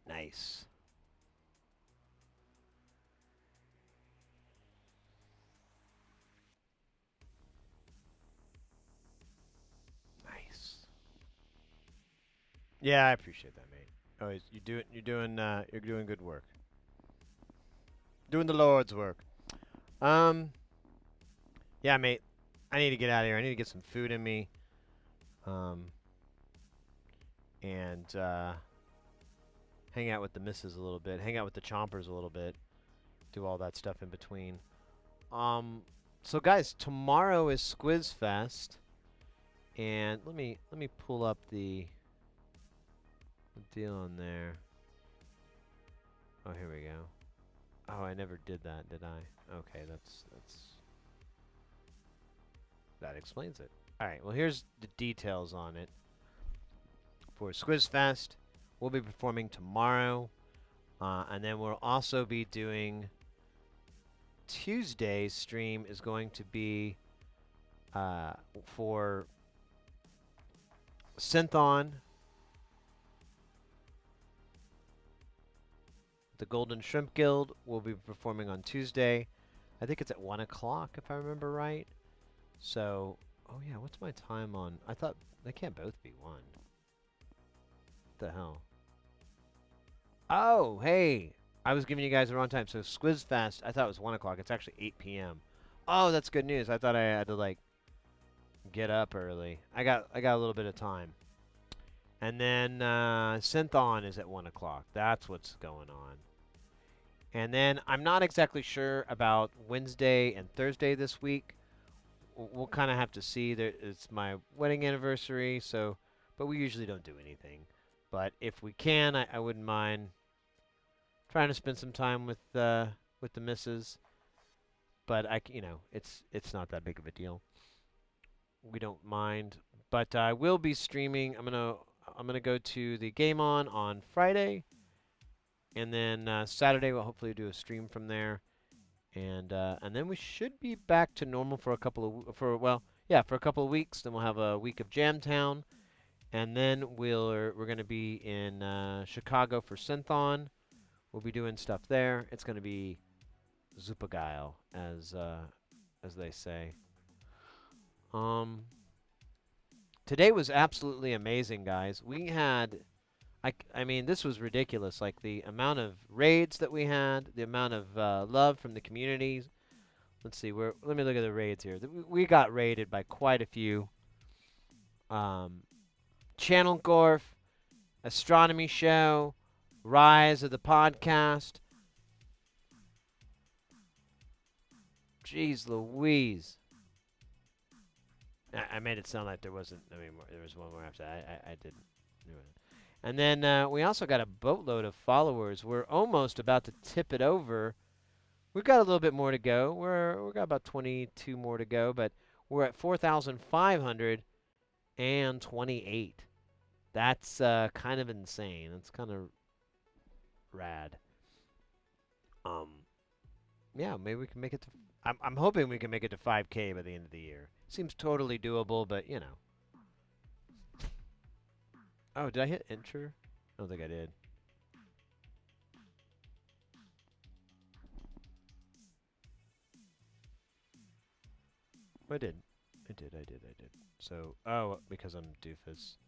Nice. Nice. Yeah, I appreciate that, mate. Always, you're doing good work. Doing the Lord's work. Yeah, mate. I need to get out of here. I need to get some food in me. And hang out with the missus a little bit. Hang out with the chompers a little bit. Do all that stuff in between. So guys, tomorrow is Squiz Fest, and let me pull up the deal on there. Oh, here we go. Oh, I never did that, did I? Okay, that explains it. All right, well, here's the details on it. For Squiz Fest, we'll be performing tomorrow, and then we'll also be doing Tuesday's stream is going to be for Synthon, the Golden Shrimp Guild will be performing on Tuesday. I think it's at 1 o'clock if I remember right. So, oh yeah, what's my time on? I thought they can't both be 1. What the hell? Oh, hey, I was giving you guys the wrong time. So Squiz Fest, I thought it was 1 o'clock. It's actually 8 p.m. Oh, that's good news. I thought I had to like get up early. I got a little bit of time. And then Synthon is at 1 o'clock. That's what's going on. And then I'm not exactly sure about Wednesday and Thursday this week. We'll kind of have to see. It's my wedding anniversary, so but we usually don't do anything. But if we can, I wouldn't mind trying to spend some time with the missus. But it's not that big of a deal. We don't mind. But I will be streaming. I'm gonna go to the Game On Friday, and then Saturday we'll hopefully do a stream from there, and then we should be back to normal for a couple of weeks. Then we'll have a week of Jamtown, and then we're gonna be in Chicago for Synthon. We'll be doing stuff there. It's gonna be supergeil, as they say. Today was absolutely amazing, guys. We had, I mean, this was ridiculous. Like the amount of raids that we had, the amount of love from the communities. Let's see, let me look at the raids here. We got raided by quite a few. Channel Gorf, Astronomy Show, Rise of the Podcast. Jeez Louise. I made it sound like there wasn't. I mean, there was one more after that. I didn't do it. And then we also got a boatload of followers. We're almost about to tip it over. We've got a little bit more to go. We've got about 22 more to go, but we're at 4,528. That's kind of insane. It's kind of rad. Yeah, maybe we can make it to. I'm hoping we can make it to 5K by the end of the year. Seems totally doable, but you know. Oh, did I hit enter? I don't think I did. I did. I did. So, oh, because I'm doofus.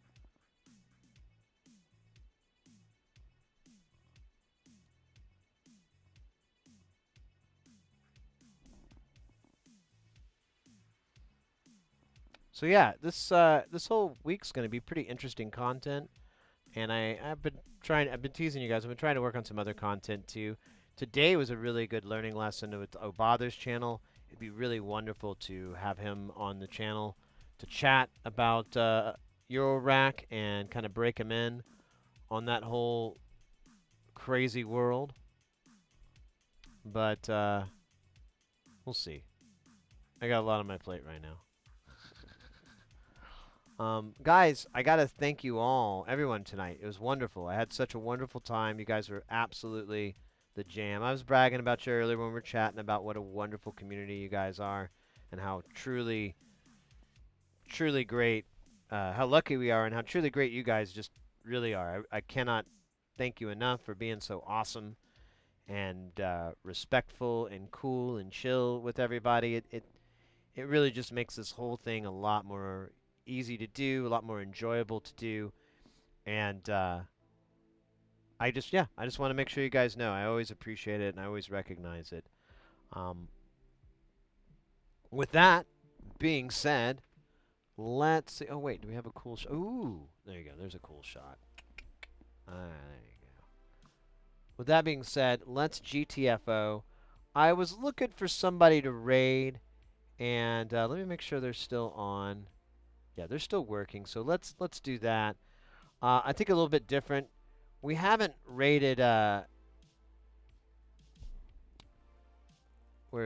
So yeah, this whole week's going to be pretty interesting content, and I've been teasing you guys. I've been trying to work on some other content too. Today was a really good learning lesson with Obother's channel. It'd be really wonderful to have him on the channel to chat about Eurorack and kind of break him in on that whole crazy world. But we'll see. I got a lot on my plate right now. Guys, I gotta thank you all, everyone tonight. It was wonderful. I had such a wonderful time. You guys were absolutely the jam. I was bragging about you earlier when we were chatting about what a wonderful community you guys are and how truly, truly great, how lucky we are and how truly great you guys just really are. I cannot thank you enough for being so awesome and respectful and cool and chill with everybody. It really just makes this whole thing a lot more easy to do, a lot more enjoyable to do, and I just want to make sure you guys know I always appreciate it and I always recognize it. With that being said, let's see. Oh wait, do we have a cool shot? Ooh, there you go. There's a cool shot. There you go. With that being said, let's GTFO. I was looking for somebody to raid, and let me make sure they're still on. Yeah, they're still working, so let's do that. I think a little bit different. We haven't raided. Where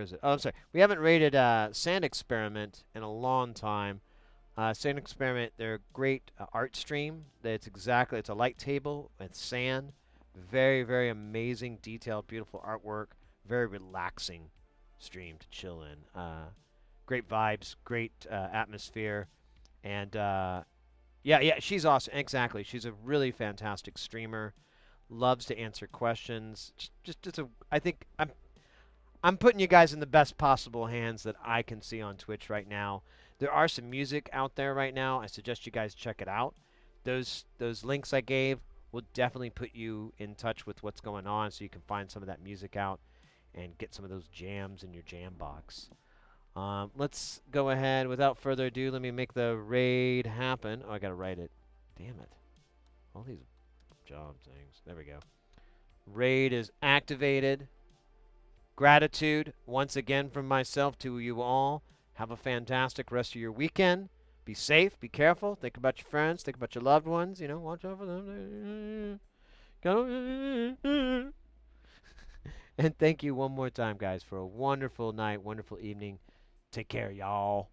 is it? Oh, I'm sorry. We haven't raided Sand Experiment in a long time. Sand Experiment, they're a great art stream. It's a light table with sand. Very, very amazing, detailed, beautiful artwork. Very relaxing stream to chill in. Great vibes, great atmosphere. And yeah, she's awesome. Exactly. She's a really fantastic streamer. Loves to answer questions. I think I'm putting you guys in the best possible hands that I can see on Twitch right now. There are some music out there right now. I suggest you guys check it out. Those links I gave will definitely put you in touch with what's going on so you can find some of that music out and get some of those jams in your jam box. Let's go ahead. Without further ado, let me make the raid happen. Oh, I gotta write it. Damn it. All these job things. There we go. Raid is activated. Gratitude once again from myself to you all. Have a fantastic rest of your weekend. Be safe. Be careful. Think about your friends. Think about your loved ones. You know, watch out for them. And thank you one more time, guys, for a wonderful night, wonderful evening. Take care, y'all.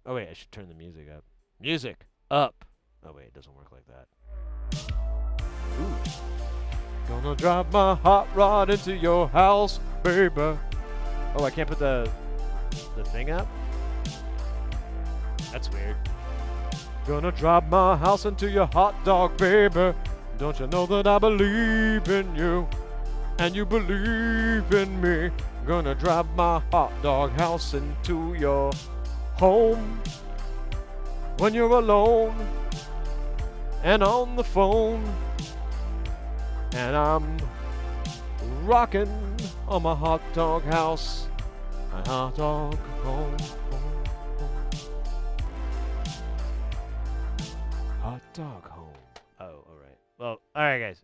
Oh, wait, I should turn the music up. Music up. Oh, wait, it doesn't work like that. Ooh. Gonna drive my hot rod into your house, baby. Oh, I can't put the thing up? That's weird. Gonna drive my house into your hot dog, baby. Don't you know that I believe in you? And you believe in me. Gonna drive my hot dog house into your home when you're alone and on the phone. And I'm rocking on my hot dog house, my hot dog home. Hot dog home. Oh, all right. Well, all right, guys.